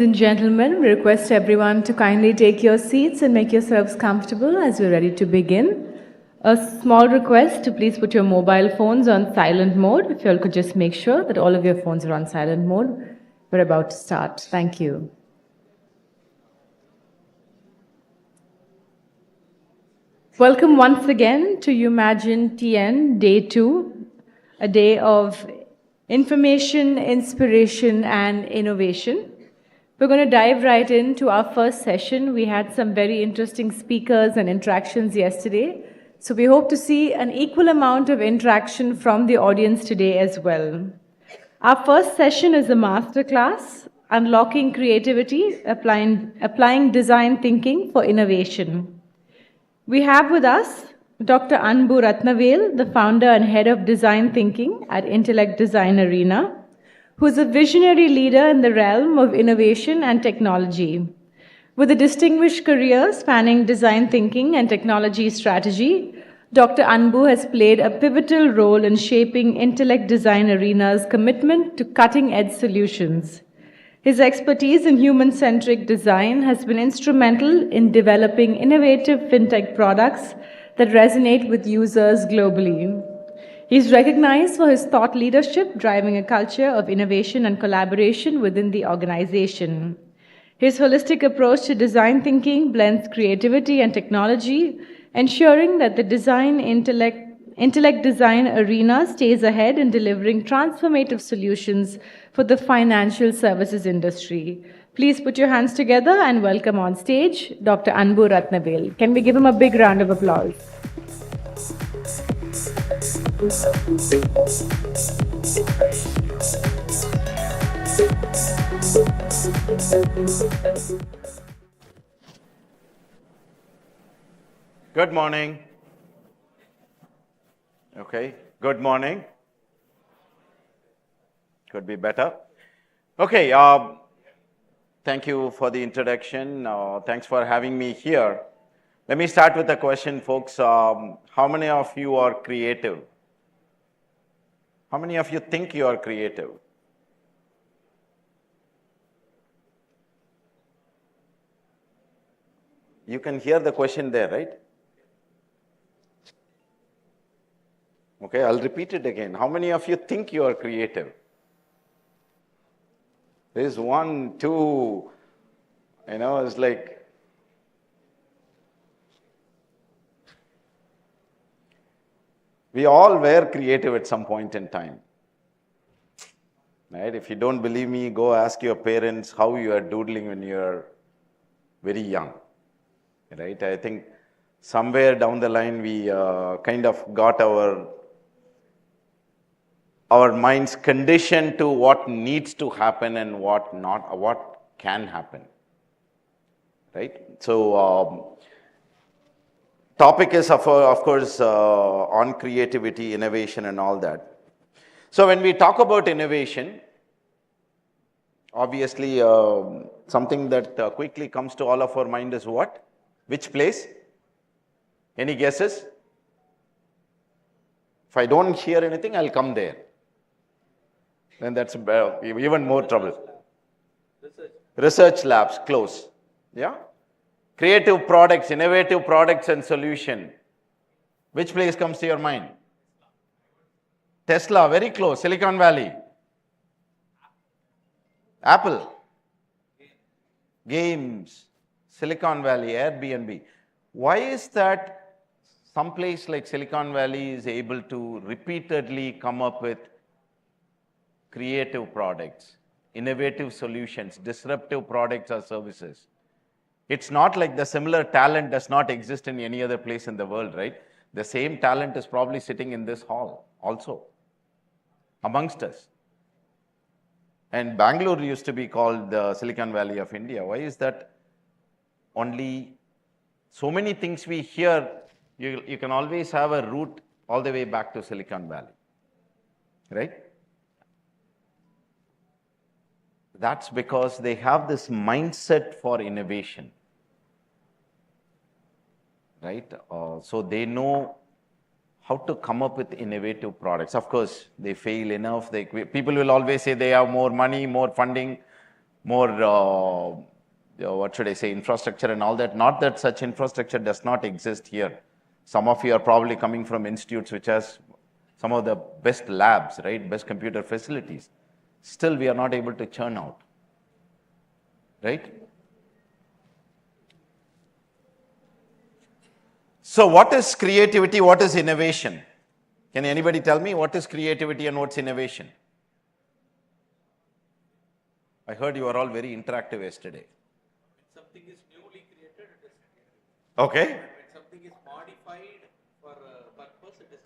Ladies and gentlemen, we request everyone to kindly take your seats and make yourselves comfortable as we're ready to begin. A small request to please put your mobile phones on silent mode. If you all could just make sure that all of your phones are on silent mode. We're about to start. Thank you. Welcome once again to Umagine TN Day 2, a day of information, inspiration, and innovation. We're going to dive right into our first session. We had some very interesting speakers and interactions yesterday. So we hope to see an equal amount of interaction from the audience today as well. Our first session is a masterclass, Unlocking Creativity, applying Design Thinking for Innovation. We have with us Dr. Anbu Ratnavel, the founder and head of design thinking at Intellect Design Arena, who is a visionary leader in the realm of innovation and technology. With a distinguished career spanning design thinking and technology strategy, Dr. Anbu has played a pivotal role in shaping Intellect Design Arena's commitment to cutting-edge solutions. His expertise in human-centric design has been instrumental in developing innovative fintech products that resonate with users globally. He is recognized for his thought leadership, driving a culture of innovation and collaboration within the organization. His holistic approach to design thinking blends creativity and technology, ensuring that the Intellect Design Arena stays ahead in delivering transformative solutions for the financial services industry. Please put your hands together and welcome on stage Dr. Anbu Ratnavel. Can we give him a big round of applause? Good morning. Okay, good morning. Could be better. Okay, thank you for the introduction. Thanks for having me here. Let me start with a question, folks. How many of you are creative? How many of you think you are creative? You can hear the question there, right? Okay, I'll repeat it again. How many of you think you are creative? There's one, two, it's like, we all were creative at some point in time. Right? If you don't believe me, go ask your parents how you are doodling when you are very young. Right? I think somewhere down the line we kind of got our minds conditioned to what needs to happen and what can happen. Right? So topic is of course on creativity, innovation and all that. So when we talk about innovation, obviously something that quickly comes to all of our mind is what? Which place? Any guesses? If I don't hear anything, I'll come there. Then that's even more trouble. Research labs, close. Yeah? Creative products, innovative products and solution. Which place comes to your mind? Tesla, very close. Silicon Valley. Apple. Games. Silicon Valley, Airbnb. Why is that some place like Silicon Valley is able to repeatedly come up with creative products, innovative solutions, disruptive products or services? It's not like the similar talent does not exist in any other place in the world, right? The same talent is probably sitting in this hall also, amongst us. And Bangalore used to be called the Silicon Valley of India. Why is that? Only so many things we hear, you can always have a route all the way back to Silicon Valley, right? That's because they have this mindset for innovation, right? So they know how to come up with innovative products. Of course, they fail enough. People will always say they have more money, more funding, more, what should I say, infrastructure and all that. Not that such infrastructure does not exist here. Some of you are probably coming from institutes which has some of the best labs, right? Best computer facilities. Still, we are not able to churn out, right? So what is creativity? What is innovation? Can anybody tell me what is creativity and what's innovation? I heard you are all very interactive yesterday. When something is newly created, it is creative. Okay. When something is modified for a purpose, it is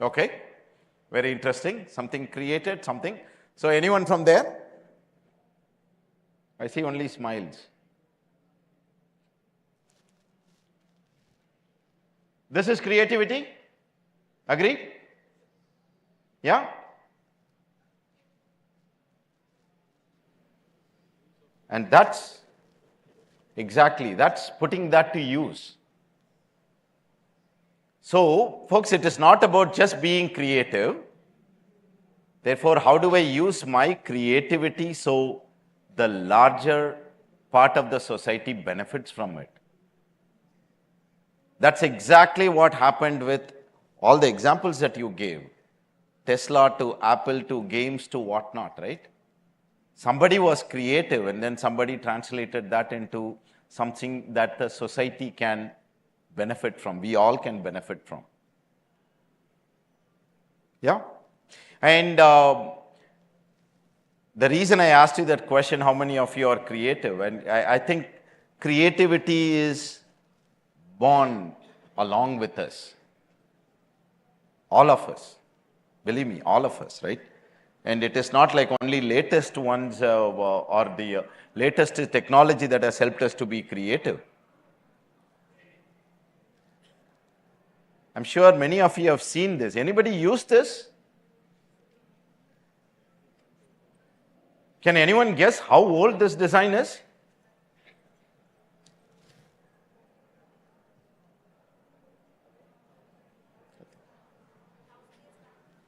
innovative. Okay. Very interesting. Something created, something. So anyone from there? I see only smiles. This is creativity? Agreed? Yeah? And that's exactly, that's putting that to use. So, folks, it is not about just being creative. Therefore, how do I use my creativity so the larger part of the society benefits from it? That's exactly what happened with all the examples that you gave. Tesla to Apple to games to whatnot, right? Somebody was creative and then somebody translated that into something that the society can benefit from. We all can benefit from. Yeah? And the reason I asked you that question, how many of you are creative? And I think creativity is born along with us. All of us. Believe me, all of us, right? And it is not like only latest ones or the latest technology that has helped us to be creative. I'm sure many of you have seen this. Anybody use this? Can anyone guess how old this design is?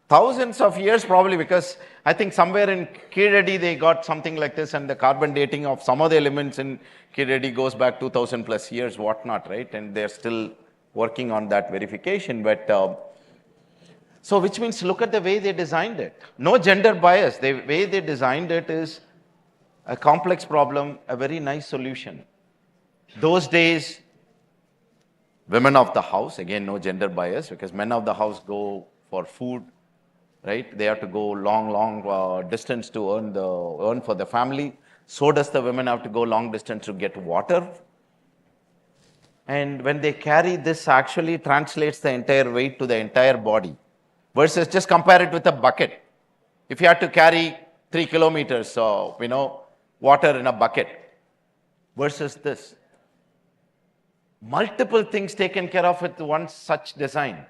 Thousands of years probably, because I think somewhere in Kiredi they got something like this, and the carbon dating of some of the elements in Kiredi goes back 2000 plus years, whatnot, right? And they're still working on that verification. But so which means look at the way they designed it. No gender bias. The way they designed it is a complex problem, a very nice solution. Those days, women of the house, again, no gender bias, because men of the house go for food, right? They have to go long distance to earn for the family. So does the women have to go long distance to get water. And when they carry this, actually translates the entire weight to the entire body. Versus just compare it with a bucket. If you had to carry 3 kilometers, water in a bucket, versus this. Multiple things taken care of with one such design.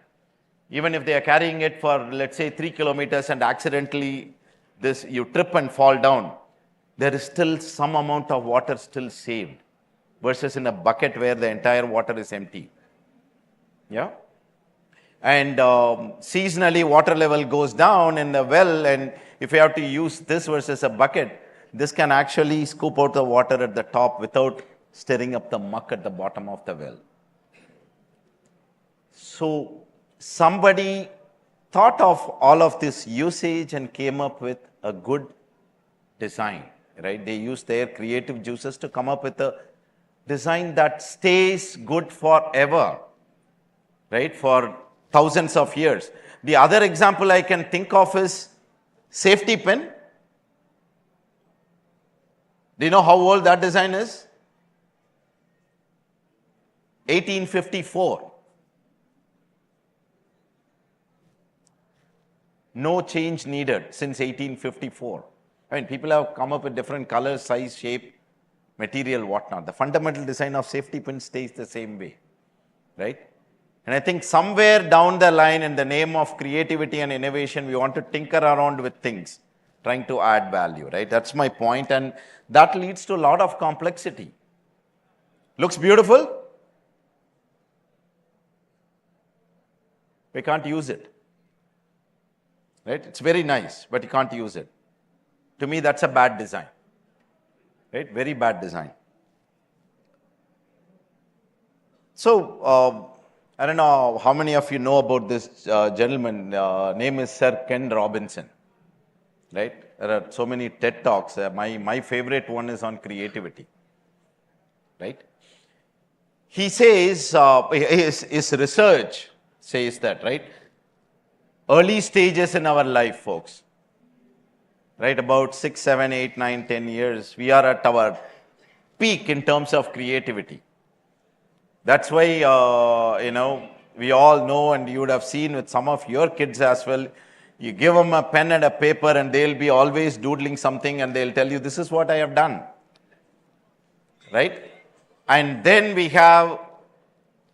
Even if they are carrying it for, let's say, 3 kilometers and accidentally you trip and fall down, there is still some amount of water still saved, versus in a bucket where the entire water is empty. Yeah? And seasonally, water level goes down in the well, and if you have to use this versus a bucket, this can actually scoop out the water at the top without stirring up the muck at the bottom of the well. So somebody thought of all of this usage and came up with a good design, right? They used their creative juices to come up with a design that stays good forever, right? For thousands of years. The other example I can think of is safety pin. Do you know how old that design is? 1854. No change needed since 1854. I mean, people have come up with different colors, size, shape, material, whatnot. The fundamental design of safety pin stays the same way, right? And I think somewhere down the line, in the name of creativity and innovation, we want to tinker around with things, trying to add value, right? That's my point, and that leads to a lot of complexity. Looks beautiful? We can't use it, right? It's very nice, but you can't use it. To me, that's a bad design. right? Very bad design. So, I don't know how many of you know about this gentleman. Name is Sir Ken Robinson, right? There are so many TED Talks. My favorite one is on creativity, right? He says, his research says that, right? Early stages in our life, folks, right? About 6, 7, 8, 9, 10 years, we are at our peak in terms of creativity. That's why, we all know, and you would have seen with some of your kids as well. You give them a pen and a paper, and they'll be always doodling something, and they'll tell you, this is what I have done. Right? And then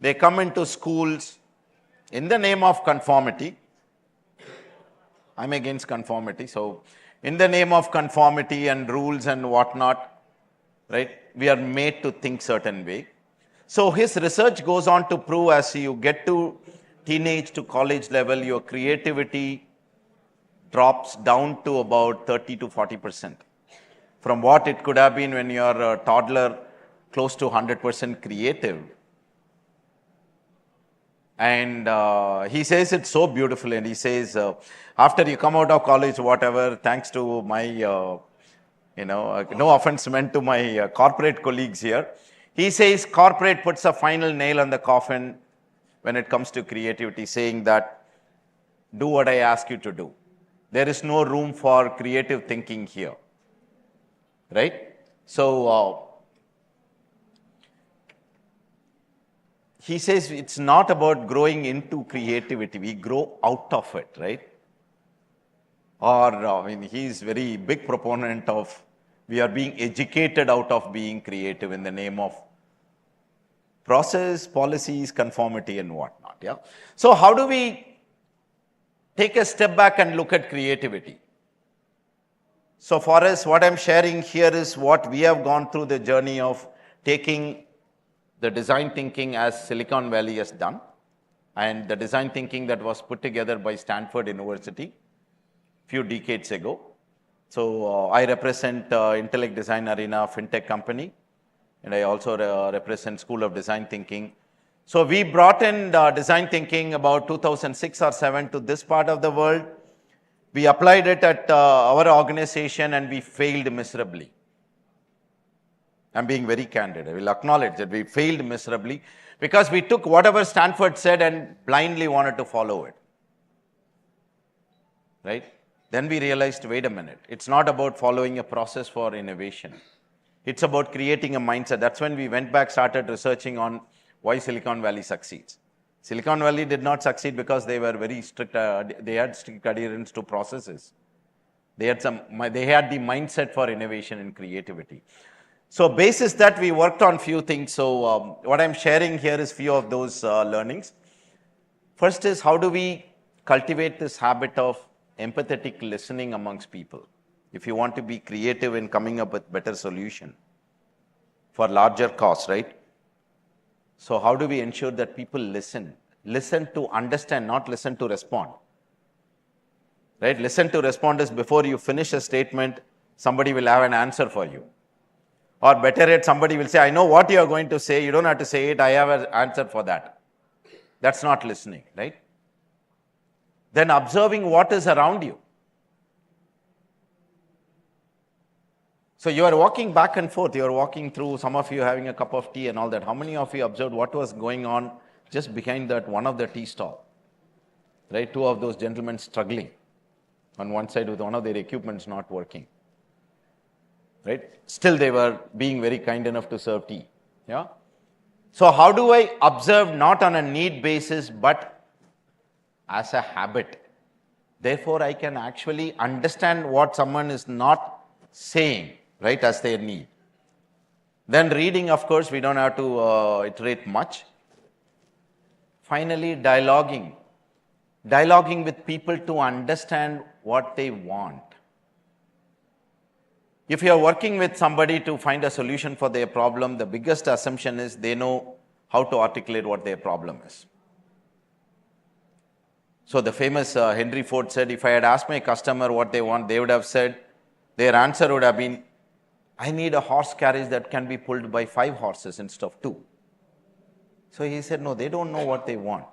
they come into schools in the name of conformity. I'm against conformity. So, in the name of conformity and rules and whatnot, right, we are made to think certain way. So his research goes on to prove as you get to teenage to college level, your creativity drops down to about 30 to 40% from what it could have been when you're a toddler, close to 100% creative. And he says it so beautifully, and he says, after you come out of college, whatever, thanks to my, no offense meant to my corporate colleagues here, he says corporate puts a final nail on the coffin when it comes to creativity, saying that do what I ask you to do. There is no room for creative thinking here, right? So he says it's not about growing into creativity, we grow out of it, right? Or he's very big proponent of we are being educated out of being creative in the name of process, policies, conformity, and whatnot. Yeah. So how do we take a step back and look at creativity? So for us, what I'm sharing here is what we have gone through the journey of taking the design thinking as Silicon Valley has done, and the design thinking that was put together by Stanford University few decades ago. So I represent Intellect Design Arena fintech company, and I also represent School of Design Thinking. So we brought in design thinking about 2006 or 7 to this part of the world. We applied it at our organization, and we failed miserably. I'm being very candid. I will acknowledge that we failed miserably because we took whatever Stanford said and blindly wanted to follow it. Right? Then we realized, wait a minute, it's not about following a process for innovation. It's about creating a mindset. That's when we went back, started researching on why Silicon Valley succeeds. Silicon Valley did not succeed because they were very strict, they had strict adherence to processes. They had the mindset for innovation and creativity. So basis that we worked on few things. So what I'm sharing here is few of those learnings. First is, how do we cultivate this habit of empathetic listening amongst people? If you want to be creative in coming up with better solution for larger cause, right? So how do we ensure that people listen? Listen to understand, not listen to respond. Right? Listen to respond is before you finish a statement, somebody will have an answer for you. Or better yet, somebody will say, I know what you are going to say, you don't have to say it, I have an answer for that. That's not listening, right? Then observing what is around you. So you are walking back and forth, you are walking through, some of you having a cup of tea and all that. How many of you observed what was going on just behind that one of the tea stall? Right? Two of those gentlemen struggling on one side with one of their equipments not working. Right? Still they were being very kind enough to serve tea. Yeah. So how do I observe not on a need basis but as a habit? Therefore, I can actually understand what someone is not saying, right, as their need. Then reading, of course, we don't have to iterate much. Finally, dialoguing. Dialoguing with people to understand what they want. If you are working with somebody to find a solution for their problem, the biggest assumption is they know how to articulate what their problem is. So the famous Henry Ford said, if I had asked my customer what they want, they would have said, their answer would have been, I need a horse carriage that can be pulled by 5 horses instead of 2. So he said, no, they don't know what they want.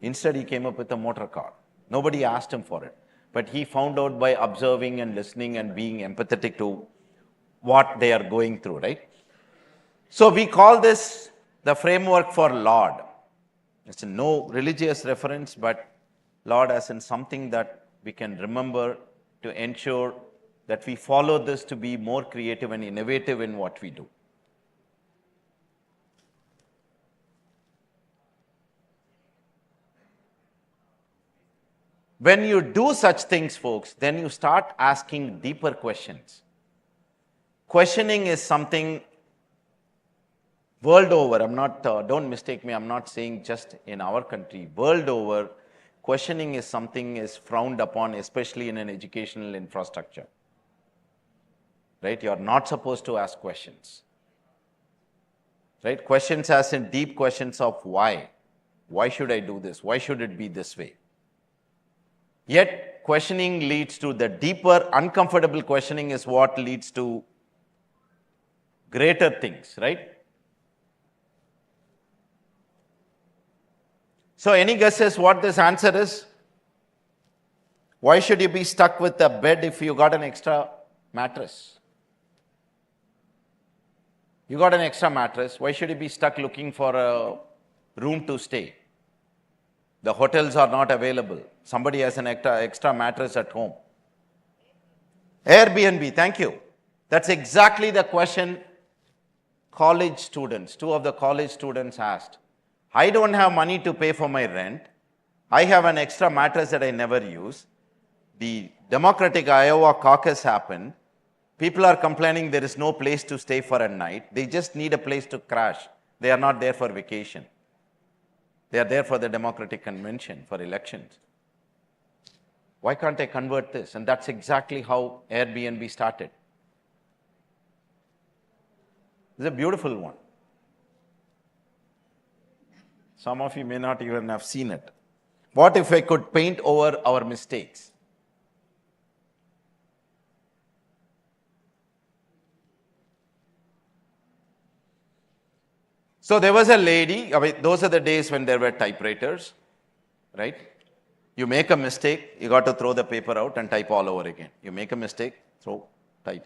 Instead, he came up with a motor car. Nobody asked him for it. But he found out by observing and listening and being empathetic to what they are going through, right? So we call this the framework for Lord. It's no religious reference, but Lord as in something that we can remember to ensure that we follow this to be more creative and innovative in what we do. When you do such things, folks, then you start asking deeper questions. Questioning is something world over. Don't mistake me, I'm not saying just in our country. World over, questioning is something is frowned upon, especially in an educational infrastructure. Right? You're not supposed to ask questions. Right? Questions as in deep questions of why. Why should I do this? Why should it be this way? Yet, questioning leads to the deeper, uncomfortable questioning is what leads to greater things, right? So, any guesses what this answer is? Why should you be stuck with a bed if you got an extra mattress? You got an extra mattress. Why should you be stuck looking for a room to stay? The hotels are not available. Somebody has an extra mattress at home. Airbnb, thank you. That's exactly the question college students, 2 of the college students asked. I don't have money to pay for my rent. I have an extra mattress that I never use. The Democratic Iowa caucus happened. People are complaining there is no place to stay for a night. They just need a place to crash. They are not there for vacation. They are there for the Democratic Convention, for elections. Why can't I convert this? And that's exactly how Airbnb started. It's a beautiful one. Some of you may not even have seen it. What if I could paint over our mistakes? So there was a lady, those are the days when there were typewriters, right? You make a mistake, you got to throw the paper out and type all over again. You make a mistake, type.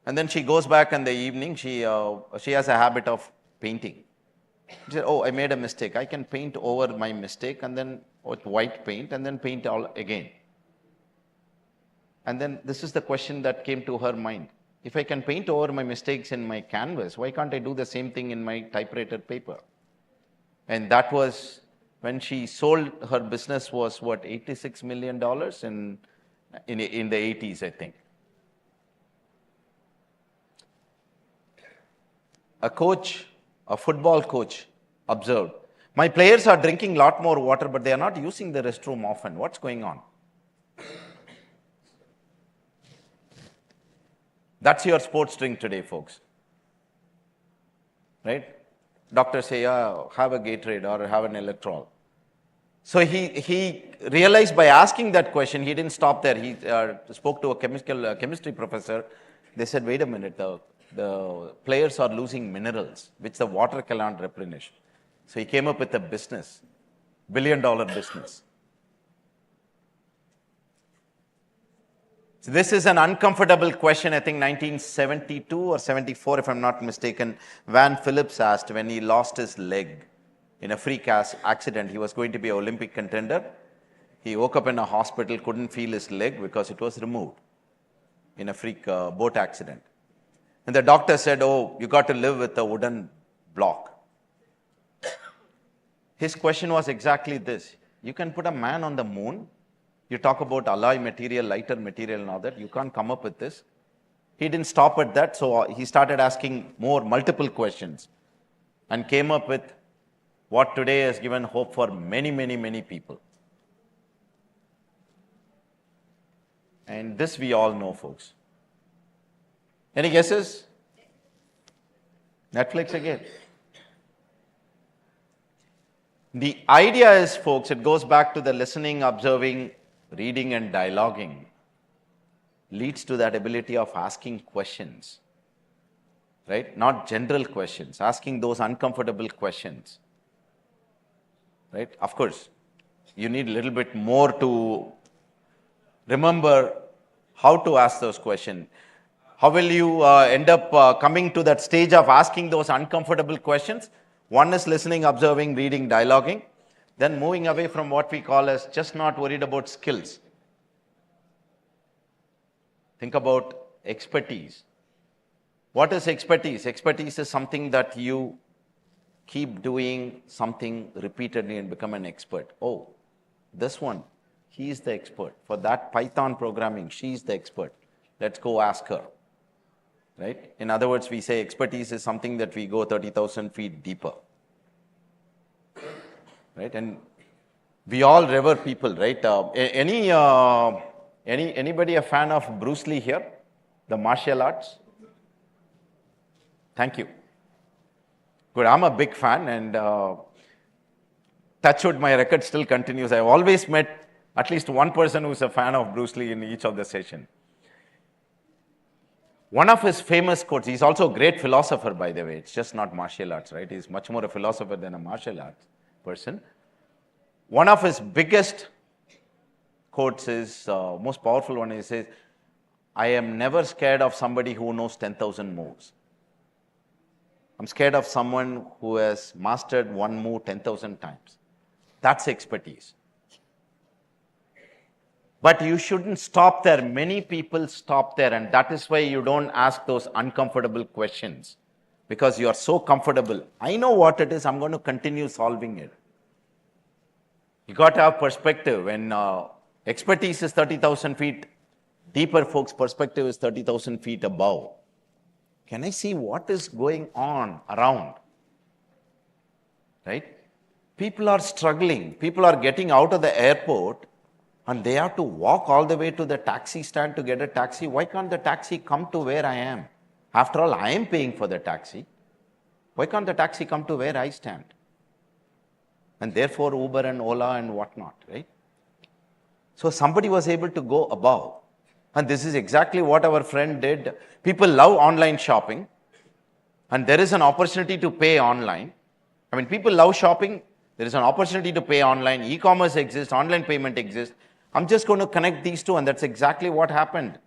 And then she goes back in the evening, she has a habit of painting. She said, oh, I made a mistake. I can paint over my mistake and then with white paint and then paint all again. And then this is the question that came to her mind. If I can paint over my mistakes in my canvas, why can't I do the same thing in my typewriter paper? And that was when she sold her business was what, $86 million in the 80s, I think. A coach, a football coach observed, my players are drinking a lot more water, but they are not using the restroom often. What's going on? That's your sports drink today, folks. Right? Doctors say, have a Gatorade or have an Electrol. So he realized by asking that question, he didn't stop there. He spoke to a chemistry professor. They said, wait a minute, the players are losing minerals, which the water cannot replenish. So he came up with a business, billion-dollar business. So this is an uncomfortable question, I think 1972 or 74, if I'm not mistaken, Van Phillips asked when he lost his leg in a freak accident. He was going to be an Olympic contender. He woke up in a hospital, couldn't feel his leg because it was removed in a freak boat accident. And the doctor said, oh, you got to live with a wooden block. His question was exactly this. You can put a man on the moon. You talk about alloy material, lighter material and all that. You can't come up with this. He didn't stop at that. So he started asking multiple questions and came up with what today has given hope for many, many, many people. And this we all know, folks. Any guesses? Netflix again. The idea is, folks, it goes back to the listening, observing, reading and dialoguing. leads to that ability of asking questions, right? Not general questions, asking those uncomfortable questions, right? Of course, you need a little bit more to remember how to ask those questions. How will you end up coming to that stage of asking those uncomfortable questions? One is listening, observing, reading, dialoguing, then moving away from what we call as just not worried about skills. Think about expertise. What is expertise? Expertise is something that you keep doing something repeatedly and become an expert. Oh, this one, he is the expert. For that Python programming, she is the expert. Let's go ask her. Right? In other words, we say expertise is something that we go 30,000 feet deeper. Right? And we all revere people, right? Anybody a fan of Bruce Lee here? The martial arts? Thank you. Good, I'm a big fan, and touch wood, my record still continues. I've always met at least one person who's a fan of Bruce Lee in each of the sessions. One of his famous quotes, he's also a great philosopher, by the way. It's just not martial arts, right? He's much more a philosopher than a martial arts person. One of his biggest quotes is, most powerful one, he says, I am never scared of somebody who knows 10,000 moves. I'm scared of someone who has mastered one move 10,000 times. That's expertise. But you shouldn't stop there. Many people stop there, and that is why you don't ask those uncomfortable questions, because you are so comfortable. I know what it is, I'm going to continue solving it. You got to have perspective. When expertise is 30,000 feet deeper, folks, perspective is 30,000 feet above. Can I see what is going on around? Right? People are struggling. People are getting out of the airport and they have to walk all the way to the taxi stand to get a taxi. Why can't the taxi come to where I am? After all, I am paying for the taxi. Why can't the taxi come to where I stand? And therefore, Uber and Ola and whatnot, right? So somebody was able to go above. And this is exactly what our friend did. People love online shopping. And there is an opportunity to pay online. I mean, people love shopping. There is an opportunity to pay online. E-commerce exists. Online payment exists. I'm just going to connect these two, and that's exactly what happened.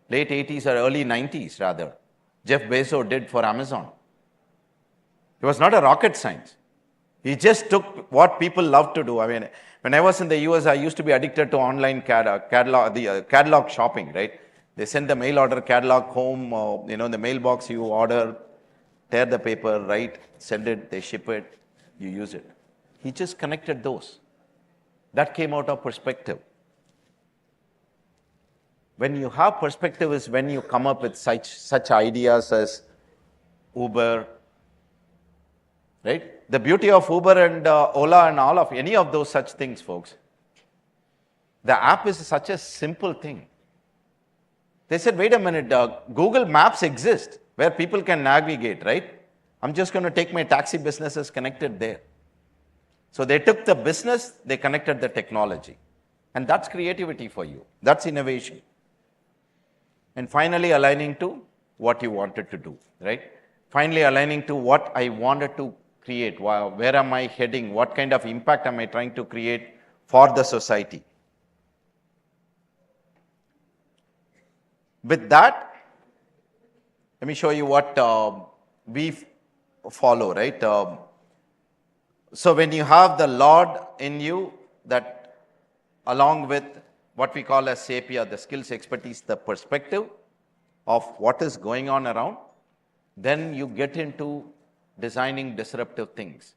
Late 80s or early 90s, rather. Jeff Bezos did for Amazon. It was not a rocket science. He just took what people love to do. I mean, when I was in the US, I used to be addicted to online catalog shopping, right? They send the mail order catalog home, in the mailbox, you order, tear the paper, write, send it, they ship it, you use it. He just connected those. That came out of perspective. When you have perspective is when you come up with such ideas as Uber, right? The beauty of Uber and Ola and all of any of those such things, folks, the app is such a simple thing. They said, wait a minute, Google Maps exists where people can navigate, right? I'm just going to take my taxi businesses connected there. So they took the business, they connected the technology. And that's creativity for you. That's innovation. And finally aligning to what you wanted to do, right? Finally aligning to what I wanted to create. Where am I heading? What kind of impact am I trying to create for the society? With that, let me show you what we follow, right? So when you have the Lord in you, that along with what we call as sapia, the skills, expertise, the perspective of what is going on around, then you get into designing disruptive things.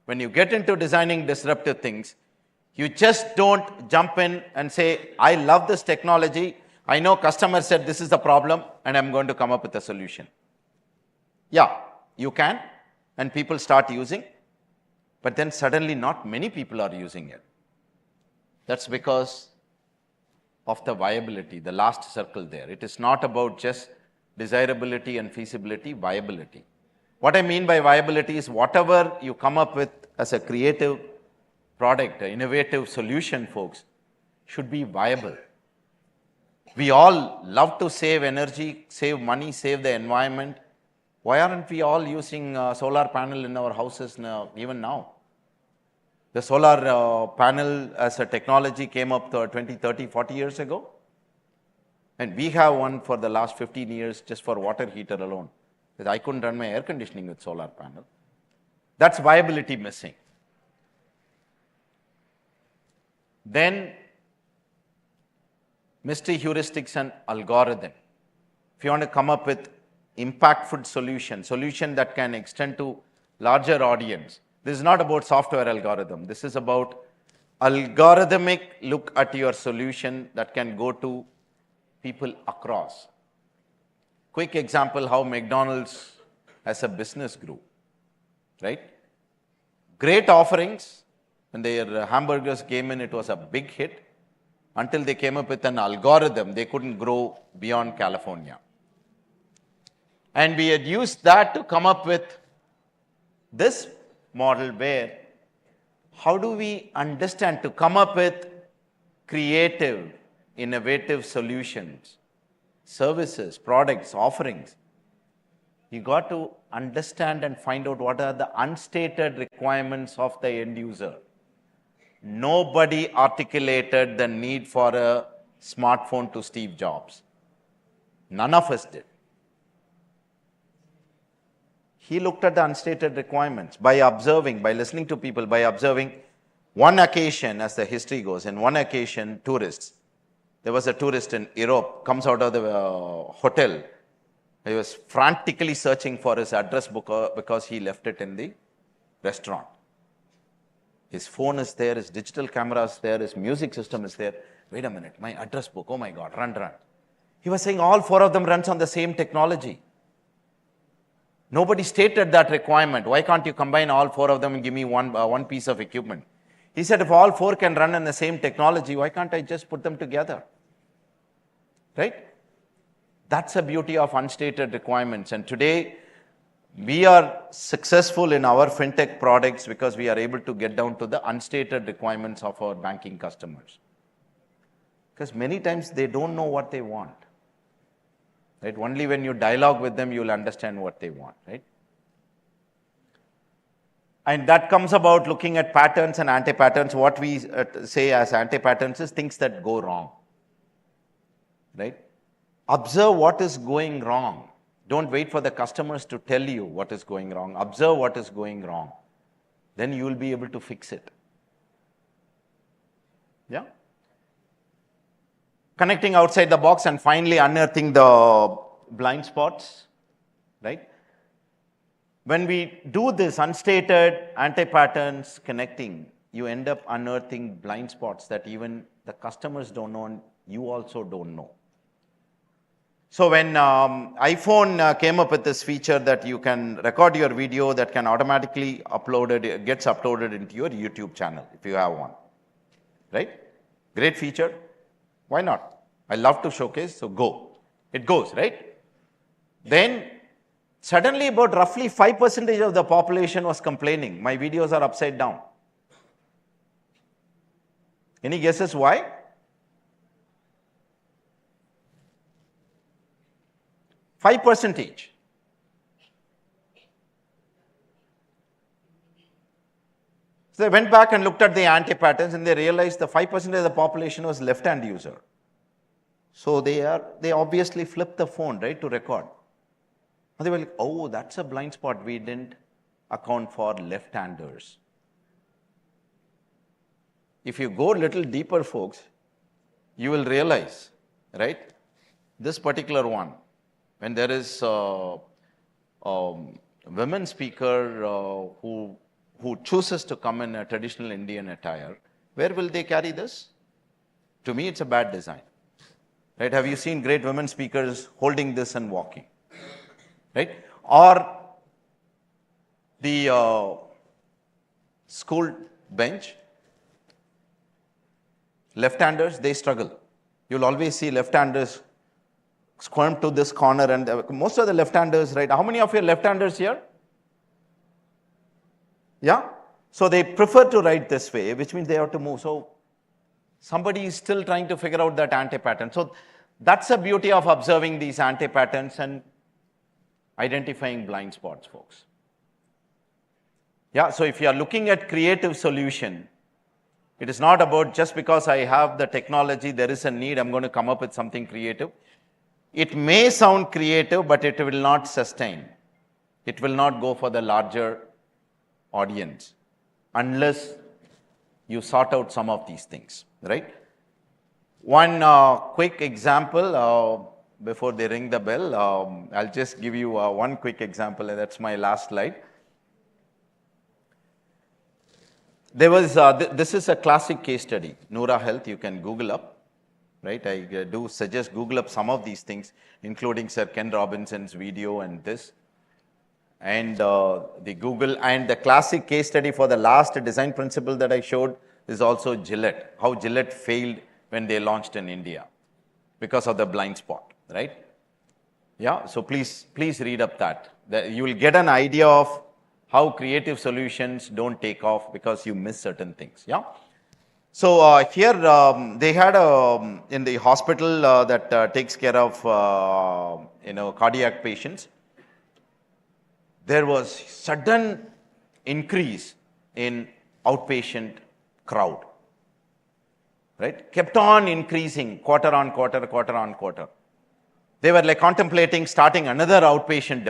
When you get into designing disruptive things, you just don't jump in and say, I love this technology. I know customer said this is the problem and I'm going to come up with a solution. Yeah, you can, and people start using, but then suddenly not many people are using it. That's because of the viability, the last circle there. It is not about just desirability and feasibility, viability. What I mean by viability is whatever you come up with as a creative product, an innovative solution, folks, should be viable. We all love to save energy, save money, save the environment. Why aren't we all using solar panel in our houses now, even now? The solar panel as a technology came up 20, 30, 40 years ago. And we have one for the last 15 years just for water heater alone. Because I couldn't run my air conditioning with solar panel. That's viability missing. Then mystery heuristics and algorithm. If you want to come up with impactful solution that can extend to larger audience. This is not about software algorithm. This is about algorithmic look at your solution that can go to people across. Quick example how McDonald's as a business grew, right? Great offerings. When their hamburgers came in, it was a big hit. Until they came up with an algorithm, they couldn't grow beyond California. And we had used that to come up with this model where how do we understand to come up with creative, innovative solutions, services, products, offerings. You got to understand and find out what are the unstated requirements of the end user. Nobody articulated the need for a smartphone to Steve Jobs. None of us did. He looked at the unstated requirements by observing, by listening to people, by observing. One occasion, as the history goes, in one occasion, tourists. There was a tourist in Europe, comes out of the hotel. He was frantically searching for his address book because he left it in the restaurant. His phone is there, his digital camera is there, his music system is there. Wait a minute, my address book, oh my God, run. He was saying all four of them runs on the same technology. Nobody stated that requirement. Why can't you combine all four of them and give me one piece of equipment? He said, if all four can run on the same technology, why can't I just put them together? Right? That's the beauty of unstated requirements. And today, we are successful in our fintech products because we are able to get down to the unstated requirements of our banking customers. Because many times they don't know what they want. Right? Only when you dialogue with them, you will understand what they want. Right? And that comes about looking at patterns and anti-patterns. What we say as anti-patterns is things that go wrong. Right? Observe what is going wrong. Don't wait for the customers to tell you what is going wrong. Observe what is going wrong. Then you will be able to fix it. Yeah? Connecting outside the box and finally unearthing the blind spots. Right? When we do this unstated anti-patterns connecting, you end up unearthing blind spots that even the customers don't know and you also don't know. So when iPhone came up with this feature that you can record your video that can automatically gets uploaded into your YouTube channel if you have one. Right? Great feature. Why not? I love to showcase, so go. It goes, right? Then suddenly about roughly 5% of the population was complaining, my videos are upside down. Any guesses why? Five percentage. So they went back and looked at the anti-patterns and they realized the 5% of the population was left-hand user. So they obviously flipped the phone, right, to record. And they were like, oh, that's a blind spot. We didn't account for left-handers. If you go a little deeper, folks, you will realize, right, this particular one, when there is a women speaker who chooses to come in a traditional Indian attire, where will they carry this? To me, it's a bad design. Right? Have you seen great women speakers holding this and walking? Right? Or the school bench, left-handers, they struggle. You'll always see left-handers squirm to this corner and most of the left-handers, right? How many of you are left-handers here? Yeah? So they prefer to write this way, which means they have to move. So somebody is still trying to figure out that anti-pattern. So That's the beauty of observing these anti-patterns and identifying blind spots, folks. Yeah, so if you are looking at creative solution, it is not about just because I have the technology, there is a need, I'm going to come up with something creative. It may sound creative, but it will not sustain. It will not go for the larger audience unless you sort out some of these things, right? One quick example before they ring the bell. I'll just give you one quick example, and that's my last slide. There was, this is a classic case study, Noura Health, you can Google up, right? I do suggest Google up some of these things, including Sir Ken Robinson's video and this. And the Google, and the classic case study for the last design principle that I showed is also Gillette, how Gillette failed when they launched in India because of the blind spot, right? Yeah, so please read up that. You will get an idea of how creative solutions don't take off because you miss certain things, yeah? So here they had in the hospital that takes care of cardiac patients, there was sudden increase in outpatient crowd, right? Kept on increasing quarter on quarter, quarter on quarter. They were like contemplating starting another outpatient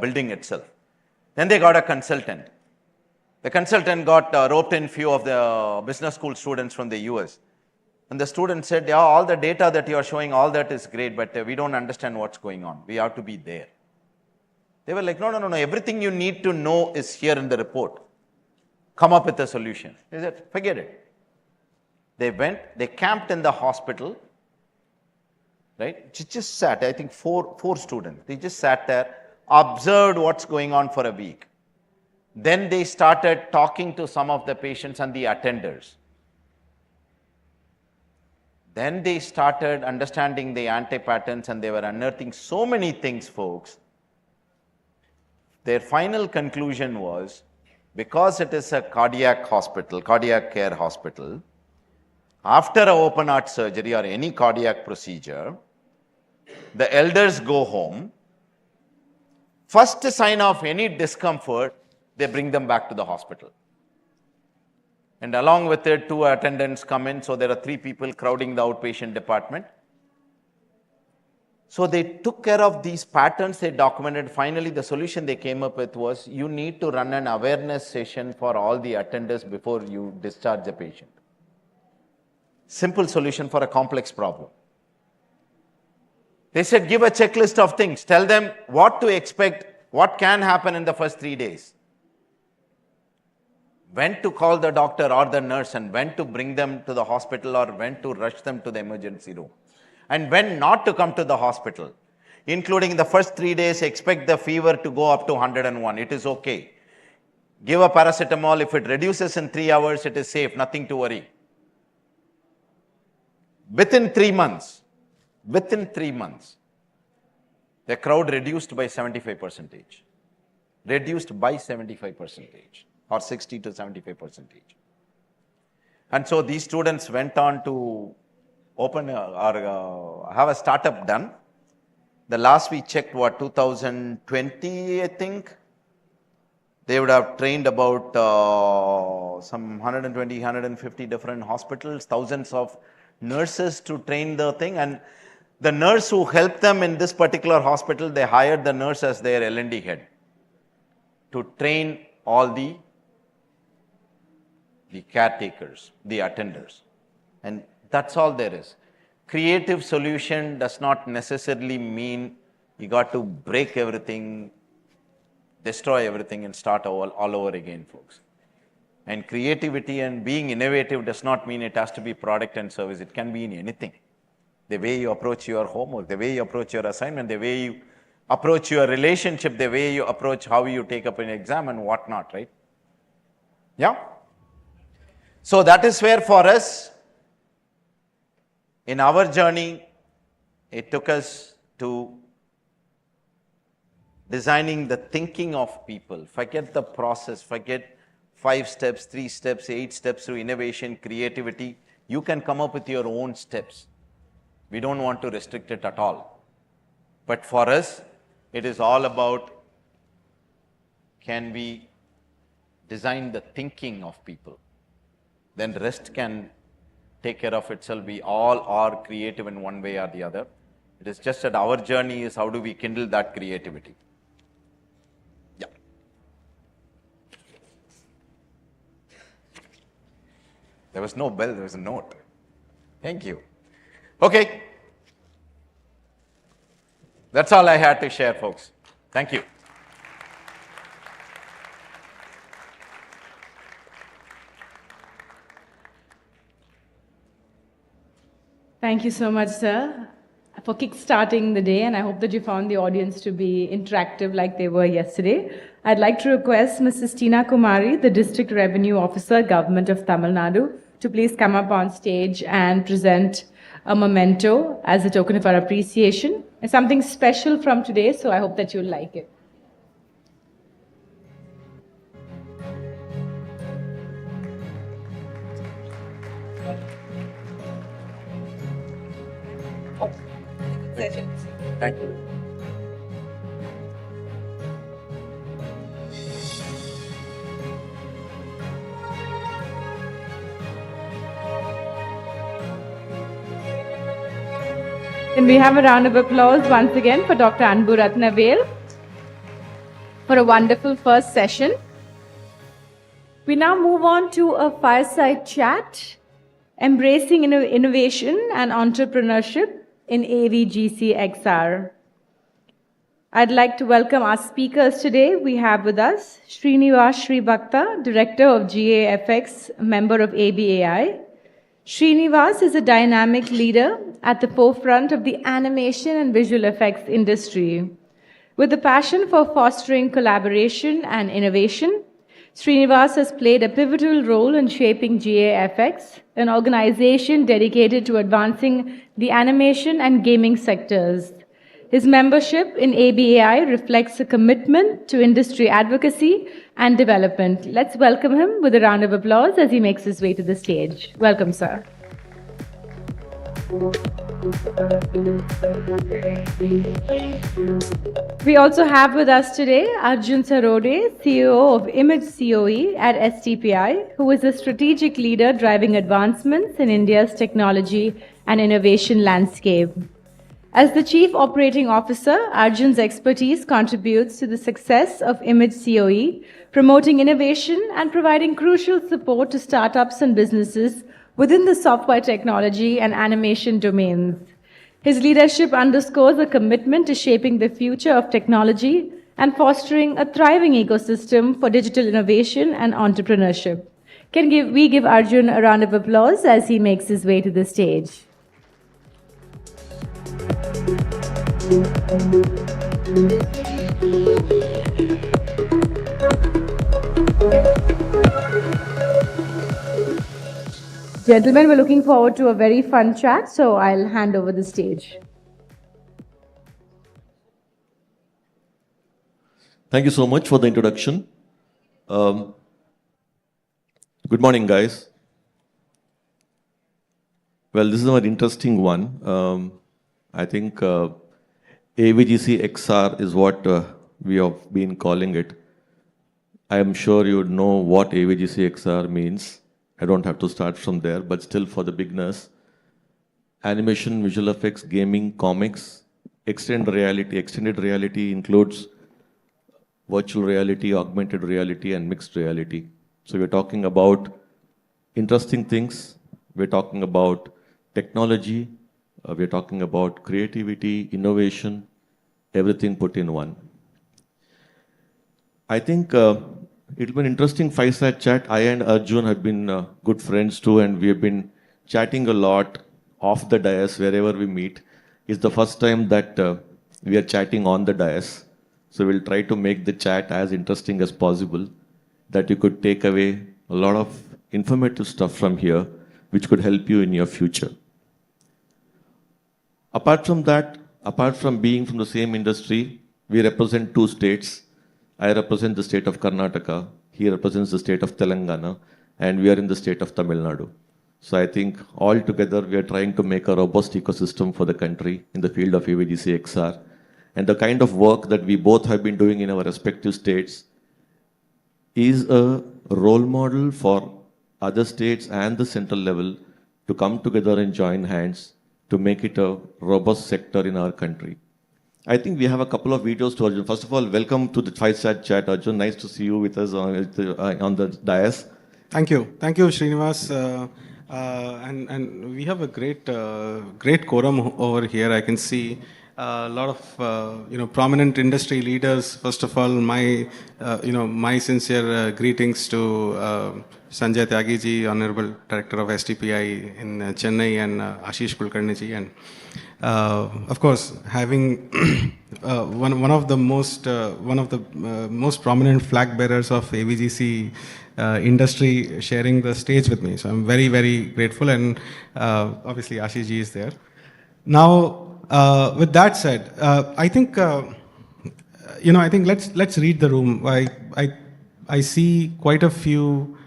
building itself. Then they got a consultant. The consultant got roped in few of the business school students from the US. And the student said, yeah, all the data that you are showing, all that is great, but we don't understand what's going on. We have to be there. They were like, no, everything you need to know is here in the report. Come up with a solution. They said, forget it. They went, they camped in the hospital, right? Just sat, I think four students. They just sat there, observed what's going on for a week. Then they started talking to some of the patients and the attenders. Then they started understanding the anti-patterns, and they were unearthing so many things, folks. Their final conclusion was, because it is a cardiac hospital, cardiac care hospital, after an open heart surgery or any cardiac procedure, the elders go home. First sign of any discomfort, they bring them back to the hospital. And along with it, 2 attendants come in, so there are 3 people crowding the outpatient department. So they took care of these patterns, they documented. Finally, the solution they came up with was, you need to run an awareness session for all the attenders before you discharge the patient. Simple solution for a complex problem. They said, give a checklist of things. Tell them what to expect, what can happen in the first 3 days. When to call the doctor or the nurse, and when to bring them to the hospital or when to rush them to the emergency room. And when not to come to the hospital. Including the first 3 days, expect the fever to go up to 101. It is okay. Give a paracetamol. If it reduces in 3 hours, it is safe. Nothing to worry. Within 3 months, the crowd reduced by 75%. Reduced by 75%, or 60 to 75%. And so these students went on to open or have a startup done. The last we checked, 2020, I think. They would have trained about some 120, 150 different hospitals, thousands of nurses to train the thing. And the nurse who helped them in this particular hospital, they hired the nurse as their L&D head to train all the caretakers, the attenders. And that's all there is. Creative solution does not necessarily mean you got to break everything, destroy everything, and start all over again, folks. And creativity and being innovative does not mean it has to be product and service. It can be in anything. The way you approach your homework, the way you approach your assignment, the way you approach your relationship, the way you approach how you take up an exam and whatnot, right? Yeah? So that is where for us, in our journey, it took us to designing the thinking of people. Forget the process, forget 5 steps, 3 steps, 8 steps to innovation, creativity. You can come up with your own steps. We don't want to restrict it at all. But for us, it is all about, can we design the thinking of people? Then the rest can take care of itself. We all are creative in one way or the other. It is just that our journey is how do we kindle that creativity. Yeah. There was no bell, there was a note. Thank you. Okay. That's all I had to share, folks. Thank you. Thank you so much, sir, for kickstarting the day, and I hope that you found the audience to be interactive like they were yesterday. I'd like to request Mrs. Tina Kumari, the District Revenue Officer, Government of Tamil Nadu, to please come up on stage and present a memento as a token of our appreciation. It's something special from today, so I hope that you'll like it. Thank you. Can we have a round of applause once again for Dr. Anbu Ratnavel for a wonderful first session. We now move on to a fireside chat, embracing innovation and entrepreneurship in AVGC XR. I'd like to welcome our speakers today. We have with us Srinivas Sribhakta, Director of GAFX, member of ABAI. Srinivas is a dynamic leader at the forefront of the animation and visual effects industry. With a passion for fostering collaboration and innovation, Srinivas has played a pivotal role in shaping GAFX, an organization dedicated to advancing the animation and gaming sectors. His membership in ABAI reflects a commitment to industry advocacy and development. Let's welcome him with a round of applause as he makes his way to the stage. Welcome, sir. We also have with us today Arjun Sarode, CEO of Image COE at STPI, who is a strategic leader driving advancements in India's technology and innovation landscape. As the Chief Operating Officer, Arjun's expertise contributes to the success of Image COE, promoting innovation and providing crucial support to startups and businesses within the software technology and animation domains. His leadership underscores a commitment to shaping the future of technology and fostering a thriving ecosystem for digital innovation and entrepreneurship. Can we give Arjun a round of applause as he makes his way to the stage? Gentlemen, we're looking forward to a very fun chat, so I'll hand over the stage. Thank you so much for the introduction. Good morning, guys. Well, this is an interesting one. I think AVGC XR is what we have been calling it. I am sure you know what AVGC XR means. I don't have to start from there, but still for the beginners, animation, visual effects, gaming, comics, extended reality. Extended reality includes virtual reality, augmented reality, and mixed reality. So we're talking about interesting things. We're talking about technology. We're talking about creativity, innovation, everything put in one. I think it'll be an interesting fireside chat. I and Arjun have been good friends too, and we have been chatting a lot off the dais wherever we meet. It's the first time that we are chatting on the dais. So we'll try to make the chat as interesting as possible, that you could take away a lot of informative stuff from here, which could help you in your future. Apart from that, apart from being from the same industry, we represent two states. I represent the state of Karnataka, he represents the state of Telangana, and we are in the state of Tamil Nadu. So I think all together we are trying to make a robust ecosystem for the country in the field of AVGC XR. And the kind of work that we both have been doing in our respective states is a role model for other states and the central level to come together and join hands to make it a robust sector in our country. I think we have a couple of videos to Arjun. First of all, welcome to the five-star chat, Arjun. Nice to see you with us on the dais. Thank you, Srinivas. And we have a great quorum over here. I can see a lot of prominent industry leaders. First of all, my sincere greetings to Sanjay Tyagiji, Honorable Director of STPI in Chennai, and Ashish Kulkarni ji, and of course, having one of the most prominent flag bearers of AVGC industry sharing the stage with me. So I'm very, very grateful, and obviously Ashish ji is there. Now, with that said, I think let's read the room. I see quite a few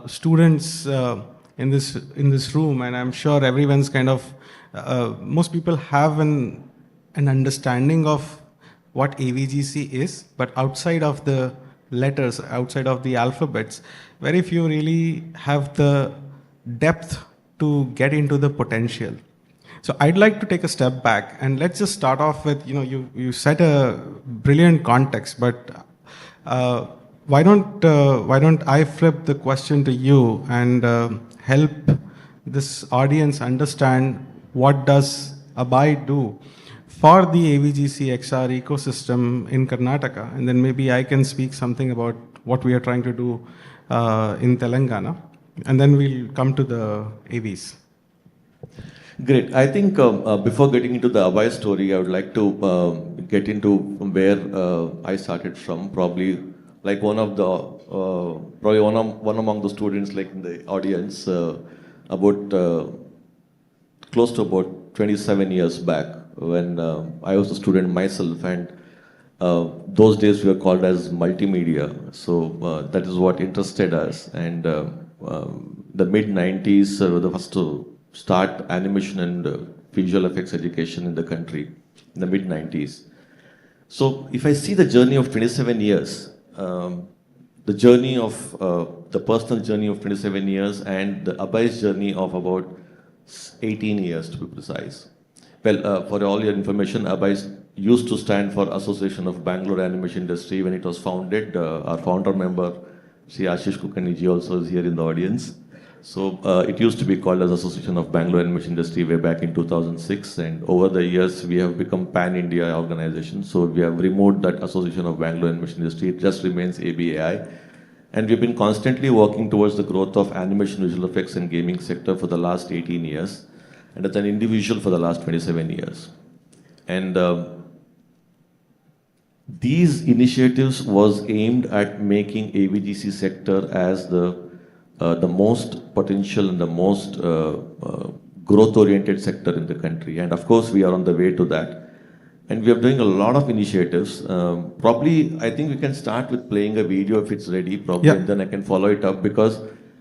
students in this room, and I'm sure everyone's kind of most people have an understanding of what AVGC is, but outside of the letters, outside of the alphabets, very few really have the depth to get into the potential. So I'd like to take a step back, and let's just start off with, you set a brilliant context, but why don't I flip the question to you and help this audience understand what does Abide do for the AVGC XR ecosystem in Karnataka, and then maybe I can speak something about what we are trying to do in Telangana, and then we'll come to the AVs. Great. I think before getting into the Abhay story, I would like to get into where I started from. Probably like one among the students, like in the audience, about close to about 27 years back, when I was a student myself, and those days we were called as multimedia. So that is what interested us. And the mid-90s the first to start animation and visual effects education in the country, in the mid-90s. So if I see the journey of 27 years, the journey of the personal journey of 27 years and the Abhay's journey of about 18 years to be precise. Well, for all your information, Abhay used to stand for Association of Bangalore Animation Industry when it was founded. Our founder member, Sri Ashish Kulkarni ji, also is here in the audience. So it used to be called as Association of Bangalore Animation Industry way back in 2006, and over the years we have become pan-India organization. So we have removed that Association of Bangalore Animation Industry. It just remains ABAI. And we've been constantly working towards the growth of animation, visual effects and gaming sector for the last 18 years, and as an individual for the last 27 years. And these initiatives was aimed at making AVGC sector as the most potential and the most growth-oriented sector in the country. And of course, we are on the way to that. And we are doing a lot of initiatives. Probably, I think we can start with playing a video if it's ready, probably, and then I can follow it up, because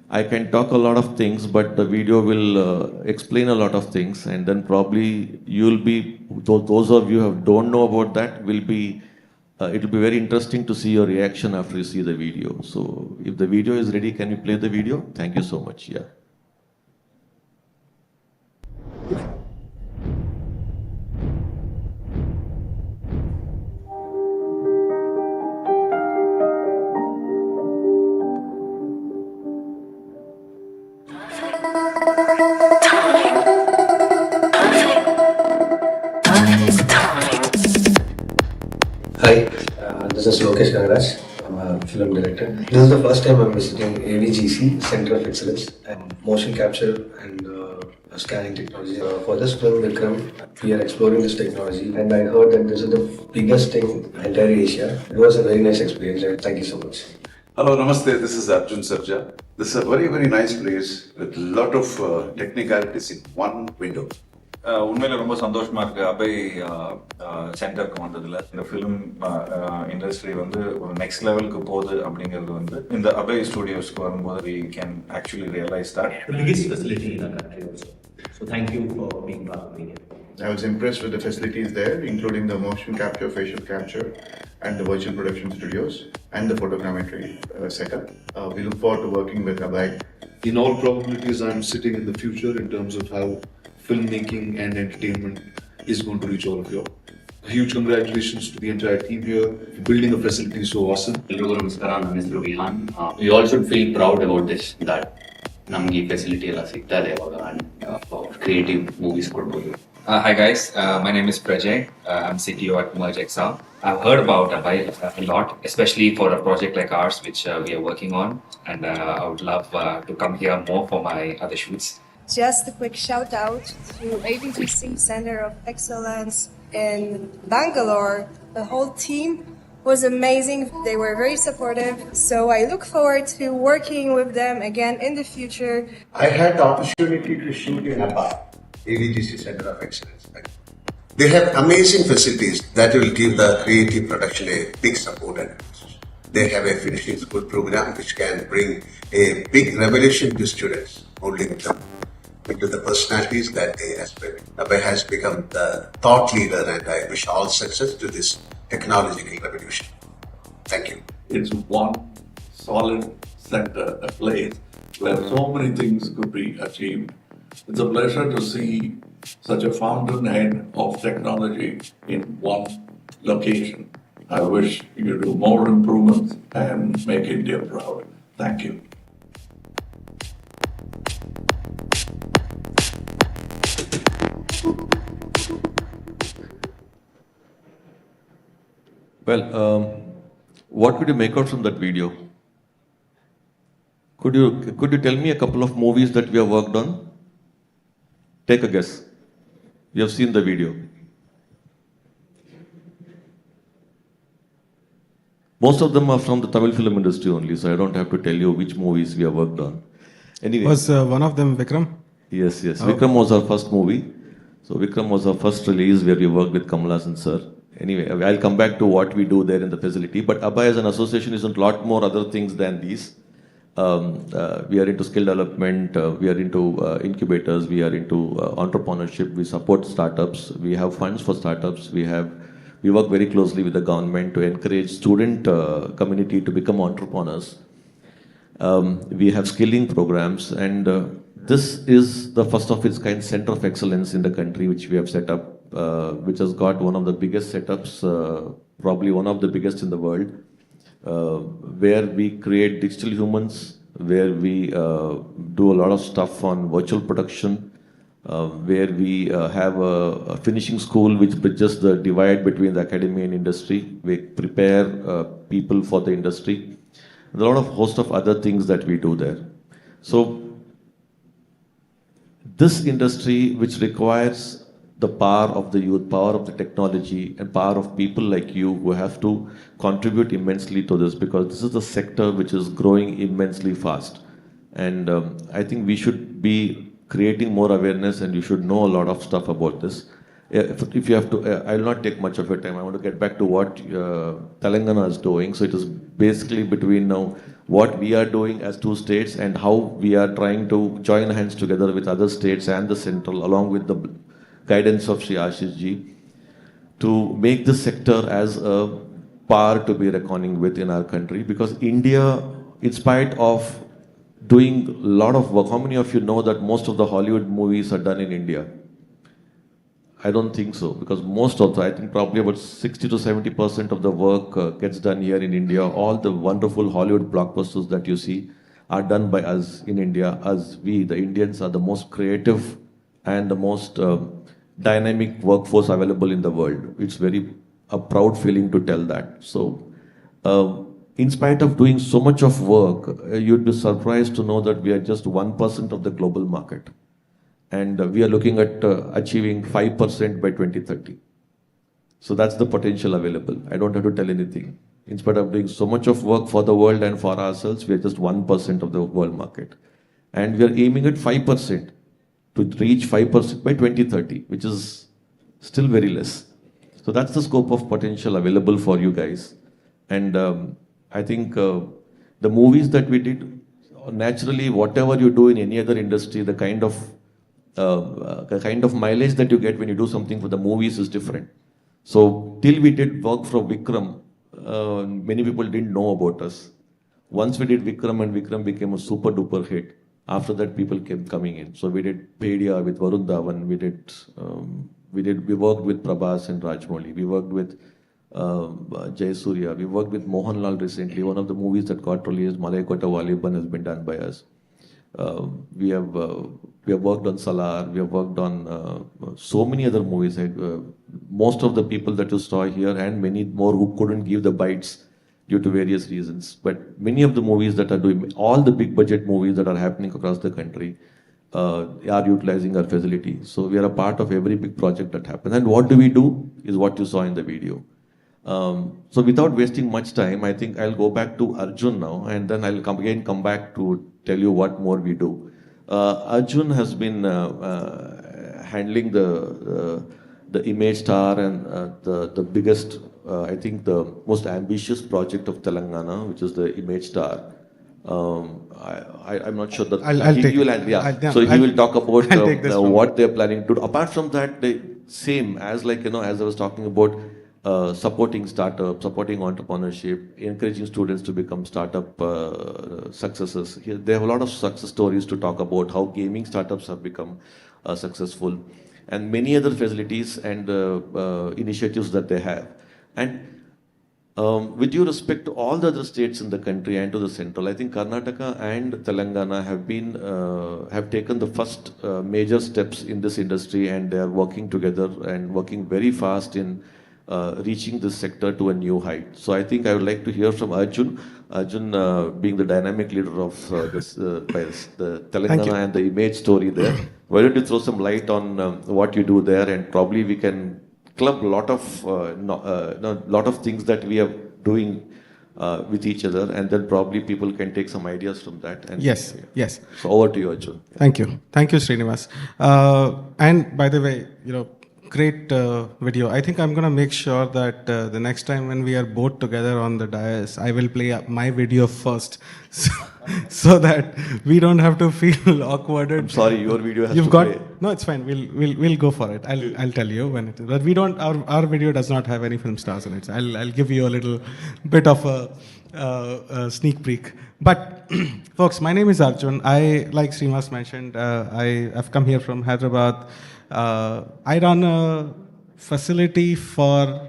I can talk a lot of things, but the video will explain a lot of things, and then probably you'll be, those of you who don't know about that, will be, it will be very interesting to see your reaction after you see the video. So if the video is ready, can you play the video? Thank you so much. Yeah. Hi, this is Lokesh Gangaraj. I'm a film director. This is the first time I'm visiting AVGC, Center of Excellence, and motion capture and scanning technology. For this film, Vikram, we are exploring this technology, and I heard that this is the biggest thing in entire Asia. It was a very nice experience. Thank you so much. Hello, Namaste. This is Arjun Sarja. This is a very, very nice place with a lot of technicalities in one window. உண்மையில ரொம்ப சந்தோஷமா இருக்கு அபய் சென்டருக்கு வந்ததுல. இந்த film industry வந்து ஒரு next லெவலுக்கு போகுது அப்படிங்கிறது வந்து இந்த அபய் ஸ்டுடியோஸ்க்கு வரும்போது we can actually realize that. The biggest facility in our country also. So thank you for being part of it. I was impressed with the facilities there, including the motion capture, facial capture, and the virtual production studios, and the photogrammetry setup. We look forward to working with Abhay. In all probabilities, I'm sitting in the future in terms of how filmmaking and entertainment is going to reach all of you. A huge congratulations to the entire team here for building a facility so awesome. ಎಲ್ರಿಗೂ ನಮಸ್ಕಾರ, ನನ್ನ ಹೆಸರು Vihaan. We all should feel proud about this, that ನಮ್ಗೆ ಈ facility ಎಲ್ಲ ಸಿಗ್ತಾ ಇದೆ ಇವಾಗ ಕ್ರಿಯೇಟಿವ್ ಮೂವೀಸ್ ಕೊಡ್ಬೋದು. Hi guys, my name is Prajay. I'm CTO at Umagine. I've heard about Abhay a lot, especially for a project like ours, which we are working on, and I would love to come here more for my other shoots. Just a quick shout out to AVGC Center of Excellence in Bangalore. The whole team was amazing. They were very supportive. So I look forward to working with them again in the future. I had the opportunity to shoot in AVGC Center of Excellence. They have amazing facilities that will give the creative production a big support, and they have a finishing school program which can bring a big revelation to students, molding them into the personalities that they aspire. Abhay has become the thought leader, and I wish all success to this technological revolution. Thank you. It's one solid center, a place where so many things could be achieved. It's a pleasure to see such a fountainhead of technology in one location. I wish you do more improvements and make India proud. Thank you. Well, what could you make out from that video? Could you tell me a couple of movies that we have worked on? Take a guess. You have seen the video. Most of them are from the Tamil film industry only, so I don't have to tell you which movies we have worked on. Anyway. Was one of them Vikram? Yes. Oh. Vikram was our first movie. So Vikram was our first release where we worked with Kamala Hassan sir. Anyway, I'll come back to what we do there in the facility. But Abhay as an association is a lot more other things than these. We are into skill development, we are into incubators, we are into entrepreneurship, we support startups, we have funds for startups, we work very closely with the government to encourage student community to become entrepreneurs. We have skilling programs, and this is the first of its kind center of excellence in the country which we have set up, which has got one of the biggest setups, probably one of the biggest in the world. Where we create digital humans, where we do a lot of stuff on virtual production, where we have a finishing school which bridges the divide between the academy and industry. We prepare people for the industry. There are a lot of host of other things that we do there. So this industry, which requires the power of the youth, power of the technology, and power of people like you who have to contribute immensely to this, because this is the sector which is growing immensely fast. And I think we should be creating more awareness, and you should know a lot of stuff about this. If you have to, I will not take much of your time. I want to get back to what Telangana is doing. So it is basically between now what we are doing as two states and how we are trying to join hands together with other states and the central, along with the guidance of Shri Ashish ji, to make this sector as a power to be reckoning with in our country. Because India, in spite of doing a lot of work, how many of you know that most of the Hollywood movies are done in India? I don't think so, because most of the, I think probably about 60 to 70% of the work gets done here in India. All the wonderful Hollywood blockbusters that you see are done by us in India. As we, the Indians, are the most creative and the most dynamic workforce available in the world. It's very a proud feeling to tell that. So, in spite of doing so much of work, you'd be surprised to know that we are just 1% of the global market. And we are looking at achieving 5% by 2030. So that's the potential available. I don't have to tell anything. In spite of doing so much of work for the world and for ourselves, we are just 1% of the world market. And we are aiming at 5% to reach 5% by 2030, which is still very less. So that's the scope of potential available for you guys. And I think the movies that we did, naturally, whatever you do in any other industry, the kind of mileage that you get when you do something for the movies is different. So till we did work for Vikram, many people didn't know about us. Once we did Vikram and Vikram became a super duper hit, after that people came coming in. So we did Pedia with Varun Dhawan, we worked with Prabhas and Rajmouli, we worked with Jayasuriya, we worked with Mohanlal recently. One of the movies that got released, Malaikota Valiban, has been done by us. We have worked on Salar, we have worked on so many other movies. Most of the people that you saw here and many more who couldn't give the bites due to various reasons. But many of the movies that are doing, all the big budget movies that are happening across the country are utilizing our facility. So we are a part of every big project that happens. And what do we do is what you saw in the video. So without wasting much time, I think I'll go back to Arjun now, and then I'll come back to tell you what more we do. Arjun has been handling the Image Star and the biggest, I think the most ambitious project of Telangana, which is the Image Star. I'm not sure that he will talk about what they're planning to do. Apart from that, same as as I was talking about supporting startups, supporting entrepreneurship, encouraging students to become startup successes. Here, they have a lot of success stories to talk about how gaming startups have become successful, and many other facilities and initiatives that they have. And with due respect to all the other states in the country and to the central, I think Karnataka and Telangana have taken the first major steps in this industry, and they are working together and working very fast in reaching this sector to a new height. So I think I would like to hear from Arjun. Arjun, being the dynamic leader of the Telangana and the Image story there. Why don't you throw some light on what you do there, and probably we can club a lot of things that we are doing with each other, and then probably people can take some ideas from that. And yes. So over to you, Arjun. Thank you, Srinivas. And by the way, great video. I think I'm going to make sure that the next time when we are both together on the dais, I will play my video first, so that we don't have to feel awkward. I'm sorry, your video has to play. No, it's fine. We'll go for it. I'll tell you when it is. But we don't. Our video does not have any film stars in it. So I'll give you a little bit of a sneak peek. But folks, my name is Arjun. Like Srinivas mentioned, I've come here from Hyderabad. I run a facility for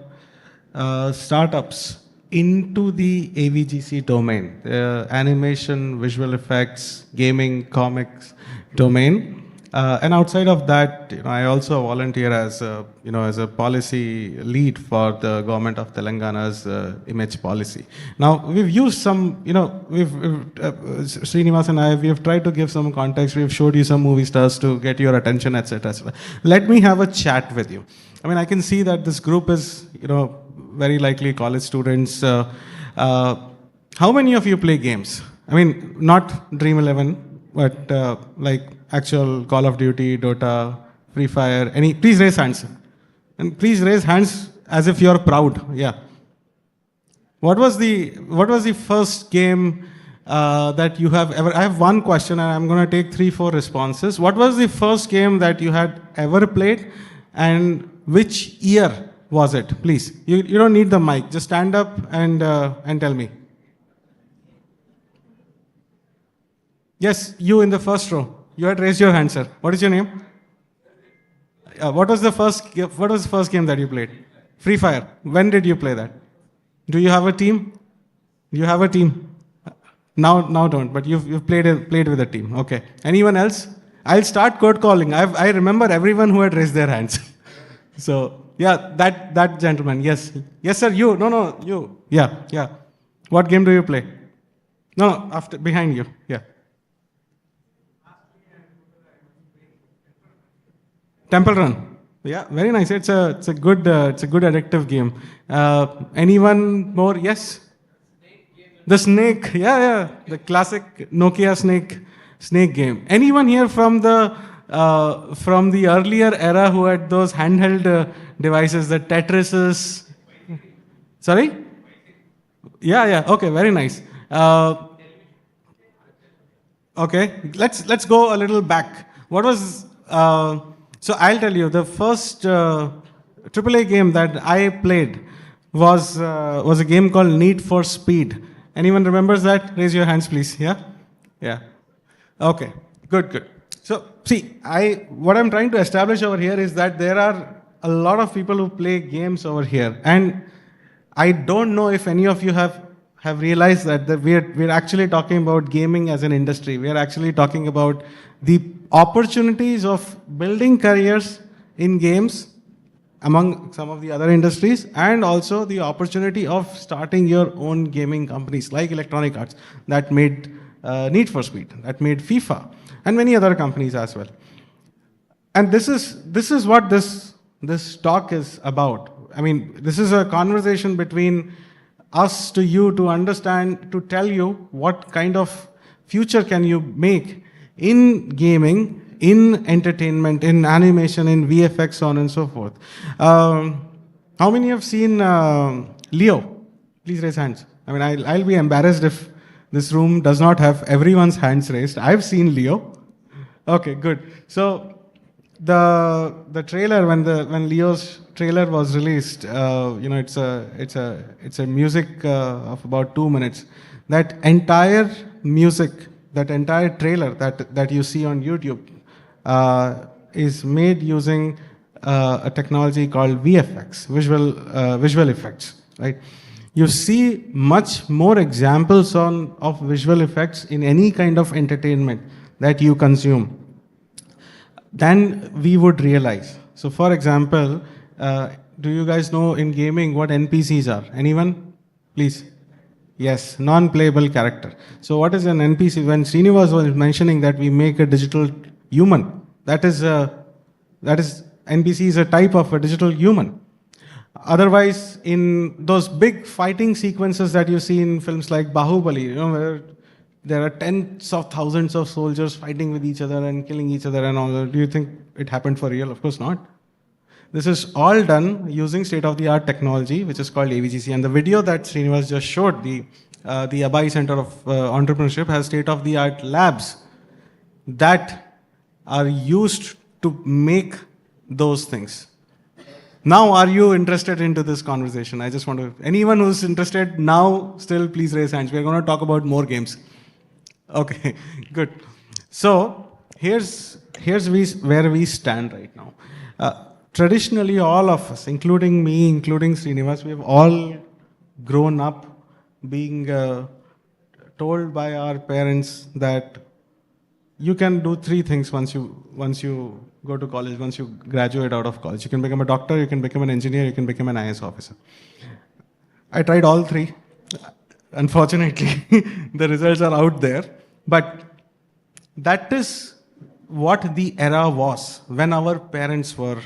startups into the AVGC domain, animation, visual effects, gaming, comics domain. And outside of that, I also volunteer as a policy lead for the government of Telangana's image policy. Now, we've used some, Srinivas and we have tried to give some context. We've showed you some movie stars to get your attention, etc. Let me have a chat with you. I mean, I can see that this group is, very likely college students. How many of you play games? I mean, not Dream 11, but like actual Call of Duty, Dota, Free Fire, please raise hands. And please raise hands as if you're proud. Yeah. What was the first game that you have ever? I have one question and I'm going to take 3-4 responses. What was the first game that you had ever played, and which year was it? Please. You don't need the mic. Just stand up and tell me. Yes, you in the first row. You had raised your hand, sir. What is your name? What was the first game that you played? Free Fire. When did you play that? Do you have a team? You have a team. Now don't. But you've played with a team. Okay. Anyone else? I'll start code calling. I remember everyone who had raised their hands. So yeah, that gentleman. Yes, sir. You. No. You. Yeah. What game do you play? No. After behind you. Yeah. Temple Run. Yeah, very nice. It's a good addictive game. Anyone more? Yes. The snake. Yeah. The classic Nokia snake game. Anyone here from the from the earlier era who had those handheld devices, the Tetrises. Sorry? Yeah, okay, very nice. Okay, let's go a little back. What was so I'll tell you the first AAA game that I played was a game called Need for Speed. Anyone remembers that? Raise your hands, please. Yeah. Okay, good. So see, what I'm trying to establish over here is that there are a lot of people who play games over here, and I don't know if any of you have realized that we're actually talking about gaming as an industry. We are actually talking about the opportunities of building careers in games among some of the other industries, and also the opportunity of starting your own gaming companies like Electronic Arts that made Need for Speed, that made FIFA, and many other companies as well. And this is what this talk is about. I mean, this is a conversation between us to you to understand, to tell you what kind of future can you make in gaming, in entertainment, in animation, in VFX, so on and so forth. How many have seen Leo? Please raise hands. I mean, I'll be embarrassed if this room does not have everyone's hands raised. I've seen Leo. Okay, good. So the trailer, when Leo's trailer was released, it's a music of about 2 minutes. That entire music, that entire trailer that you see on YouTube is made using a technology called VFX, visual effects, right? You see much more examples of visual effects in any kind of entertainment that you consume than we would realize. So for example, do you guys know in gaming what NPCs are? Anyone? Please. Yes, non-playable character. So what is an NPC? When Srinivas was mentioning that we make a digital human, that is NPC is a type of a digital human. Otherwise, in those big fighting sequences that you see in films like Bahubali, where there are tens of thousands of soldiers fighting with each other and killing each other and all that, do you think it happened for real? Of course not. This is all done using state-of-the-art technology, which is called AVGC. And the video that Srinivas just showed, the Abai Center of Entrepreneurship has state-of-the-art labs that are used to make those things. Now, are you interested into this conversation? I just want to, anyone who's interested now, still please raise hands. We're going to talk about more games. Okay, good. So here's where we stand right now. Traditionally, all of us, including me, including Srinivas, we have all grown up being told by our parents that you can do 3 things once you go to college, once you graduate out of college. You can become a doctor, you can become an engineer, you can become an IAS officer. I tried all 3. Unfortunately, the results are out there. But that is what the era was when our parents were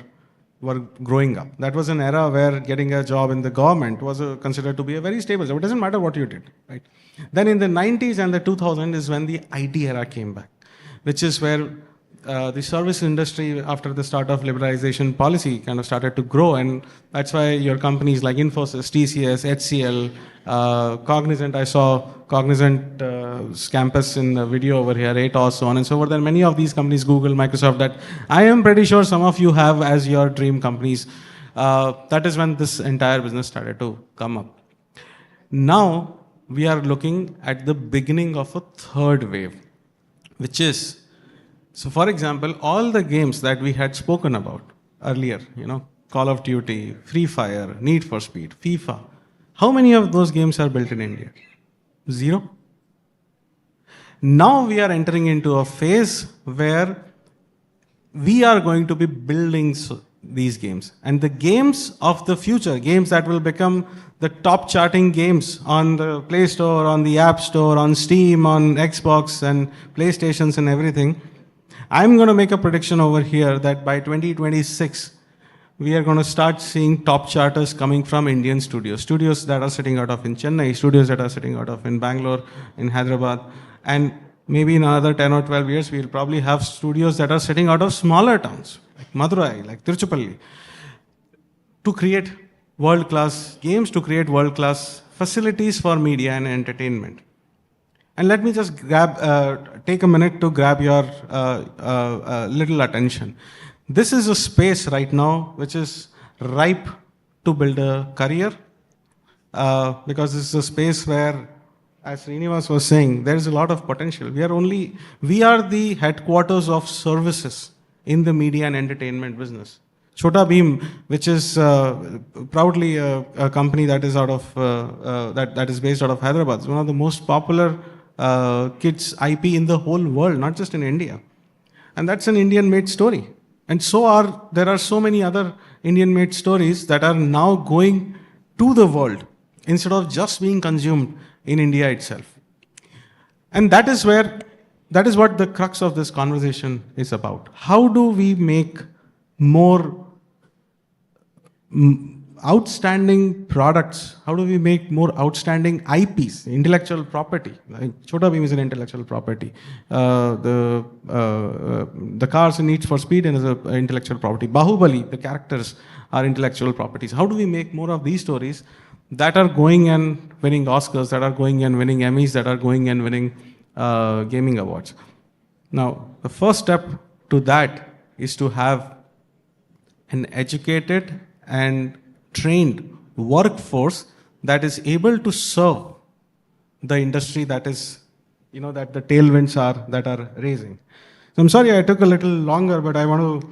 growing up. That was an era where getting a job in the government was considered to be a very stable job. It doesn't matter what you did, right? Then in the 90s and the 2000s is when the IT era came back, which is where the service industry, after the start of liberalization policy, kind of started to grow, and that's why your companies like Infosys, TCS, HCL, Cognizant, I saw Cognizant campus in the video over here, Atos, so on and so forth. There are many of these companies, Google, Microsoft, that I am pretty sure some of you have as your dream companies. That is when this entire business started to come up. Now, we are looking at the beginning of a third wave, which is, so for example, all the games that we had spoken about earlier, Call of Duty, Free Fire, Need for Speed, FIFA, how many of those games are built in India? 0. Now we are entering into a phase where we are going to be building these games. And the games of the future, games that will become the top charting games on the Play Store, on the App Store, on Steam, on Xbox and PlayStations and everything, I'm going to make a prediction over here that by 2026, we are going to start seeing top charters coming from Indian studios. Studios that are sitting out of in Chennai, studios that are sitting out of in Bangalore, in Hyderabad. And maybe in another 10 or 12 years, we'll probably have studios that are sitting out of smaller towns, like Madurai, like Tiruchirappalli, to create world-class games, to create world-class facilities for media and entertainment. And let me just take a minute to grab your little attention. This is a space right now which is ripe to build a career, because this is a space where, as Srinivas was saying, there is a lot of potential. We are the headquarters of services in the media and entertainment business. Chota Beam, which is proudly a company that is out of that is based out of Hyderabad, is one of the most popular kids IP in the whole world, not just in India. And that's an Indian-made story. And there are so many other Indian-made stories that are now going to the world instead of just being consumed in India itself. And that is what the crux of this conversation is about. How do we make more outstanding products? How do we make more outstanding IPs, intellectual property? Like Chota Beam is an intellectual property. The cars in Need for Speed is an intellectual property. Bahubali, the characters are intellectual properties. How do we make more of these stories that are going and winning Oscars, that are going and winning Emmys, that are going and winning gaming awards? Now, the first step to that is to have an educated and trained workforce that is able to serve the industry that is, that the tailwinds that are raising. So I'm sorry I took a little longer, but I want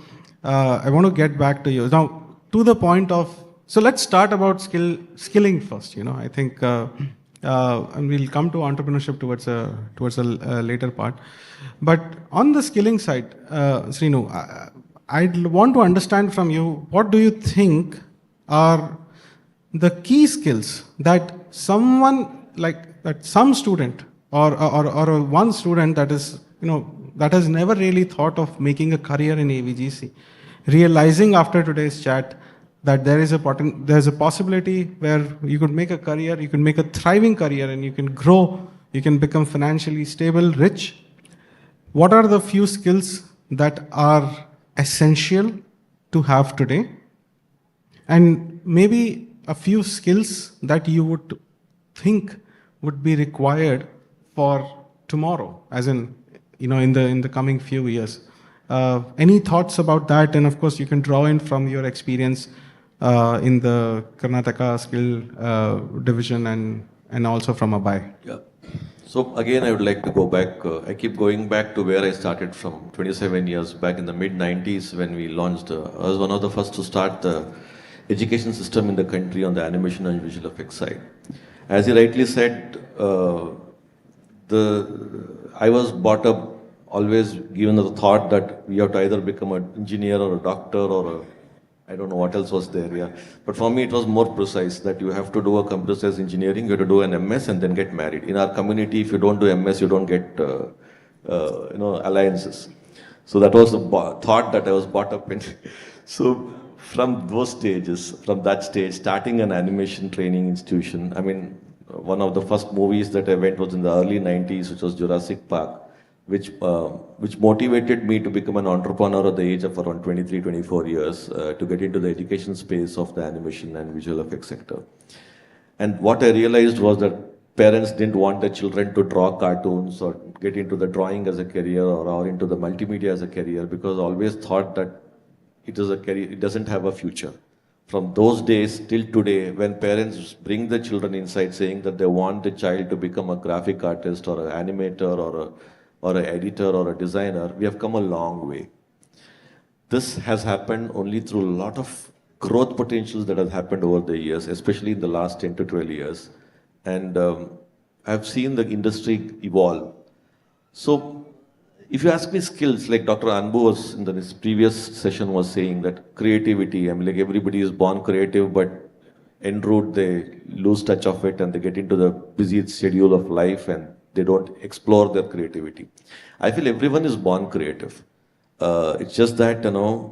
to get back to you now to the point of. So let's start about skilling first. I think, and we'll come to entrepreneurship towards a later part. But on the skilling side, Srinu, I'd want to understand from you, what do you think are the key skills that some student or one student that is, that has never really thought of making a career in AVGC, realizing after today's chat that there's a possibility where you could make a career, you can make a thriving career, and you can grow, you can become financially stable, rich. What are the few skills that are essential to have today, and maybe a few skills that you would think would be required for tomorrow, as in in the coming few years? Any thoughts about that? And of course, you can draw in from your experience in the Karnataka skill division and also from Abai. Yeah. So again, I would like to go back. I keep going back to where I started from 27 years back in the mid-90s when we launched. I was one of the first to start the education system in the country on the animation and visual effects side. As you rightly said, I was brought up always given the thought that we have to either become an engineer or a doctor or I don't know what else was there, yeah. But for me, it was more precise that you have to do a computer science engineering, you have to do an MS and then get married. In our community, if you don't do MS, you don't get, alliances. So that was the thought that I was brought up in. So from that stage, starting an animation training institution, I mean, one of the first movies that I went was in the early 90s, which was Jurassic Park, which motivated me to become an entrepreneur at the age of around 23, 24 years to get into the education space of the animation and visual effects sector. And what I realized was that parents didn't want their children to draw cartoons or get into the drawing as a career or into the multimedia as a career, because I always thought that it is a career, it doesn't have a future. From those days till today, when parents bring the children inside saying that they want the child to become a graphic artist or an animator or an editor or a designer, we have come a long way. This has happened only through a lot of growth potentials that have happened over the years, especially in the last 10 to 12 years. And I've seen the industry evolve. So if you ask me skills, like Dr. Anbu was in this previous session was saying that creativity, I mean, like everybody is born creative, but en route they lose touch of it and they get into the busy schedule of life and they don't explore their creativity. I feel everyone is born creative. It's just that,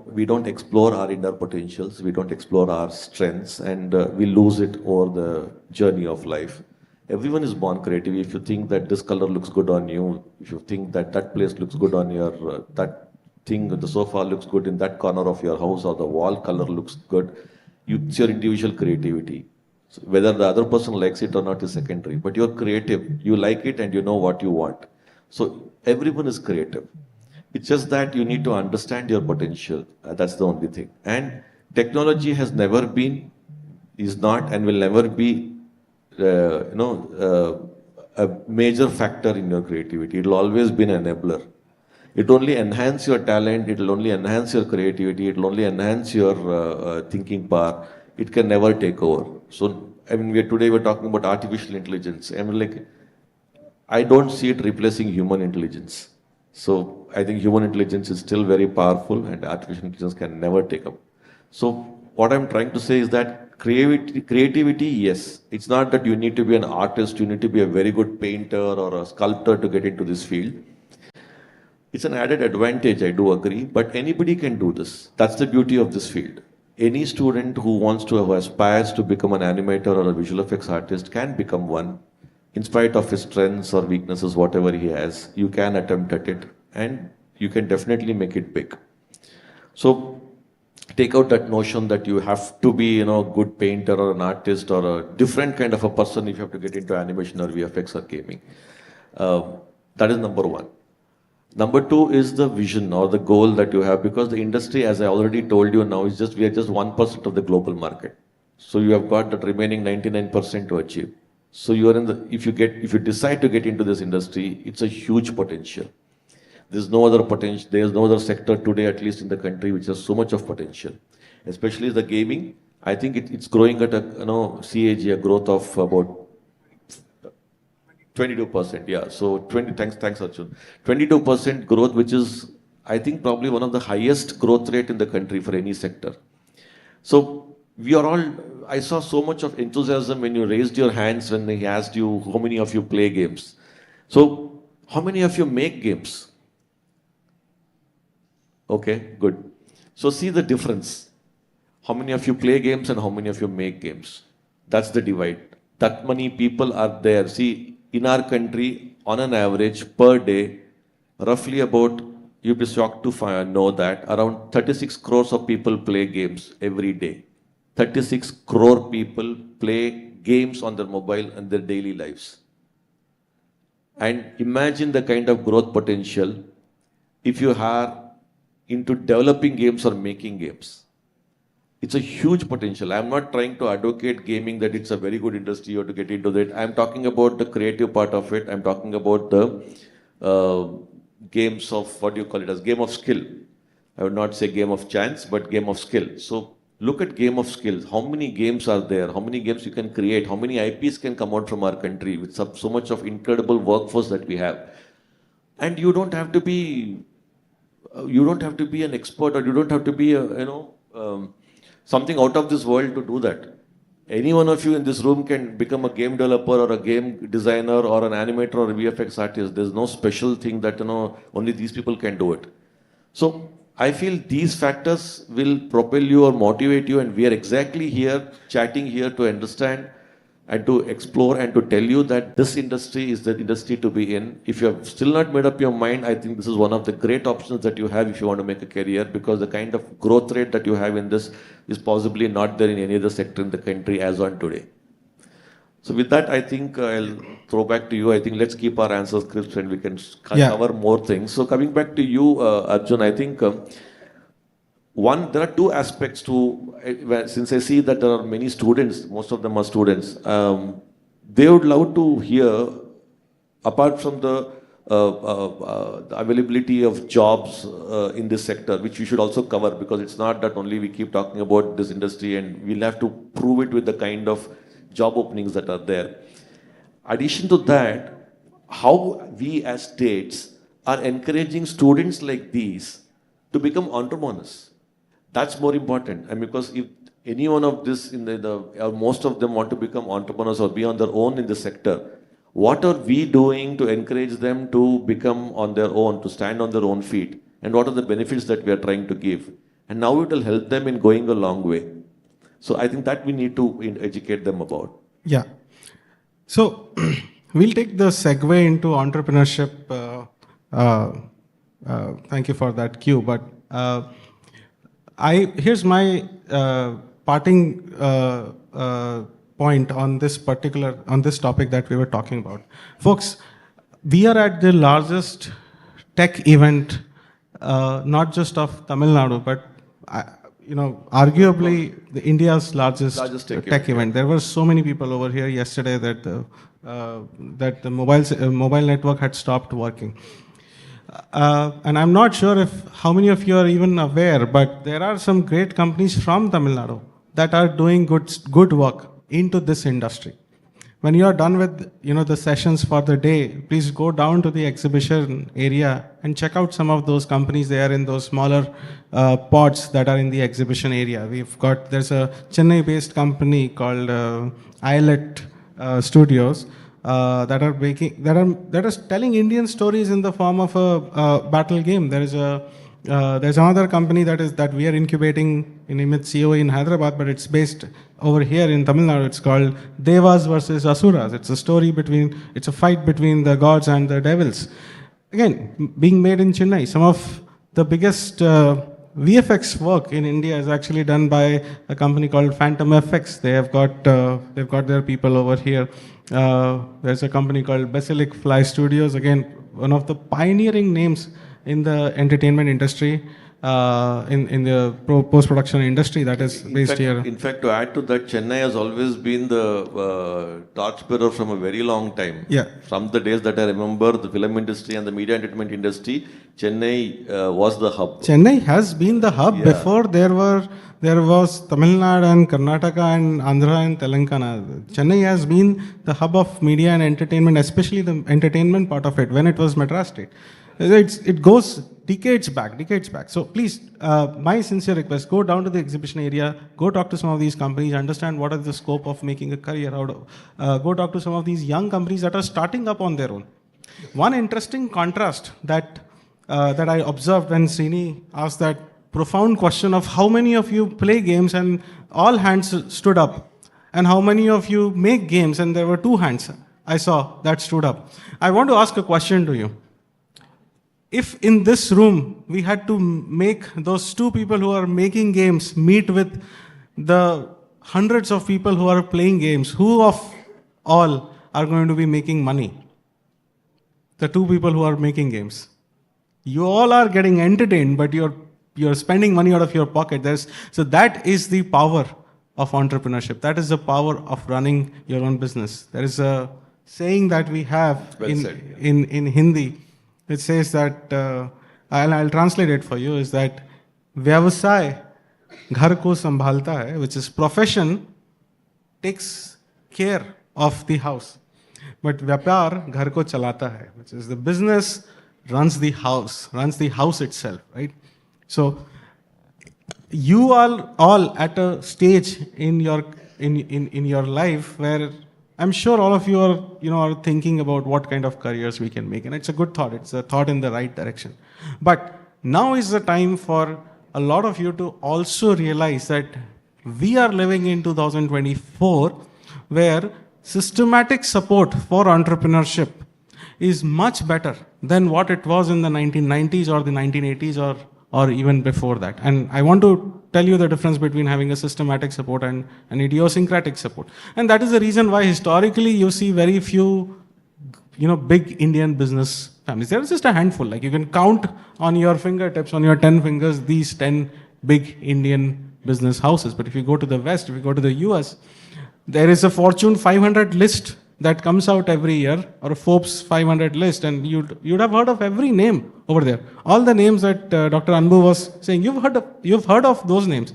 we don't explore our inner potentials, we don't explore our strengths, and we lose it over the journey of life. Everyone is born creative. If you think that this color looks good on you, if you think that that place looks good on your, that thing, the sofa looks good in that corner of your house, or the wall color looks good, it's your individual creativity. So whether the other person likes it or not is secondary, but you're creative. You like it and you know what you want. So everyone is creative. It's just that you need to understand your potential. That's the only thing. And technology has never been, is not, and will never be, a major factor in your creativity. It will always be an enabler. It only enhance your talent. It will only enhance your creativity. It will only enhance your thinking power. It can never take over. So, I mean, today we're talking about artificial intelligence. I mean, like, I don't see it replacing human intelligence. So I think human intelligence is still very powerful and artificial intelligence can never take up. So what I'm trying to say is that creativity, yes, it's not that you need to be an artist, you need to be a very good painter or a sculptor to get into this field. It's an added advantage, I do agree, but anybody can do this. That's the beauty of this field. Any student who aspires to become an animator or a visual effects artist can become one. In spite of his strengths or weaknesses, whatever he has, you can attempt at it and you can definitely make it big. So take out that notion that you have to be, a good painter or an artist or a different kind of a person if you have to get into animation or VFX or gaming. That is number one. Number two is the vision or the goal that you have, because the industry, as I already told you now, we are just 1% of the global market. So you have got that remaining 99% to achieve. So you are if you decide to get into this industry, it's a huge potential. There's no other sector today, at least in the country, which has so much of potential. Especially the gaming. I think it's growing at a CAG, a growth of about 22%. Yeah. So thanks Arjun. 22% growth, which is, I think, probably one of the highest growth rate in the country for any sector. So I saw so much of enthusiasm when you raised your hands when he asked you how many of you play games. So how many of you make games? Okay, good. So see the difference. How many of you play games and how many of you make games? That's the divide. That many people are there. See, in our country, on an average, per day, roughly about, you'd be shocked to know that, around 36 crores of people play games every day. 36 crore people play games on their mobile and their daily lives. And imagine the kind of growth potential if you are into developing games or making games. It's a huge potential. I'm not trying to advocate gaming that it's a very good industry or to get into that. I'm talking about the creative part of it. I'm talking about the games of, what do you call it, as game of skill. I would not say game of chance, but game of skill. So look at game of skills. How many games are there? How many games you can create? How many IPs can come out from our country with so much of incredible workforce that we have? And you don't have to be an expert, or you don't have to be something out of this world to do that. Any one of you in this room can become a game developer or a game designer or an animator or a VFX artist. There's no special thing that only these people can do it. So I feel these factors will propel you or motivate you, and we are exactly here, chatting here to understand and to explore and to tell you that this industry is the industry to be in. If you have still not made up your mind, I think this is one of the great options that you have if you want to make a career, because the kind of growth rate that you have in this is possibly not there in any other sector in the country as on today. So with that, I think I'll throw back to you. I think let's keep our answers crisp and we can cover more things. So coming back to you, Arjun, I think there are two aspects to, since I see that there are many students, most of them are students, they would love to hear, apart from the availability of jobs in this sector, which we should also cover, because it's not that only we keep talking about this industry and we'll have to prove it with the kind of job openings that are there. Addition to that, how we as states are encouraging students like these to become entrepreneurs. That's more important. And because if any one of this, or most of them want to become entrepreneurs or be on their own in the sector, what are we doing to encourage them to become on their own, to stand on their own feet? And what are the benefits that we are trying to give? And now it will help them in going a long way. So I think that we need to educate them about. Yeah. So we'll take the segue into entrepreneurship. Thank you for that cue. But here's my parting point on this topic that we were talking about, folks. We are at the largest tech event, not just of Tamil Nadu, but arguably India's largest tech event. There were so many people over here yesterday that the mobile network had stopped working. And I'm not sure how many of you are even aware, but there are some great companies from Tamil Nadu that are doing good work into this industry. When you are done with the sessions for the day, please go down to the exhibition area and check out some of those companies. They are in those smaller pods that are in the exhibition area. There's a Chennai-based company called Islet Studios that are telling Indian stories in the form of a battle game. There's another company that we are incubating in Image COE in Hyderabad, but it's based over here in Tamil Nadu. It's called Devas versus Asuras. It's a fight between the gods and the devils. Again, being made in Chennai. Some of the biggest VFX work in India is actually done by a company called Phantom FX. They've got their people over here. There's a company called Basilic Fly Studios. Again, one of the pioneering names in the entertainment industry, in the post-production industry that is based here. In fact, to add to that, Chennai has always been the torchbearer from a very long time. Yeah. From the days that I remember, the film industry and the media entertainment industry, Chennai was the hub. Chennai has been the hub. Before there was Tamil Nadu and Karnataka and Andhra and Telangana. Chennai has been the hub of media and entertainment, especially the entertainment part of it, when it was Madras State. It goes decades back. So please, my sincere request, go down to the exhibition area, go talk to some of these companies, understand what is the scope of making a career out of, go talk to some of these young companies that are starting up on their own. One interesting contrast that I observed when Srini asked that profound question of how many of you play games, and all hands stood up, and how many of you make games, and there were 2 hands I saw that stood up. I want to ask a question to you. If in this room we had to make those 2 people who are making games meet with the hundreds of people who are playing games, who of all are going to be making money? The 2 people who are making games. You all are getting entertained, but you're spending money out of your pocket. So that is the power of entrepreneurship. That is the power of running your own business. There is a saying that we have in Hindi. It says that, I'll translate it for you, is that Vyavasay ghar ko sambhalta hai, which is profession takes care of the house. But Vyapar ghar ko chalata hai, which is the business runs the house itself, right? So you are all at a stage in your life where I'm sure all of you are thinking about what kind of careers we can make, and it's a good thought. It's a thought in the right direction. But now is the time for a lot of you to also realize that we are living in 2024, where systematic support for entrepreneurship is much better than what it was in the 1990s or the 1980s or even before that. And I want to tell you the difference between having a systematic support and an idiosyncratic support. And that is the reason why historically you see very few, big Indian business families. There is just a handful. Like you can count on your fingertips, on your 10 fingers, these 10 big Indian business houses. But if you go to the West, if you go to the US, there is a Fortune 500 list that comes out every year, or a Forbes 500 list, and you'd have heard of every name over there. All the names that Dr. Anbu was saying, you've heard of those names.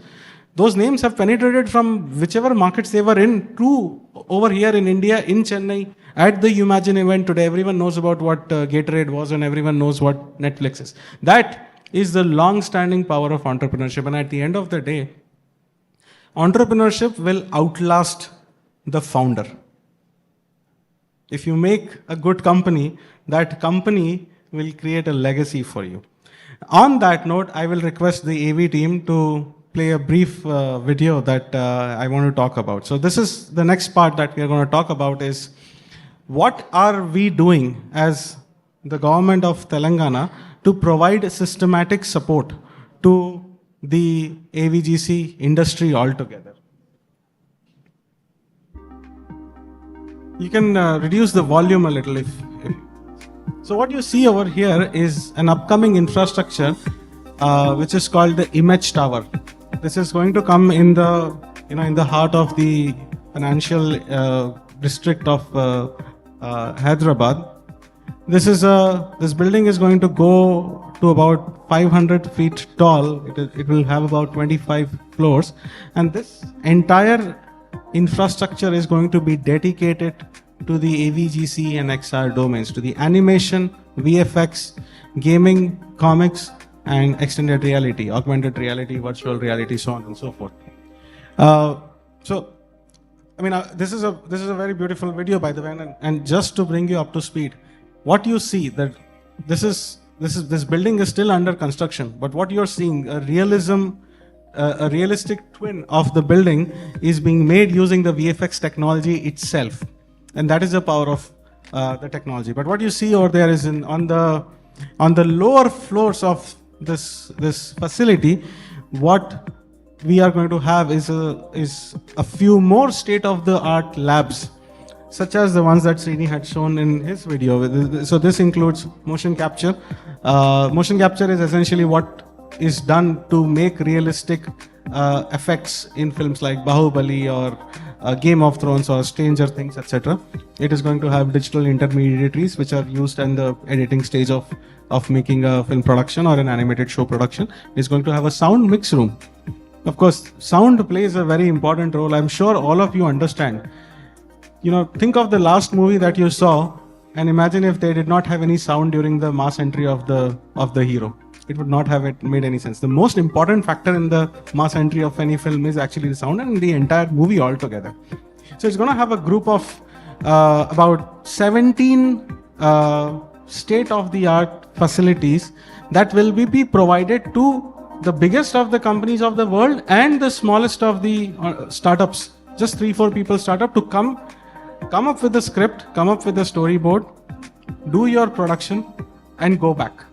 Those names have penetrated from whichever markets they were in to over here in India, in Chennai, at the Umagine event today. Everyone knows about what Gatorade was, and everyone knows what Netflix is. That is the long-standing power of entrepreneurship. And at the end of the day, entrepreneurship will outlast the founder. If you make a good company, that company will create a legacy for you. On that note, I will request the AV team to play a brief video that I want to talk about. So this is the next part that we are going to talk about is what are we doing as the government of Telangana to provide systematic support to the AVGC industry altogether? You can reduce the volume a little if. So what you see over here is an upcoming infrastructure which is called the Image Tower. This is going to come in the in the heart of the financial district of Hyderabad. This building is going to go to about 500 feet tall. It will have about 25 floors, and this entire infrastructure is going to be dedicated to the AVGC and XR domains, to the animation, VFX, gaming, comics, and extended reality, augmented reality, virtual reality, so on and so forth. This is a very beautiful video, by the way, and just to bring you up to speed, what you see that this building is still under construction, but what you're seeing, a realistic twin of the building is being made using the VFX technology itself, and that is the power of the technology. But what you see over there is on the lower floors of this facility, what we are going to have is a few more state-of-the-art labs, such as the ones that Srini had shown in his video. So this includes motion capture. Motion capture is essentially what is done to make realistic effects in films like Bahubali or Game of Thrones or Stranger Things, etc. It is going to have digital intermediaries which are used in the editing stage of making a film production or an animated show production. It's going to have a sound mix room. Of course, sound plays a very important role. I'm sure all of you understand. Think of the last movie that you saw and imagine if they did not have any sound during the mass entry of the hero. It would not have made any sense. The most important factor in the mass entry of any film is actually the sound and the entire movie altogether. So it's going to have a group of about 17 state-of-the-art facilities that will be provided to the biggest of the companies of the world and the smallest of the startups, just 3-4 people startup, to come up with a script, come up with a storyboard, do your production and go back.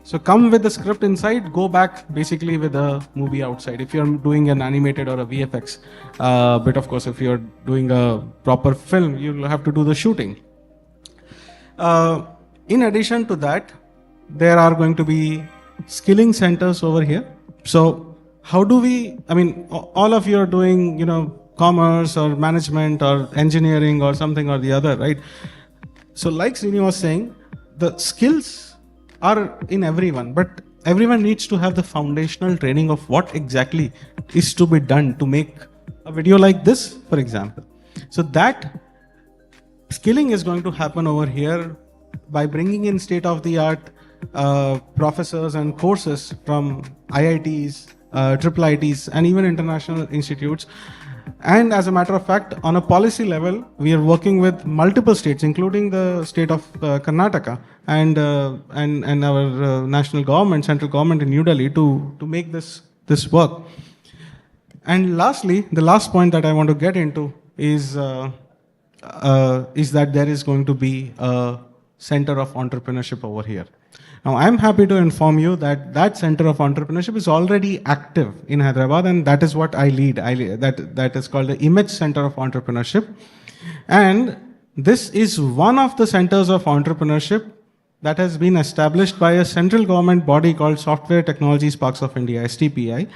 So come with the script inside, go back basically with a movie outside. If you're doing an animated or a VFX, but of course if you're doing a proper film, you'll have to do the shooting. In addition to that, there are going to be skilling centers over here. So how do we, all of you are doing, commerce or management or engineering or something or the other, right? So like Srini was saying, the skills are in everyone, but everyone needs to have the foundational training of what exactly is to be done to make a video like this, for example. So that skilling is going to happen over here by bringing in state-of-the-art professors and courses from IITs, IIITs, and even international institutes. And as a matter of fact, on a policy level, we are working with multiple states, including the state of Karnataka and our national government, central government in New Delhi, to make this work. And lastly, the last point that I want to get into is that there is going to be a center of entrepreneurship over here. Now, I'm happy to inform you that that center of entrepreneurship is already active in Hyderabad, and that is what I lead. That is called the Image Center of Entrepreneurship. And this is one of the centers of entrepreneurship that has been established by a central government body called Software Technologies Parks of India, STPI.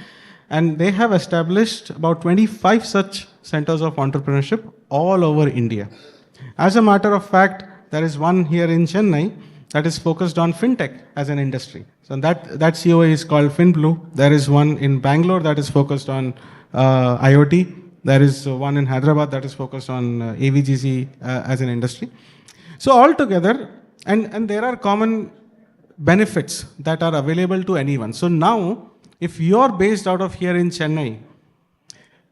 And they have established about 25 such centers of entrepreneurship all over India. As a matter of fact, there is one here in Chennai that is focused on fintech as an industry. So that COA is called FinBlue. There is one in Bangalore that is focused on IoT. There is one in Hyderabad that is focused on AVGC as an industry. So altogether, and there are common benefits that are available to anyone. So now, if you're based out of here in Chennai,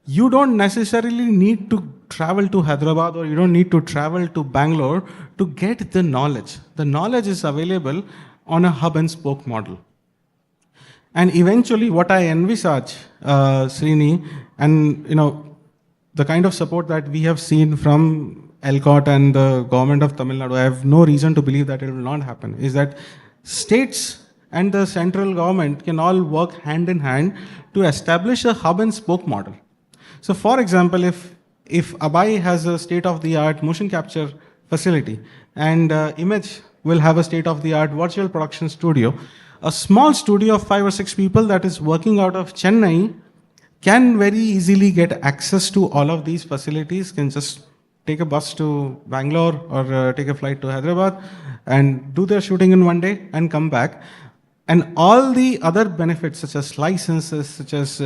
you don't necessarily need to travel to Hyderabad or you don't need to travel to Bangalore to get the knowledge. The knowledge is available on a hub and spoke model. And eventually what I envisage, Srini, and the kind of support that we have seen from ELCOT and the government of Tamil Nadu, I have no reason to believe that it will not happen, is that states and the central government can all work hand in hand to establish a hub and spoke model. So for example, if Abai has a state-of-the-art motion capture facility and Image will have a state-of-the-art virtual production studio, a small studio of 5 or 6 people that is working out of Chennai can very easily get access to all of these facilities, can just take a bus to Bangalore or take a flight to Hyderabad and do their shooting in one day and come back. And all the other benefits such as licenses, such as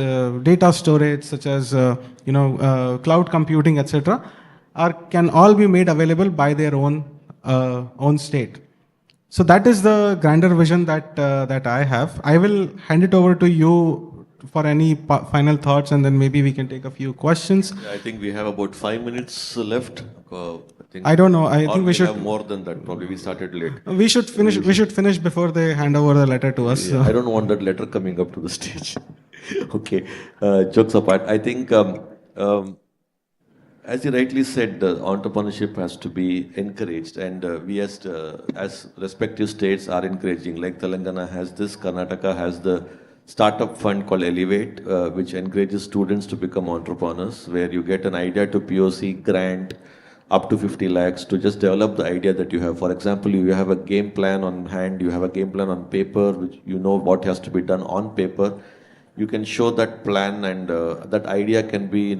data storage, such as cloud computing, etc., can all be made available by their own state. So that is the grander vision that I have. I will hand it over to you for any final thoughts, and then maybe we can take a few questions. I think we have about 5 minutes left. I don't know. I think we should have more than that. Probably we started late. We should finish. We should finish before they hand over the letter to us. Yeah, I don't want that letter coming up to the stage. Okay, jokes apart. I think, as you rightly said, entrepreneurship has to be encouraged, and we as respective states are encouraging. Like Telangana has this, Karnataka has the startup fund called Elevate, which encourages students to become entrepreneurs, where you get an idea to POC grant up to 50 lakhs to just develop the idea that you have. For example, you have a game plan on hand, you have a game plan on paper, which you know what has to be done on paper. You can show that plan, and that idea can be,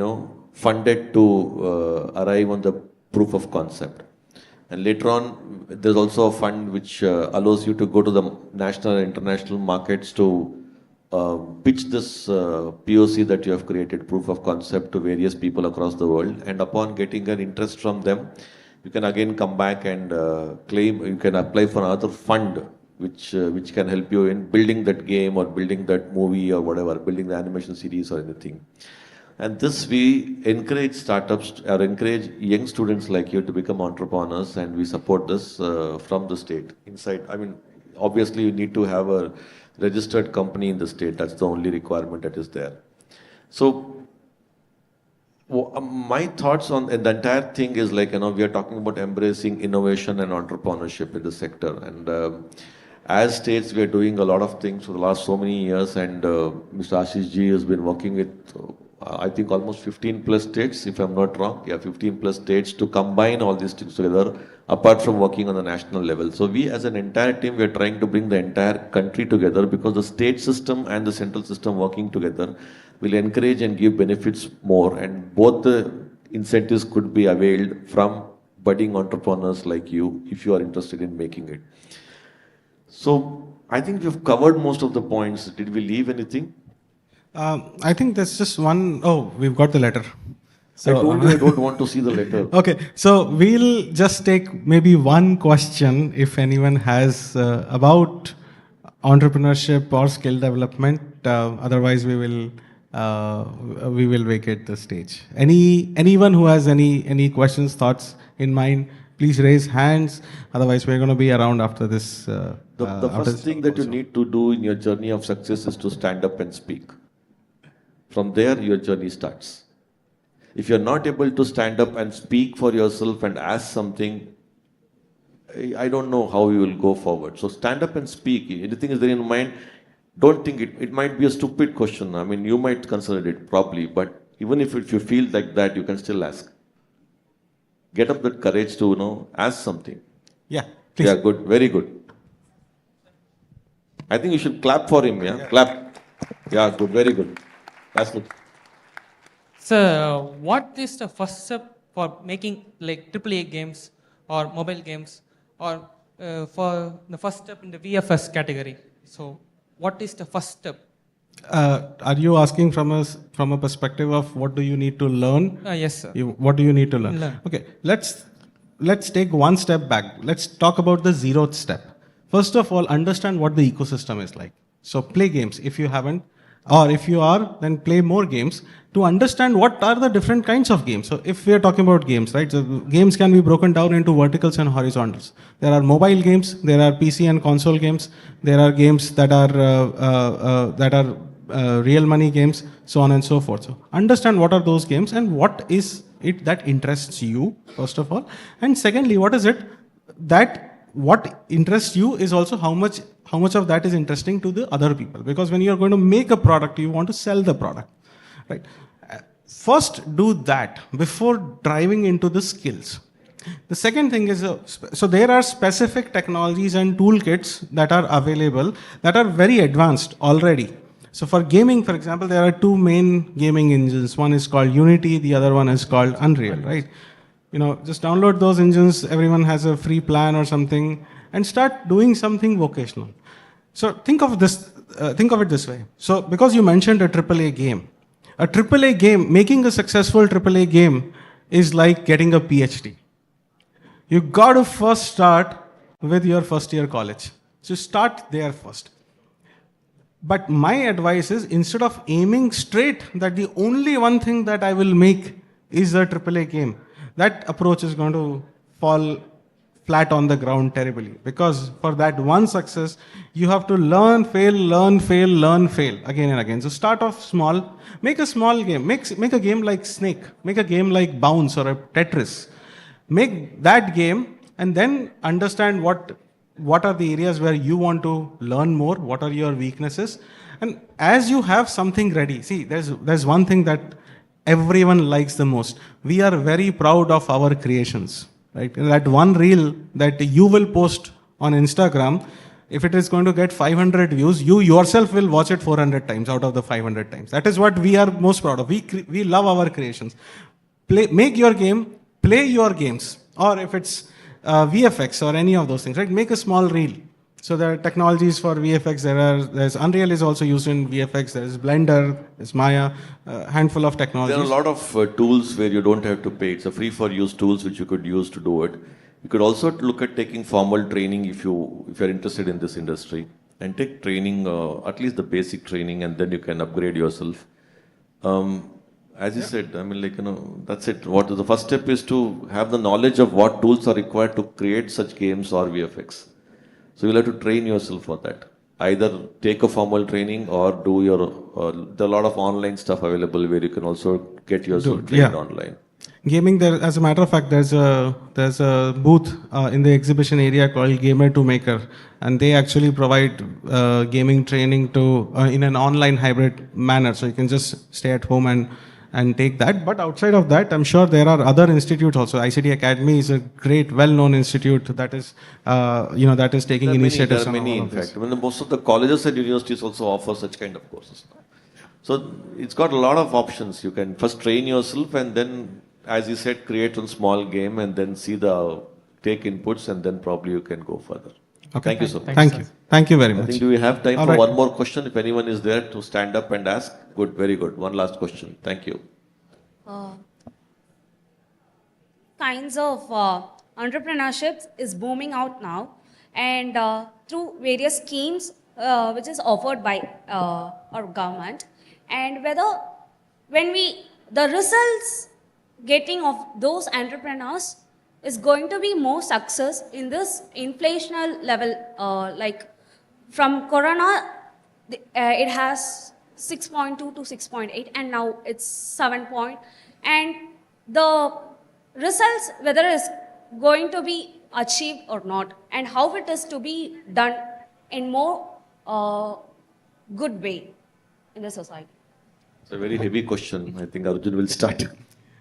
funded to arrive on the proof of concept. And later on, there's also a fund which allows you to go to the national and international markets to pitch this POC that you have created, proof of concept, to various people across the world. And upon getting an interest from them, you can again come back and claim, you can apply for another fund which can help you in building that game or building that movie or whatever, building the animation series or anything. And this, we encourage startups or encourage young students like you to become entrepreneurs, and we support this from the state inside. I mean, obviously you need to have a registered company in the state. That's the only requirement that is there. So my thoughts on the entire thing is like, we are talking about embracing innovation and entrepreneurship in the sector. And as states, we are doing a lot of things for the last so many years. And Mr. Ashish Ji has been working with, I think, almost 15 plus states, if I'm not wrong. Yeah, 15 plus states to combine all these things together, apart from working on the national level. So we as an entire team, we are trying to bring the entire country together, because the state system and the central system working together will encourage and give benefits more, and both the incentives could be availed from budding entrepreneurs like you, if you are interested in making it. So I think we've covered most of the points. Did we leave anything? I think there's just one. Oh, we've got the letter. So, I told you I don't want to see the letter. Okay, so we'll just take maybe one question, if anyone has, about entrepreneurship or skill development. Otherwise, we will vacate the stage. Anyone who has any questions, thoughts in mind, please raise hands. Otherwise, we're going to be around after this. The first thing that you need to do in your journey of success is to stand up and speak. From there, your journey starts. If you're not able to stand up and speak for yourself and ask something, I don't know how you will go forward. So stand up and speak. Anything is there in mind, don't think it might be a stupid question. I mean, you might consider it probably, but even if you feel like that, you can still ask. Get up that courage to, ask something. Yeah, please. Yeah, good. Very good. I think you should clap for him, yeah? Clap. Yeah, good. Very good. That's good. So, what is the first step for making like AAA games or mobile games, or for the first step in the VFS category? So, what is the first step? Are you asking from a perspective of what do you need to learn? Yes, sir. What do you need to learn? Okay, let's take one step back. Let's talk about the 0th step. First of all, understand what the ecosystem is like. So play games if you haven't, or if you are, then play more games to understand what are the different kinds of games. So if we are talking about games, right? So games can be broken down into verticals and horizontals. There are mobile games, there are PC and console games, there are games that are real money games, so on and so forth. So understand what are those games and what is it that interests you, first of all. And secondly, what is it that what interests you is also how much of that is interesting to the other people. Because when you're going to make a product, you want to sell the product, right? First, do that before driving into the skills. The second thing is, so there are specific technologies and toolkits that are available that are very advanced already. So for gaming, for example, there are two main gaming engines. One is called Unity, the other one is called Unreal, right? Just download those engines, everyone has a free plan or something, and start doing something vocational. So think of it this way. So because you mentioned a AAA game, making a successful AAA game is like getting a PhD. You got to first start with your first year college. So start there first. But my advice is, instead of aiming straight that the only one thing that I will make is a AAA game, that approach is going to fall flat on the ground terribly. Because for that one success, you have to learn, fail, again and again. So start off small, make a small game, make a game like Snake, make a game like Bounce or a Tetris. Make that game and then understand what are the areas where you want to learn more, what are your weaknesses. And as you have something ready, see, there's one thing that everyone likes the most. We are very proud of our creations, right? That one reel that you will post on Instagram, if it is going to get 500 views, you yourself will watch it 400 times out of the 500 times. That is what we are most proud of. We love our creations. Make your game, play your games, or if it's VFX or any of those things, right? Make a small reel. So there are technologies for VFX. There's Unreal is also used in VFX. There's Blender, there's Maya, a handful of technologies. There are a lot of tools where you don't have to pay. It's a free for use tools which you could use to do it. You could also look at taking formal training if you're interested in this industry, and take training, at least the basic training, and then you can upgrade yourself. As you said, that's it. The first step is to have the knowledge of what tools are required to create such games or VFX. So you'll have to train yourself for that. Either take a formal training or do there are a lot of online stuff available where you can also get yourself trained online. Gaming, as a matter of fact, there's a booth in the exhibition area called Gamer to Maker, and they actually provide gaming training in an online hybrid manner. So you can just stay at home and take that. But outside of that, I'm sure there are other institutes also. ICT Academy is a great, well-known institute that is taking initiatives. There are many, in fact. Most of the colleges and universities also offer such kind of courses. So it's got a lot of options. You can first train yourself, and then, as you said, create a small game, and then take inputs, and then probably you can go further. Okay. Thank you so much. Thank you very much. I think, do we have time for one more question? If anyone is there to stand up and ask? Good, very good. One last question. Thank you. Kinds of entrepreneurships is booming out now, and through various schemes which is offered by our government, and the results getting of those entrepreneurs is going to be more success in this inflational level, like from Corona, it has 6.2 to 6.8, and now it's 7 point. And the results, whether it's going to be achieved or not, and how it is to be done in more good way in the society. It's a very heavy question. I think Arjun will start.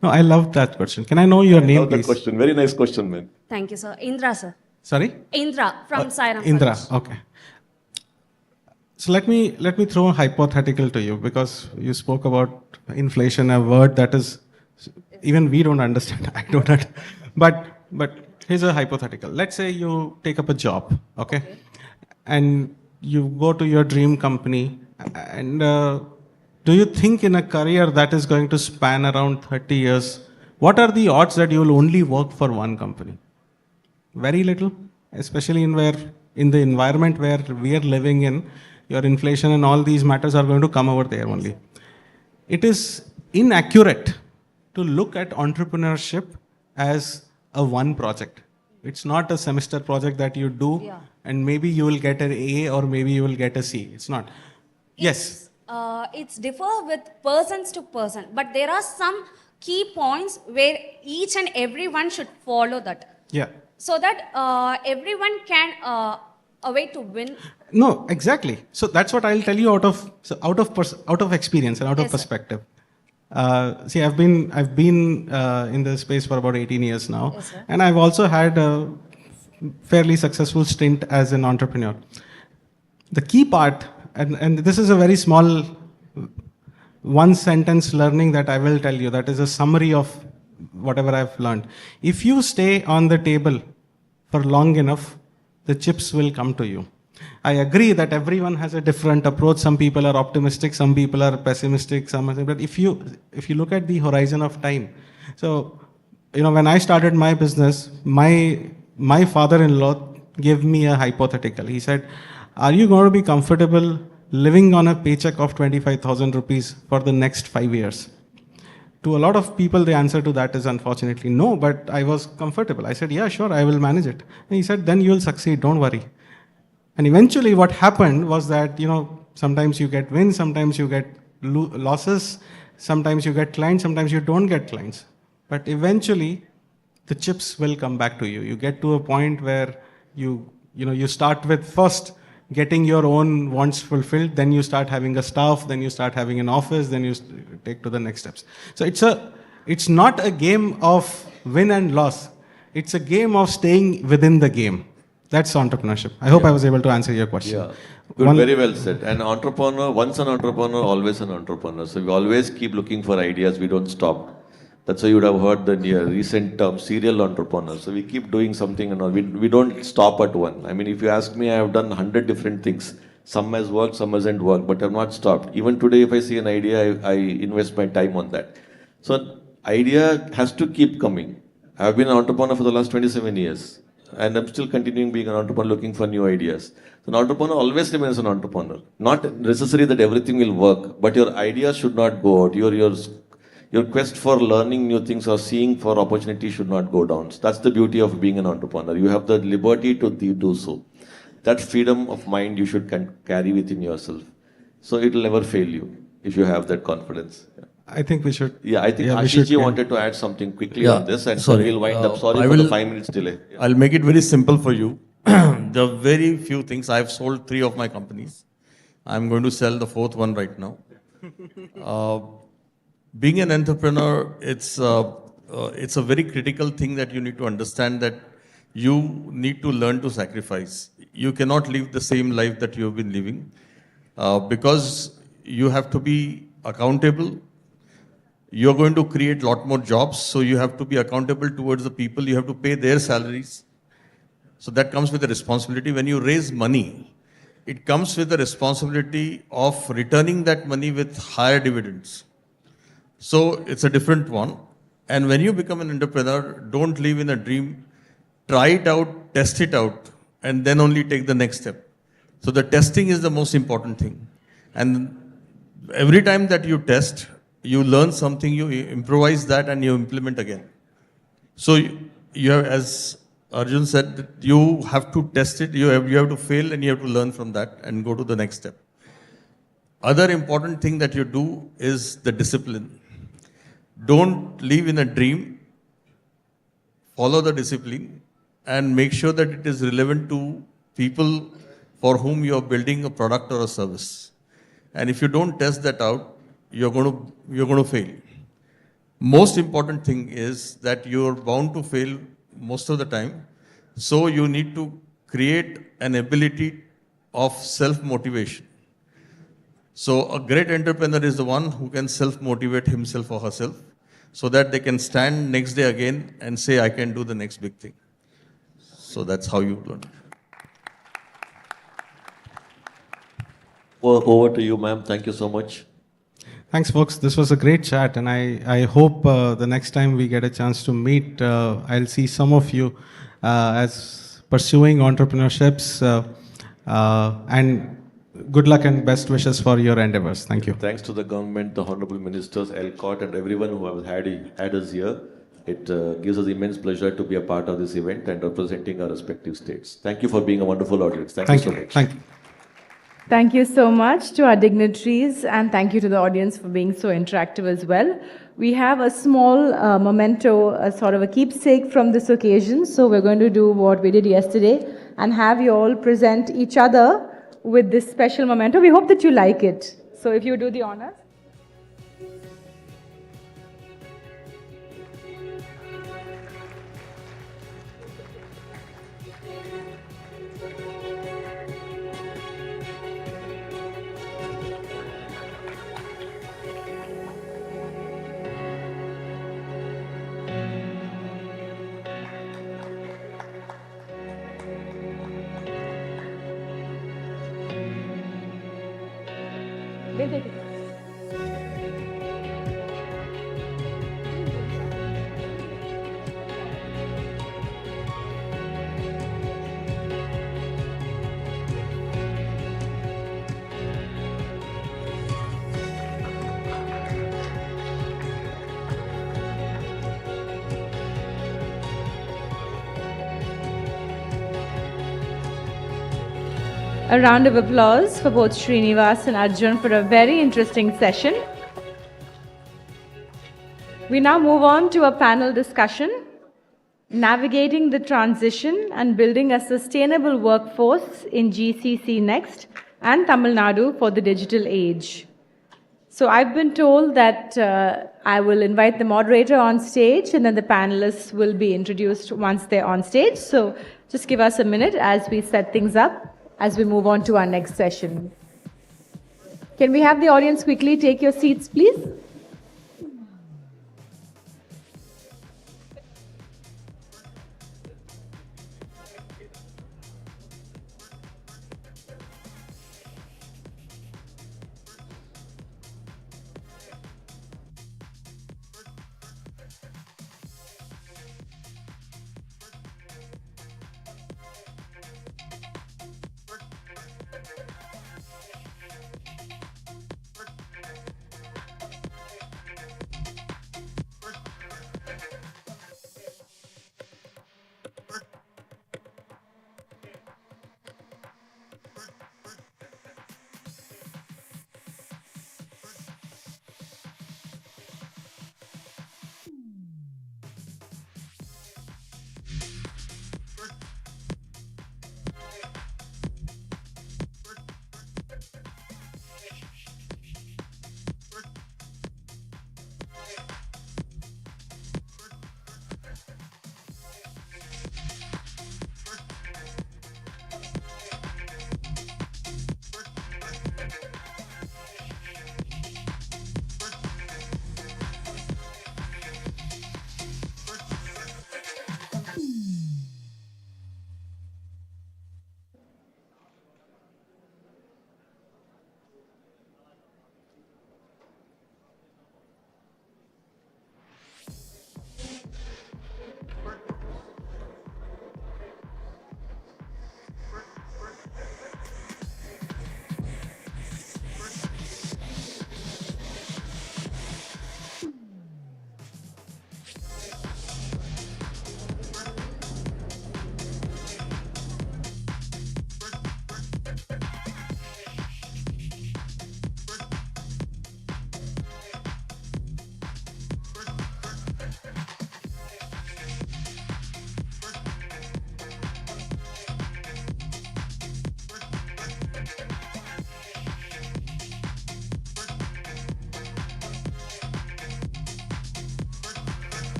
No, I love that question. Can I know your name, love that please? question. Very nice question, man. Thank you, sir. Indra, sir. Sorry? Indra from Sairam. Indra, okay. So let me throw a hypothetical to you, because you spoke about inflation, a word that is even we don't understand. I don't understand. But here's a hypothetical. Let's say you take up a job, okay? And you go to your dream company, and do you think in a career that is going to span around 30 years, what are the odds that you will only work for one company? Very little, especially in the environment where we are living in. Your inflation and all these matters are going to come over there only. It is inaccurate to look at entrepreneurship as a one project. It's not a semester project that you do and maybe you will get an A or maybe you will get a C. It's not. Yes. it's differ with persons to person, but there are some key points where each and everyone should follow that. Yeah. So that everyone can a way to win. No, exactly. So that's what I'll tell you out of experience and out of Yes, sir. perspective. See, I've been in the space for about 18 years now, Yes, sir. and I've also had a fairly successful stint as an entrepreneur. The key part, and this is a very small one sentence learning that I will tell you, that is a summary of whatever I've learned. If you stay on the table for long enough, the chips will come to you. I agree that everyone has a different approach. Some people are optimistic, some people are pessimistic, but if you look at the horizon of time, so when I started my business, my father-in-law gave me a hypothetical. He said, "Are you going to be comfortable living on a paycheck of 25,000 rupees for the next 5 years?" To a lot of people, the answer to that is unfortunately no, but I was comfortable. I said, "Yeah, sure, I will manage it." And he said, "Then you will succeed, don't worry." And eventually what happened was that, sometimes you get wins, sometimes you get losses, sometimes you get clients, sometimes you don't get clients. But eventually the chips will come back to you. You get to a point where you start with first getting your own wants fulfilled, then you start having a staff, then you start having an office, then you take to the next steps. So it's not a game of win and loss. It's a game of staying within the game. That's entrepreneurship. I hope I was able to answer your question. Yeah, good, very well said. An entrepreneur, once an entrepreneur, always an entrepreneur. So we always keep looking for ideas, we don't stop. That's why you would have heard the recent term, serial entrepreneur. So we keep doing something and all. We don't stop at one. I mean, if you ask me, I have done 100 different things. Some has worked, some hasn't worked, but I've not stopped. Even today, if I see an idea, I invest my time on that. So idea has to keep coming. I've been an entrepreneur for the last 27 years. And I'm still continuing being an entrepreneur, looking for new ideas. So an entrepreneur always remains an entrepreneur. Not necessary that everything will work, but your ideas should not go out. Your quest for learning new things or seeing for opportunity should not go down. So that's the beauty of being an entrepreneur. You have the liberty to do so. That freedom of mind you should carry within yourself. So it will never fail you if you have that confidence. I think we should. Yeah, I think Ashish wanted to add something quickly on this, and so we'll wind up. Sorry for the 5 minutes delay. Yeah. I'll make it very simple for you. There are very few things. I've sold 3 of my companies. I'm going to sell the 4th one right now. Being an entrepreneur, it's a very critical thing that you need to understand, that you need to learn to sacrifice. You cannot live the same life that you have been living, because you have to be accountable. You're going to create a lot more jobs, so you have to be accountable towards the people. You have to pay their salaries. So that comes with the responsibility. When you raise money, it comes with the responsibility of returning that money with higher dividends. So it's a different one. And when you become an entrepreneur, don't live in a dream. Try it out, test it out, and then only take the next step. So the testing is the most important thing. And every time that you test, you learn something, you improvise that, and you implement again. So you have, as Arjun said, you have to test it, you have to fail, and you have to learn from that and go to the next step. Other important thing that you do is the discipline. Don't live in a dream. Follow the discipline and make sure that it is relevant to people for whom you are building a product or a service. And if you don't test that out, you're going to fail. Most important thing is that you're bound to fail most of the time. So you need to create an ability of self-motivation. So a great entrepreneur is the one who can self-motivate himself or herself, so that they can stand next day again and say, I can do the next big thing. So that's how you learn. Well, over to you, ma'am. Thank you so much. Thanks, folks. This was a great chat, and I hope the next time we get a chance to meet, I'll see some of you as pursuing entrepreneurships, and good luck and best wishes for your endeavors. Thank you. Thanks to the government, the honorable ministers, Elcott, and everyone who has had us here. It gives us immense pleasure to be a part of this event and representing our respective states. Thank you for being a wonderful audience. Thank you so much. Thank you. Thank you so much to our dignitaries, and thank you to the audience for being so interactive as well. We have a small memento, a sort of a keepsake from this occasion. So we're going to do what we did yesterday and have you all present each other with this special memento. We hope that you like it. So if you do the honors. A round of applause for both Srinivas and Arjun for a very interesting session. We now move on to a panel discussion, Navigating the Transition and Building a Sustainable Workforce in GCC Next and Tamil Nadu for the Digital Age. So I've been told that I will invite the moderator on stage and then the panelists will be introduced once they're on stage. So just give us a minute as we set things up as we move on to our next session. Can we have the audience quickly take your seats, please?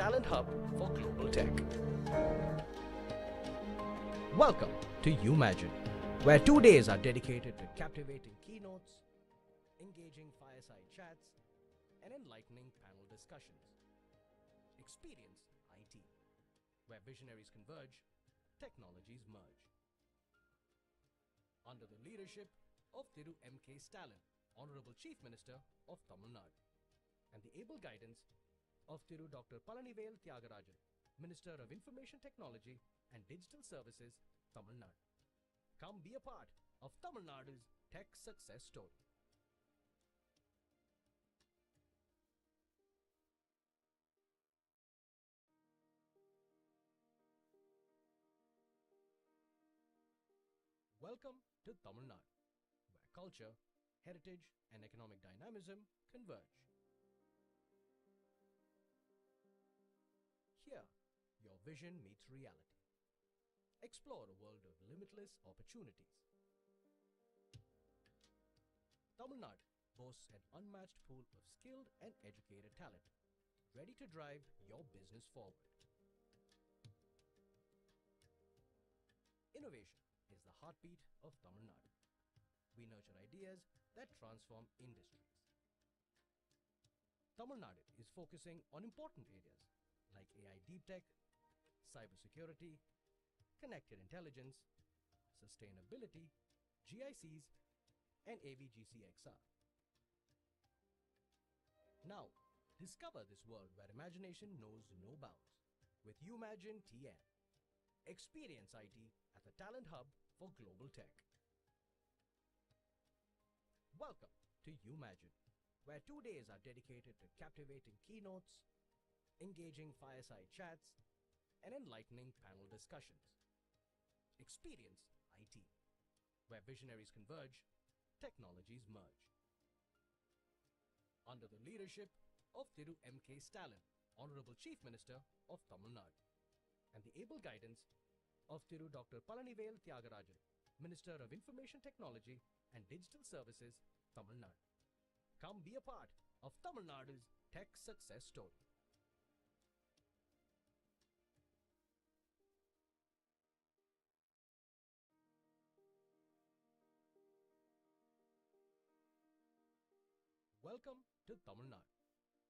talent hub for global tech. Welcome to Umagine, where 2 days are dedicated to captivating keynotes, engaging fireside chats, and enlightening panel discussions. Experience IT, where visionaries converge, technologies merge. Under the leadership of Thiru M.K. Stalin, Honorable Chief Minister of Tamil Nadu, and the able guidance of Thiru Dr. Palanivel Thiagarajan, Minister of Information Technology and Digital Services, Tamil Nadu. Come be a part of Tamil Nadu's tech success story. Welcome to Tamil Nadu, where culture, heritage, and economic dynamism converge. Here, your vision meets reality. Explore a world of limitless opportunities. Tamil Nadu boasts an unmatched pool of skilled and educated talent, ready to drive your business forward. Innovation is the heartbeat of Tamil Nadu. We nurture ideas that transform industries. Tamil Nadu is focusing on important areas like AI deep tech, cybersecurity, connected intelligence, sustainability, GICs, and AVGC-XR. Now, discover this world where imagination knows no bounds with Umagine TN. Experience IT at the Talent Hub for Global Tech. Welcome to Umagine, where 2 days are dedicated to captivating keynotes, engaging fireside chats, and enlightening panel discussions. Experience IT, where visionaries converge, technologies merge. Under the leadership of Thiru M.K. Stalin, Honorable Chief Minister of Tamil Nadu, and the able guidance of Thiru Dr. Palanivel Thiagarajan, Minister of Information Technology and Digital Services, Tamil Nadu. Come be a part of Tamil Nadu's tech success story. Welcome to Tamil Nadu,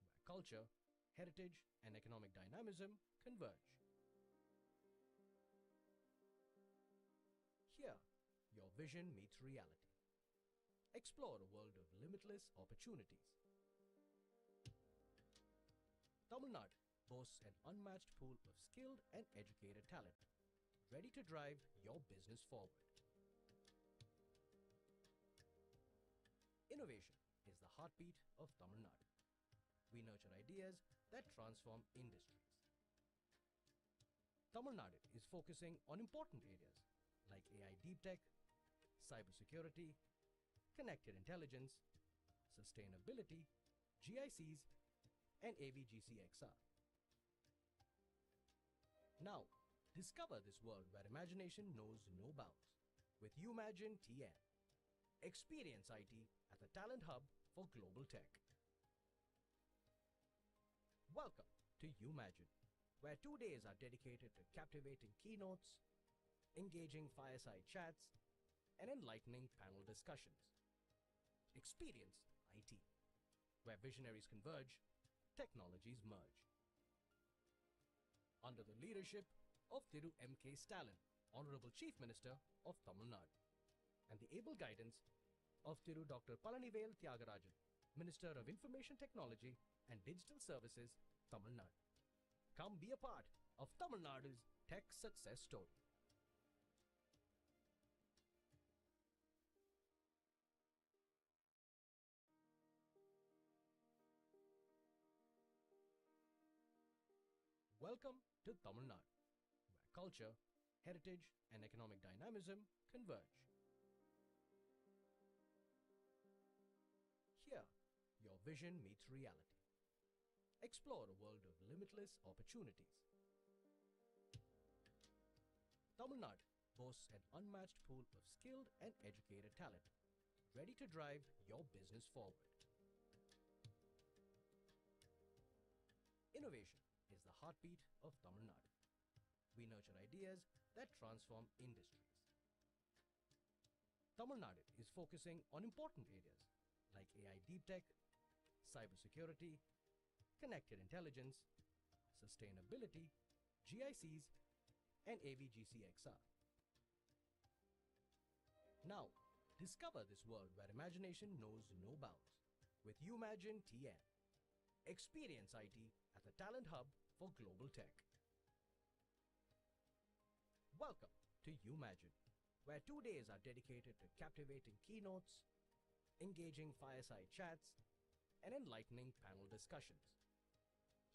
where culture, heritage, and economic dynamism converge. Here, your vision meets reality. Explore a world of limitless opportunities. Tamil Nadu boasts an unmatched pool of skilled and educated talent, ready to drive your business forward. Innovation is the heartbeat of Tamil Nadu. We nurture ideas that transform industries. Tamil Nadu is focusing on important areas like AI deep tech, cybersecurity, connected intelligence, sustainability, GICs, and AVGC-XR. Now, discover this world where imagination knows no bounds with Umagine TN. Experience IT at the Talent Hub for Global Tech. Welcome to Umagine, where 2 days are dedicated to captivating keynotes, engaging fireside chats, and enlightening panel discussions. Experience IT, where visionaries converge, technologies merge. Under the leadership of Thiru M.K. Stalin, Honorable Chief Minister of Tamil Nadu, and the able guidance of Thiru Dr. Palanivel Thiagarajan, Minister of Information Technology and Digital Services, Tamil Nadu. Come be a part of Tamil Nadu's tech success story. Welcome to Tamil Nadu, where culture, heritage, and economic dynamism converge. Here, your vision meets reality. Explore a world of limitless opportunities. Tamil Nadu boasts an unmatched pool of skilled and educated talent, ready to drive your business forward. Innovation is is the heartbeat of Tamil Nadu. We nurture ideas that transform industries. Tamil Nadu is focusing on important areas like AI deep tech, cybersecurity, connected intelligence, sustainability, GICs, and AVGCXR. Now, discover this world where imagination knows no bounds with Umagine TN. Experience IT at the Talent Hub for Global Tech. Welcome to Umagine, where 2 days are dedicated to captivating keynotes, engaging fireside chats, and enlightening panel discussions.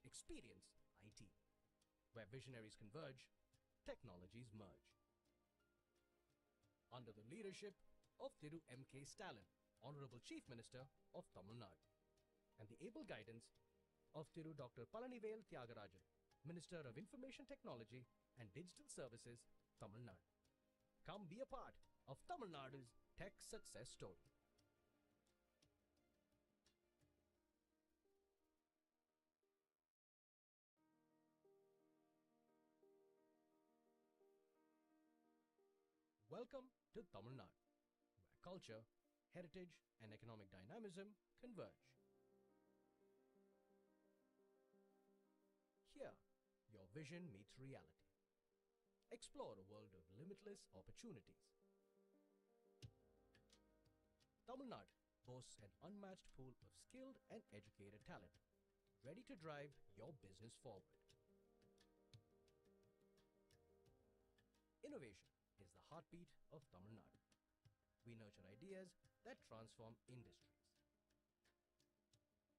Experience IT, where visionaries converge, technologies merge. Under the leadership of Thiru M.K. Stalin, Honorable Chief Minister of Tamil Nadu, and the able guidance of Thiru Dr. Palanivel Thiagarajan, Minister of Information Technology and Digital Services, Tamil Nadu. Come be a part of Tamil Nadu's tech success story. Welcome to Tamil Nadu, where culture, heritage, and economic dynamism converge. Here, your vision meets reality. Explore a world of limitless opportunities. Tamil Nadu boasts an unmatched pool of skilled and educated talent, ready to drive your business forward. Innovation is the heartbeat of Tamil Nadu. We nurture ideas that transform industries.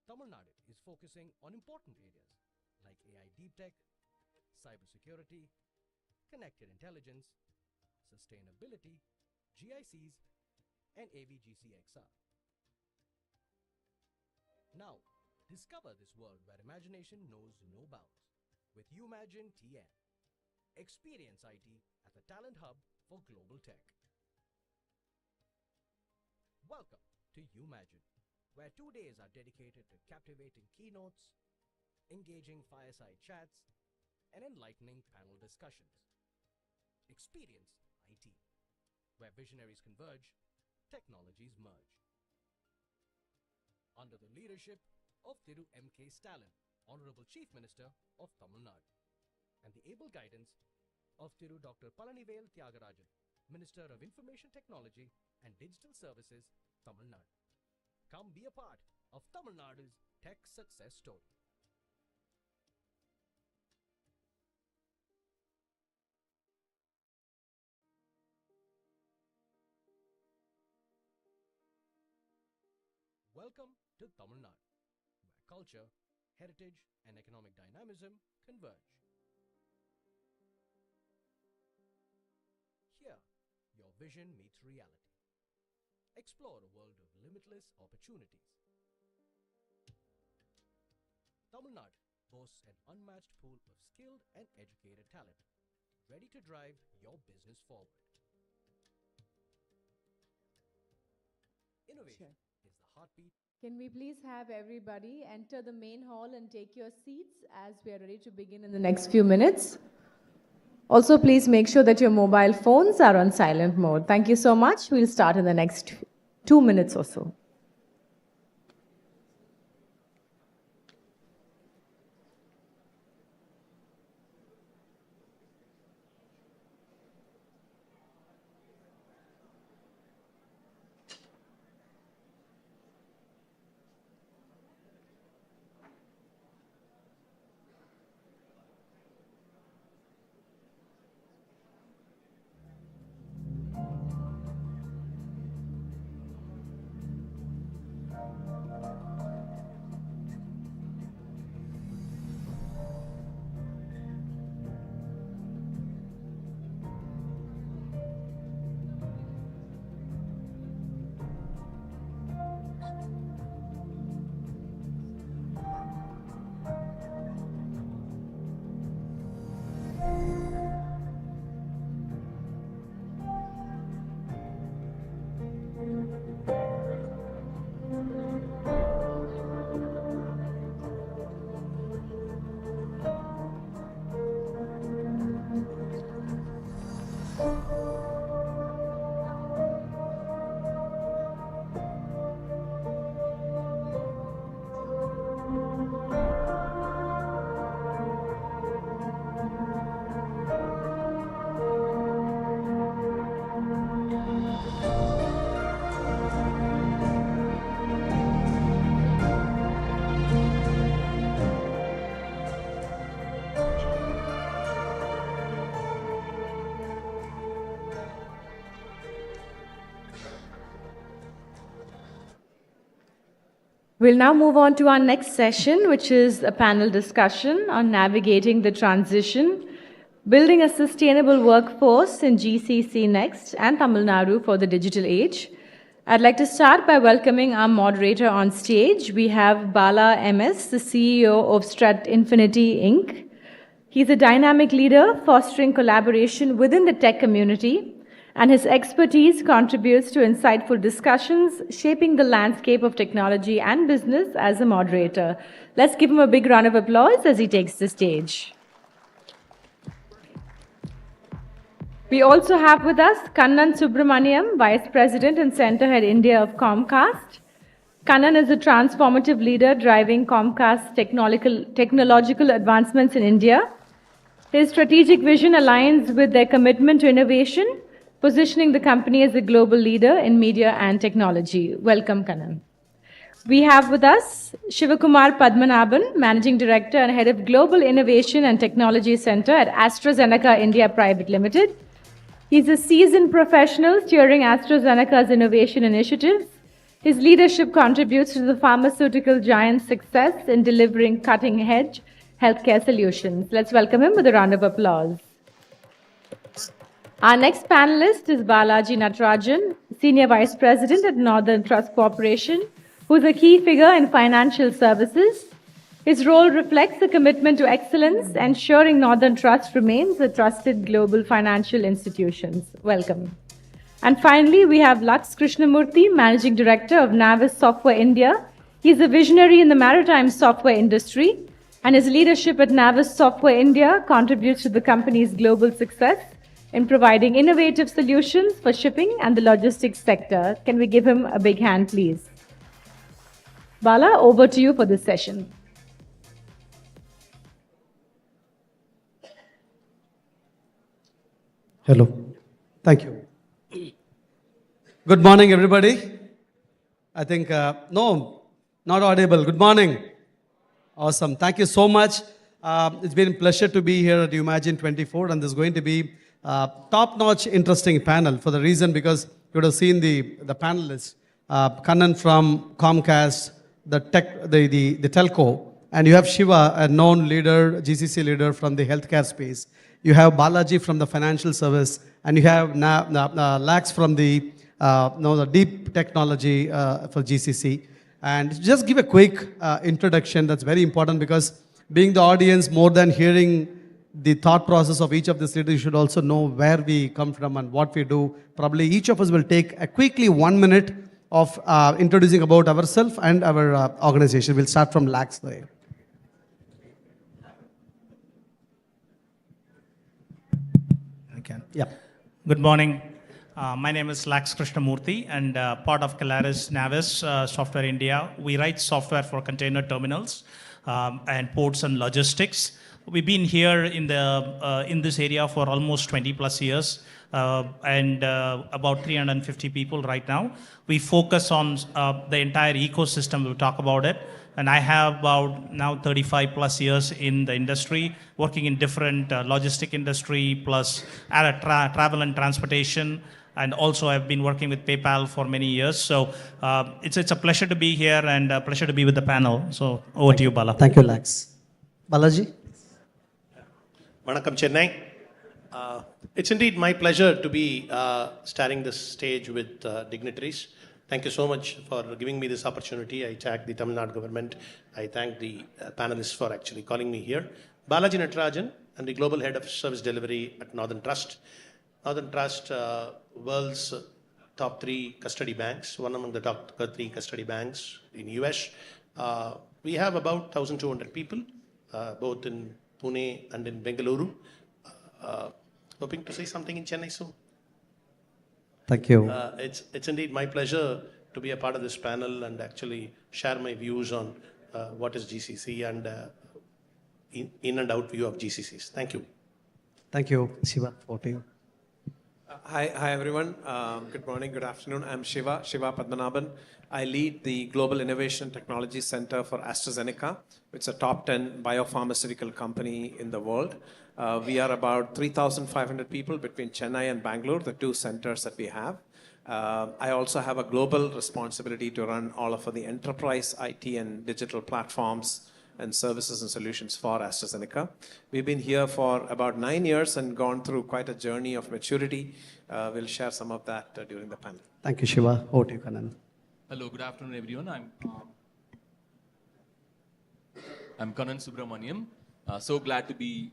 Tamil Nadu is focusing on important areas like AI deep tech, cybersecurity, connected intelligence, sustainability, GICs, and AVGCXR. Now, discover this world where imagination knows no bounds with Umagine TN. Experience IT at the Talent Hub for Global Tech. Welcome to Umagine, where 2 days are dedicated to captivating keynotes, engaging fireside chats, and enlightening panel discussions. Experience IT, where visionaries converge, technologies merge. Under the leadership of Thiru M.K. Stalin, Honorable Chief Minister of Tamil Nadu, and the able guidance of Thiru Dr. Palanivel Thiagarajan, Minister of Information Technology and Digital Services, Tamil Nadu. Come be a part of Tamil Nadu's tech success story. Welcome to Tamil Nadu, where culture, heritage, and economic dynamism converge. Here, your vision meets reality. Explore a world of limitless opportunities. Tamil Nadu boasts an unmatched pool of skilled and educated talent, ready to drive your business forward. Innovation is the heartbeat. Can we please have everybody enter the main hall and take your seats as we are ready to begin in the next few minutes? Also, please make sure that your mobile phones are on silent mode. Thank you so much. We'll start in the next 2 minutes or so. We'll now move on to our next session, which is a panel discussion on navigating the transition, building a sustainable workforce in GCC next and Tamil Nadu for the digital age. I'd like to start by welcoming our moderator on stage. We have Bala MS, the CEO of Strat Infinity Inc. He's a dynamic leader fostering collaboration within the tech community, and his expertise contributes to insightful discussions, shaping the landscape of technology and business as a moderator. Let's give him a big round of applause as he takes the stage. We also have with us Kannan Subramaniam, Vice President and Center Head India of Comcast. Kannan is a transformative leader driving Comcast's technological advancements in India. His strategic vision aligns with their commitment to innovation, positioning the company as a global leader in media and technology. Welcome, Kannan. We have with us Shivakumar Padmanabhan, Managing Director and Head of Global Innovation and Technology Center at AstraZeneca India Private Limited. He's a seasoned professional steering AstraZeneca's innovation initiatives. His leadership contributes to the pharmaceutical giant's success in delivering cutting-edge healthcare solutions. Let's welcome him with a round of applause. Our next panelist is Balaji Natarajan, Senior Vice President at Northern Trust Corporation, who is a key figure in financial services. His role reflects a commitment to excellence, ensuring Northern Trust remains a trusted global financial institution. Welcome. And finally, we have Laks Krishnamurthy, Managing Director of Navis Software India. He's a visionary in the maritime software industry, and his leadership at Navis Software India contributes to the company's global success in providing innovative solutions for shipping and the logistics sector. Can we give him a big hand, please? Bala, over to you for this session. Hello. Thank you. Good morning, everybody. I think, no, not audible. Good morning. Awesome. Thank you so much. It's been a pleasure to be here at Umagine 24, and this is going to be a top-notch, interesting panel for the reason because you would have seen the panelists, Kannan from Comcast, the telco, and you have Shiva, a known leader, GCC leader from the healthcare space. You have Balaji from the financial service, and you have Lax from the deep technology for GCC. And just give a quick introduction that's very important because being the audience, more than hearing the thought process of each of these leaders, you should also know where we come from and what we do. Probably each of us will take a quickly 1 minute of introducing about ourselves and our organization. We'll start from Lax there. Yeah. Good morning. My name is Laks Krishnamurthy and part of Calaris Navis Software India. We write software for container terminals and ports and logistics. We've been here in this area for almost 20 plus years and about 350 people right now. We focus on the entire ecosystem. We'll talk about it. And I have about now 35 plus years in the industry, working in different logistic industry plus travel and transportation. And also I've been working with PayPal for many years. So it's a pleasure to be here and a pleasure to be with the panel. So over to you, Bala. Thank you, Lax. Balaji? Vanakkam, Chennai. It's indeed my pleasure to be starting this stage with dignitaries. Thank you so much for giving me this opportunity. I thank the Tamil Nadu government. I thank the panelists for actually calling me here. Balaji Natarajan, I'm the Global Head of Service Delivery at Northern Trust. Northern Trust, world's top 3 custody banks, one among the top 3 custody banks in US. We have about 1,200 people, both in Pune and in Bengaluru. Hoping to say something in Chennai soon. Thank you. It's indeed my pleasure to be a part of this panel and actually share my views on what is GCC and in and out view of GCCs. Thank you. Thank you, Shiva. Over to you. Hi everyone. Good morning, good afternoon. I'm Shiva Padmanabhan. I lead the Global Innovation Technology Center for AstraZeneca. It's a top 10 biopharmaceutical company in the world. We are about 3,500 people between Chennai and Bangalore, the 2 centers that we have. I also have a global responsibility to run all of the enterprise IT and digital platforms and services and solutions for AstraZeneca. We've been here for about 9 years and gone through quite a journey of maturity. We'll share some of that during the panel. Thank you, Shiva. Over to you, Kannan. Hello, good afternoon, everyone. I'm Kannan Subramaniam. So glad to be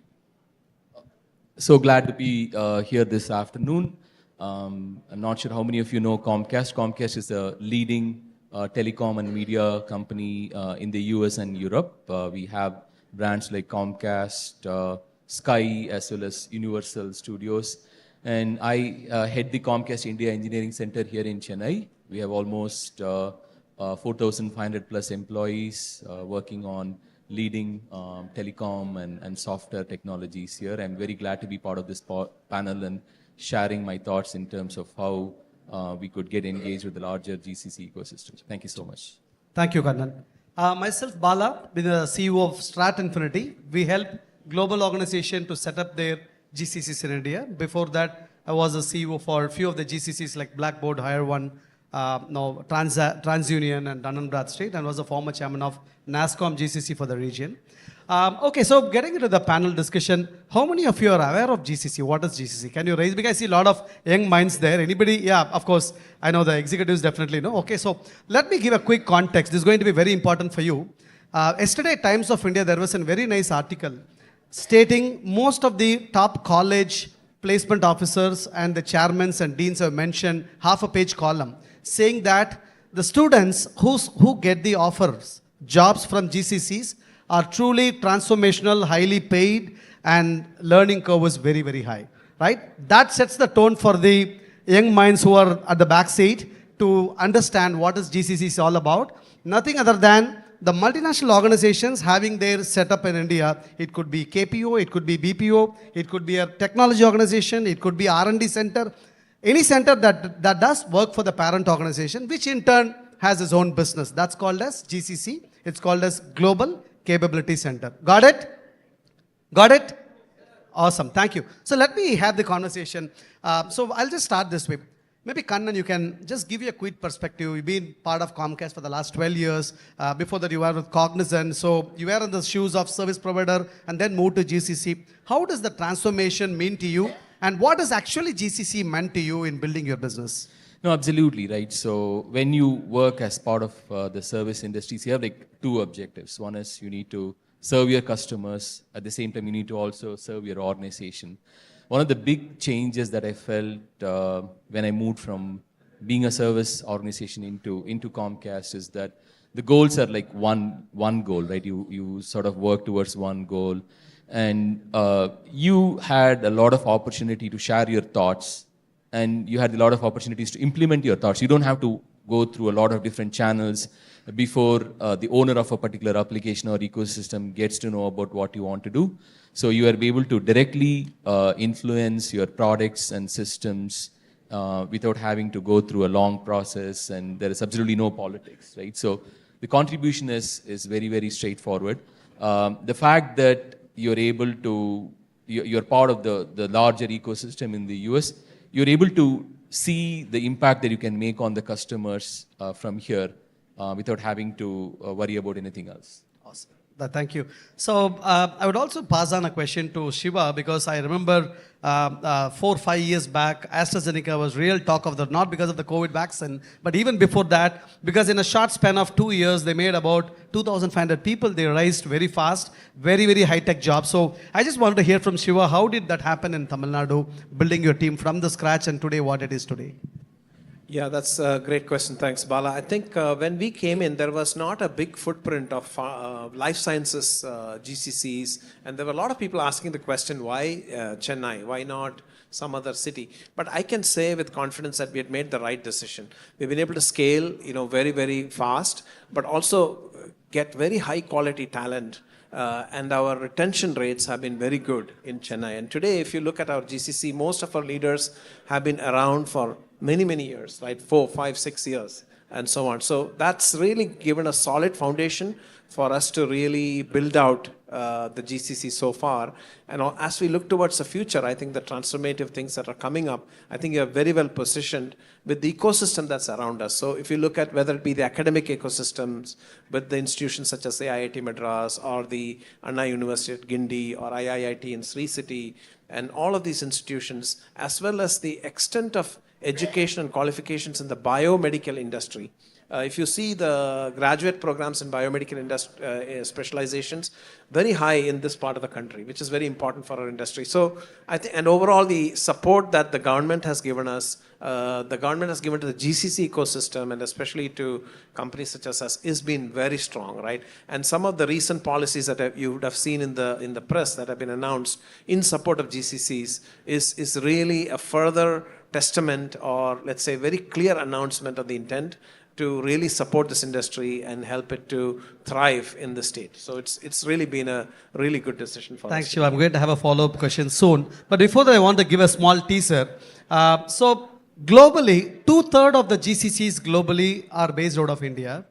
here this afternoon. I'm not sure how many of you know Comcast. Comcast is a leading telecom and media company in the US and Europe. We have brands like Comcast, Sky, as well as Universal Studios. And I head the Comcast India Engineering Center here in Chennai. We have almost 4,500 plus employees working on leading telecom and software technologies here. I'm very glad to be part of this panel and sharing my thoughts in terms of how we could get engaged with the larger GCC ecosystem. Thank you so much. Thank you, Kannan. Myself, Bala, being the CEO of Strat Infinity, we help global organization to set up their GCCs in India. Before that, I was a CEO for a few of the GCCs like Blackboard, Hire One, TransUnion and Dun & Bradstreet, and was a former chairman of NASCOM GCC for the region. Okay, so getting into the panel discussion, how many of you are aware of GCC? What is GCC? Can you raise? Because I see a lot of young minds there. Anybody? Yeah, of course. I know the executives definitely know. Okay, so let me give a quick context. This is going to be very important for you. Yesterday, Times of India, there was a very nice article stating most of the top college placement officers and the chairmen and deans have mentioned half a page column saying that the students who get the offers, jobs from GCCs, are truly transformational, highly paid, and learning curve is very, very high, right? That sets the tone for the young minds who are at the back seat to understand what is GCC all about. Nothing other than the multinational organizations having their setup in India. It could be KPO, it could be BPO, it could be a technology organization, it could be R&D center, any center that does work for the parent organization, which in turn has its own business. That's called as GCC. It's called as Global Capability Center. Got it? Got it? Awesome. Thank you. So let me have the conversation. So I'll just start this way. Maybe Kannan, you can just give you a quick perspective. You've been part of Comcast for the last 12 years. Before that, you were with Cognizant. So you were in the shoes of service provider and then moved to GCC. How does the transformation mean to you? And what has actually GCC meant to you in building your business? No, absolutely, right. So when you work as part of the service industries, you have like two objectives. One is you need to serve your customers. At the same time, you need to also serve your organization. One of the big changes that I felt when I moved from being a service organization into Comcast is that the goals are like one goal, right? You sort of work towards one goal. And you had a lot of opportunity to share your thoughts, and you had a lot of opportunities to implement your thoughts. You don't have to go through a lot of different channels before the owner of a particular application or ecosystem gets to know about what you want to do. So you are able to directly influence your products and systems without having to go through a long process, and there is absolutely no politics, right? So the contribution is very, very straightforward. The fact that you're part of the larger ecosystem in the US, you're able to see the impact that you can make on the customers from here without having to worry about anything else. Awesome. Thank you. So I would also pass on a question to Shiva, because I remember 4 or 5 years back, AstraZeneca was real talk of the, not because of the COVID vaccine, but even before that, because in a short span of 2 years, they made about 2,500 people. They raised very fast, very, very high-tech jobs. So I just wanted to hear from Shiva, how did that happen in Tamil Nadu, building your team from the scratch and today what it is today? Yeah, that's a great question. Thanks, Bala. I think when we came in, there was not a big footprint of life sciences GCCs. And there were a lot of people asking the question, why Chennai? Why not some other city? But I can say with confidence that we had made the right decision. We've been able to scale, very, very fast, but also get very high quality talent. And our retention rates have been very good in Chennai. And today, if you look at our GCC, most of our leaders have been around for many, many years, right? 4, 5, 6 years, and so on. So that's really given a solid foundation for us to really build out the GCC so far. And as we look towards the future, I think the transformative things that are coming up, I think you're very well positioned with the ecosystem that's around us. So if you look at whether it be the academic ecosystems with the institutions such as the IIT Madras or the Anna University at Gindi or IIIT in Sri City, and all of these institutions, as well as the extent of education and qualifications in the biomedical industry. If you see the graduate programs in biomedical specializations, very high in this part of the country, which is very important for our industry. So I think, and overall the support that the government has given us, the government has given to the GCC ecosystem and especially to companies such as us is been very strong, right? And some of the recent policies that you would have seen in the press that have been announced in support of GCCs is really a further testament, or let's say very clear announcement of the intent to really support this industry and help it to thrive in the state. So it's really been a really good decision for us. Thanks, Shiva. I'm going to have a follow-up question soon. But before that, I want to give a small teaser. So globally, 2/3 of the GCCs globally are based out of India.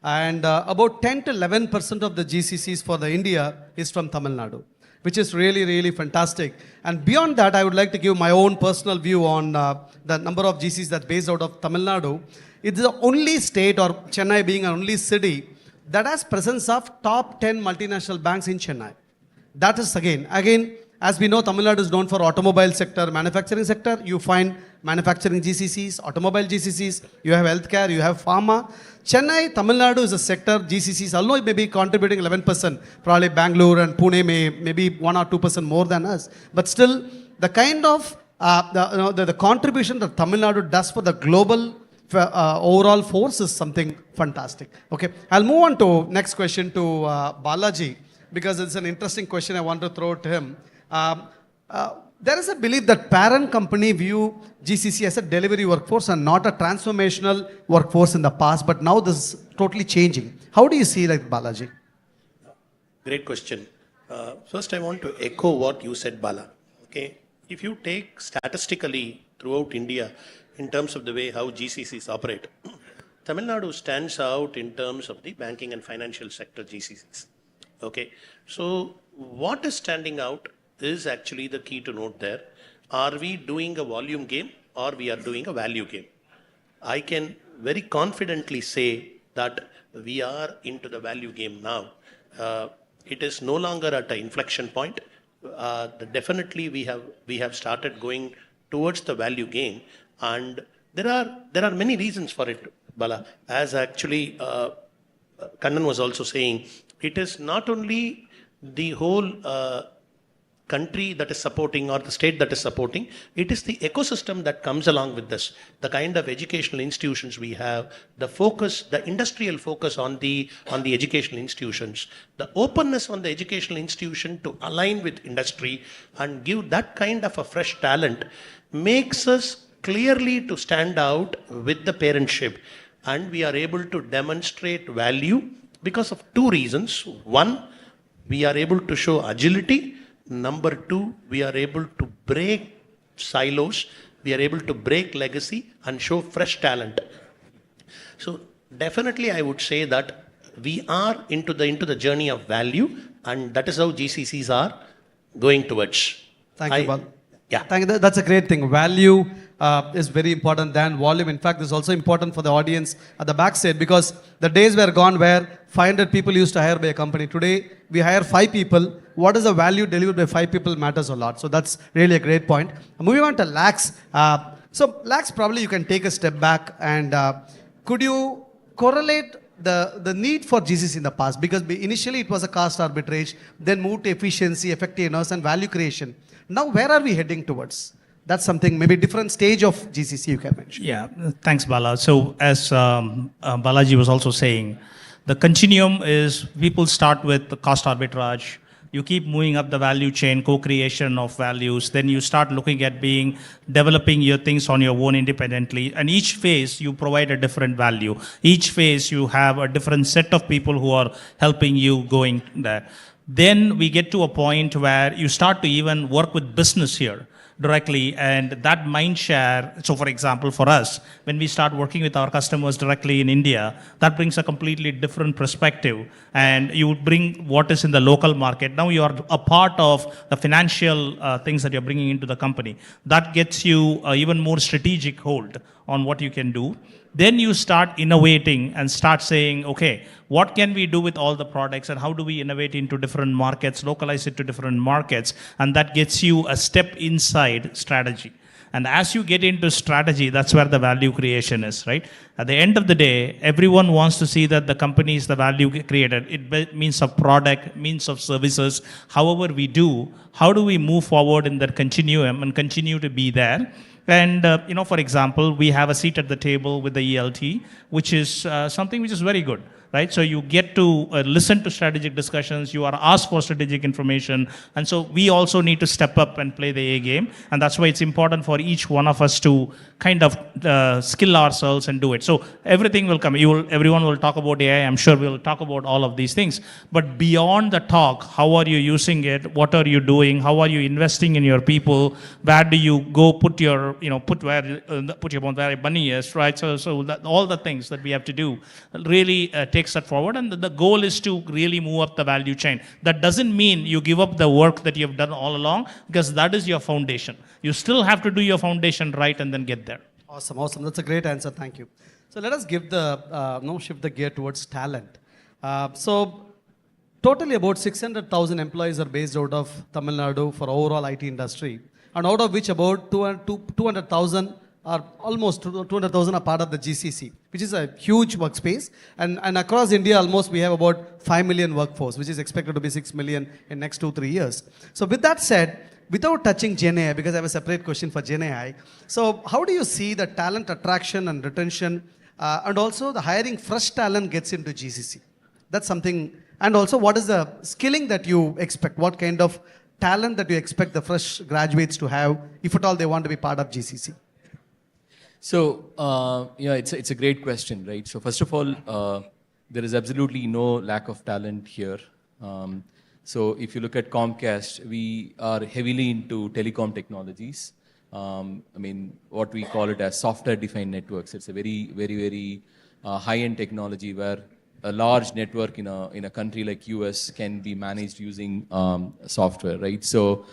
And about 10 to 11% of the GCCs for the India is from Tamil Nadu, which is really, really fantastic. And beyond that, I would like to give my own personal view on the number of GCCs that's based out of Tamil Nadu. It's the only state, or Chennai being an only city, that has presence of top 10 multinational banks in Chennai. That is again, as we know, Tamil Nadu is known for automobile sector, manufacturing sector. You find manufacturing GCCs, automobile GCCs, you have healthcare, you have pharma. Chennai, Tamil Nadu is a sector, GCCs, although it may be contributing 11%, probably Bangalore and Pune maybe 1 or 2% more than us. But still, the kind of the contribution that Tamil Nadu does for the global overall force is something fantastic. Okay, I'll move on to next question to Balaji, because it's an interesting question I want to throw to him. There is a belief that parent company view GCC as a delivery workforce and not a transformational workforce in the past, but now this is totally changing. How do you see like Balaji? Great question. First, I want to echo what you said, Bala. Okay, if you take statistically throughout India, in terms of the way how GCCs operate, Tamil Nadu stands out in terms of the banking and financial sector GCCs. Okay, so what is standing out is actually the key to note there. Are we doing a volume game or we are doing a value game? I can very confidently say that we are into the value game now. It is no longer at an inflection point. Definitely we have started going towards the value game, and there are many reasons for it, Bala. As actually Kannan was also saying, it is not only the whole country that is supporting or the state that is supporting, it is the ecosystem that comes along with this. The kind of educational institutions we have, the focus, the industrial focus on the educational institutions, the openness on the educational institution to align with industry and give that kind of a fresh talent makes us clearly to stand out with the parentship. And we are able to demonstrate value because of two reasons. One, we are able to show agility. Number two, we are able to break silos. We are able to break legacy and show fresh talent. So definitely I would say that we are into the journey of value, and that is how GCCs are going towards. Thank you, Bal. Yeah. Thank you. That's a great thing. Value is very important than volume. In fact, it's also important for the audience at the backside, because the days were gone where 500 people used to hire by a company. Today, we hire 5 people. What is the value delivered by 5 people matters a lot. So that's really a great point. Moving on to Lax. So Lax, probably you can take a step back and could you correlate the need for GCC in the past? Because initially it was a cost arbitrage, then moved to efficiency, effectiveness and value creation. Now where are we heading towards? That's something, maybe different stage of GCC you can mention. Yeah, thanks Bala. So as Balaji was also saying, the continuum is people start with the cost arbitrage, you keep moving up the value chain, co-creation of values, then you start looking at developing your things on your own independently, and each phase you provide a different value. Each phase you have a different set of people who are helping you going there. Then we get to a point where you start to even work with business here. directly, and that mind share. So for example, for us, when we start working with our customers directly in India, that brings a completely different perspective, and you bring what is in the local market. Now you are a part of the financial things that you're bringing into the company. That gets you even more strategic hold on what you can do. Then you start innovating and start saying, okay, what can we do with all the products, and how do we innovate into different markets, localize it to different markets, and that gets you a step inside strategy. And as you get into strategy, that's where the value creation is, right? At the end of the day, everyone wants to see that the company is the value created. It means of product, means of services. However we do, how do we move forward in that continuum and continue to be there? And, for example, we have a seat at the table with the ELT, which is something which is very good, right? So you get to listen to strategic discussions, you are asked for strategic information, and so we also need to step up and play the A game, and that's why it's important for each one of us to kind of skill ourselves and do it. So everything will come. Everyone will talk about AI. I'm sure we'll talk about all of these things. But beyond the talk, how are you using it? What are you doing? How are you investing in your people? Where do you go put your, put your money is, right? So that, all the things that we have to do really takes that forward. And the goal is to really move up the value chain. That doesn't mean you give up the work that you've done all along, because that is your foundation. You still have to do your foundation right and then get there. Awesome, awesome. That's a great answer. Thank you. So let us give the shift the gear towards talent. So totally about 600,000 employees are based out of Tamil Nadu for overall IT industry, and out of which about 200,000 are almost 200,000 are part of the GCC, which is a huge workspace. And across India, almost we have about 5 million workforce, which is expected to be 6 million in next 2-3 years. So with that said, without touching GenAI, because I have a separate question for GenAI, so how do you see the talent attraction and retention, and also the hiring fresh talent gets into GCC? That's something. And also, what is the skilling that you expect? What kind of talent that you expect the fresh graduates to have, if at all they want to be part of GCC? So, it's a great question, right? So first of all, there is absolutely no lack of talent here. So if you look at Comcast, we are heavily into telecom technologies. What we call it as software-defined networks. It's a very, very, very high-end technology where a large network in a country like US can be managed using software, right? So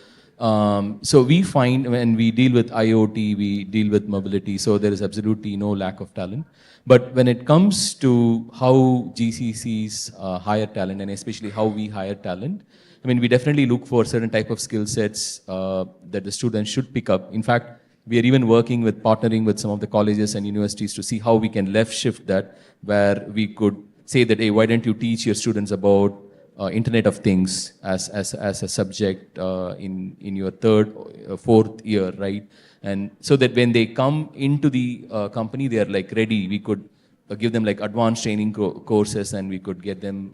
we find when we deal with IoT, we deal with mobility, so there is absolutely no lack of talent. But when it comes to how GCCs hire talent, and especially how we hire talent, we definitely look for certain type of skill sets that the students should pick up. In fact, we are even partnering with some of the colleges and universities to see how we can left shift that, where we could say that, hey, why don't you teach your students about Internet of Things as a subject in your third, fourth year, right? And so that when they come into the company, they are like ready. We could give them like advanced training courses, and we could get them,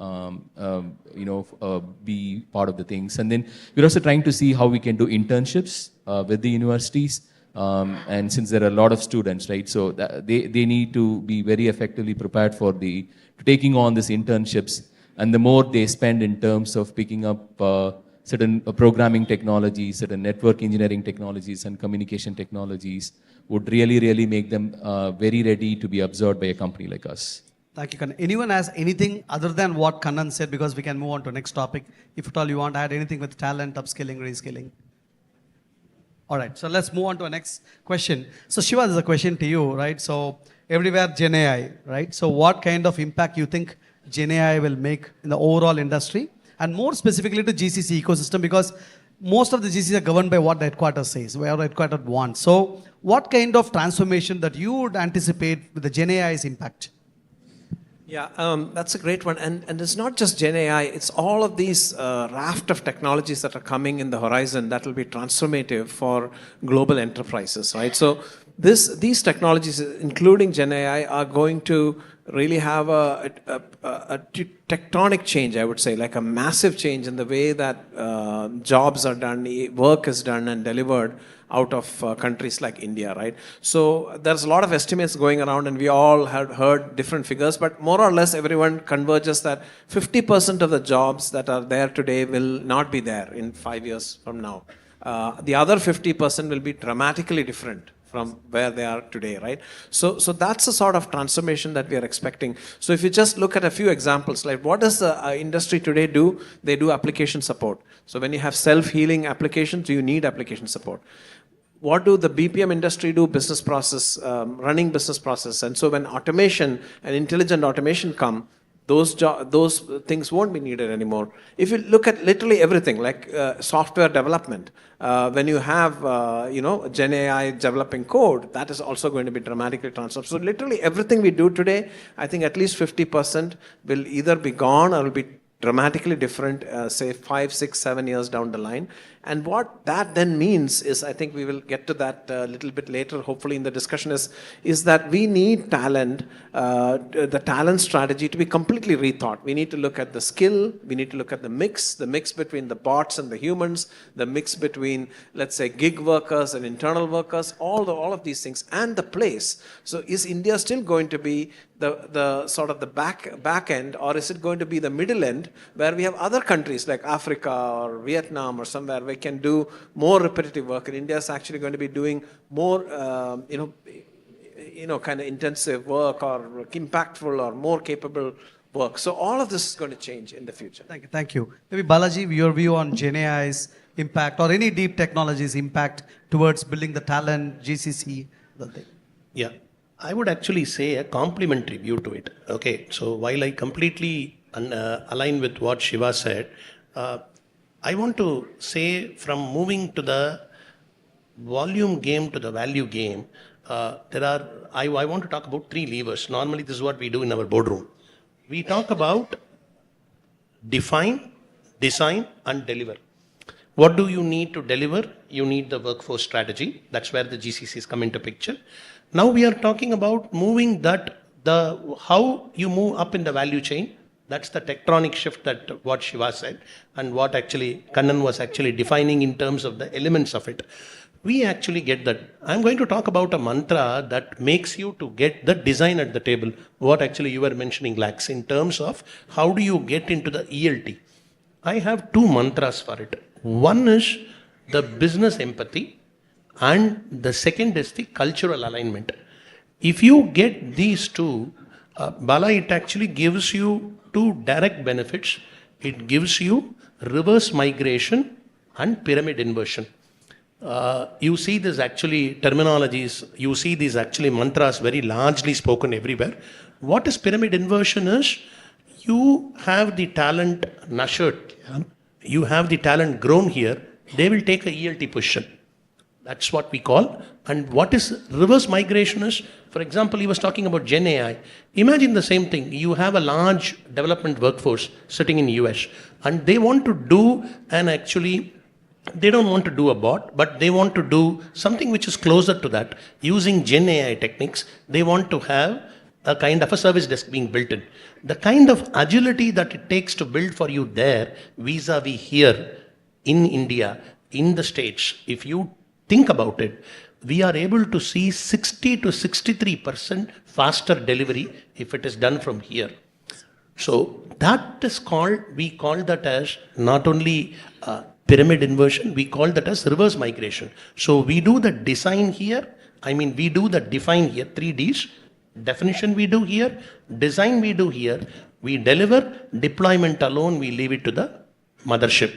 be part of the things. And then we're also trying to see how we can do internships with the universities. And since there are a lot of students, right? So they need to be very effectively prepared for taking on these internships. And the more they spend in terms of picking up certain programming technologies, certain network engineering technologies, and communication technologies, would really, really make them very ready to be absorbed by a company like us. Thank you, Kannan. Anyone has anything other than what Kannan said, because we can move on to the next topic. If at all you want to add anything with talent, upskilling, reskilling. All right, so let's move on to our next question. So Shiva, there's a question to you, right? So everywhere GenAI, right? So what kind of impact you think GenAI will make in the overall industry, and more specifically to GCC ecosystem, because most of the GCCs are governed by what the headquarters says, where the headquarters wants. So what kind of transformation that you would anticipate with the GenAI's impact? Yeah, that's a great one. And it's not just GenAI, it's all of these raft of technologies that are coming in the horizon that will be transformative for global enterprises, right? So these technologies, including GenAI, are going to really have a tectonic change, I would say, like a massive change in the way that jobs are done, work is done and delivered out of countries like India, right? So there's a lot of estimates going around, and we all have heard different figures, but more or less everyone converges that 50% of the jobs that are there today will not be there in 5 years from now. The other 50% will be dramatically different from where they are today, right? So that's the sort of transformation that we are expecting. So if you just look at a few examples, like what does the industry today do? They do application support. So when you have self-healing applications, you need application support. What do the BPM industry do? Business process, running business process. And so when automation and intelligent automation come, those things won't be needed anymore. If you look at literally everything, like software development, when you have Gen AI developing code, that is also going to be dramatically transformed. So literally everything we do today, I think at least 50% will either be gone or will be dramatically different, say 5, 6, 7 years down the line. And what that then means is, I think we will get to that a little bit later, hopefully in the discussion, is that we need talent, the talent strategy to be completely rethought. We need to look at the skill, we need to look at the mix between the bots and the humans, the mix between, let's say, gig workers and internal workers, all of these things, and the place. So is India still going to be the sort of the back end, or is it going to be the middle end, where we have other countries like Africa or Vietnam or somewhere where we can do more repetitive work, and India is actually going to be doing more kind of intensive work or impactful or more capable work. So all of this is going to change in the future. Thank you. Maybe Balaji, your view on Gen AI's impact or any deep technologies impact towards building the talent, GCC, the thing. Yeah, I would actually say a complementary view to it. Okay, so while I completely align with what Shiva said, I want to say from moving to the volume game to the value game, I want to talk about 3 levers. Normally, this is what we do in our boardroom. We talk about define, design, and deliver. What do you need to deliver? You need the workforce strategy. That's where the GCCs come into picture. Now we are talking about moving how you move up in the value chain. That's the tectonic shift that what Shiva said and what actually Kannan was actually defining in terms of the elements of it. We actually get that. I'm going to talk about a mantra that makes you to get the design at the table. What actually you were mentioning, Lax, in terms of how do you get into the ELT. I have 2 mantras for it. One is the business empathy and the second is the cultural alignment. If you get these 2, Bala, it actually gives you 2 direct benefits. It gives you reverse migration and pyramid inversion. You see this actually terminologies, you see these actually mantras very largely spoken everywhere. What is pyramid inversion is, you have the talent nurtured, you have the talent grown here, they will take a ELT position. That's what we call. And what is reverse migration is, for example, he was talking about Gen AI. Imagine the same thing. You have a large development workforce sitting in US and they want to do they don't want to do a bot, but they want to do something which is closer to that. Using Gen AI techniques, they want to have a kind of a service desk being built in. The kind of agility that it takes to build for you there, vis-a-vis here in India, in the States, if you think about it, we are able to see 60 to 63% faster delivery if it is done from here. So that is we call that as not only pyramid inversion, we call that as reverse migration. So we do the design here, we do the define here, 3 Ds. Definition we do here, design we do here, we deliver, deployment alone we leave it to the mothership.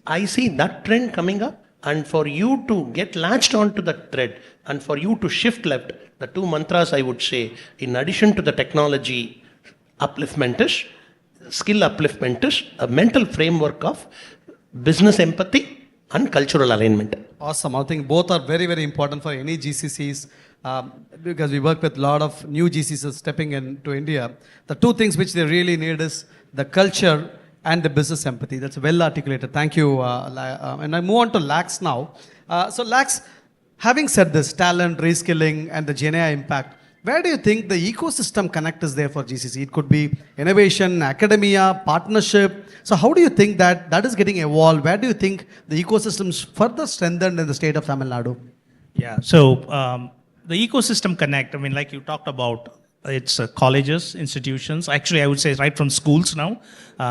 I see that trend coming up, and for you to get latched onto the thread and for you to shift left, the 2 mantras I would say, in addition to the technology upliftment is, skill upliftment is a mental framework of business empathy and cultural alignment. Awesome. I think both are very, very important for any GCCs because we work with a lot of new GCCs stepping into India. The 2 things which they really need is the culture and the business empathy. That's well articulated. Thank you. And I move on to Lax now. So Lax, having said this, talent, reskilling, and the Gen AI impact, where do you think the ecosystem connect is there for GCC? It could be innovation, academia, partnership. So how do you think that is getting evolved? Where do you think the ecosystem is further strengthened in the state of Tamil Nadu? Yeah, so the ecosystem connect, like you talked about, it's colleges, institutions. Actually, I would say right from schools now,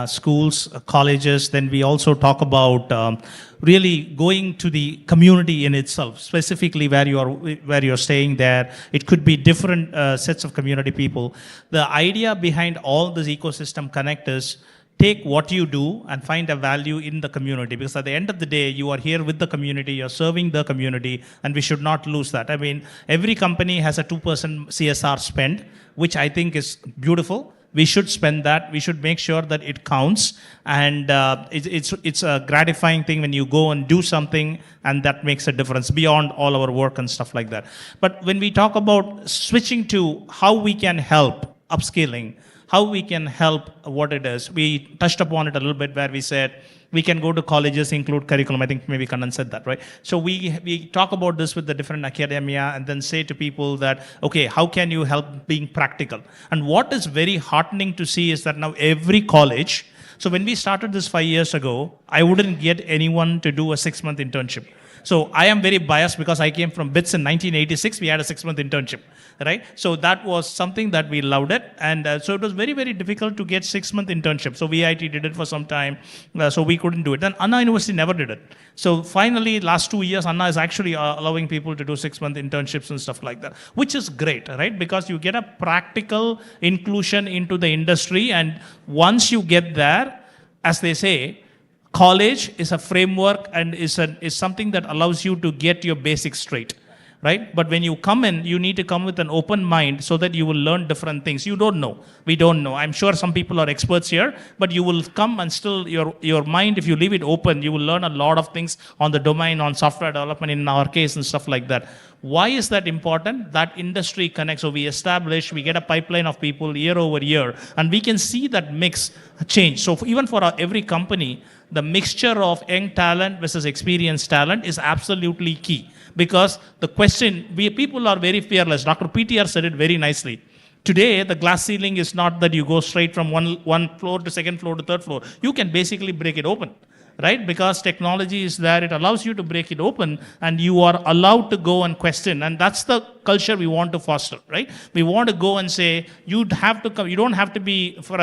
schools, colleges. Then we also talk about really going to the community in itself, specifically where you're staying there. It could be different sets of community people. The idea behind all this ecosystem connect is take what you do and find a value in the community, because at the end of the day, you are here with the community, you're serving the community, and we should not lose that. I mean, every company has a 2% CSR spend, which I think is beautiful. We should spend that. We should make sure that it counts. And it's a gratifying thing when you go and do something and that makes a difference beyond all our work and stuff like that. But when we talk about switching to how we can help upscaling, how we can help what it is. We touched upon it a little bit where we said we can go to colleges, include curriculum. I think maybe Kannan said that, right? So we talk about this with the different academia and then say to people that, okay, how can you help being practical? And what is very heartening to see is that now every college, so when we started this 5 years ago, I wouldn't get anyone to do a 6-month internship. So I am very biased because I came from BITS in 1986. We had a 6-month internship, right? So that was something that we loved it. And so it was very, very difficult to get 6-month internship. So VIT did it for some time. So we couldn't do it. Then Anna University never did it. So finally, last 2 years, Anna is actually allowing people to do 6-month internships and stuff like that, which is great, right? Because you get a practical inclusion into the industry. And once you get there, as they say, college is a framework and is something that allows you to get your basics straight, right? But when you come in, you need to come with an open mind so that you will learn different things. You don't know. We don't know. I'm sure some people are experts here, but you will come and still your mind, if you leave it open, you will learn a lot of things on the domain, on software development in our case and stuff like that. Why is that important? That industry connects. So we get a pipeline of people year over year, and we can see that mix change. So even for every company, the mixture of young talent versus experienced talent is absolutely key. Because the question, people are very fearless. Dr. PTR said it very nicely. Today, the glass ceiling is not that you go straight from one floor to second floor to third floor. You can basically break it open, right? Because technology is there, it allows you to break it open and you are allowed to go and question. And that's the culture we want to foster, right? We want to go and say, you don't have to be for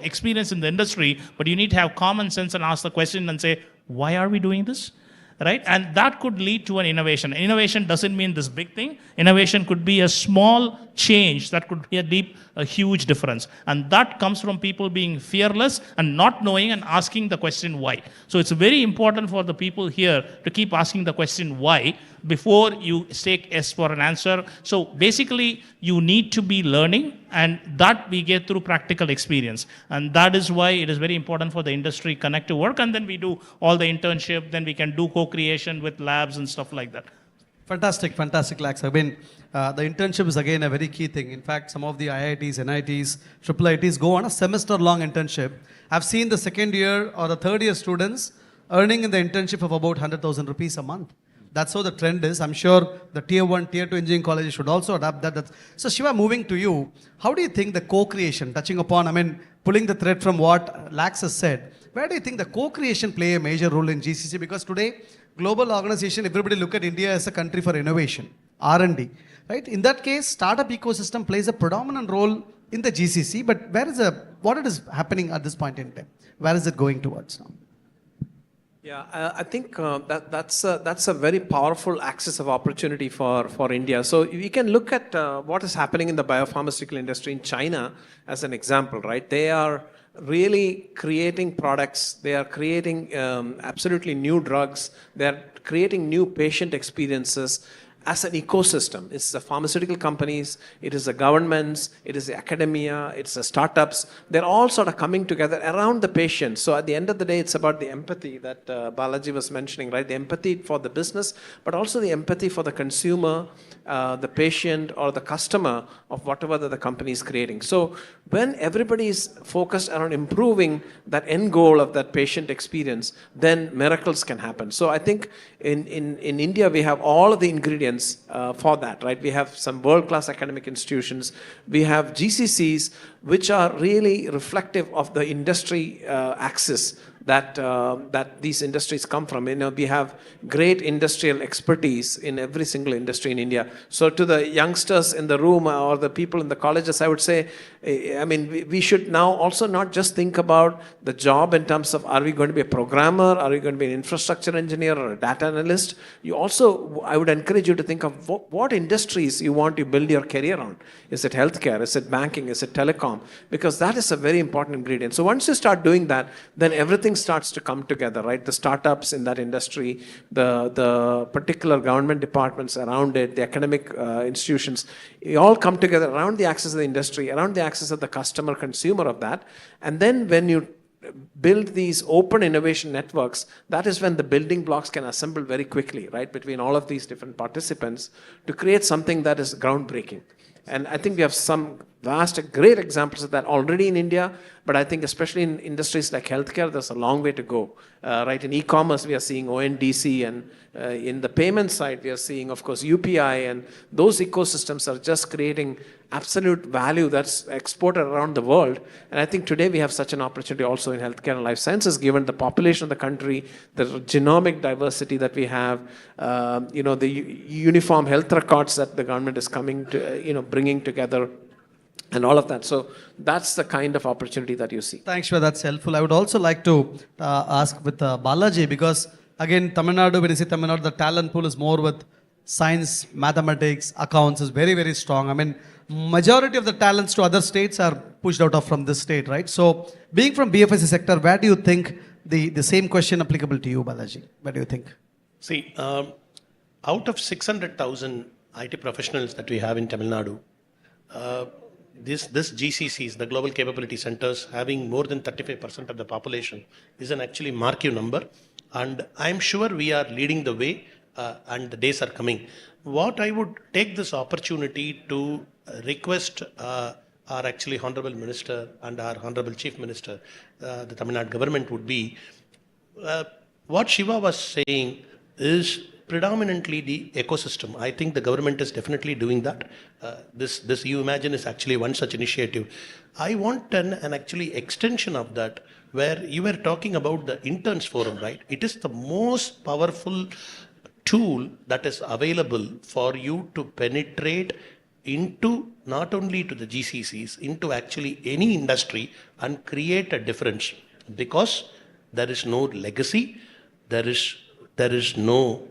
experience in the industry, but you need to have common sense and ask the question and say, why are we doing this? Right? And that could lead to an innovation. Innovation doesn't mean this big thing. Innovation could be a small change that could be a huge difference. And that comes from people being fearless and not knowing and asking the question why. So it's very important for the people here to keep asking the question why before you take yes for an answer. So basically, you need to be learning, and that we get through practical experience. And that is why it is very important for the industry connect to work, and then we do all the internship, then we can do co-creation with labs and stuff like that. Fantastic, Lax. I mean, the internship is again a very key thing. In fact, some of the IITs, NITs, IIITs go on a semester-long internship. I've seen the second year or the third year students earning in the internship of about 100,000 rupees a month. That's how the trend is. I'm sure the tier 1, tier 2 engineering colleges should also adapt that. So Shiva, moving to you, how do you think the co-creation, touching upon, pulling the thread from what Lax has said, where do you think the co-creation play a major role in GCC? Because today, global organization, everybody look at India as a country for innovation, R&D, right? In that case, startup ecosystem plays a predominant role in the GCC, but what is happening at this point in time? Where is it going towards now? Yeah, I think that's a very powerful axis of opportunity for India. So we can look at what is happening in the biopharmaceutical industry in China as an example, right? They are really creating products. They are creating absolutely new drugs. They are creating new patient experiences as an ecosystem. It's the pharmaceutical companies, it is the governments, it is the academia, it's the startups. They're all sort of coming together around the patient. So at the end of the day, it's about the empathy that Balaji was mentioning, right? The empathy for the business, but also the empathy for the consumer, the patient, or the customer of whatever that the company is creating. So when everybody is focused around improving that end goal of that patient experience, then miracles can happen. So I think in India, we have all of the ingredients for that, right? We have some world-class academic institutions. We have GCCs, which are really reflective of the industry axis that these industries come from. We have great industrial expertise in every single industry in India. So to the youngsters in the room or the people in the colleges, I would say, we should now also not just think about the job in terms of, are we going to be a programmer, are we going to be an infrastructure engineer or a data analyst? I would encourage you to think of what industries you want to build your career on. Is it healthcare? Is it banking? Is it telecom? Because that is a very important ingredient. So once you start doing that, then everything starts to come together, right? The startups in that industry, the particular government departments around it, the academic institutions, you all come together around the axis of the industry, around the axis of the customer, consumer of that. And then when you build these open innovation networks, that is when the building blocks can assemble very quickly, right? Between all of these different participants to create something that is groundbreaking. And I think we have some great examples of that already in India, but I think especially in industries like healthcare, there's a long way to go. Right, in e-commerce, we are seeing ONDC, and in the payment side, we are seeing, of course, UPI, and those ecosystems are just creating absolute value that's exported around the world. And I think today we have such an opportunity also in healthcare and life sciences, given the population of the country, the genomic diversity that we have, the uniform health records that the government is coming to, bringing together, and all of that. So that's the kind of opportunity that you see. Thanks, Shiva. That's helpful. I would also like to ask with Balaji, because again, Tamil Nadu, when you say Tamil Nadu, the talent pool is more with science, mathematics, accounts is very, very strong. I mean, majority of the talents to other states are pushed out of from this state, right? So being from BFSI sector, where do you think the same question applicable to you, Balaji? What do you think? See, out of 600,000 IT professionals that we have in Tamil Nadu, this GCCs, the Global Capability Centers, having more than 35% of the population is an actually marquee number. And I'm sure we are leading the way and the days are coming. What I would take this opportunity to request our actually Honorable Minister and our Honorable Chief Minister, the Tamil Nadu government would be, what Shiva was saying is predominantly the ecosystem. I think the government is definitely doing that. This Umagine is actually one such initiative. I want an actually extension of that, where you were talking about the interns forum, right? It is the most powerful tool that is available for you to penetrate into not only to the GCCs, into actually any industry and create a difference, because there is no legacy, there is no,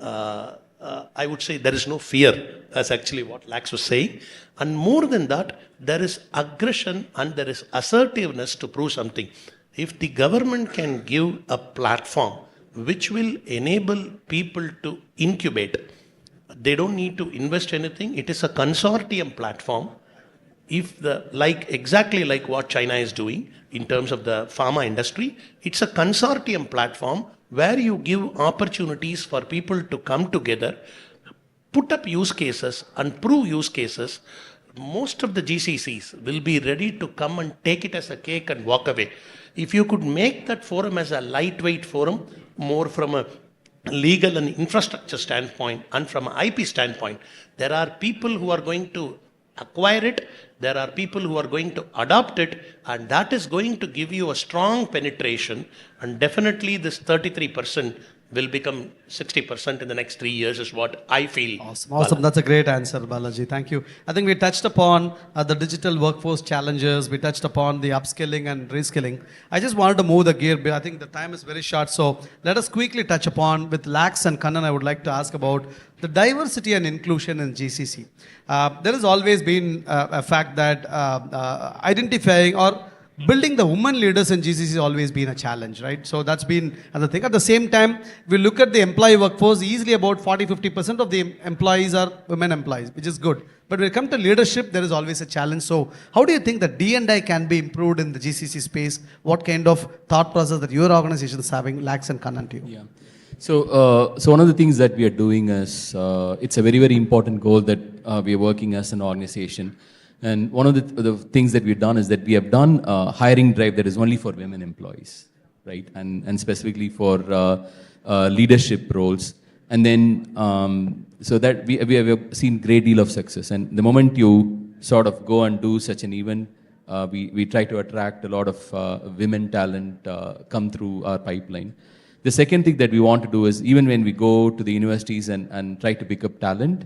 I would say there is no fear, as actually what Lax was saying. And more than that, there is aggression and there is assertiveness to prove something. If the government can give a platform which will enable people to incubate, they don't need to invest anything. It is a consortium platform. If exactly like what China is doing in terms of the pharma industry, it's a consortium platform where you give opportunities for people to come together, put up use cases and prove use cases. Most of the GCCs will be ready to come and take it as a cake and walk away. If you could make that forum as a lightweight forum, more from a legal and infrastructure standpoint and from an IP standpoint, there are people who are going to acquire it, there are people who are going to adopt it, and that is going to give you a strong penetration, and definitely this 33% will become 60% in the next 3 years is what I feel. Awesome. That's a great answer, Balaji. Thank you. I think we touched upon the digital workforce challenges. We touched upon the upskilling and reskilling. I just wanted to move the gear, but I think the time is very short. So let us quickly touch upon, with Lax and Kannan, I would like to ask about the diversity and inclusion in GCC. There has always been a fact that identifying or building the women leaders in GCC has always been a challenge, right? So that's been another thing. At the same time, we look at the employee workforce, easily about 40-50% of the employees are women employees, which is good. But when it comes to leadership, there is always a challenge. So how do you think that D&I can be improved in the GCC space? What kind of thought process that your organization is having? Lax and Kannan to you. Yeah. So one of the things that we are doing is, it's a very, very important goal that we are working as an organization. And one of the things that we've done is that we have done a hiring drive that is only for women employees, right? And specifically for leadership roles. And then, so that we have seen great deal of success. And the moment you sort of go and do such an event, we try to attract a lot of women talent come through our pipeline. The second thing that we want to do is, even when we go to the universities and try to pick up talent,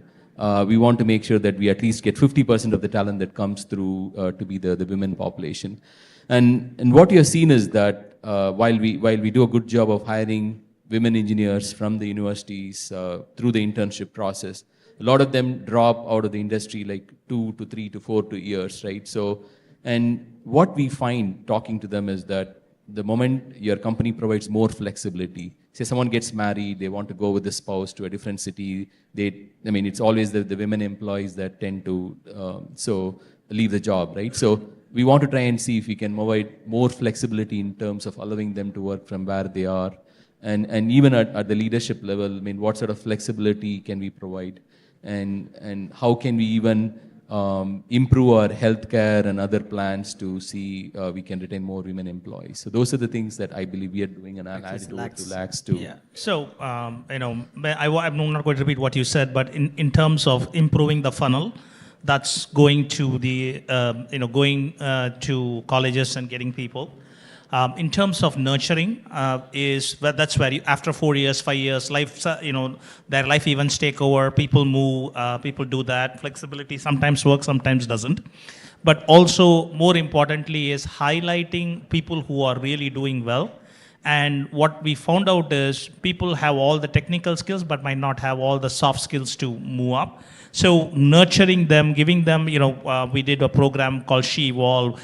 we want to make sure that we at least get 50% of the talent that comes through to be the women population. And what you have seen is that while we do a good job of hiring women engineers from the universities through the internship process, a lot of them drop out of the industry like 2 to 3 to 4 to years, right? So, and what we find talking to them is that the moment your company provides more flexibility, say someone gets married, they want to go with the spouse to a different city, it's always the women employees that tend to leave the job, right? So we want to try and see if we can provide more flexibility in terms of allowing them to work from where they are. And even at the leadership level, what sort of flexibility can we provide? And how can we even improve our healthcare and other plans to see we can retain more women employees. So those are the things that I believe we are doing, and I'll add it over to Lax too. Yeah. So, I'm not going to repeat what you said, but in terms of improving the funnel, that's going to the, to colleges and getting people. In terms of nurturing, that's where after 4 years, 5 years, life, their life events take over, people move, people do that. Flexibility sometimes works, sometimes doesn't. But also, more importantly, is highlighting people who are really doing well. And what we found out is people have all the technical skills, but might not have all the soft skills to move up. So nurturing them, giving them, we did a program called She Evolve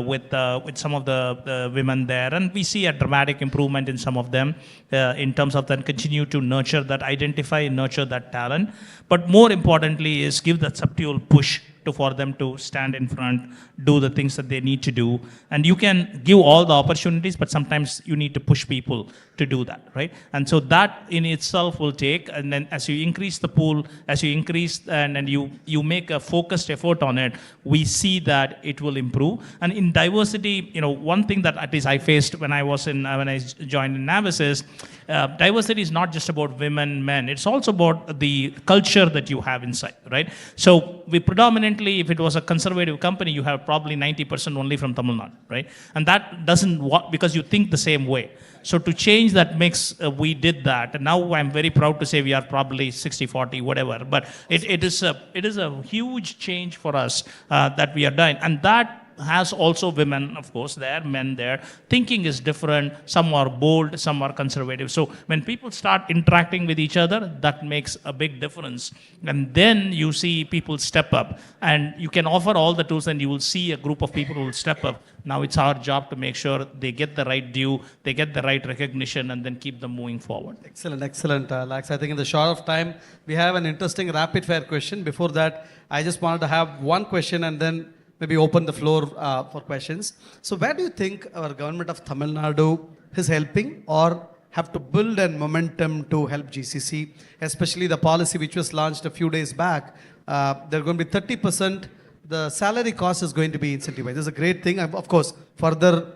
with some of the women there, and we see a dramatic improvement in some of them in terms of then continue to nurture that, identify and nurture that talent. But more importantly is give that subtle push for them to stand in front, do the things that they need to do. And you can give all the opportunities, but sometimes you need to push people to do that, right? And so that in itself will take, and then as you increase the pool, as you increase and you make a focused effort on it, we see that it will improve. And in diversity, one thing that at least I faced when I joined in Navis is diversity is not just about women, men. It's also about the culture that you have inside, right? So we predominantly, if it was a conservative company, you have probably 90% only from Tamil Nadu, right? And that doesn't work because you think the same way. So to change that mix, we did that. And now I'm very proud to say we are probably 60-40, whatever. But it is a huge change for us that we are doing. And that has also women, of course, there, men there. Thinking is different. Some are bold, some are conservative. So when people start interacting with each other, that makes a big difference. And then you see people step up. And you can offer all the tools and you will see a group of people who will step up. Now it's our job to make sure they get the right due, they get the right recognition, and then keep them moving forward. Excellent, Lax. I think in the short of time, we have an interesting rapid fire question. Before that, I just wanted to have one question and then maybe open the floor for questions. So where do you think our government of Tamil Nadu is helping or have to build a momentum to help GCC, especially the policy which was launched a few days back? There are going to be 30%, the salary cost is going to be incentivized. This is a great thing. Of course, further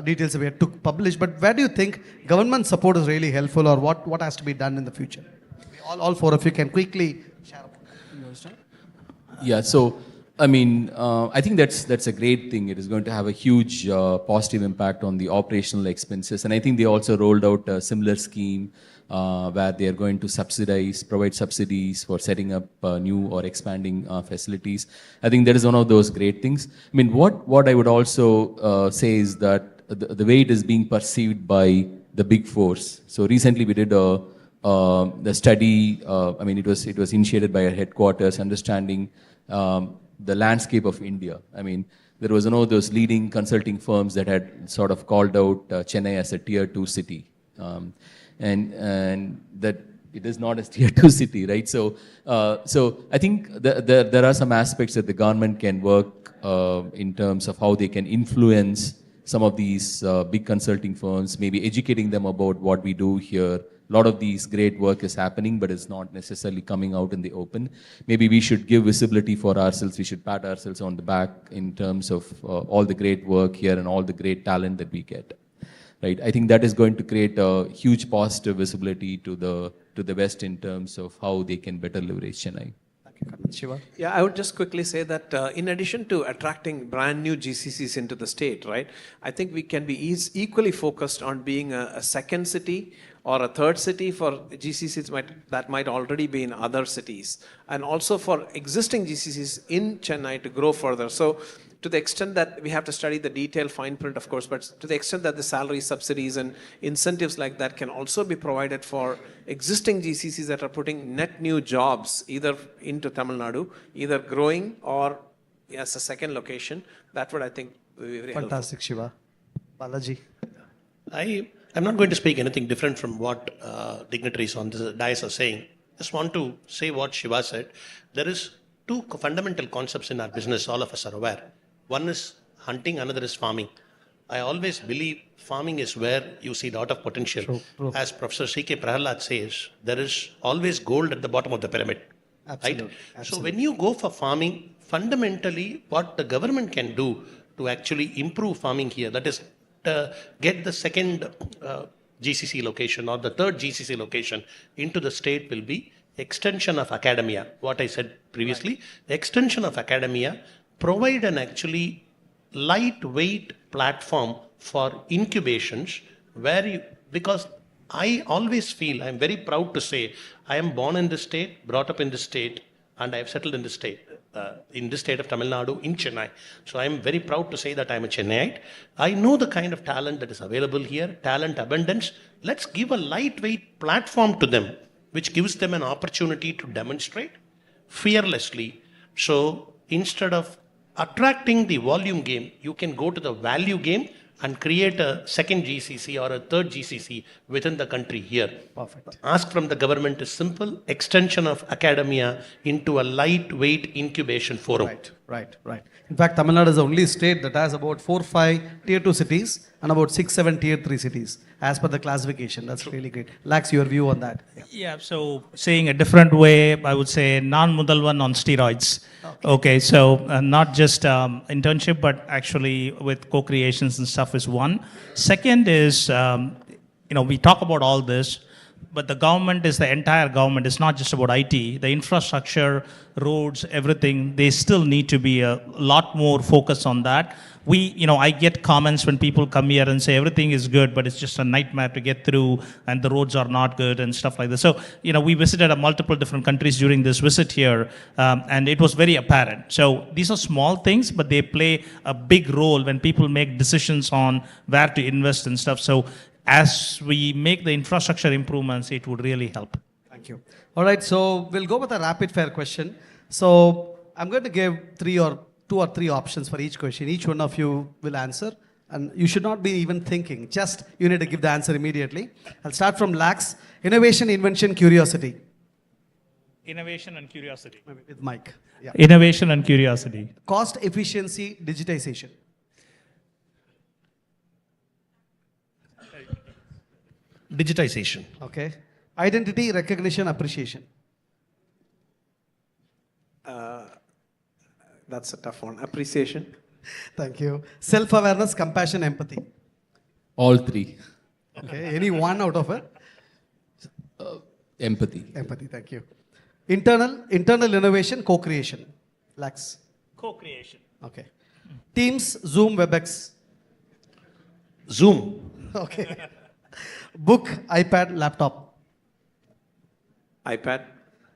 details we have to publish, but where do you think government support is really helpful, or what has to be done in the future? All four of you can quickly share. Yeah, so I think that's a great thing. It is going to have a huge positive impact on the operational expenses. And I think they also rolled out a similar scheme where they are going to provide subsidies for setting up new or expanding facilities. I think that is one of those great things. What I would also say is that the way it is being perceived by the big fours. So recently we did the study. It was initiated by our headquarters, understanding the landscape of India. There was those leading consulting firms that had sort of called out Chennai as a tier 2 city, and that it is not a tier 2 city, right? So I think there are some aspects that the government can work in terms of how they can influence some of these big consulting firms, maybe educating them about what we do here. A lot of these great work is happening, but it's not necessarily coming out in the open. Maybe we should give visibility for ourselves. We should pat ourselves on the back in terms of all the great work here and all the great talent that we get. Right? I think that is going to create a huge positive visibility to the West in terms of how they can better leverage Chennai. Shiva? Yeah, I would just quickly say that in addition to attracting brand new GCCs into the state, right, I think we can be equally focused on being a second city or a third city for GCCs that might already be in other cities, and also for existing GCCs in Chennai to grow further. So to the extent that we have to study the detailed fine print, of course, but to the extent that the salary subsidies and incentives like that can also be provided for existing GCCs that are putting net new jobs either into Tamil Nadu, either growing or as a second location, that would, I think, be very Fantastic, Shiva. Balaji? I'm not going to speak anything different from what dignitaries on this dais are saying. Just want to say what Shiva said. There is two fundamental concepts in our business, all of us are aware. One is hunting, another is farming. I always believe farming is where you see a lot of potential. True. As Professor C.K. Prahalad says, there is always gold at the bottom of the pyramid. Absolutely. Right? Absolutely. So when you go for farming, fundamentally what the government can do to actually improve farming here, that is get the second GCC location or the third GCC location into the state will be extension of academia. What I said previously, right. Extension of academia, provide an actually lightweight platform for incubations where you, because I always feel, I'm very proud to say, I am born in this state, brought up in this state, and I have settled in this state of Tamil Nadu, in Chennai. So I am very proud to say that I am a Chennaiite. I know the kind of talent that is available here, talent abundance. Let's give a lightweight platform to them, which gives them an opportunity to demonstrate fearlessly. So instead of attracting the volume game, you can go to the value game and create a second GCC or a third GCC within the country here. Perfect. Ask from the government is simple, extension of academia into a lightweight incubation forum. Right. In fact, Tamil Nadu is the only state that has about 4-5 tier 2 cities and about 6-7 tier 3 cities as per the classification. That's really great. Lax, your view on that. Yeah, so saying a different way, I would say non-mudalvan on steroids. Okay, so not just internship, but actually with co-creations and stuff is one. Second is, we talk about all this, but the government is the entire government. It's not just about IT. The infrastructure, roads, everything, they still need to be a lot more focused on that. I get comments when people come here and say everything is good, but it's just a nightmare to get through and the roads are not good and stuff like that. So, we visited multiple different countries during this visit here, and it was very apparent. So these are small things, but they play a big role when people make decisions on where to invest and stuff. So as we make the infrastructure improvements, it would really help. Thank you. All right, so we'll go with a rapid fire question. So I'm going to give 2 or 3 options for each question. Each one of you will answer, and you should not be even thinking. Just you need to give the answer immediately. I'll start from Lax. Innovation, invention, curiosity. Innovation and curiosity. Maybe with Mike. Yeah. Innovation and curiosity. Cost, efficiency, digitization. Digitization. Okay. Identity, recognition, appreciation. That's a tough one. Appreciation. Thank you. Self-awareness, compassion, empathy. All three. Okay. Any one out of it? Empathy. Empathy. Thank you. Internal innovation, co-creation. Lax. Co-creation. Okay. Teams, Zoom, WebEx. Zoom. Okay. Book, iPad, laptop. iPad.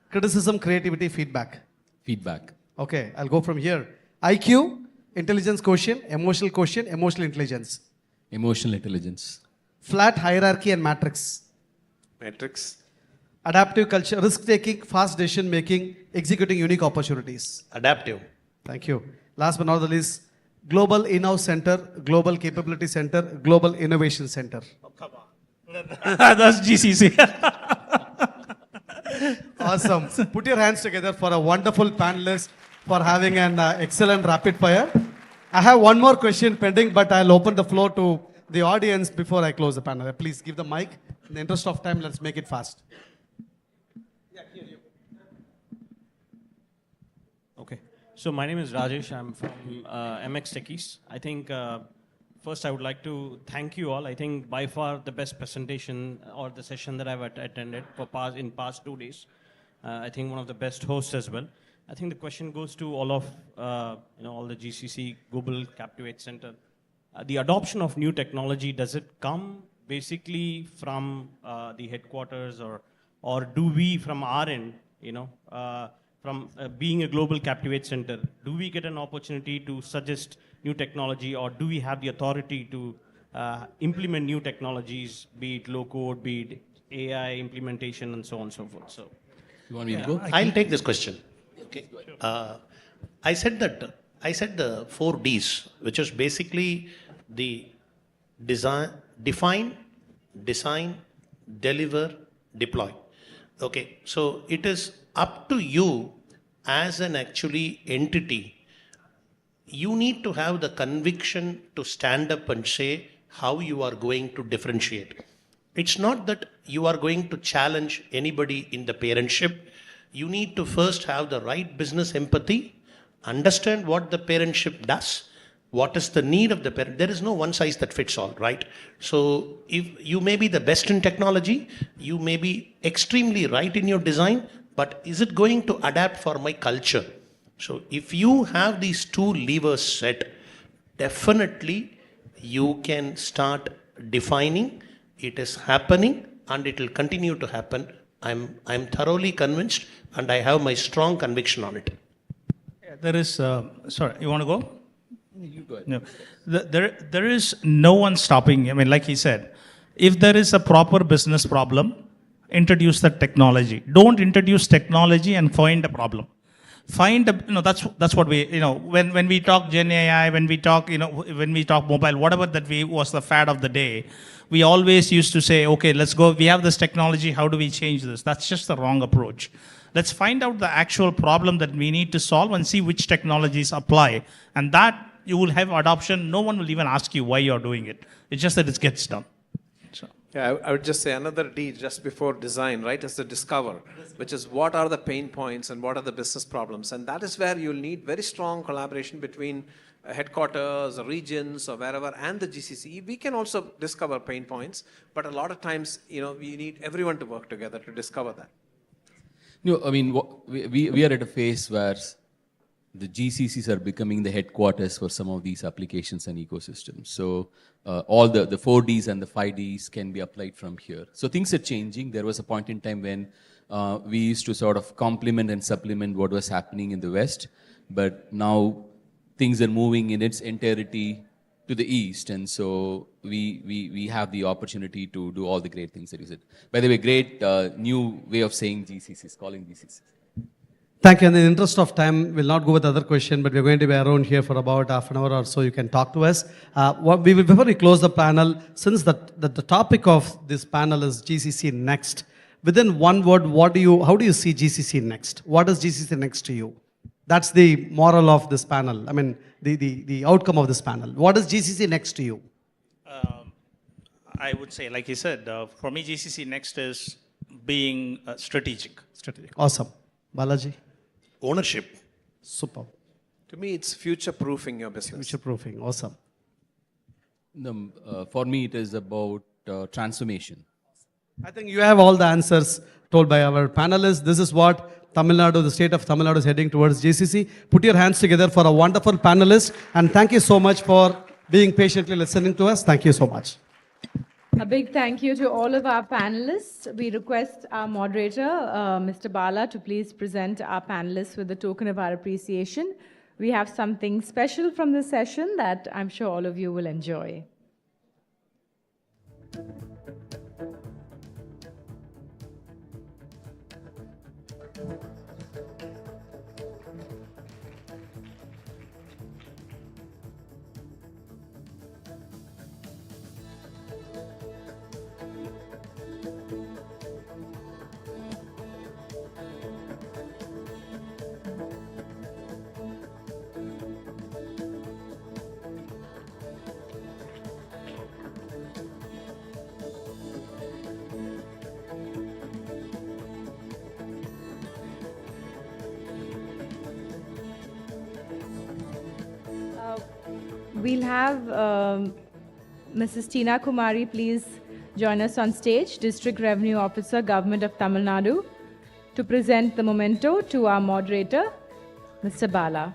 Criticism, creativity, feedback. Feedback. Okay, I'll go from here. IQ, intelligence quotient, emotional intelligence. Emotional intelligence. Flat hierarchy and matrix. Matrix. Adaptive culture, risk-taking, fast decision-making, executing unique opportunities. Adaptive. Thank you. Last but not the least, Global In-House Center, Global Capability Center, Global Innovation Center. Oh, come on. That's GCC. Awesome. Put your hands together for a wonderful panelist for having an excellent rapid fire. I have one more question pending, but I'll open the floor to the audience before I close the panel. Please give the mic. In the interest of time, let's make it fast. Okay. So my name is Rajesh. I'm from MX Techies. I think first I would like to thank you all. I think by far the best presentation or the session that I've attended for past 2 days. I think one of the best hosts as well. I think the question goes to all of, all the GCC Global Captivate Center. The adoption of new technology, does it come basically from the headquarters, or do we from our end, from being a global Captivate Center, do we get an opportunity to suggest new technology, or do we have the authority to implement new technologies, be it low code, be it AI implementation, and so on and so forth? So, you want me to go? I'll take this question. Okay. I said the 4 Ds, which is basically the define, design, deliver, deploy. Okay. So it is up to you as an actually entity. You need to have the conviction to stand up and say how you are going to differentiate. It's not that you are going to challenge anybody in the parentship. You need to first have the right business empathy, understand what the parentship does, what is the need of the parent. There is no one size that fits all, right? So if you may be the best in technology, you may be extremely right in your design, but is it going to adapt for my culture? So if you have these 2 levers set, definitely you can start defining. It is happening and it will continue to happen. I'm thoroughly convinced and I have my strong conviction on it. Yeah, there is, sorry, you want to go? You go ahead. No. There is no one stopping. I mean, like he said, if there is a proper business problem, introduce the technology. Don't introduce technology and find a problem. Find that's what we, when we talk Gen AI, when we talk, when we talk mobile, whatever that was the fad of the day, we always used to say, okay, let's go, we have this technology, how do we change this? That's just the wrong approach. Let's find out the actual problem that we need to solve and see which technologies apply. And that you will have adoption. No one will even ask you why you're doing it. It's just that it gets done. So. Yeah, I would just say another D just before design, right, is the discover, which is what are the pain points and what are the business problems. And that is where you'll need very strong collaboration between headquarters or regions or wherever and the GCC. We can also discover pain points, but a lot of times, we need everyone to work together to discover that. No, I mean, we are at a phase where the GCCs are becoming the headquarters for some of these applications and ecosystems. So all the 4Ds and the 5Ds can be applied from here. So things are changing. There was a point in time when we used to sort of complement and supplement what was happening in the West, but now things are moving in its entirety to the East, and so we have the opportunity to do all the great things that you said. By the way, great new way of saying GCCs, calling GCCs. Thank you. In the interest of time, we'll not go with the other question, but we're going to be around here for about half an hour or so. You can talk to us. Before we close the panel, since the topic of this panel is GCC Next, within one word, how do you see GCC Next? What is GCC Next to you? That's the moral of this panel. I mean, the outcome of this panel. What is GCC Next to you? I would say, like he said, for me, GCC Next is being strategic. Awesome. Balaji? Ownership. Super. To me, it's future-proofing your business. Future-proofing. Awesome. For me, it is about transformation. I think you have all the answers told by our panelists. This is what Tamil Nadu, the state of Tamil Nadu is heading towards GCC. Put your hands together for a wonderful panelist. And thank you so much for being patiently listening to us. Thank you so much. A big thank you to all of our panelists. We request our moderator, Mr. Bala, to please present our panelists with a token of our appreciation. We have something special from this session that I'm sure all of you will enjoy. We'll have Mrs. Tina Kumari please join us on stage, District Revenue Officer, Government of Tamil Nadu, to present the memento to our moderator, Mr. Bala.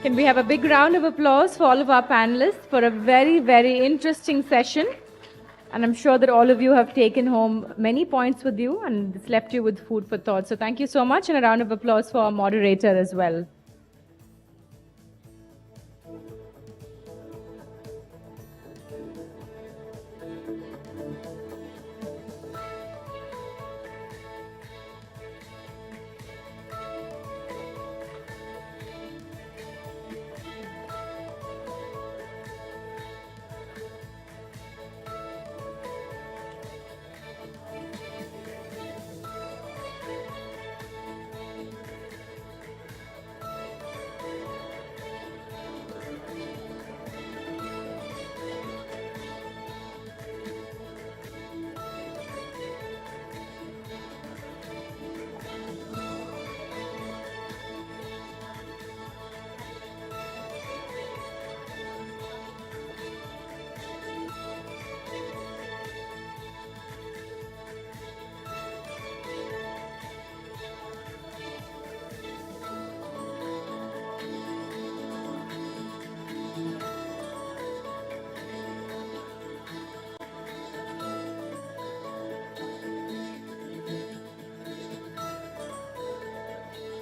Can we have a big round of applause for all of our panelists for a very, very interesting session? And I'm sure that all of you have taken home many points with you and it's left you with food for thought. So thank you so much, and a round of applause for our moderator as well.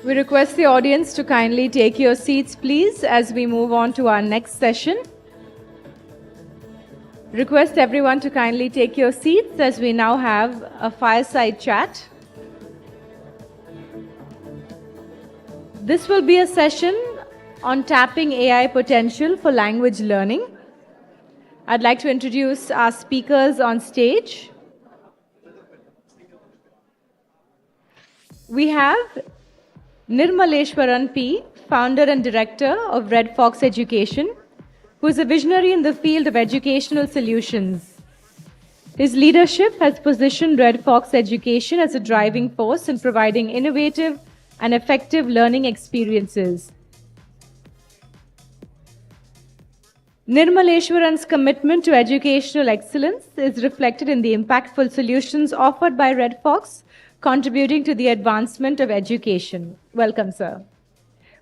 We request the audience to kindly take your seats, please, as we move on to our next session. Request everyone to kindly take your seats as we now have a fireside chat. This will be a session on tapping AI potential for language learning. I'd like to introduce our speakers on stage. We have Nirmaleshwaran P., founder and director of Red Fox Education, who is a visionary in the field of educational solutions. His leadership has positioned Red Fox Education as a driving force in providing innovative and effective learning experiences. Nirmaleshwaran's commitment to educational excellence is reflected in the impactful solutions offered by Red Fox, contributing to the advancement of education. Welcome, sir.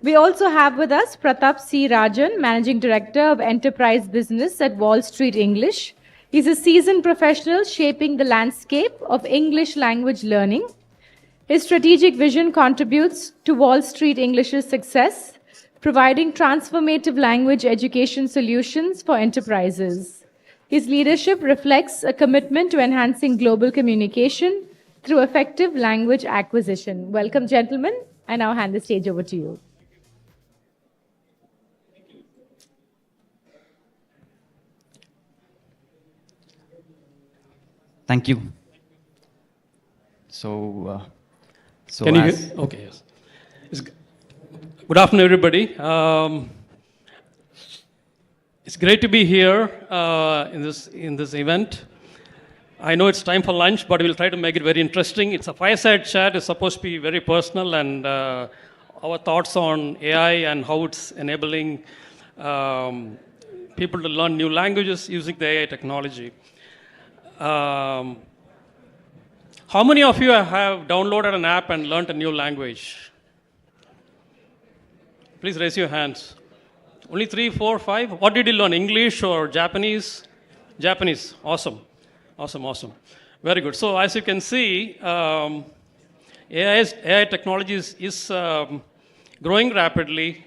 We also have with us Pratap C. Rajan, Managing Director of Enterprise Business at Wall Street English. He's a seasoned professional shaping the landscape of English language learning. His strategic vision contributes to Wall Street English's success, providing transformative language education solutions for enterprises. His leadership reflects a commitment to enhancing global communication through effective language acquisition. Welcome, gentlemen. I now hand the stage over to you. Thank you. So Can you hear? Okay, yes. Good afternoon, everybody. It's great to be here in this event. I know it's time for lunch, but we'll try to make it very interesting. It's a fireside chat. It's supposed to be very personal, and our thoughts on AI and how it's enabling people to learn new languages using the AI technology. How many of you have downloaded an app and learned a new language? Please raise your hands. Only 3, 4, 5? What did you learn? English or Japanese? Japanese. Awesome. Awesome, awesome. Very good. So as you can see, AI technology is growing rapidly.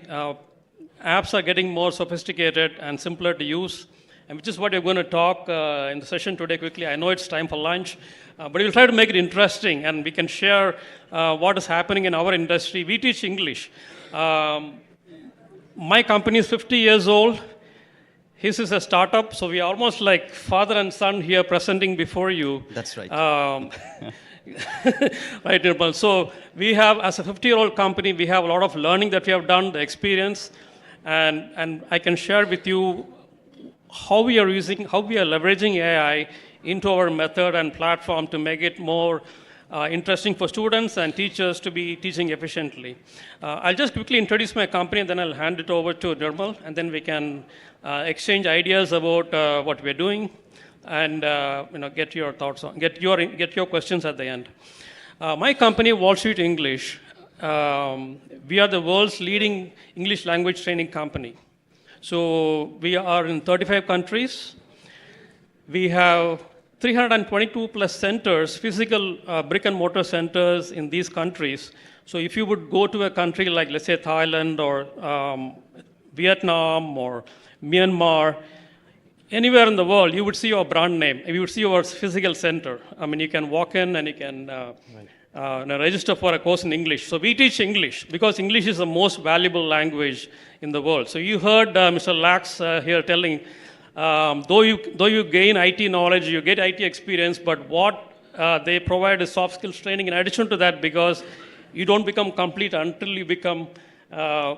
Apps are getting more sophisticated and simpler to use, and which is what we're going to talk in the session today quickly. I know it's time for lunch, but we'll try to make it interesting, and we can share what is happening in our industry. We teach English. My company is 50 years old. His is a startup, so we are almost like father and son here presenting before you. That's right. Right, Nirmal. So we have, as a 50-year-old company, we have a lot of learning that we have done, the experience, and I can share with you how we are leveraging AI into our method and platform to make it more interesting for students and teachers to be teaching efficiently. I'll just quickly introduce my company, and then I'll hand it over to Nirmal, and then we can exchange ideas about what we're doing, and get your thoughts on, get your questions at the end. My company, Wall Street English, we are the world's leading English language training company. So we are in 35 countries. We have 322 plus centers, physical brick and mortar centers in these countries. So if you would go to a country like, let's say, Thailand or Vietnam or Myanmar, anywhere in the world, you would see your brand name. You would see your physical center. I mean, you can walk in and you can register for a course in English. So we teach English because English is the most valuable language in the world. So you heard Mr. Lax here telling, though you gain IT knowledge, you get IT experience, but what they provide is soft skills training in addition to that, because you don't become complete until you become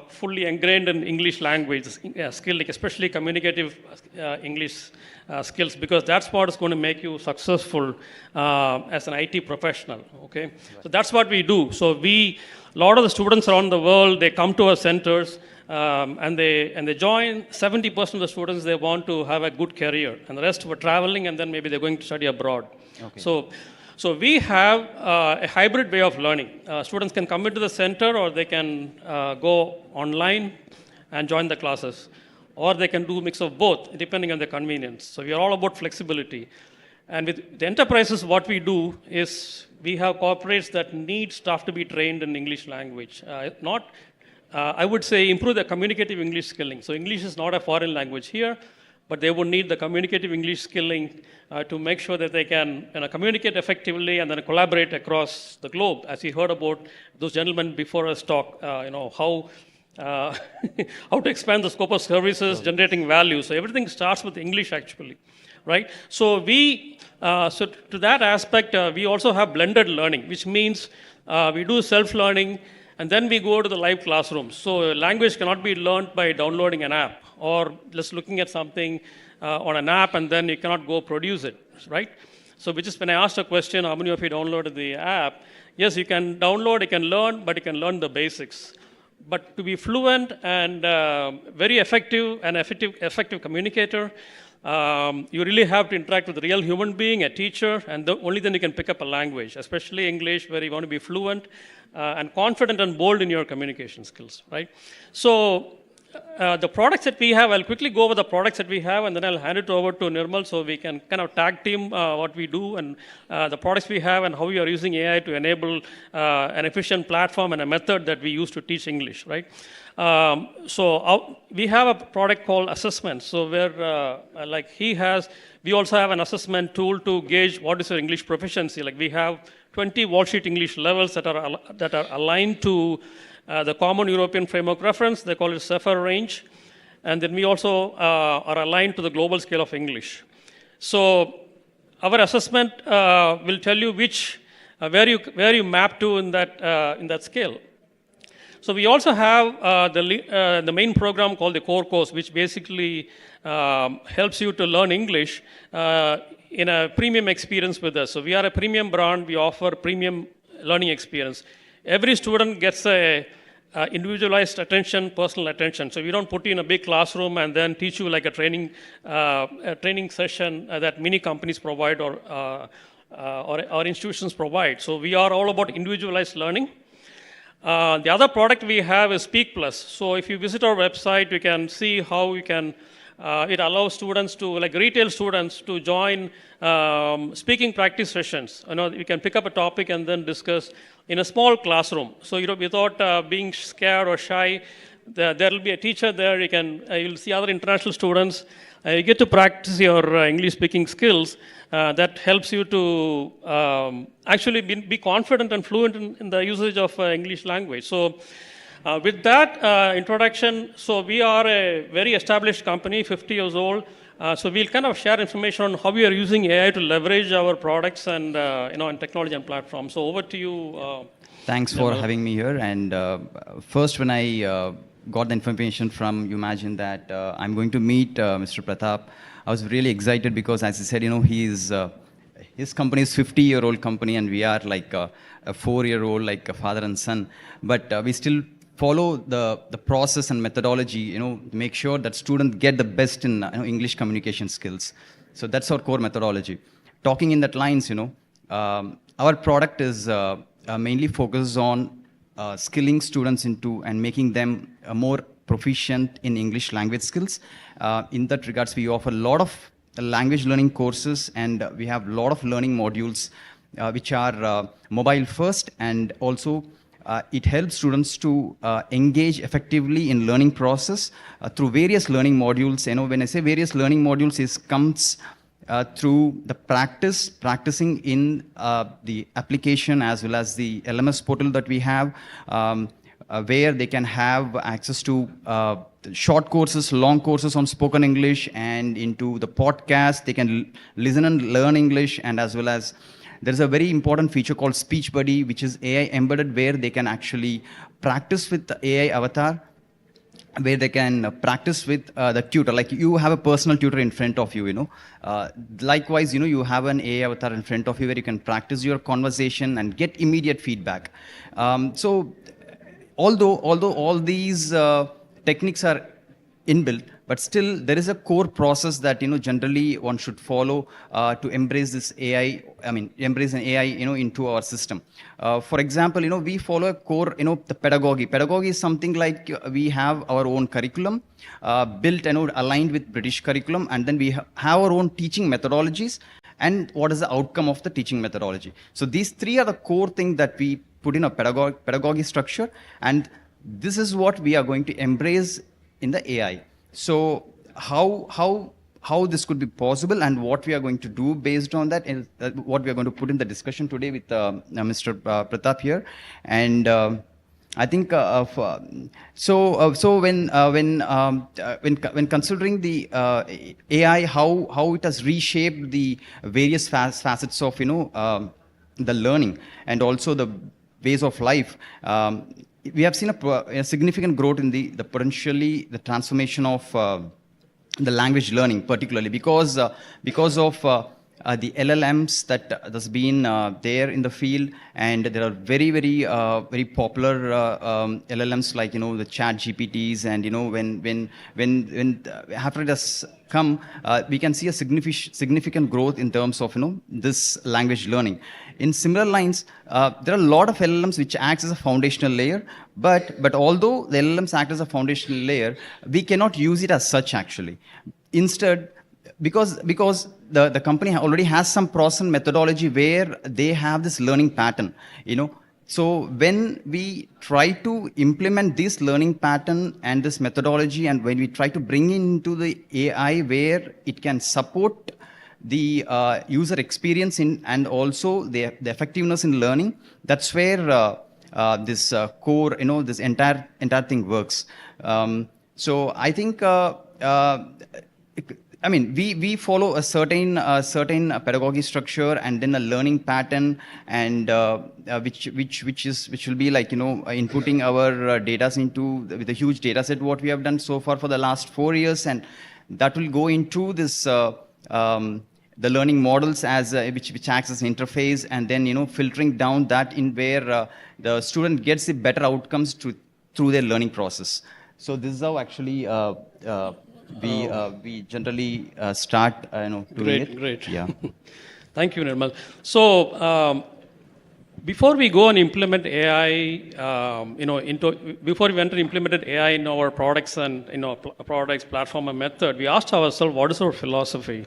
fully ingrained in English language skill, like especially communicative English skills, because that's what is going to make you successful as an IT professional. Okay, so that's what we do. So a lot of the students around the world, they come to our centers. And they join. 70% of the students, they want to have a good career, and the rest were traveling, and then maybe they're going to study abroad. Okay. So we have a hybrid way of learning. Students can come into the center, or they can go online and join the classes, or they can do a mix of both, depending on their convenience. So we are all about flexibility. And with the enterprises, what we do is we have corporates that need staff to be trained in English language, I would say improve the communicative English skilling. So English is not a foreign language here, but they would need the communicative English skilling to make sure that they can communicate effectively and then collaborate across the globe. As you heard about those gentlemen before us talk, how to expand the scope of services, generating value. So everything starts with English actually, right? So so to that aspect, we also have blended learning, which means we do self-learning, and then we go to the live classrooms. So language cannot be learned by downloading an app or just looking at something on an app and then you cannot go produce it, right? So which is when I asked a question, how many of you downloaded the app? Yes, you can download, you can learn, but you can learn the basics. But to be fluent and very effective effective communicator, you really have to interact with a real human being, a teacher, and only then you can pick up a language, especially English, where you want to be fluent and confident and bold in your communication skills, right? So the products that we have, I'll quickly go over the products that we have, and then I'll hand it over to Nirmal so we can kind of tag team what we do and the products we have and how we are using AI to enable an efficient platform and a method that we use to teach English, right? We have a product called Assessment. So where, we also have an assessment tool to gauge what is your English proficiency. Like we have 20 Wall Street English levels that are aligned to the Common European Framework Reference. They call it CEFR range. And then we also are aligned to the global scale of English. So our assessment will tell you where you map to in that scale. So we also have the main program called the core course, which basically helps you to learn English in a premium experience with us. So we are a premium brand. We offer premium learning experience. Every student gets a individualized attention, personal attention. So we don't put you in a big classroom and then teach you like a training session that many companies provide or institutions provide. So we are all about individualized learning. The other product we have is Speak Plus. So if you visit our website, you can see how you can, it allows students to, like retail students, to join speaking practice sessions. You can pick up a topic and then discuss in a small classroom. So without being scared or shy, there will be a teacher there. You'll see other international students. You get to practice your English speaking skills. That helps you to actually be confident and fluent in the usage of English language. So With that introduction, so we are a very established company, 50 years old. So we'll kind of share information on how we are using AI to leverage our products and and technology and platforms. So over to you. Thanks for Nirmal. having me here. And first, when I got the information from Umagine that I'm going to meet Mr. Pratap, I was really excited because, as he said, his company is 50-year-old company, and we are like a 4-year-old, like a father and son. But we still follow the process and methodology, to make sure that students get the best in English communication skills. So that's our core methodology. Talking in that lines, our product is mainly focused on skilling students into and making them more proficient in English language skills. In that regards, we offer a lot of language learning courses, and we have a lot of learning modules which are mobile first, and also it helps students to engage effectively in learning process through various learning modules. When I say various learning modules, it comes through the practicing in the application as well as the LMS portal that we have, where they can have access to short courses, long courses on spoken English, and into the podcast. They can listen and learn English, and as well as there's a very important feature called Speech Buddy, which is AI embedded, where they can actually practice with the AI avatar, where they can practice with the tutor. Like you have a personal tutor in front of you, Likewise, you have an AI avatar in front of you where you can practice your conversation and get immediate feedback. So although all these techniques are inbuilt, but still there is a core process that generally one should follow to embrace this AI. Embrace an AI into our system. For example, we follow a core the pedagogy. Pedagogy is something like we have our own curriculum built aligned with British curriculum, and then we have our own teaching methodologies and what is the outcome of the teaching methodology. So these three are the core things that we put in a pedagogy structure, and this is what we are going to embrace in the AI. So how this could be possible and what we are going to do based on that is what we are going to put in the discussion today with Mr. Pratap here. And I think when considering the AI, how it has reshaped the various facets of the learning and also the ways of life. We have seen a significant growth in the transformation of the language learning, particularly because of the LLMs that's been there in the field, and there are very popular LLMs like the Chat GPTs, and when after it has come, we can see a significant growth in terms of this language learning. In similar lines, there are a lot of LLMs which acts as a foundational layer, but although the LLMs act as a foundational layer, we cannot use it as such actually. Instead, because the company already has some process and methodology where they have this learning pattern, So when we try to implement this learning pattern and this methodology, and when we try to bring into the AI where it can support the user experience and also the effectiveness in learning, that's where this core, this entire thing works. So I think, we follow a certain pedagogy structure and then a learning pattern, and which will be like inputting our data into with a huge data set what we have done so far for the last 4 years, and that will go into this the learning models as which acts as an interface, and then filtering down that in where the student gets the better outcomes through their learning process. So this is how actually we generally start doing it. Great. Yeah. Thank you, Nirmal. So before we go and implement AI, before we went and implemented AI in our products and products, platform, and method, we asked ourselves, what is our philosophy?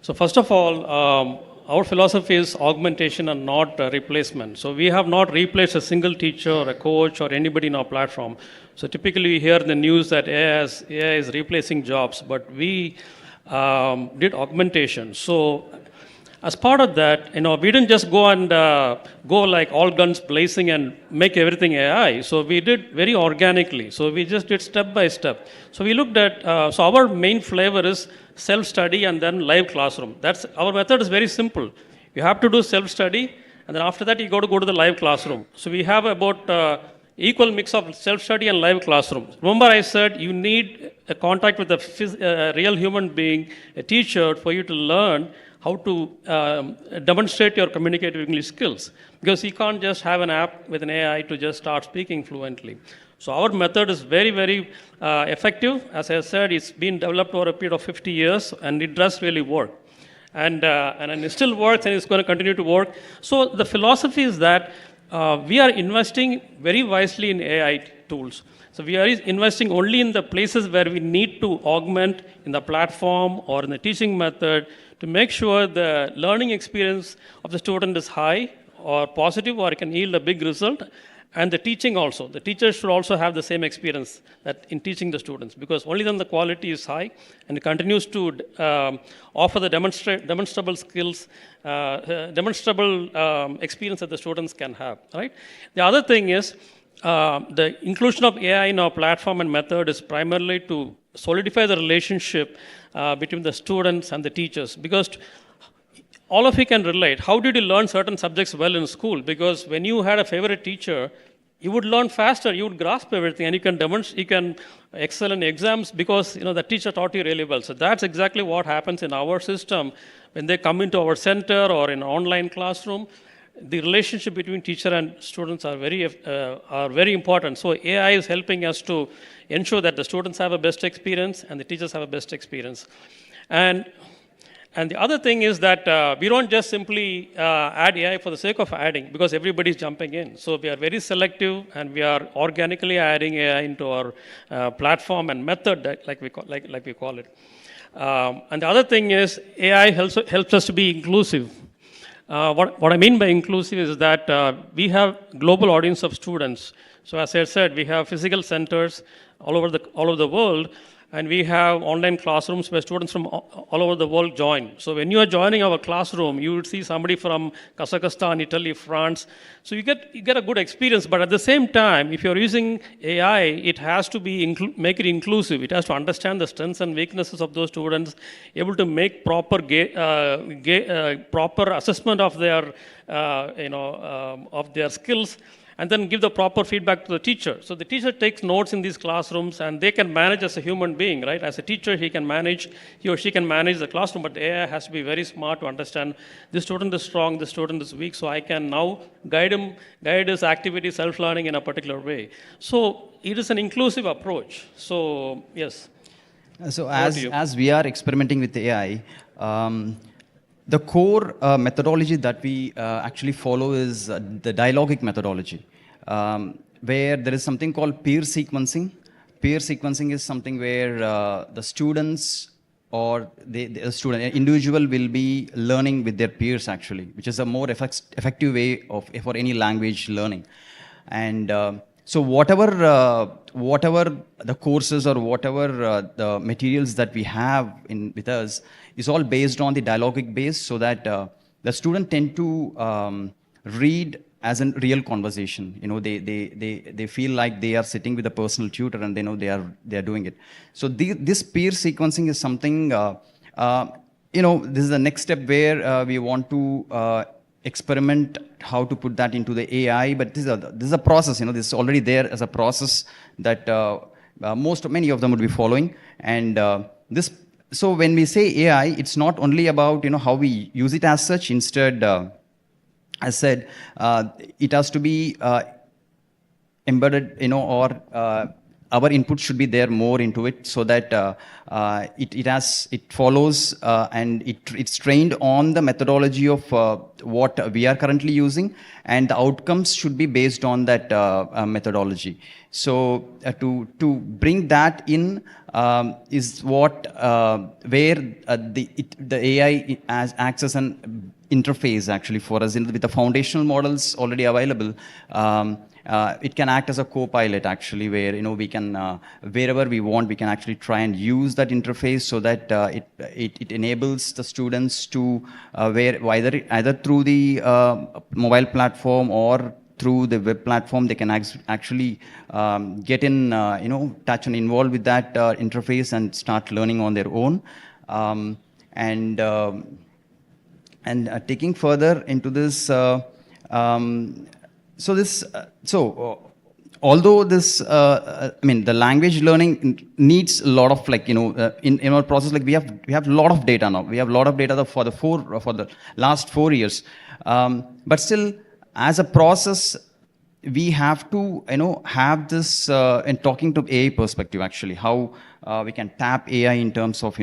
So first of all, our philosophy is augmentation and not replacement. So we have not replaced a single teacher or a coach or anybody in our platform. So typically we hear in the news that AI is replacing jobs, but we did augmentation. So as part of that, we didn't just go and go like all guns blazing and make everything AI. So we did very organically. So we just did step by step. So we looked at, so our main flavor is self-study and then live classroom. Our method is very simple. You have to do self-study, and then after that you got to go to the live classroom. So we have about equal mix of self-study and live classroom. Remember I said you need a contact with a real human being, a teacher, for you to learn how to demonstrate your communicative English skills. Because you can't just have an app with an AI to just start speaking fluently. So our method is very, very effective. As I said, it's been developed over a period of 50 years, and it does really work. And it still works, and it's going to continue to work. So the philosophy is that we are investing very wisely in AI tools. So we are investing only in the places where we need to augment in the platform or in the teaching method to make sure the learning experience of the student is high or positive, or it can yield a big result. And the teaching also. The teachers should also have the same experience that in teaching the students, because only then the quality is high and it continues to offer the demonstrable skills, demonstrable experience that the students can have, right? The other thing is the inclusion of AI in our platform and method is primarily to solidify the relationship between the students and the teachers, because all of you can relate. How did you learn certain subjects well in school? Because when you had a favorite teacher, you would learn faster, you would grasp everything, and you can excel in exams because the teacher taught you really well. So that's exactly what happens in our system. When they come into our center or in an online classroom, the relationship between teacher and students are very important. So AI is helping us to ensure that the students have a best experience and the teachers have a best experience. And the other thing is that we don't just simply add AI for the sake of adding, because everybody's jumping in. So we are very selective, and we are organically adding AI into our platform and method, like we call it. And the other thing is AI helps us to be inclusive. What I mean by inclusive is that we have global audience of students. So as I said, we have physical centers all over the world. And we have online classrooms where students from all over the world join. So when you are joining our classroom, you would see somebody from Kazakhstan, Italy, France. So you get a good experience. But at the same time, if you're using AI, it has to make it inclusive. It has to understand the strengths and weaknesses of those students, able to make proper assessment of their skills, and then give the proper feedback to the teacher. So the teacher takes notes in these classrooms, and they can manage as a human being, right? As a teacher, he or she can manage the classroom, but the AI has to be very smart to understand this student is strong, this student is weak, so I can now guide his activity, self-learning in a particular way. So it is an inclusive approach. So, yes. So as we are experimenting with AI, the core methodology that we actually follow is the dialogic methodology, where there is something called peer sequencing. Peer sequencing is something where the students or the individual will be learning with their peers actually, which is a more effective way for any language learning. And so whatever the courses or whatever the materials that we have with us is all based on the dialogic base, so that the student tend to read as a real conversation. They feel like they are sitting with a personal tutor, and they know they are doing it. So this peer sequencing is something. This is the next step where we want to experiment how to put that into the AI. But this is a process. This is already there as a process that many of them would be following. And so when we say AI, it's not only about how we use it as such. Instead, as said, it has to be embedded, or our input should be there more into it, so that it follows and it's trained on the methodology of what we are currently using, and the outcomes should be based on that methodology. So to bring that in is what where the AI acts as an interface actually for us with the foundational models already available. It can act as a co-pilot actually, where we can wherever we want, we can actually try and use that interface so that it enables the students to where either through the mobile platform or through the web platform, they can actually get in, touch and involved with that interface and start learning on their own. Taking further into this, although this, the language learning needs a lot of in our process, we have a lot of data now. We have a lot of data for the last 4 years, but still, as a process, we have to have this in talking to AI perspective actually, how we can tap AI in terms of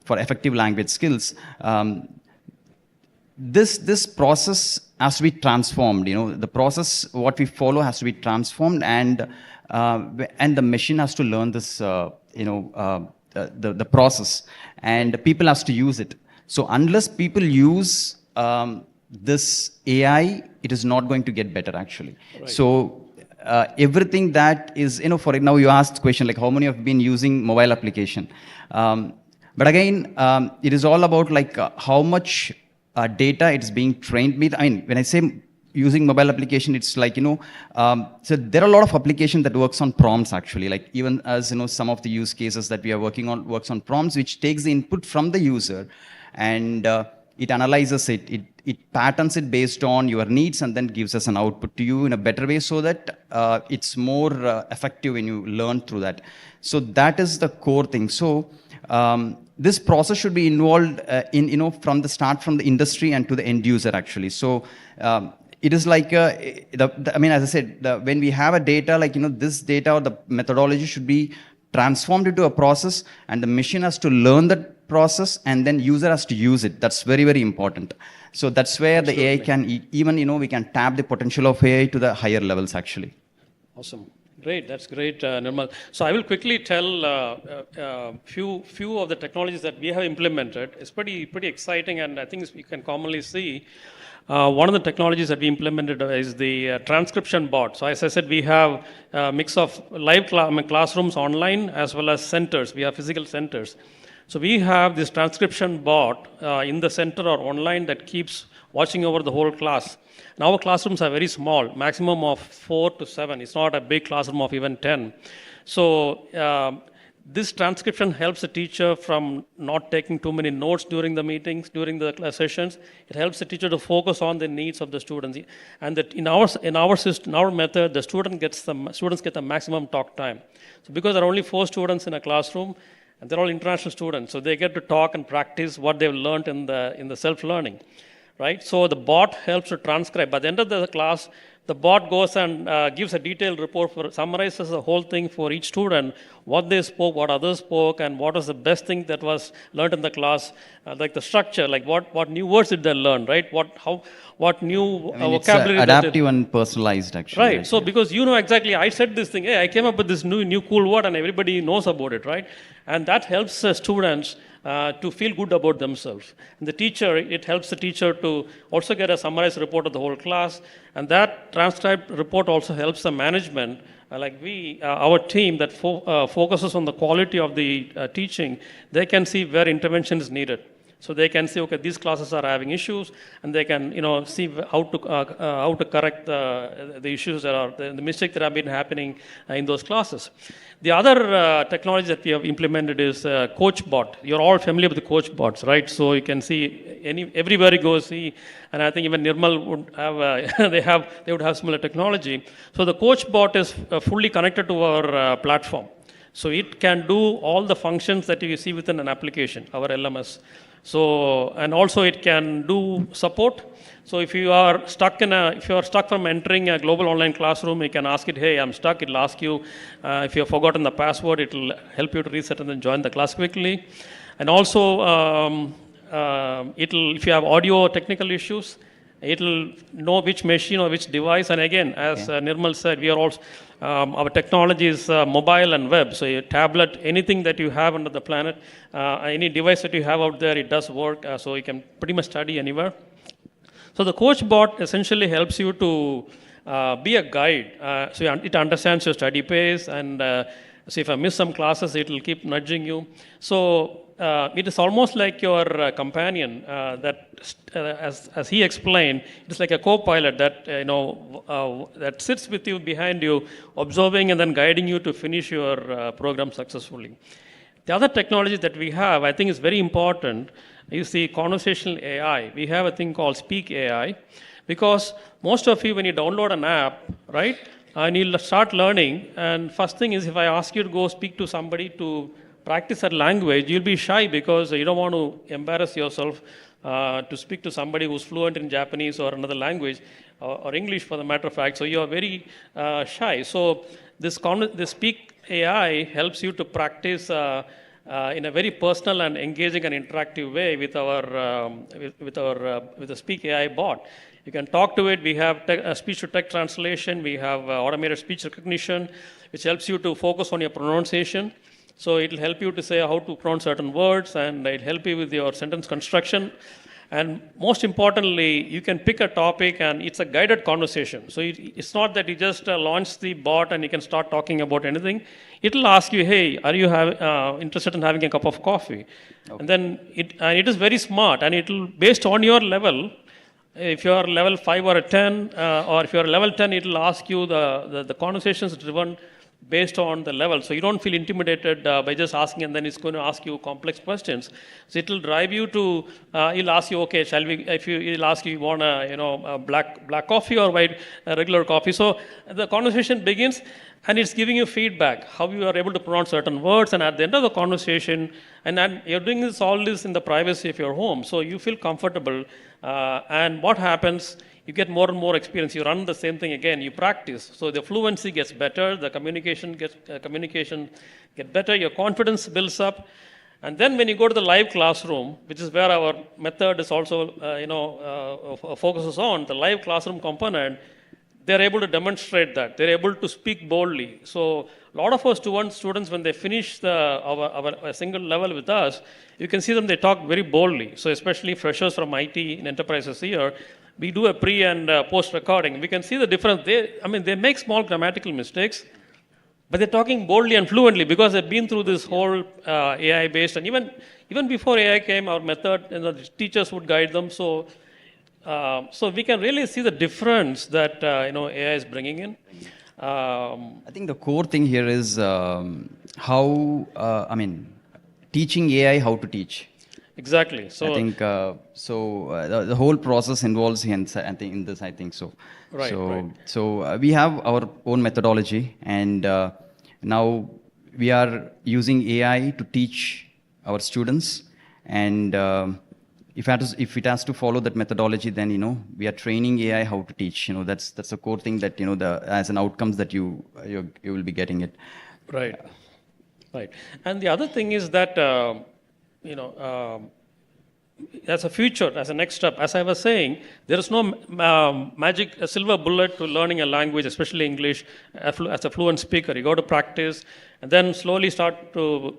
for effective language skills. This process has to be transformed. The process what we follow has to be transformed, and the machine has to learn this the process, and people has to use it. So unless people use this AI, it is not going to get better actually. Right. So everything that is, for now you asked the question like how many have been using mobile application. But again, it is all about how much data it's being trained with. I mean, when I say using mobile application, it's like, so there are a lot of application that works on prompts actually, like even as, some of the use cases that we are working on works on prompts, which takes the input from the user and it analyzes it, it patterns it based on your needs and then gives us an output to you in a better way so that it's more effective when you learn through that. So that is the core thing. So this process should be involved from the start, from the industry and to the end user actually. So it is like, as I said, when we have a data, this data or the methodology should be transformed into a process, and the machine has to learn that process, and then user has to use it. That's very, very important. So that's where Absolutely. The AI can, even, we can tap the potential of AI to the higher levels actually. Awesome. Great, that's great, Nirmal. So I will quickly tell few of the technologies that we have implemented. It's pretty exciting, and I think we can commonly see. One of the technologies that we implemented is the transcription bot. So as I said, we have a mix of live classrooms online as well as centers. We have physical centers. So we have this transcription bot in the center or online that keeps watching over the whole class. And our classrooms are very small, maximum of 4 to 7. It's not a big classroom of even 10. So this transcription helps the teacher from not taking too many notes during the meetings, during the sessions. It helps the teacher to focus on the needs of the students. And that in our system, in our method, the students get the maximum talk time. So because there are only 4 students in a classroom, and they're all international students, so they get to talk and practice what they've learned in the self-learning, right? So the bot helps to transcribe. By the end of the class, the bot goes and gives a detailed report, summarizes the whole thing for each student, what they spoke, what others spoke, and what was the best thing that was learned in the class, like the structure, like what new words did they learn, right? What new vocabulary. It's adaptive and personalized, actually. Right. So because you know exactly, I said this thing, hey, I came up with this new cool word, and everybody knows about it, right? And that helps students to feel good about themselves. And the teacher, it helps the teacher to also get a summarized report of the whole class. And that transcribed report also helps the management, our team that focuses on the quality of the teaching, they can see where intervention is needed. So they can say, okay, these classes are having issues, and they can, see how to correct the issues that are the mistakes that have been happening in those classes. The other technology that we have implemented is CoachBot. You're all familiar with the CoachBots, right? So you can see everywhere you go, see, and I think even Nirmal would have they would have similar technology. So the CoachBot is fully connected to our platform. So it can do all the functions that you see within an application, our LMS. So, and also it can do support. So if you are stuck from entering a global online classroom, you can ask it, hey, I'm stuck. It'll ask you if you have forgotten the password. It'll help you to reset and then join the class quickly. And also, if you have audio technical issues, it'll know which machine or which device. And again, as Nirmal said, we are also, our technology is mobile and web. So your tablet, anything that you have under the planet, any device that you have out there, it does work. So you can pretty much study anywhere. So the CoachBot essentially helps you to be a guide. So it understands your study pace, and so if I miss some classes, it will keep nudging you. So it is almost like your companion as he explained, it's like a co-pilot that that sits with you behind you, observing and then guiding you to finish your program successfully. The other technology that we have, I think is very important, is the conversational AI. We have a thing called Speak AI, because most of you, when you download an app, right, and you'll start learning, and first thing is if I ask you to go speak to somebody to practice that language, you'll be shy because you don't want to embarrass yourself to speak to somebody who's fluent in Japanese or another language, or English for the matter of fact. So you're very shy. So this Speak AI helps you to practice in a very personal and engaging and interactive way with the Speak AI bot. You can talk to it. We have speech-to-text translation. We have automated speech recognition, which helps you to focus on your pronunciation. So it will help you to say how to pronounce certain words, and it will help you with your sentence construction. And most importantly, you can pick a topic, and it's a guided conversation. So it's not that you just launch the bot and you can start talking about anything. It will ask you, hey, are you interested in having a cup of coffee? Okay. And then it is very smart, and it will, based on your level, if you are level 5 or a 10, or if you are level 10, it will ask you the conversations driven based on the level. So you don't feel intimidated by just asking, and then it's going to ask you complex questions. So it will drive you to, it'll ask you, okay, shall we, it'll ask you want a black coffee or white regular coffee. So the conversation begins, and it's giving you feedback, how you are able to pronounce certain words, and at the end of the conversation, and then you're doing all this in the privacy of your home, so you feel comfortable, and what happens, you get more and more experience. You run the same thing again, you practice. So the fluency gets better, the communication gets better, your confidence builds up. And then when you go to the live classroom, which is where our method is also, focuses on, the live classroom component, they're able to demonstrate that. They're able to speak boldly. So a lot of our students, when they finish our single level with us, you can see them, they talk very boldly. So especially freshers from IT in enterprises here, we do a pre and post recording. We can see the difference. They make small grammatical mistakes, but they're talking boldly and fluently because they've been through this whole AI based, and even before AI came, our method, the teachers would guide them. So we can really see the difference that AI is bringing in. I think the core thing here is teaching AI how to teach. Exactly. So I think the whole process involves in this. I think so. Right. So we have our own methodology, and now we are using AI to teach our students, and if it has to follow that methodology, then we are training AI how to teach. That's the core thing that as an outcomes that you will be getting it. Right. And the other thing is that as a future, as a next step, as I was saying, there is no magic silver bullet to learning a language, especially English, as a fluent speaker. You got to practice, and then slowly start to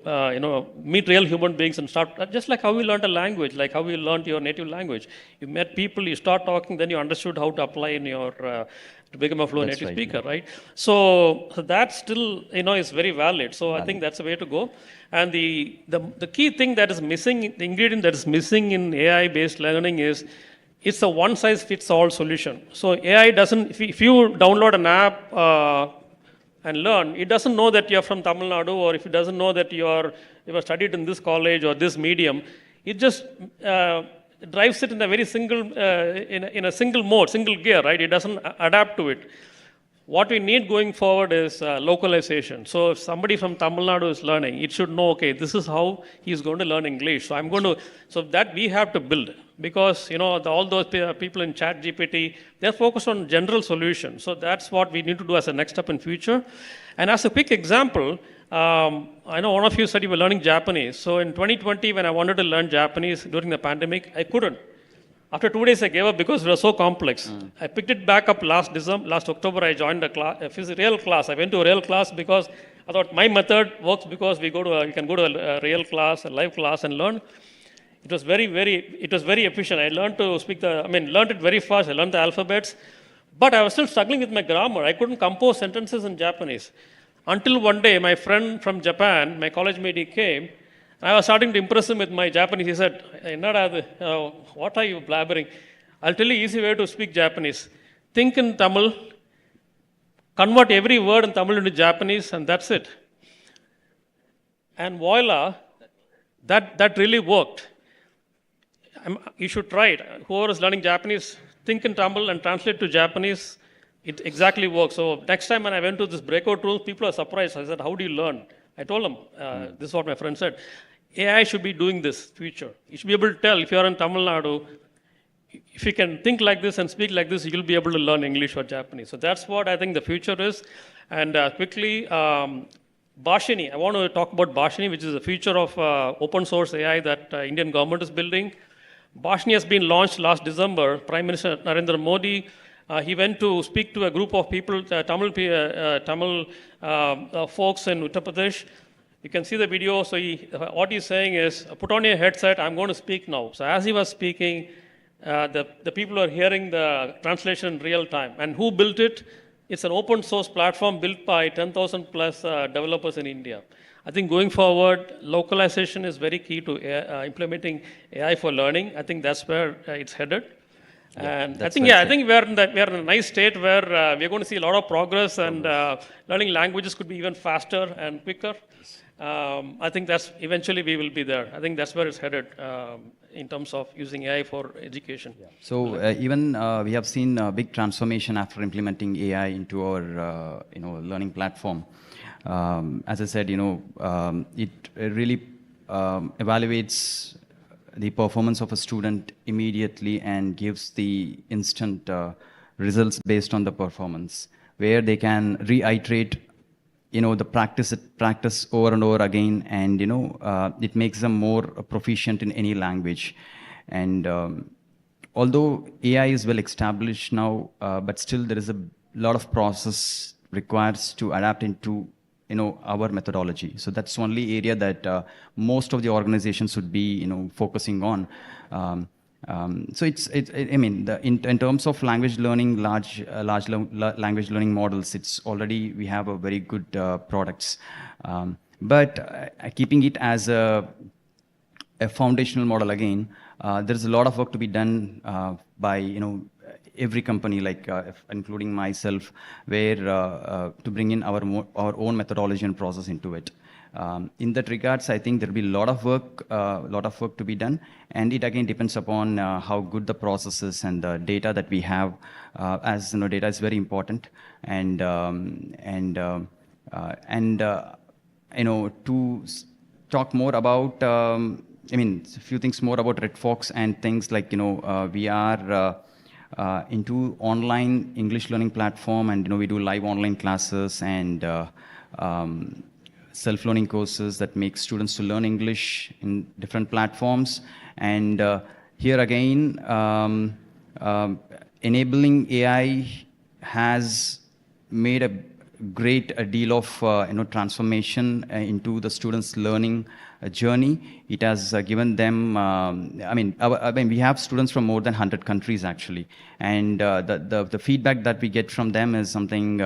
meet real human beings and start, just like how we learned a language, like how we learned your native language. You met people, you start talking, then you understood how to apply in your to become a fluent native speaker, right? So that still is very valid. So I think that's the way to go. And the key thing that is missing, the ingredient that is missing in AI-based learning is it's a one-size-fits-all solution. So AI doesn't, if you download an app and learn, it doesn't know that you're from Tamil Nadu, or if it doesn't know that you have studied in this college or this medium. It just drives it in a very in a single mode, single gear, right? It doesn't adapt to it. What we need going forward is localization. So if somebody from Tamil Nadu is learning, it should know, okay, this is how he's going to learn English. So that we have to build, because all those people in ChatGPT, they're focused on general solutions. So that's what we need to do as a next step in future. And as a quick example, I know one of you said you were learning Japanese. So in 2020, when I wanted to learn Japanese during the pandemic, I couldn't. After 2 days, I gave up because it was so complex. I picked it back up last October. I joined a real class. I went to a real class because I thought my method works, because you can go to a real class, a live class, and learn. It was very efficient. I learned to learned it very fast. I learned the alphabets. But I was still struggling with my grammar. I couldn't compose sentences in Japanese. Until one day, my friend from Japan, my college mate, he came. I was starting to impress him with my Japanese. He said, what are you blabbering? I'll tell you easy way to speak Japanese. Think in Tamil, convert every word in Tamil into Japanese, and that's it. And voila, that really worked. You should try it. Whoever is learning Japanese, think in Tamil and translate to Japanese. It exactly works. So next time when I went to this breakout room, people are surprised. I said, how do you learn? I told them, this is what my friend said. AI should be doing this future. You should be able to tell if you are in Tamil Nadu, if you can think like this and speak like this, you'll be able to learn English or Japanese. So that's what I think the future is. And quickly, Bhashini. I want to talk about Bhashini, which is the future of open source AI that Indian government is building. Bhashini has been launched last December. Prime Minister Narendra Modi, he went to speak to a group of people, Tamil folks in Uttar Pradesh. You can see the video. So what he's saying is, put on your headset, I'm going to speak now. So as he was speaking, the people are hearing the translation in real time. And who built it? It's an open source platform built by 10,000 plus developers in India. I think going forward, localization is very key to implementing AI for learning. I think that's where it's headed. And I think we're in a nice state where we're going to see a lot of progress, and learning languages could be even faster and quicker. I think that's eventually we will be there. I think that's where it's headed in terms of using AI for education. So even we have seen a big transformation after implementing AI into our learning platform. As I said, it really evaluates the performance of a student immediately and gives the instant results based on the performance, where they can reiterate the practice over and over again, and it makes them more proficient in any language. And although AI is well established now, but still there is a lot of process requires to adapt into our methodology. So that's only area that most of the organizations should be focusing on. So in terms of language learning, large language learning models, it's already we have a very good products, but keeping it as a foundational model again, there's a lot of work to be done by every company, like including myself, where to bring in our own methodology and process into it. In that regards, I think there will be a lot of work to be done, and it again depends upon how good the process is and the data that we have. As data is very important, and to talk more about, a few things more about Red Fox and things like we are into online English learning platform, and we do live online classes and self-learning courses that make students to learn English in different platforms. And here again, enabling AI has made a great deal of transformation into the students' learning journey. It has given them, we have students from more than 100 countries actually, and the feedback that we get from them is something,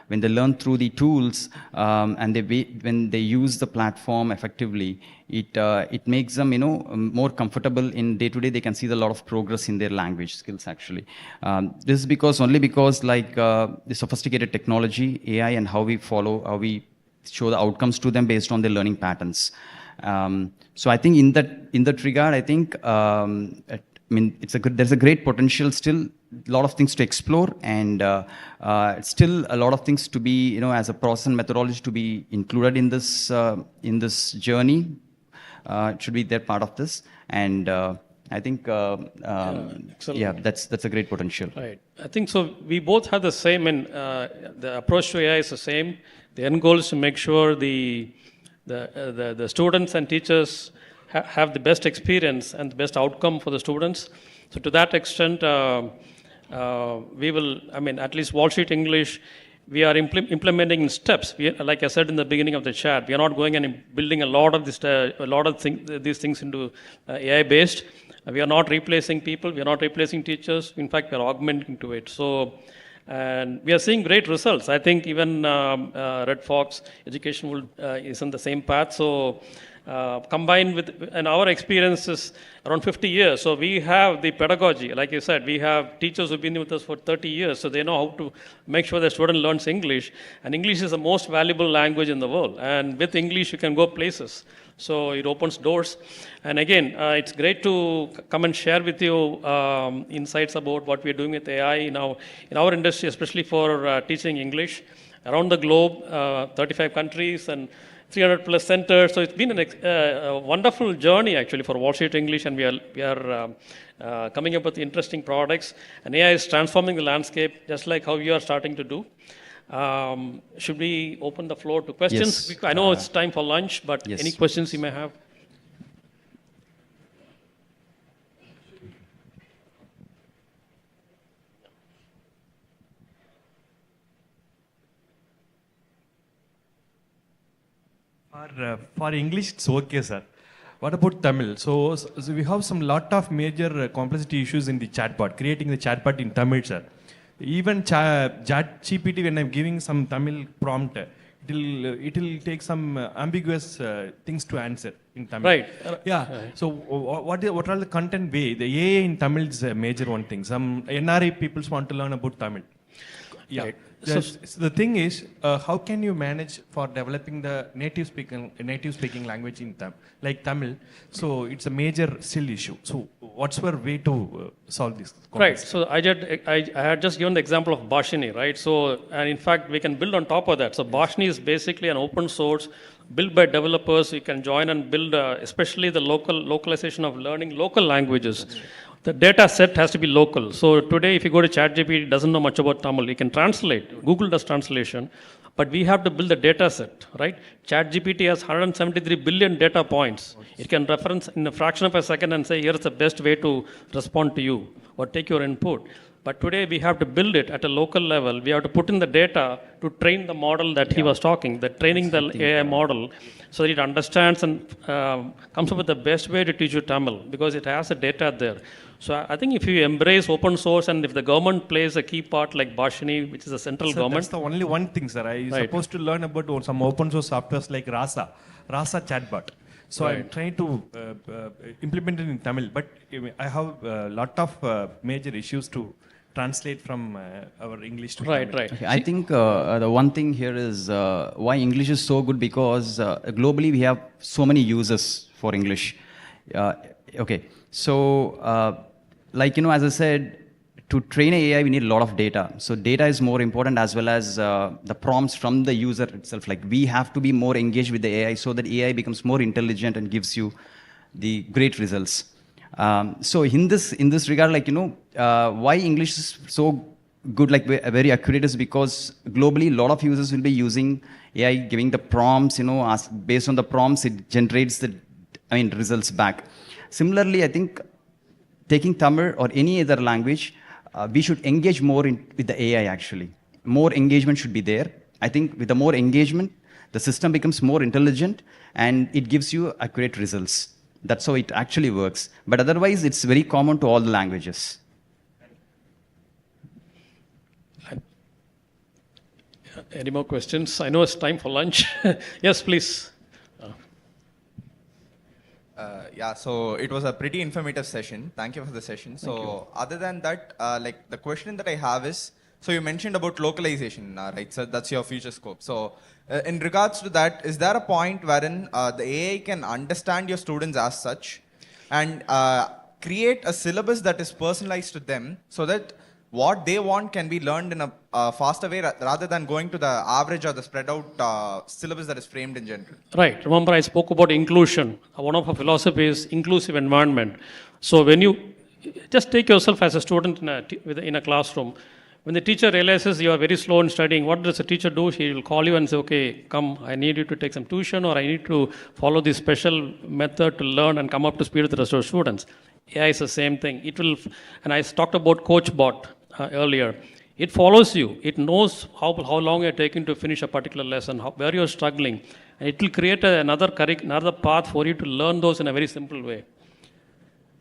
when they learn through the tools and when they use the platform effectively, it makes them more comfortable in day-to-day. They can see a lot of progress in their language skills actually. This is only because the sophisticated technology, AI, and how we show the outcomes to them based on their learning patterns. So I think in that regard, I think there's a great potential still, a lot of things to explore, and still a lot of things to be as a process and methodology to be included in this journey. It should be their part of this, and I think that's a great potential. Right. I think so. We both have the same, and the approach to AI is the same. The end goal is to make sure the students and teachers have the best experience and the best outcome for the students. So to that extent, we will, at least Wall Street English, we are implementing in steps. Like I said in the beginning of the chat, we are not going and building a lot of these things into AI based. We are not replacing people. We are not replacing teachers. In fact, we are augmenting to it. So And we are seeing great results. I think even Red Fox Education is on the same path. So combined with, and our experience is around 50 years. So we have the pedagogy. Like you said, we have teachers who've been with us for 30 years. So they know how to make sure the student learns English. And English is the most valuable language in the world. And with English, you can go places. So it opens doors. And again, it's great to come and share with you insights about what we're doing with AI in our industry, especially for teaching English around the globe, 35 countries and 300 plus centers. So it's been a wonderful journey actually for Wall Street English, and we are coming up with interesting products. And AI is transforming the landscape, just like how you are starting to do. Should we open the floor to questions? Yes. I know it's time for lunch, but yes. any questions you may have? For English, it's okay, sir. What about Tamil? So we have some lot of major complexity issues in the chatbot, creating the chatbot in Tamil, sir. Even ChatGPT, when I'm giving some Tamil prompt, it will take some ambiguous things to answer in Tamil. Right. Yeah. So what are the content way? The AI in Tamil is a major one thing. Some NRI people want to learn about Tamil. Yeah. So the thing is, how can you manage for developing the native speaking language in like Tamil? So it's a major still issue. So what's your way to solve this? Right. So I had just given the example of Bhashini, right? So, and in fact, we can build on top of that. So Bhashini is basically an open source built by developers. You can join and build, especially the localization of learning local languages. The data set has to be local. So today, if you go to ChatGPT, it doesn't know much about Tamil. You can translate. Google does translation. But we have to build a data set, right? ChatGPT has 173 billion data points. It can reference in a fraction of a second and say, here's the best way to respond to you or take your input. But today, we have to build it at a local level. We have to put in the data to train the model that he was talking, training the AI model, so that it understands and comes up with the best way to teach you Tamil, because it has the data there. So I think if you embrace open source and if the government plays a key part like Bhashini, which is a central government. That's the only one thing, sir. I'm supposed to learn about some open source softwares like Rasa chatbot. So I'm trying to implement it in Tamil, but I have a lot of major issues to translate from our English to Tamil. Okay, I think the one thing here is why English is so good, because globally we have so many users for English. Okay, so like, as I said, to train AI, we need a lot of data. So data is more important, as well as the prompts from the user itself. Like, we have to be more engaged with the AI so that AI becomes more intelligent and gives you the great results. So in this regard, like, why English is so good, like very accurate, is because globally a lot of users will be using AI, giving the prompts, based on the prompts, it generates the results back. Similarly, I think taking Tamil or any other language, we should engage more with the AI actually. More engagement should be there. I think with the more engagement, the system becomes more intelligent and it gives you accurate results. That's how it actually works. But otherwise, it's very common to all the languages. Any more questions? I know it's time for lunch. Yes, please. Yeah, so it was a pretty informative session. Thank you for the session. So other than that, like the question that I have is, so you mentioned about localization, right? So that's your future scope. So in regards to that, is there a point wherein the AI can understand your students as such and create a syllabus that is personalized to them so that what they want can be learned in a faster way rather than going to the average or the spread out syllabus that is framed in general? Right. Remember, I spoke about inclusion. One of our philosophies is inclusive environment. So when you just take yourself as a student in a classroom, when the teacher realizes you are very slow in studying, what does the teacher do? She will call you and say, okay, come, I need you to take some tuition, or I need to follow this special method to learn and come up to speed with the rest of the students. AI is the same thing. It will, and I talked about CoachBot earlier. It follows you. It knows how long you're taking to finish a particular lesson, where you're struggling, and it will create another path for you to learn those in a very simple way.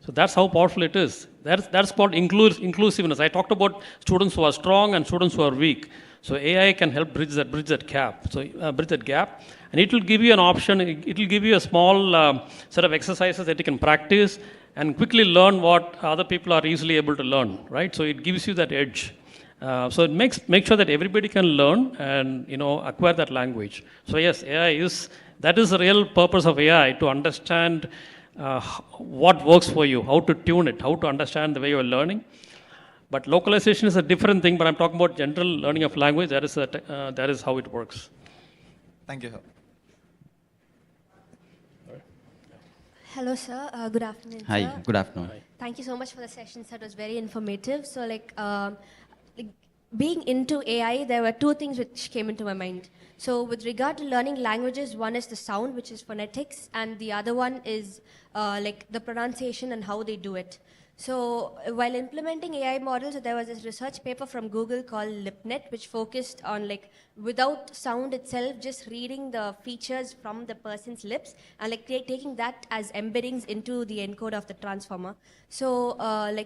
So that's how powerful it is. That's called inclusiveness. I talked about students who are strong and students who are weak. So AI can help bridge that gap. So bridge that gap, and it will give you an option. It will give you a small set of exercises that you can practice and quickly learn what other people are easily able to learn. Right. So it gives you that edge. So it make sure that everybody can learn and acquire that language. So yes, that is the real purpose of AI, to understand what works for you, how to tune it, how to understand the way you are learning. But localization is a different thing. But I'm talking about general learning of language. That is how it works. Thank you, sir. Hello, sir. Good afternoon, Hi, sir. good afternoon. Thank you so much for the session, sir. It was very informative. So, being into AI, there were two things which came into my mind. So, with regard to learning languages, one is the sound, which is phonetics, and the other one is the pronunciation and how they do it. So, while implementing AI models, there was this research paper from Google called LipNet, which focused on without sound itself, just reading the features from the person's lips and taking that as embeddings into the encode of the transformer. So,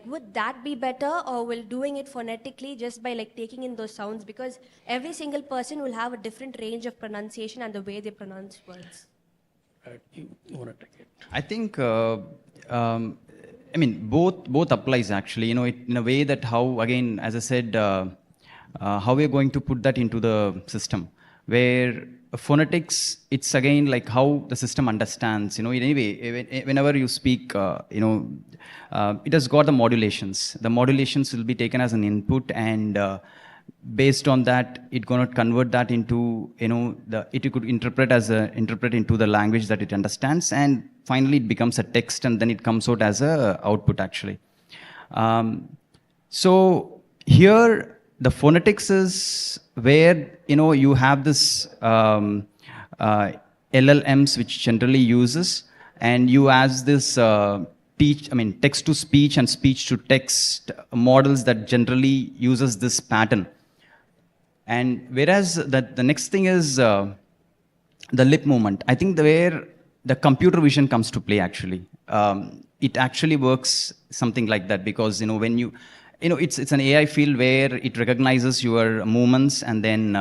would that be better, or will doing it phonetically just by taking in those sounds? Because every single person will have a different range of pronunciation and the way they pronounce words. You want to take it? I think, both applies actually. In a way that how, again, as I said, how we're going to put that into the system, where phonetics, it's again how the system understands. In any way, whenever you speak, it has got the modulations. The modulations will be taken as an input, and based on that, it gonna convert that into it could interpret into the language that it understands, and finally it becomes a text, and then it comes out as a output actually. So here the phonetics is where you have this LLMs which generally uses, and you ask this text to speech and speech to text models that generally uses this pattern. And whereas the next thing is the lip movement. I think where the computer vision comes to play actually. It actually works something like that, because when it's an AI field where it recognizes your movements, and then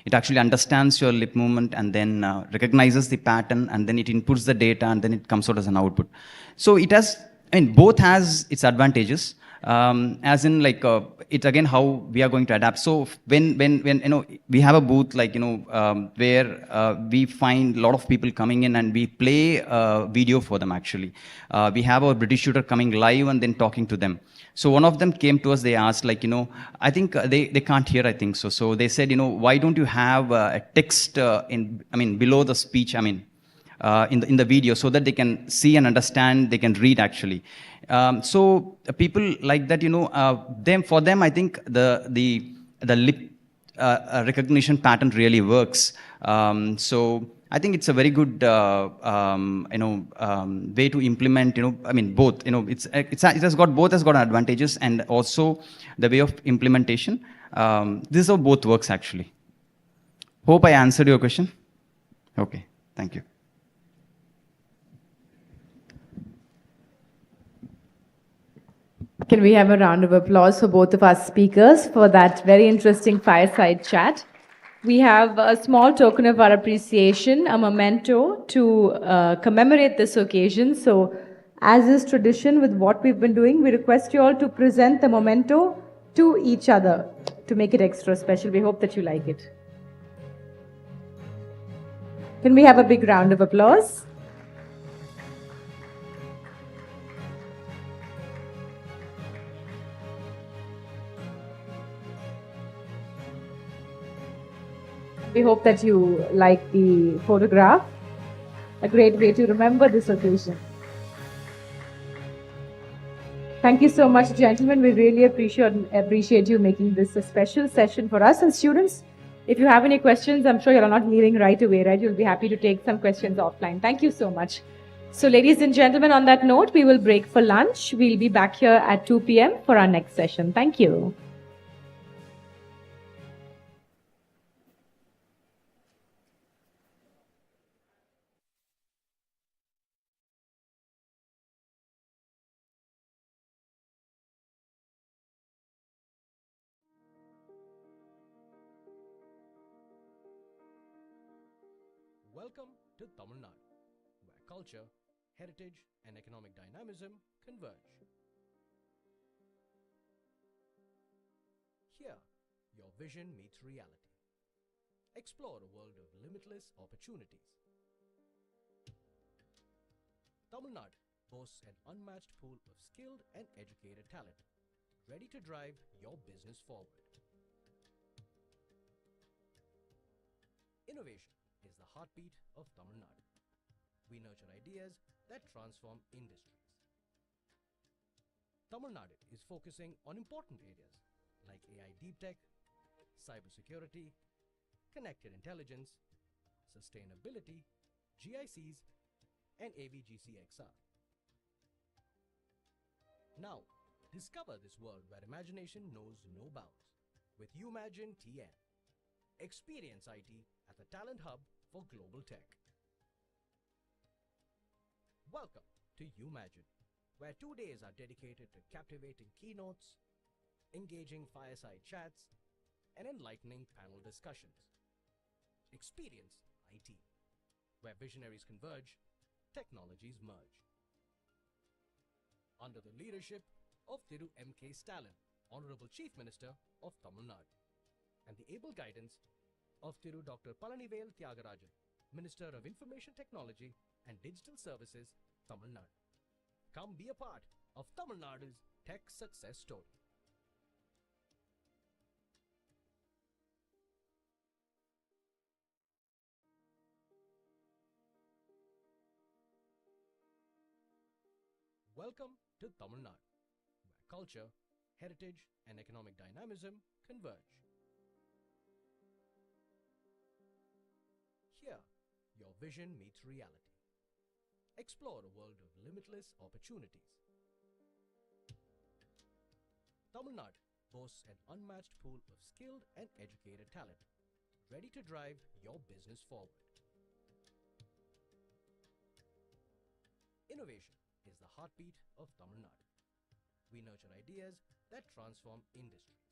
it actually understands your lip movement, and then recognizes the pattern, and then it inputs the data, and then it comes out as an output. So it has, both has its advantages. As in it's again how we are going to adapt. So when we have a booth where we find a lot of people coming in, and we play video for them actually. We have our British tutor coming live and then talking to them. So one of them came to us, they asked I think they can't hear, I think so. So they said, why don't you have a text below the speech, in the video, so that they can see and understand, they can read actually. So people like that, for them, I think the lip recognition pattern really works. So I think it's a very good way to implement. Both. It has got advantages, and also the way of implementation. This is how both works actually. Hope I answered your question. Okay, thank you. Can we have a round of applause for both of our speakers for that very interesting fireside chat? We have a small token of our appreciation, a memento to commemorate this occasion. So, as is tradition with what we've been doing, we request you all to present the memento to each other to make it extra special. We hope that you like it. Can we have a big round of applause? We hope that you like the photograph. A great way to remember this occasion. Thank you so much, gentlemen. We really appreciate you making this a special session for us. And students, if you have any questions, I'm sure you're not leaving right away, right? You'll be happy to take some questions offline. Thank you so much. So ladies and gentlemen, on that note, we will break for lunch. We'll be back here at 2 p.m. for our next session. Thank you. Welcome to Tamil Nadu, where culture, heritage, and economic dynamism converge. Here, your vision meets reality. Explore a world of limitless opportunities. Tamil Nadu boasts an unmatched pool of skilled and educated talent, ready to drive your business forward. Innovation is the heartbeat of Tamil Nadu. We nurture ideas that transform industries. Tamil Nadu is focusing on important areas like AI deep tech, cybersecurity, connected intelligence, sustainability, GICs, and AVGC-XR. Now, discover this world where imagination knows no bounds with Umagine TN. Experience IT at the talent hub for global tech. Welcome to Umagine, where 2 days are dedicated to captivating keynotes, engaging fireside chats, and enlightening panel discussions. Experience IT, where visionaries converge, technologies merge. Under the leadership of Thiru M.K. Stalin, Honorable Chief Minister of Tamil Nadu, and the able guidance of Thiru Dr. Palanivel Thiagarajan, Minister of Information Technology and Digital Services, Tamil Nadu. Come be a part of Tamil Nadu's tech success story. Welcome to Tamil Nadu, where culture, heritage, and economic dynamism converge. Here, your vision meets reality. Explore a world of limitless opportunities. Tamil Nadu boasts an unmatched pool of skilled and educated talent, ready to drive your business forward. Innovation is the heartbeat of Tamil Nadu. We nurture ideas that transform industries.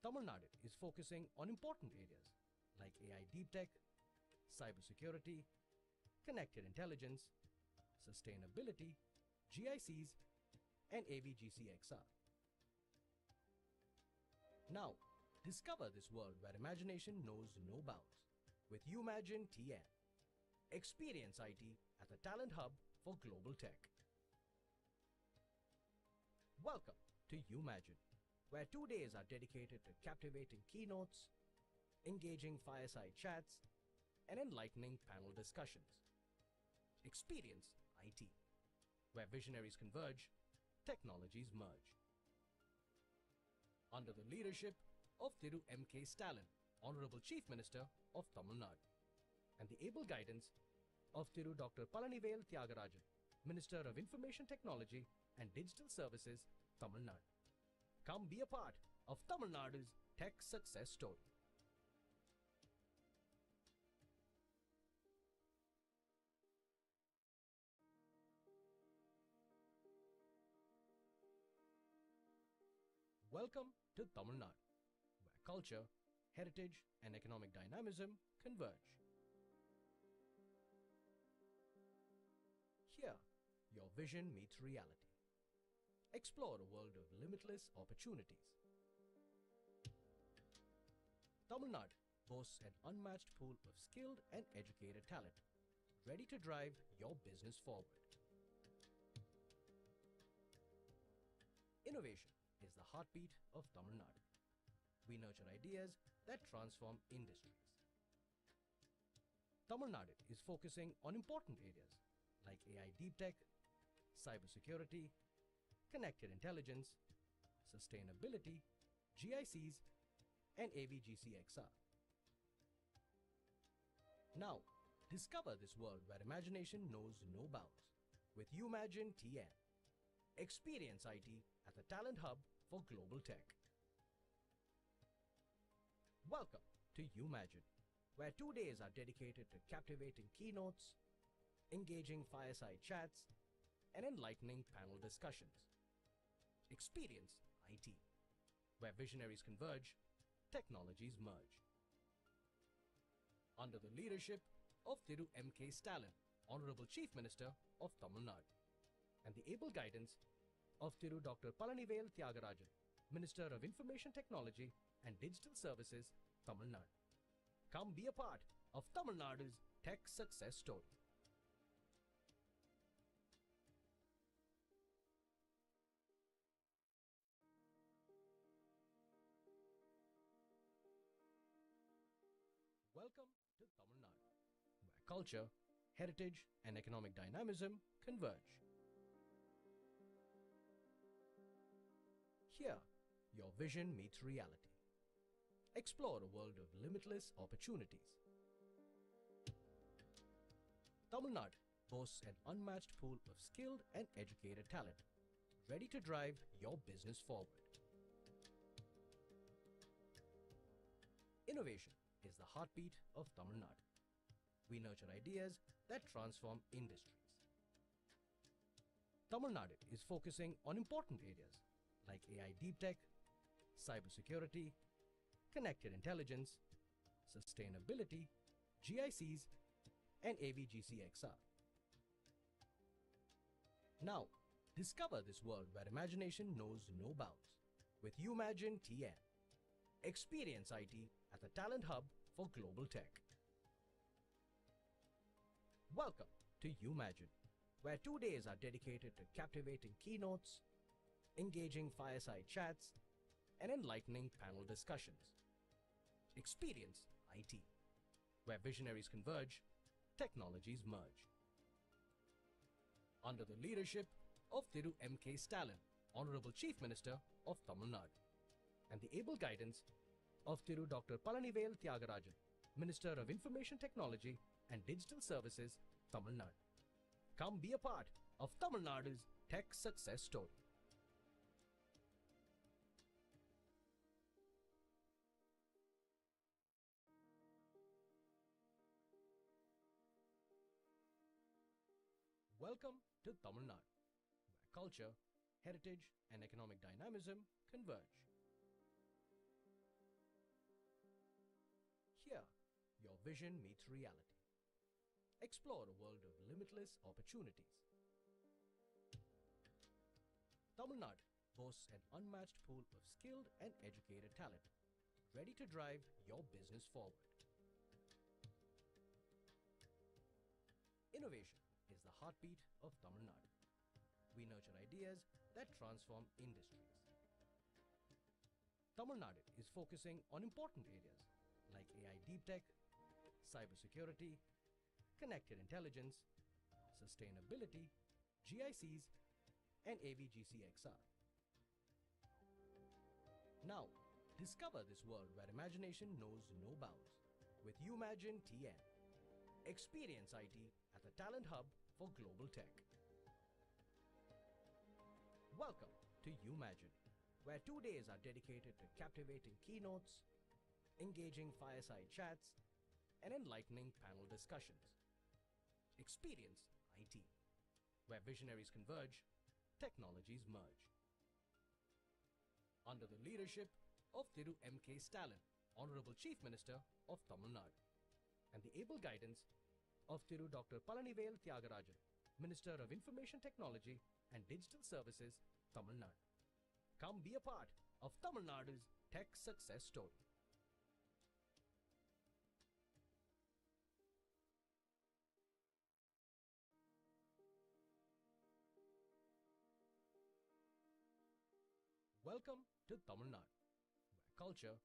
Tamil Nadu is focusing on important areas like AI deep tech, cybersecurity, connected intelligence, sustainability, GICs, and AVGC-XR. Now, discover this world where imagination knows no bounds with Umagine TN. Experience IT at the talent hub for global tech. Welcome to Umagine, where 2 days are dedicated to captivating keynotes, engaging fireside chats, and enlightening panel discussions. Experience IT, where visionaries converge, technologies merge. Under the leadership of Thiru M.K. Stalin, Honorable Chief Minister of Tamil Nadu, and the able guidance of Thiru Dr. Palanivel Thiagarajan, Minister of Information Technology and Digital Services, Tamil Nadu. Come be a part of Tamil Nadu's tech success story. Welcome to Tamil Nadu, where culture, heritage, and economic dynamism converge. Here, your vision meets reality. Explore a world of limitless opportunities. Tamil Nadu boasts an unmatched pool of skilled and educated talent, ready to drive your business forward. Innovation is the heartbeat of Tamil Nadu. We nurture ideas that transform industries. Tamil Nadu is focusing on important areas like AI deep tech, cybersecurity, connected intelligence, sustainability, GICs, and AVGC-XR. Now, discover this world where imagination knows no bounds with Umagine TN. Experience IT at the talent hub for global tech. Welcome to Umagine, where 2 days are dedicated to captivating keynotes, engaging fireside chats, and enlightening panel discussions. Experience IT, where visionaries converge, technologies merge. under the leadership of Thiru M.K. Stalin, Honorable Chief Minister of Tamil Nadu, and the able guidance of Thiru Dr. Palanivel Thiagarajan, Minister of Information Technology and Digital Services, Tamil Nadu. Come be a part of Tamil Nadu's tech success story. Welcome to Tamil Nadu, where culture, heritage, and economic dynamism converge. Here, your vision meets reality. Explore a world of limitless opportunities. Tamil Nadu boasts an unmatched pool of skilled and educated talent, ready to drive your business forward. Innovation is the heartbeat of Tamil Nadu. We nurture ideas that transform industries. Tamil Nadu is focusing on important areas like AI deep tech, cybersecurity, connected intelligence, sustainability, GICs, and AVGCXR. Now, discover this world where imagination knows no bounds with Umagine TN. Experience IT at the talent hub for global tech. Welcome to Umagine, where 2 days are dedicated to captivating keynotes, engaging fireside chats, and enlightening panel discussions. Experience IT, where visionaries converge, technologies merge. Under the leadership of Thiru M.K. Stalin, Honorable Chief Minister of Tamil Nadu, and the able guidance of Thiru Dr. Palanivel Thiagarajan, Minister of Information Technology and Digital Services, Tamil Nadu. Come be a part of Tamil Nadu's tech success story. Welcome to Tamil Nadu, where culture, heritage, and economic dynamism converge. Here, your vision meets reality. Explore a world of limitless opportunities. Tamil Nadu boasts an unmatched pool of skilled and educated talent, ready to drive your business forward. Innovation is the heartbeat of Tamil Nadu. We nurture ideas that transform industries. Tamil Nadu is focusing on important areas like AI deep tech, cybersecurity, connected intelligence, sustainability, GICs, and AVGCXR. Now, discover this world where imagination knows no bounds with Umagine TN. Experience IT at the talent hub for global tech. Welcome to Umagine, where 2 days are dedicated to captivating keynotes, engaging fireside chats, and enlightening panel discussions. Experience IT, where visionaries converge, technologies merge. Under the leadership of Thiru M.K. Stalin, Honorable Chief Minister of Tamil Nadu, and the able guidance of Thiru Dr. Palanivel Thiagarajan, Minister of Information Technology and Digital Services, Tamil Nadu. Come be a part of Tamil Nadu's tech success story. Welcome to Tamil Nadu, where culture,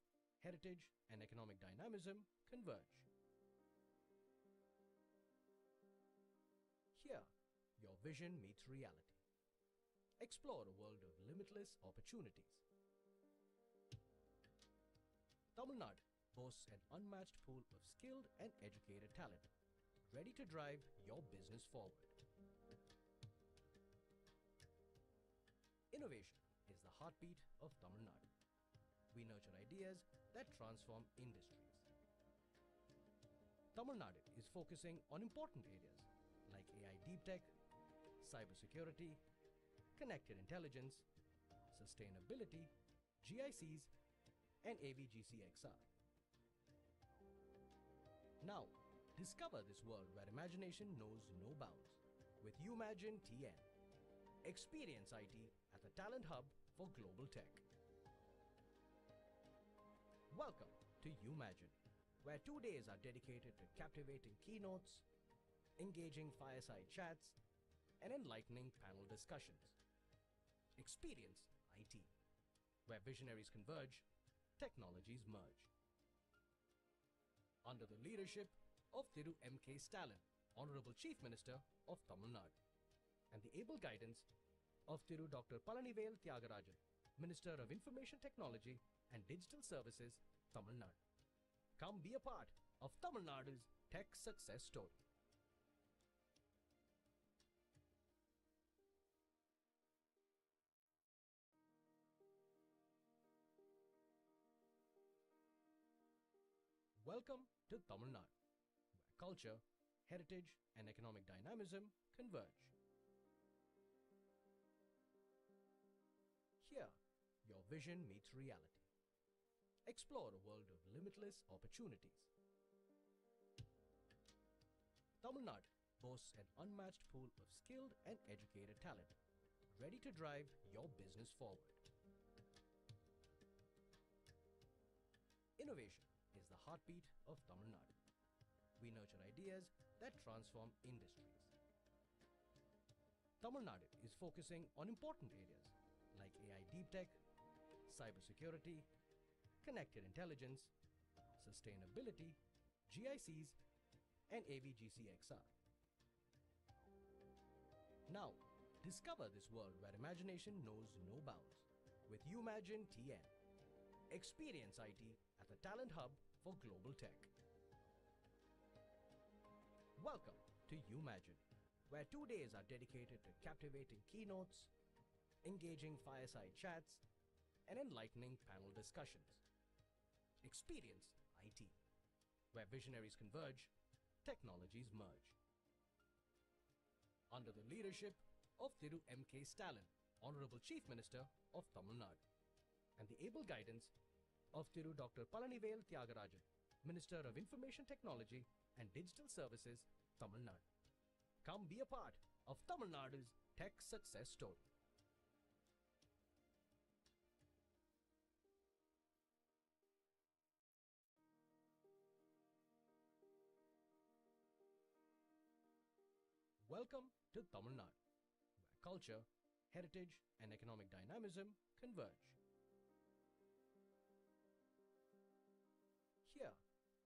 heritage, and economic dynamism converge. Here, your vision meets reality. Explore a world of limitless opportunities. Tamil Nadu boasts an unmatched pool of skilled and educated talent, ready to drive your business forward. Innovation is the heartbeat of Tamil Nadu. We nurture ideas that transform industries. Tamil Nadu is focusing on important areas like AI deep tech, cybersecurity, connected intelligence, sustainability, GICs, and AVGCXR. Now, discover this world where imagination knows no bounds with Umagine TN. Experience IT at the talent hub for global tech. Welcome to Umagine, where 2 days are dedicated to captivating keynotes, engaging fireside chats, and enlightening panel discussions. Experience IT, where visionaries converge, technologies merge. Under the leadership of Thiru M.K. Stalin, Honorable Chief Minister of Tamil Nadu, and the able guidance of Thiru Dr. Palanivel Thiagarajan, Minister of Information Technology and Digital Services, Tamil Nadu. Come be a part of Tamil Nadu's tech success story. Welcome to Tamil Nadu, where culture, heritage, and economic dynamism converge. Here, your vision meets reality. Explore a world of limitless opportunities. Tamil Nadu boasts an unmatched pool of skilled and educated talent, ready to drive your business forward. Innovation is the heartbeat of Tamil Nadu. We nurture ideas that transform industries. Tamil Nadu is focusing on important areas like AI deep tech, cybersecurity, connected intelligence, sustainability, GICs, and AVGCXR. Now, discover this world where imagination knows no bounds with Umagine TN. Experience IT at the talent hub for global tech. Welcome to Umagine, where 2 days are dedicated to captivating keynotes, engaging fireside chats, and enlightening panel discussions. Experience IT, where visionaries converge, technologies merge. Under the leadership of Thiru M.K. Stalin, Honorable Chief Minister of Tamil Nadu, and the able guidance of Thiru Dr. Palanivel Thiagarajan, Minister of Information Technology and Digital Services, Tamil Nadu. Come be a part of Tamil Nadu's tech success story. Welcome to Tamil Nadu, where culture, heritage, and economic dynamism converge. Here,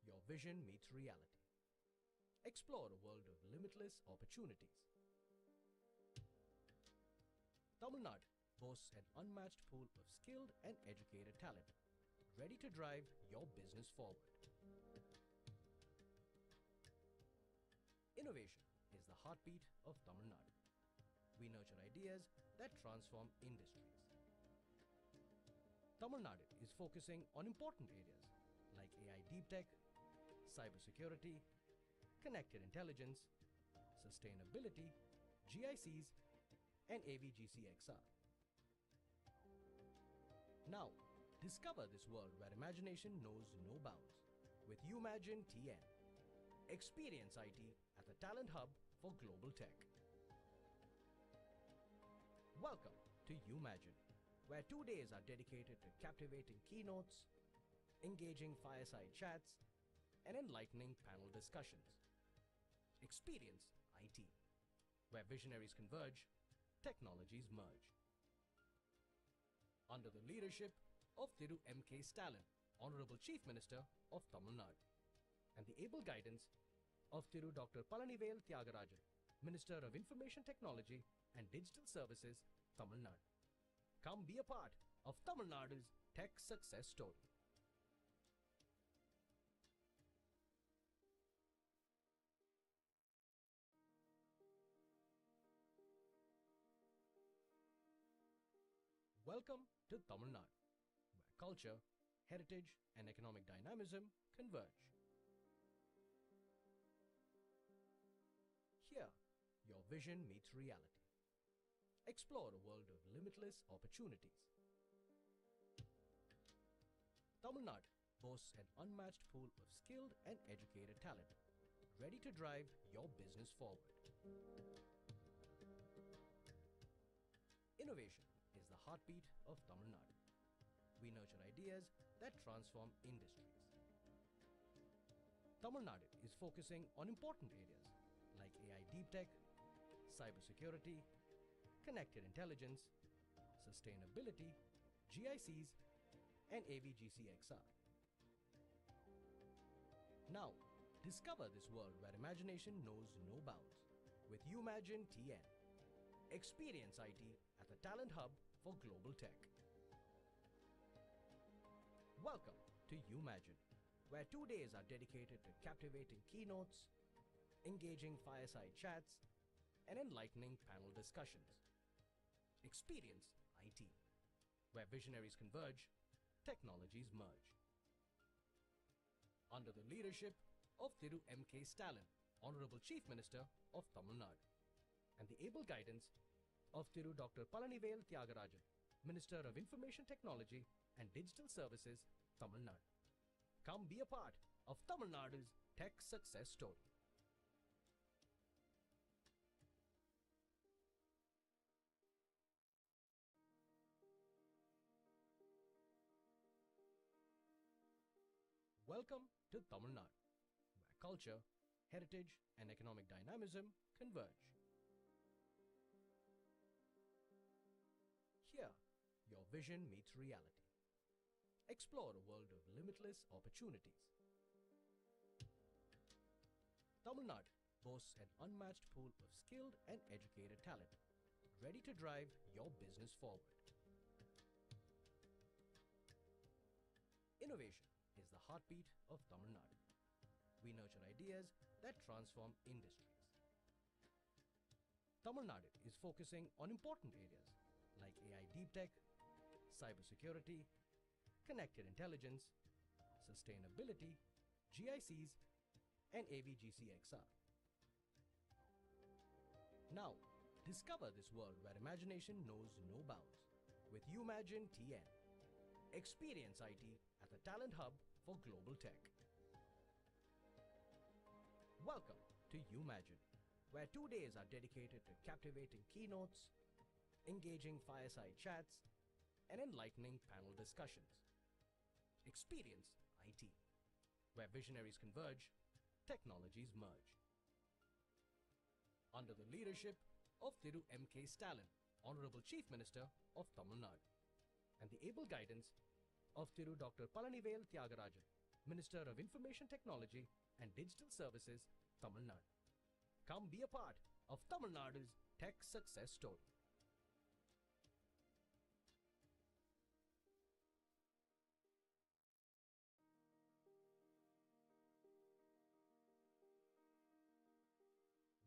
your vision meets reality. Explore a world of limitless opportunities. Tamil Nadu boasts an unmatched pool of skilled and educated talent, ready to drive your business forward. Innovation is the heartbeat of Tamil Nadu. We nurture ideas that transform industries. Tamil Nadu is focusing on important areas like AI deep tech, cybersecurity, connected intelligence, sustainability, GICs, and AVGCXR. Now, discover this world where imagination knows no bounds with Umagine TN. Experience IT at the talent hub for global tech. Welcome to Umagine, where 2 days are dedicated to captivating keynotes, engaging fireside chats, and enlightening panel discussions. Experience IT, where visionaries converge, technologies merge. Under the leadership of Thiru M.K. Stalin, Honorable Chief Minister of Tamil Nadu, and the able guidance of Thiru Dr. Palanivel Thiagarajan, Minister of Information Technology and Digital Services, Tamil Nadu. Come be a part of Tamil Nadu's tech success story. Welcome to Tamil Nadu, where culture, heritage, and economic dynamism converge. Here, your vision meets reality. Explore a world of limitless opportunities. Tamil Nadu boasts an unmatched pool of skilled and educated talent, ready to drive your business forward. Innovation is the heartbeat of Tamil Nadu. We nurture ideas that transform industries. Tamil Nadu is focusing on important areas like AI deep tech, cybersecurity, connected intelligence, sustainability, GICs, and AVGCXR. Now, discover this world where imagination knows no bounds with Umagine TN. Experience IT at the talent hub for global tech. Welcome to Umagine, where 2 days are dedicated to captivating keynotes, engaging fireside chats, and enlightening panel discussions. Experience IT, where visionaries converge, technologies merge. Under the leadership of Thiru M.K. Stalin, Honorable Chief Minister of Tamil Nadu, and the able guidance of Thiru Dr. Palanivel Thiagarajan, Minister of Information Technology and Digital Services, Tamil Nadu. Come be a part of Tamil Nadu's tech success story. Welcome to Tamil Nadu, where culture, heritage, and economic dynamism converge. Here, your vision meets reality. Explore a world of limitless opportunities. Tamil Nadu boasts an unmatched pool of skilled and educated talent, ready to drive your business forward. Innovation is the heartbeat of Tamil Nadu. We nurture ideas that transform industries. Tamil Nadu is focusing on important areas like AI deep tech, cybersecurity, connected intelligence, sustainability, GICs, and AVGCXR. Now, discover this world where imagination knows no bounds with Umagine TN. Experience IT at the talent hub for global tech. Welcome to Umagine, where 2 days are dedicated to captivating keynotes, engaging fireside chats, and enlightening panel discussions. Experience IT, where visionaries converge, technologies merge. Under the leadership of Thiru M.K. Stalin, Honorable Chief Minister of Tamil Nadu, and the able guidance of Thiru Dr. Palanivel Thiagarajan, Minister of Information Technology and Digital Services, Tamil Nadu. Come be a part of Tamil Nadu's tech success story.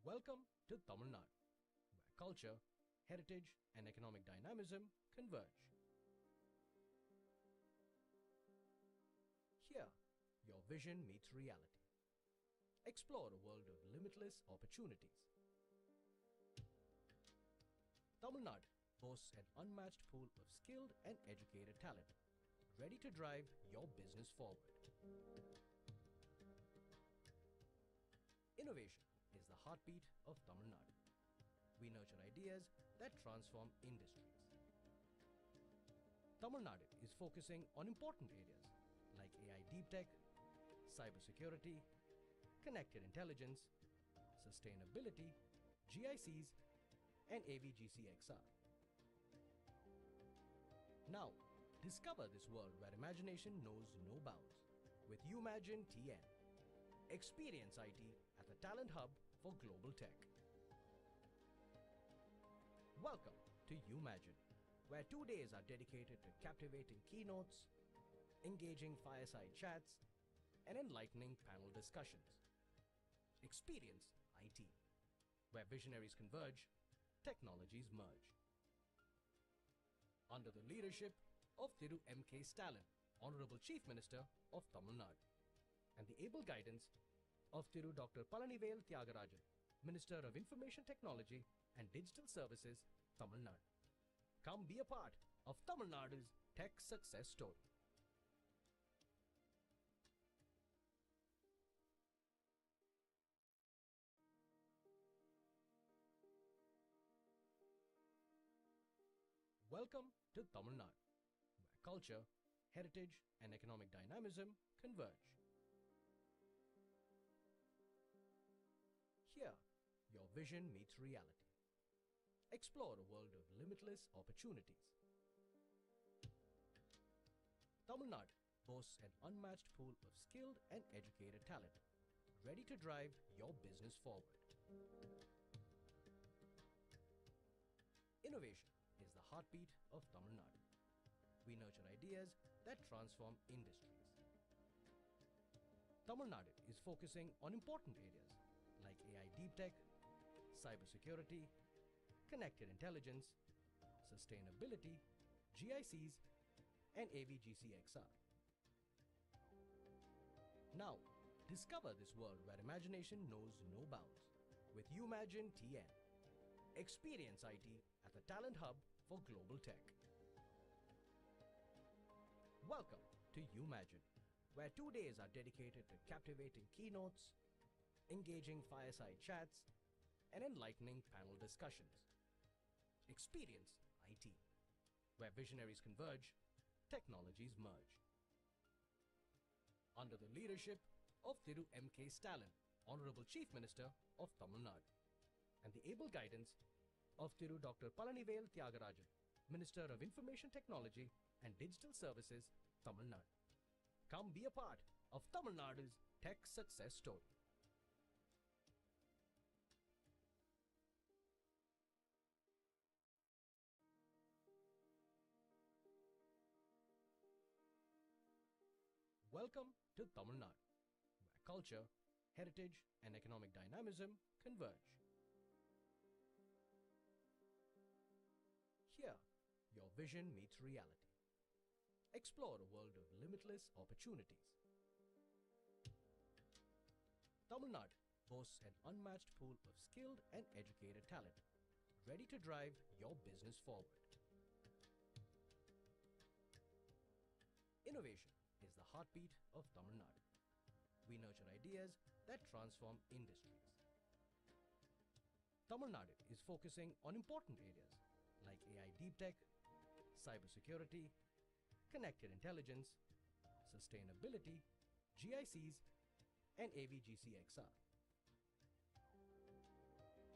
Welcome to Tamil Nadu, where culture, heritage, and economic dynamism converge. Here, your vision meets reality. Explore a world of limitless opportunities. Tamil Nadu boasts an unmatched pool of skilled and educated talent, ready to drive your business forward. Innovation is the heartbeat of Tamil Nadu. We nurture ideas that transform industries. Tamil Nadu is focusing on important areas like AI deep tech, cybersecurity, connected intelligence, sustainability, GICs, and AVGCXR. Now, discover this world where imagination knows no bounds with Umagine TN. Experience IT at the talent hub for global tech. Welcome to Umagine, where 2 days are dedicated to captivating keynotes, engaging fireside chats, and enlightening panel discussions. Experience IT, where visionaries converge, technologies merge. Under the leadership of Thiru M.K. Stalin, Honorable Chief Minister of Tamil Nadu, and the able guidance of Thiru Dr. Palanivel Thiagarajan, Minister of Information Technology and Digital Services, Tamil Nadu. Come be a part of Tamil Nadu's tech success story. Welcome to Tamil Nadu, where culture, heritage, and economic dynamism converge. Here, your vision meets reality. Explore a world of limitless opportunities. Tamil Nadu boasts an unmatched pool of skilled and educated talent, ready to drive your business forward. Innovation is the heartbeat of Tamil Nadu. We nurture ideas that transform industries. Tamil Nadu is focusing on important areas like AI deep tech, cybersecurity, connected intelligence, sustainability, GICs, and AVGCXR. Now, discover this world where imagination knows no bounds with Umagine TN. Experience IT at the talent hub for global tech. Welcome to Umagine, where 2 days are dedicated to captivating keynotes, engaging fireside chats, and enlightening panel discussions. Experience IT, where visionaries converge, technologies merge. Under the leadership of Thiru M.K. Stalin, Honorable Chief Minister of Tamil Nadu, and the able guidance of Thiru Dr. Palanivel Thiagarajan, Minister of Information Technology and Digital Services, Tamil Nadu. Come be a part of Tamil Nadu's tech success story. Welcome to Tamil Nadu, where culture, heritage, and economic dynamism converge. Here, your vision meets reality. Explore a world of limitless opportunities. Tamil Nadu boasts an unmatched pool of skilled and educated talent, ready to drive your business forward. Innovation is the heartbeat of Tamil Nadu. We nurture ideas that transform industries. Tamil Nadu is focusing on important areas like AI deep tech, cybersecurity, connected intelligence, sustainability, GICs, and AVGCXR.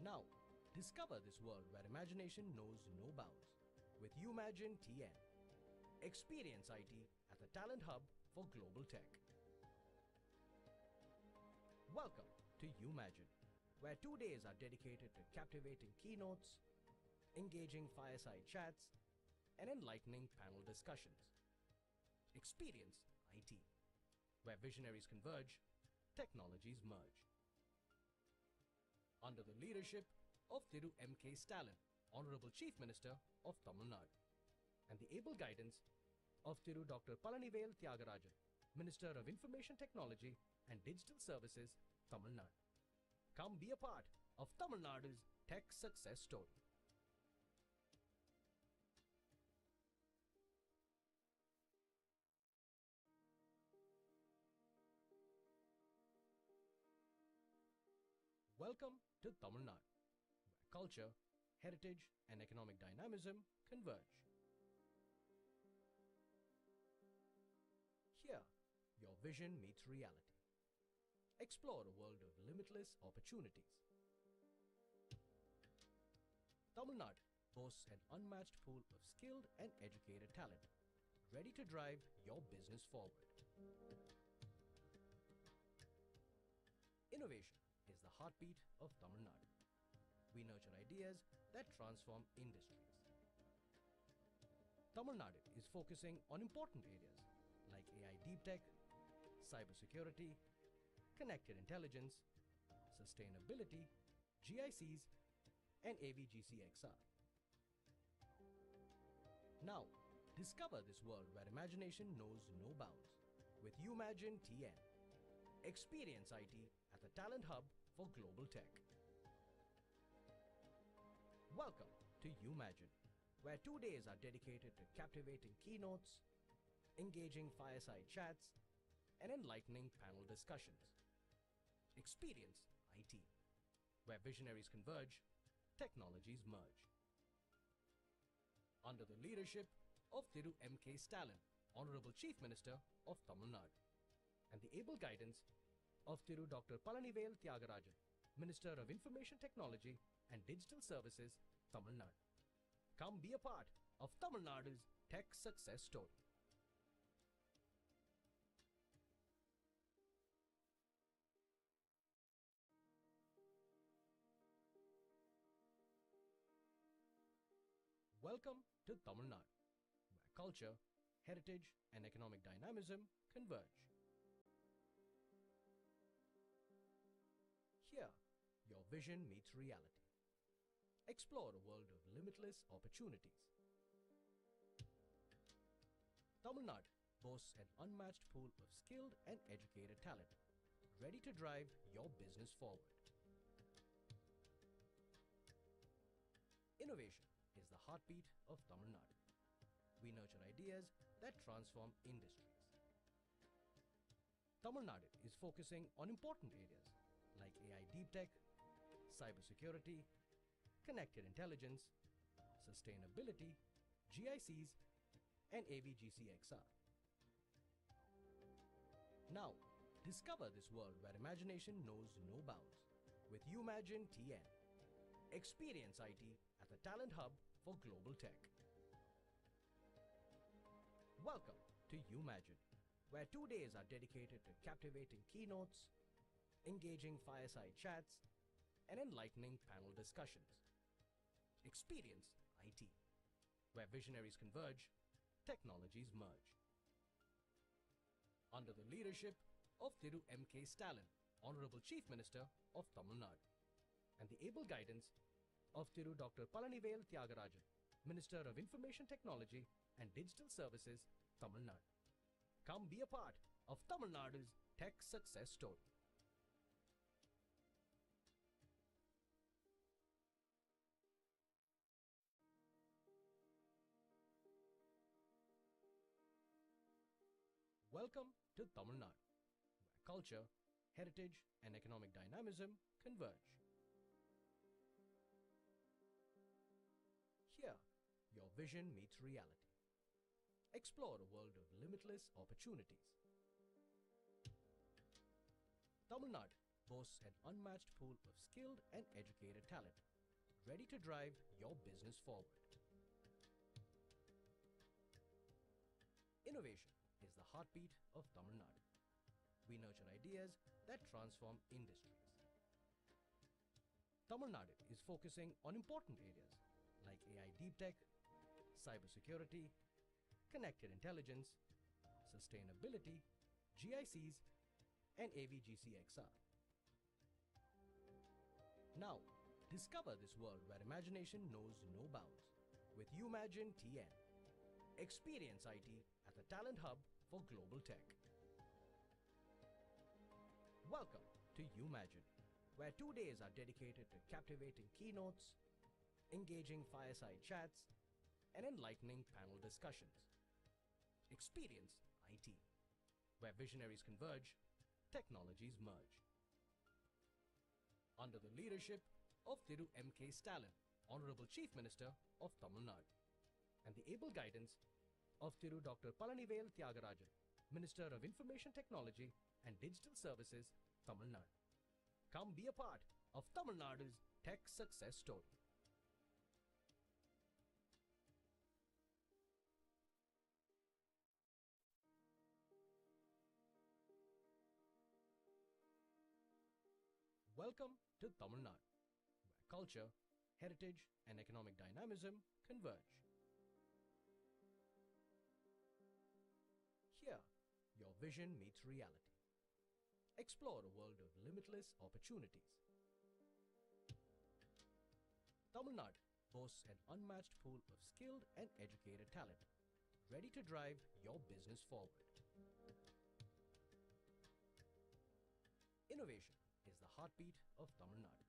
Now, discover this world where imagination knows no bounds with Umagine TN. Experience IT at the talent hub for global tech. Welcome to Umagine, where 2 days are dedicated to captivating keynotes, engaging fireside chats, and enlightening panel discussions. Experience IT, where visionaries converge, technologies merge. Under the leadership of Thiru M.K. Stalin, Honorable Chief Minister of Tamil Nadu, and the able guidance of Thiru Dr. Palanivel Thiagarajan, Minister of Information Technology and Digital Services, Tamil Nadu. Come be a part of Tamil Nadu's tech success story. Welcome to Tamil Nadu, where culture, heritage, and economic dynamism converge. Here, your vision meets reality. Explore a world of limitless opportunities. Tamil Nadu boasts an unmatched pool of skilled and educated talent, ready to drive your business forward. Innovation is the heartbeat of Tamil Nadu. We nurture ideas that transform industries. Tamil Nadu is focusing on important areas like AI deep tech, cybersecurity, connected intelligence, sustainability, GICs, and AVGCXR. Now, discover this world where imagination knows no bounds with Umagine TN. Experience IT at the talent hub for global tech. Welcome to Umagine, where 2 days are dedicated to captivating keynotes, engaging fireside chats, and enlightening panel discussions. Experience IT, where visionaries converge, technologies merge. under the leadership of Thiru M.K. Stalin, Honorable Chief Minister of Tamil Nadu, and the able guidance of Thiru Dr. Palanivel Thiagarajan, Minister of Information Technology and Digital Services, Tamil Nadu. Come be a part of Tamil Nadu's tech success story. Welcome to Tamil Nadu, where culture, heritage, and economic dynamism converge. Here, your vision meets reality. Explore a world of limitless opportunities. Tamil Nadu boasts an unmatched pool of skilled and educated talent, ready to drive your business forward. Innovation is the heartbeat of Tamil Nadu. We nurture ideas that transform industries. Tamil Nadu is focusing on important areas like AI deep tech, cybersecurity, connected intelligence, sustainability, GICs, and AVGCXR. Now, discover this world where imagination knows no bounds with Umagine TN. Experience IT at the Talent Hub for Global Tech. Welcome to Umagine, where 2 days are dedicated to captivating keynotes, engaging fireside chats, and enlightening panel discussions. Experience IT, where visionaries converge, technologies merge. Under the leadership of Thiru M.K. Stalin, Honorable Chief Minister of Tamil Nadu, and the able guidance of Thiru Dr. Palanivel Thiagarajan, Minister of Information Technology and Digital Services, Tamil Nadu. Come be a part of Tamil Nadu's tech success story. Welcome to Tamil Nadu, where culture, heritage, and economic dynamism converge. Here, your vision meets reality. Explore a world of limitless opportunities. Tamil Nadu boasts an unmatched pool of skilled and educated talent, ready to drive your business forward. Innovation is the heartbeat of Tamil Nadu. We nurture ideas that transform industries. Tamil Nadu is focusing on important areas like AI deep tech, cybersecurity, connected intelligence, sustainability, GICs, and AVGCXR. Now, discover this world where imagination knows no bounds with Umagine TN. Experience IT at the Talent Hub for Global Tech. Welcome to Umagine, where 2 days are dedicated to captivating keynotes, engaging fireside chats, and enlightening panel discussions. Experience IT, where visionaries converge, technologies merge. Under the leadership of Thiru M.K. Stalin, Honorable Chief Minister of Tamil Nadu, and the able guidance of Thiru Dr. Palanivel Thiagarajan, Minister of Information Technology and Digital Services, Tamil Nadu. Come be a part of Tamil Nadu's tech success story. Welcome to Tamil Nadu, where culture, heritage, and economic dynamism converge. Here, your vision meets reality. Explore a world of limitless opportunities. Tamil Nadu boasts an unmatched pool of skilled and educated talent, ready to drive your business forward. Innovation is the heartbeat of Tamil Nadu.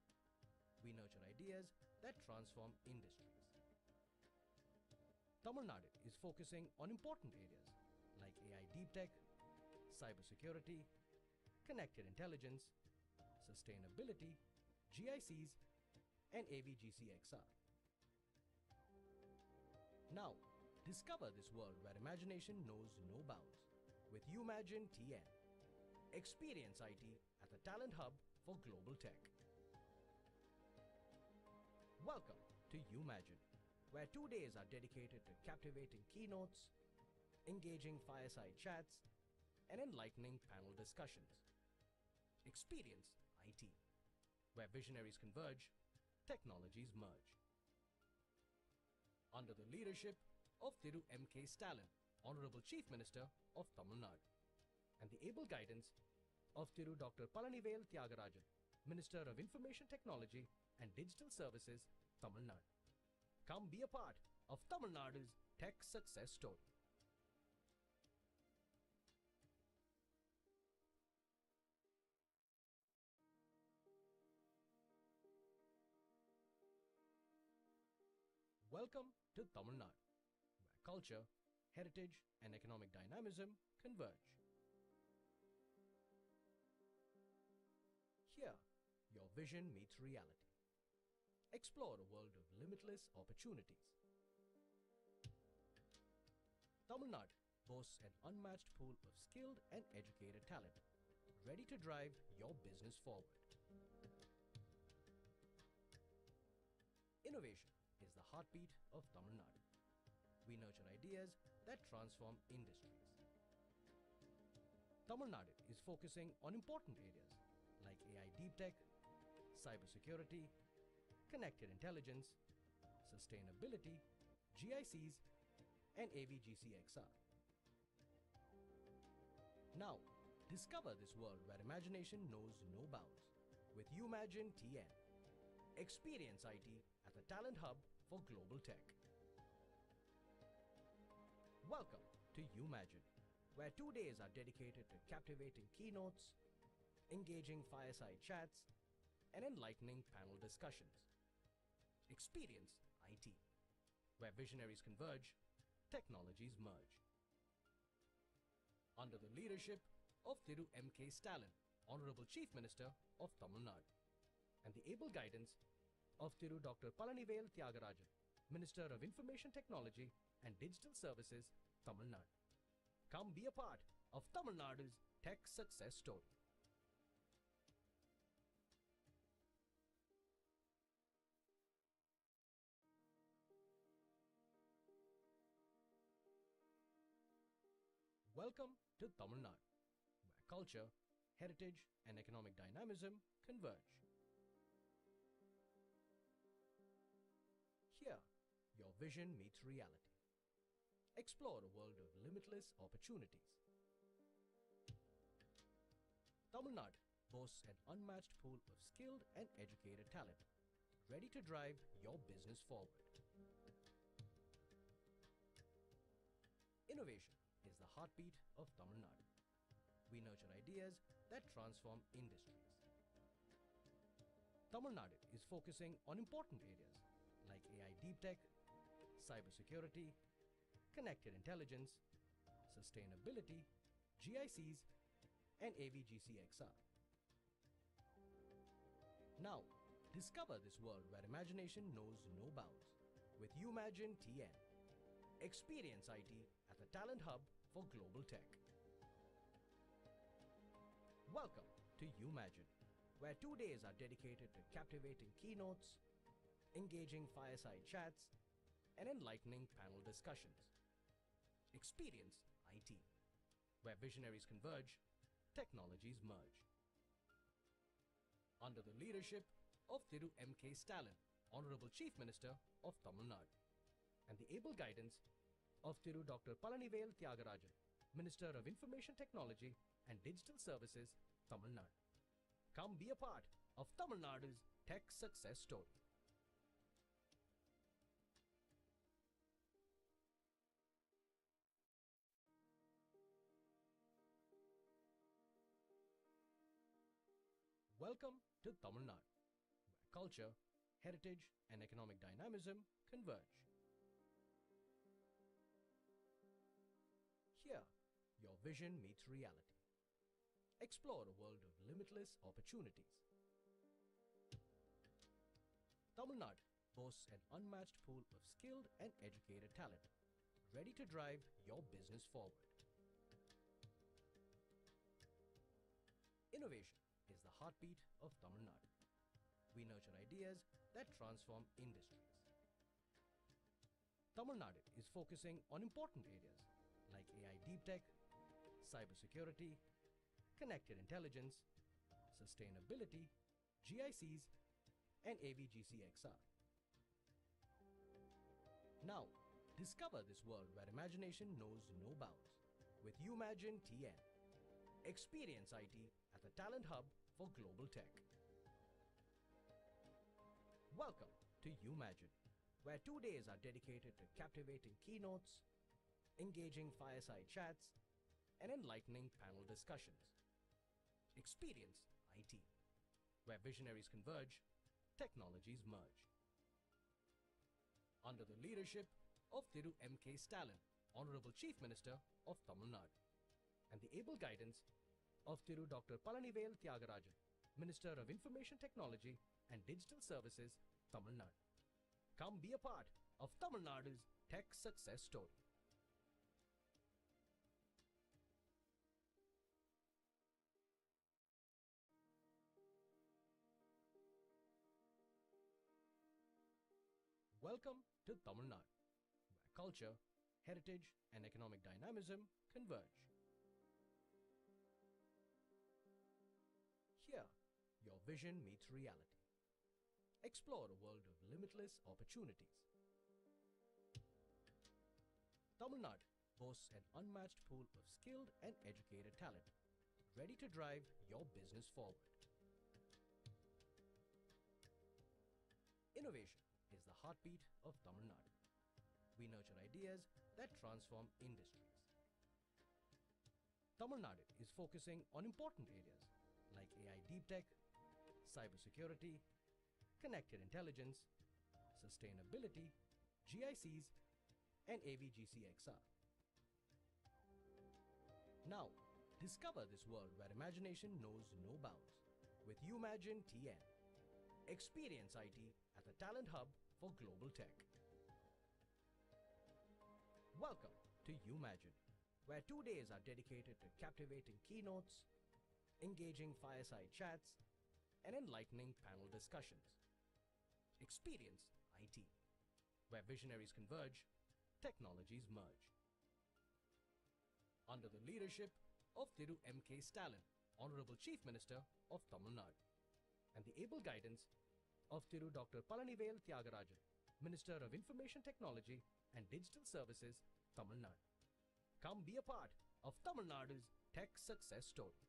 We nurture ideas that transform industries. Tamil Nadu is focusing on important areas like AI deep tech, cybersecurity, connected intelligence, sustainability, GICs, and AVGCXR. Now, Discover this world where imagination knows no bounds with Umagine TN. Experience IT at the talent hub for global tech. Welcome to Umagine, where 2 days are dedicated to captivating keynotes, engaging fireside chats, and enlightening panel discussions. Experience IT, where visionaries converge, technologies merge. Under the leadership of Thiru M.K. Stalin, Honorable Chief Minister of Tamil Nadu, and the able guidance of Thiru Dr. Palanivel Thiagarajan, Minister of Information Technology and Digital Services, Tamil Nadu. Come be a part of Tamil Nadu's tech success story. Welcome to Tamil Nadu, where culture, heritage, and economic dynamism converge. Here, your vision meets reality. Explore a world of limitless opportunities. Tamil Nadu boasts an unmatched pool of skilled and educated talent, ready to drive your business forward. Innovation is the heartbeat of Tamil Nadu. We nurture ideas that transform industries. Tamil Nadu is focusing on important areas like AI deep tech, cybersecurity, connected intelligence, sustainability, GICs, and AVGCXR. Now, discover this world where imagination knows no bounds with Umagine TN. Experience IT at the talent hub for global tech. Welcome to Umagine, where 2 days are dedicated to captivating keynotes, engaging fireside chats, and enlightening panel discussions. Experience IT, where visionaries converge, technologies merge. Under the leadership of Thiru M.K. Stalin, Honorable Chief Minister of Tamil Nadu, and the able guidance of Thiru Dr. Palanivel Thiagarajan, Minister of Information Technology and Digital Services, Tamil Nadu. Come be a part of Tamil Nadu's tech success story. Welcome to Tamil Nadu, where culture, heritage, and economic dynamism converge. Here, your vision meets reality. Explore a world of limitless opportunities. Tamil Nadu boasts an unmatched pool of skilled and educated talent, ready to drive your business forward. Innovation is the heartbeat of Tamil Nadu. We nurture ideas that transform industries. Tamil Nadu is focusing on important areas like AI deep tech, cybersecurity, connected intelligence, sustainability, GICs, and AVGCXR. Now, discover this world where imagination knows no bounds with Umagine TN. Experience IT at the talent hub for global tech. Welcome to Umagine, where 2 days are dedicated to captivating keynotes, engaging fireside chats, and enlightening panel discussions. Experience IT, where visionaries converge, technologies merge. Under the leadership of Thiru M.K. Stalin, Honorable Chief Minister of Tamil Nadu, and the able guidance of Thiru Dr. Palanivel Thiagarajan, Minister of Information Technology and Digital Services, Tamil Nadu. Come be a part of Tamil Nadu's tech success story. Welcome to Tamil Nadu, where culture, heritage, and economic dynamism converge. Here, your vision meets reality. Explore a world of limitless opportunities. Tamil Nadu boasts an unmatched pool of skilled and educated talent, ready to drive your business forward. Innovation is the heartbeat of Tamil Nadu. We nurture ideas that transform industries. Tamil Nadu is focusing on important areas like AI deep tech, cybersecurity, connected intelligence, sustainability, GICs, and AVGCXR. Now, discover this world where imagination knows no bounds with Umagine TN. Experience IT at the Talent Hub for Global Tech. Welcome to Umagine, where 2 days are dedicated to captivating keynotes, engaging fireside chats, and enlightening panel discussions. Experience IT, where visionaries converge, technologies merge. Under the leadership of Thiru M.K. Stalin, Honorable Chief Minister of Tamil Nadu, and the able guidance of Thiru Dr. Palanivel Thiagarajan, Minister of Information Technology and Digital Services, Tamil Nadu. Come be a part of Tamil Nadu's tech success story. Welcome to Tamil Nadu, where culture, heritage, and economic dynamism converge. Here, your vision meets reality. Explore a world of limitless opportunities. Tamil Nadu boasts an unmatched pool of skilled and educated talent, ready to drive your business forward. Innovation is the heartbeat of Tamil Nadu. We nurture ideas that transform industries. Tamil Nadu is focusing on important areas like AI deep tech, cybersecurity, connected intelligence, sustainability, GICs, and AVGCXR. Now, discover this world where imagination knows no bounds with Umagine TN. Experience IT at the Talent Hub for Global Tech. Welcome to Umagine, where 2 days are dedicated to captivating keynotes, engaging fireside chats, and enlightening panel discussions. Experience IT, where visionaries converge, technologies merge. Under the leadership of Thiru M.K. Stalin, Honorable Chief Minister of Tamil Nadu, and the able guidance of Thiru Dr. Palanivel Thiagarajan, Minister of Information Technology and Digital Services, Tamil Nadu. Come be a part of Tamil Nadu's tech success story.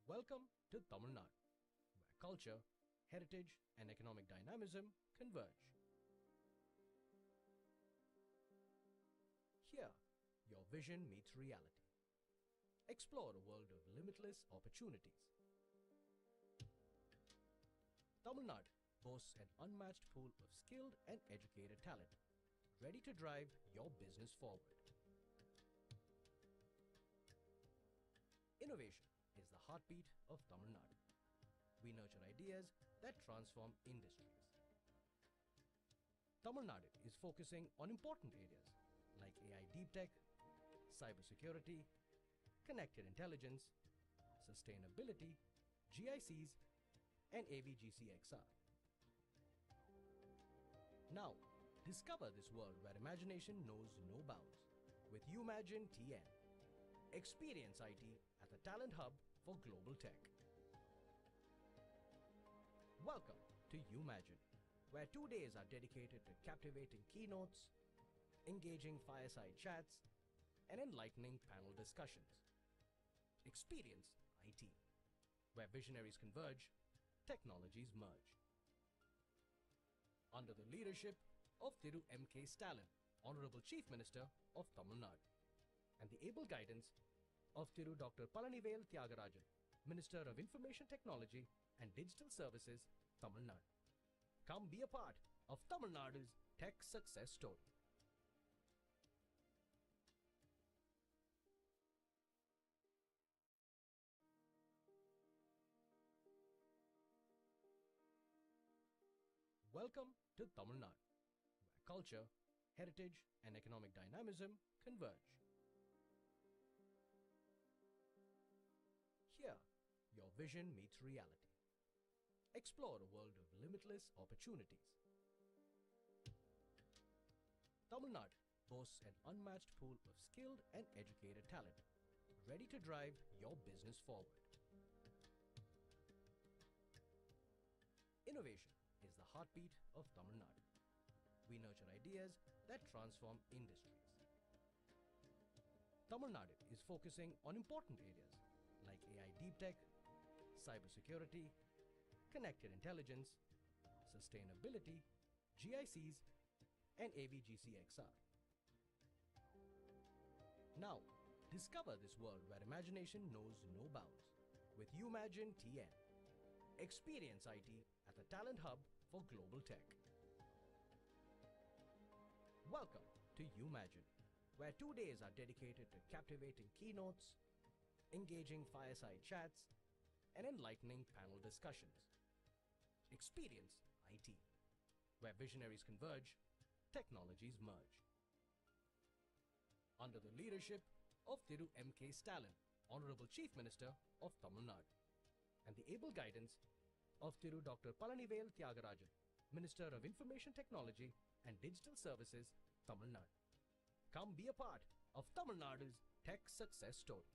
Welcome to Tamil Nadu, where culture, heritage, and economic dynamism converge. Here, your vision meets reality. Explore a world of limitless opportunities. Tamil Nadu boasts an unmatched pool of skilled and educated talent, ready to drive your business forward. Innovation is the heartbeat of Tamil Nadu. We nurture ideas that transform industries. Tamil Nadu is focusing on important areas like AI deep tech, cybersecurity, connected intelligence, sustainability, GICs, and AVGCXR. Now, discover this world where imagination knows no bounds with Umagine TN. Experience IT at the Talent Hub for Global Tech. Welcome to Umagine, where 2 days are dedicated to captivating keynotes, engaging fireside chats, and enlightening panel discussions. Experience IT, where visionaries converge, technologies merge. Under the leadership of Thiru M.K. Stalin, Honorable Chief Minister of Tamil Nadu, and the able guidance of Thiru Dr. Palanivel Thiagarajan, Minister of Information Technology and Digital Services, Tamil Nadu. Come be a part of Tamil Nadu's tech success story. Welcome to Tamil Nadu, where culture, heritage, and economic dynamism converge. Here, your vision meets reality. Explore a world of limitless opportunities. Tamil Nadu boasts an unmatched pool of skilled and educated talent, ready to drive your business forward. Innovation is the heartbeat of Tamil Nadu. We nurture ideas that transform industries. Tamil Nadu is focusing on important areas like AI deep tech, cybersecurity, connected intelligence, sustainability, GICs, and AVGCXR. Now, discover this world where imagination knows no bounds with Umagine TN. Experience IT at the talent hub for global tech. Welcome to Umagine, where 2 days are dedicated to captivating keynotes, engaging fireside chats, and enlightening panel discussions. Experience IT, where visionaries converge, technologies merge. Under the leadership of Thiru M.K. Stalin, Honorable Chief Minister of Tamil Nadu, and the able guidance of Thiru Dr. Palanivel Thiagarajan, Minister of Information Technology and Digital Services, Tamil Nadu. Come be a part of Tamil Nadu's tech success story.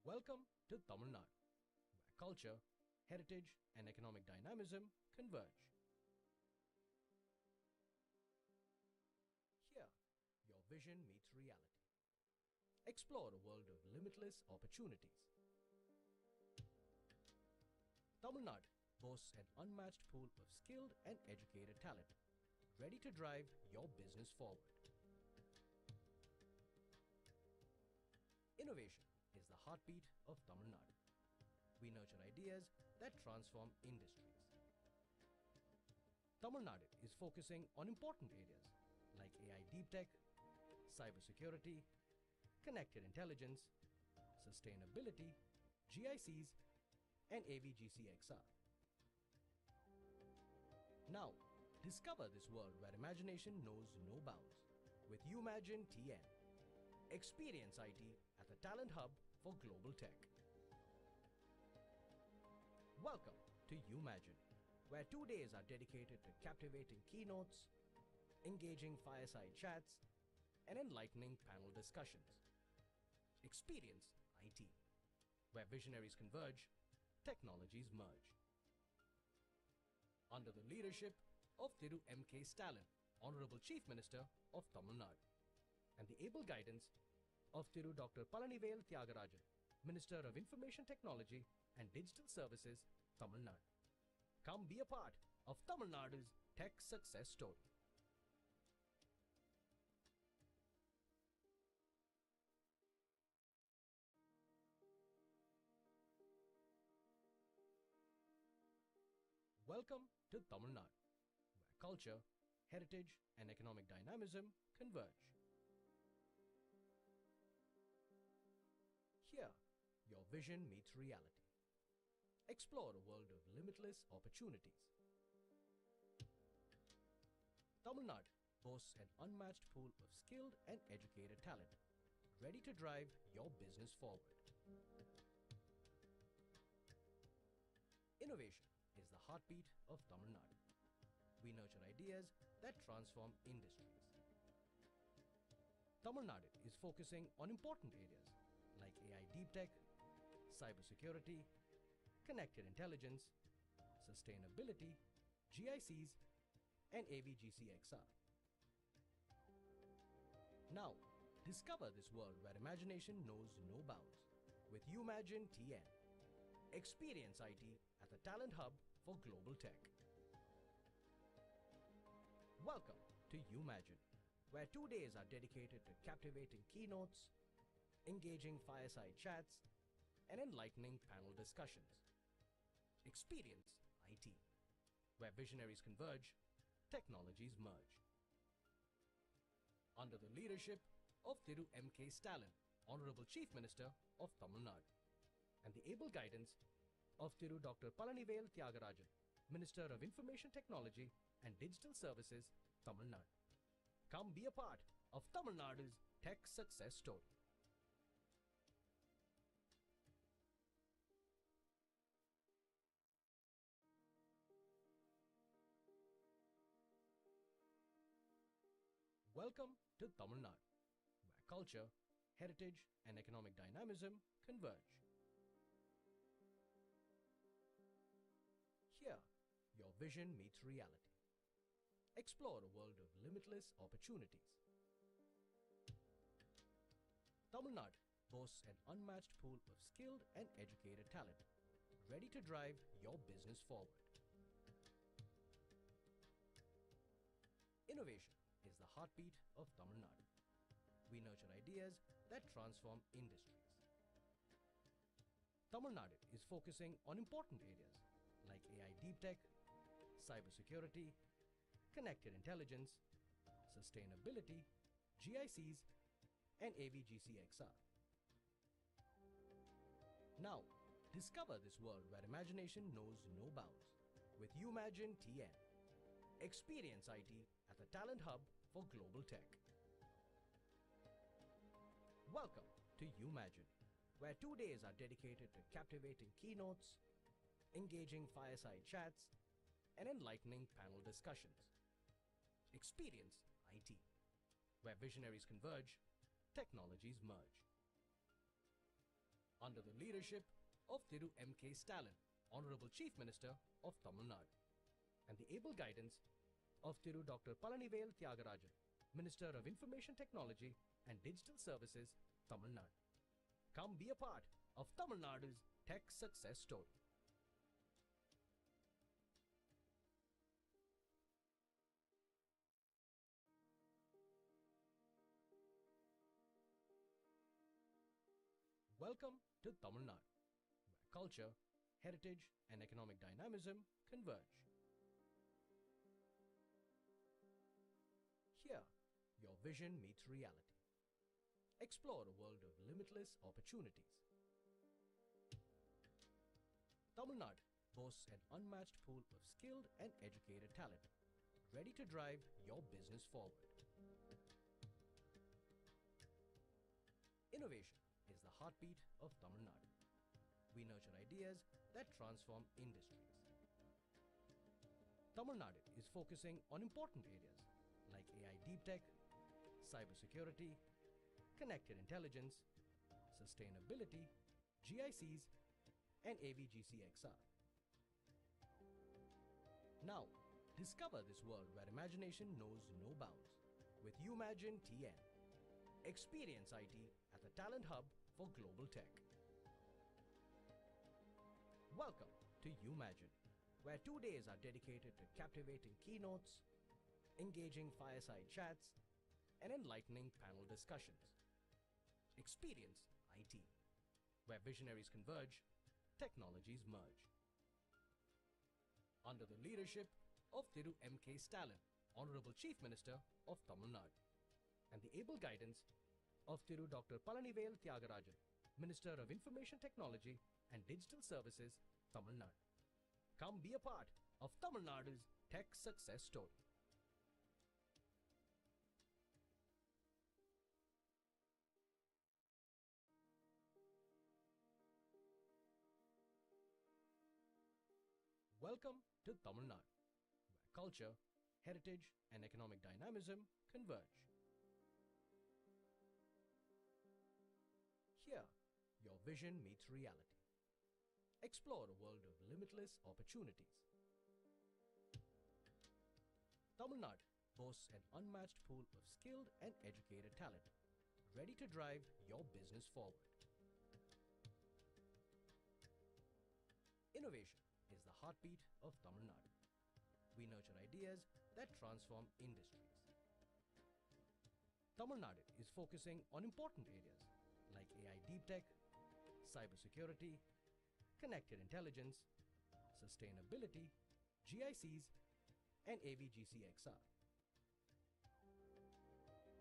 Welcome to Tamil Nadu, where culture, heritage, and economic dynamism converge. Here, your vision meets reality. Explore a world of limitless opportunities. Tamil Nadu boasts an unmatched pool of skilled and educated talent, ready to drive your business forward. Innovation is the heartbeat of Tamil Nadu. We nurture ideas that transform industries. Tamil Nadu is focusing on important areas like AI deep tech, cybersecurity, connected intelligence, sustainability, GICs, and AVGCXR. Now, discover this world where imagination knows no bounds with Umagine TN. Experience IT at the talent hub for global tech. Welcome to Umagine, where 2 days are dedicated to captivating keynotes, engaging fireside chats, and enlightening panel discussions. Experience IT, where visionaries converge, technologies merge. Under the leadership of Thiru M.K. Stalin, Honorable Chief Minister of Tamil Nadu, and the able guidance of Thiru Dr. Palanivel Thiagarajan, Minister of Information Technology and Digital Services, Tamil Nadu. Come be a part of Tamil Nadu's tech success story. Welcome to Tamil Nadu, where culture, heritage, and economic dynamism converge. Here, your vision meets reality. Explore a world of limitless opportunities. Tamil Nadu boasts an unmatched pool of skilled and educated talent, ready to drive your business forward. Innovation is the heartbeat of Tamil Nadu. We nurture ideas that transform industries. Tamil Nadu is focusing on important areas like AI deep tech, cybersecurity, connected intelligence, sustainability, GICs, and AVGCXR. Now, discover this world where imagination knows no bounds with Umagine TN. Experience IT at the talent hub for global tech. Welcome to Umagine, where 2 days are dedicated to captivating keynotes, engaging fireside chats, and enlightening panel discussions. Experience IT, where visionaries converge, technologies merge. under the leadership of Thiru M.K. Stalin, Honorable Chief Minister of Tamil Nadu, and the able guidance of Thiru Dr. Palanivel Thiagarajan, Minister of Information Technology and Digital Services, Tamil Nadu. Come be a part of Tamil Nadu's tech success story. Welcome to Tamil Nadu, where culture, heritage, and economic dynamism converge. Here, your vision meets reality. Explore a world of limitless opportunities. Tamil Nadu boasts an unmatched pool of skilled and educated talent, ready to drive your business forward. Innovation is the heartbeat of Tamil Nadu. We nurture ideas that transform industries. Tamil Nadu is focusing on important areas like AI deep tech, cybersecurity, connected intelligence, sustainability, GICs, and AVGCXR. Now, discover this world where imagination knows no bounds with Umagine TN. Experience IT at the talent hub for global tech. Welcome to Umagine, where 2 days are dedicated to captivating keynotes, engaging fireside chats, and enlightening panel discussions. Experience IT, where visionaries converge, technologies merge. Under the leadership of Thiru M.K. Stalin, Honorable Chief Minister of Tamil Nadu, and the able guidance of Thiru Dr. Palanivel Thiagarajan, Minister of Information Technology and Digital Services, Tamil Nadu. Come be a part of Tamil Nadu's tech success story. Welcome to Tamil Nadu, where culture, heritage, and economic dynamism converge. Here, your vision meets reality. Explore a world of limitless opportunities. Tamil Nadu boasts an unmatched pool of skilled and educated talent, ready to drive your business forward. Innovation is the heartbeat of Tamil Nadu. We nurture ideas that transform industries. Tamil Nadu is focusing on important areas like AI deep tech, cybersecurity, connected intelligence, sustainability, GICs, and AVGCXR. Now, discover this world where imagination knows no bounds with Umagine TN. Experience IT at the talent hub for global tech. Welcome to Umagine, where 2 days are dedicated to captivating keynotes, engaging fireside chats, and enlightening panel discussions. Experience IT, where visionaries converge, technologies merge. Under the leadership of Thiru M.K. Stalin, Honorable Chief Minister of Tamil Nadu, and the able guidance of Thiru Dr. Palanivel Thiagarajan, Minister of Information Technology and Digital Services, Tamil Nadu. Come be a part of Tamil Nadu's tech success story. Welcome to Tamil Nadu, where culture, heritage, and economic dynamism converge. Here, your vision meets reality. Explore a world of limitless opportunities. Tamil Nadu boasts an unmatched pool of skilled and educated talent, ready to drive your business forward. Innovation is the heartbeat of Tamil Nadu. We nurture ideas that transform industries. Tamil Nadu is focusing on important areas like AI deep tech, cybersecurity, connected intelligence, sustainability, GICs, and AVGCXR.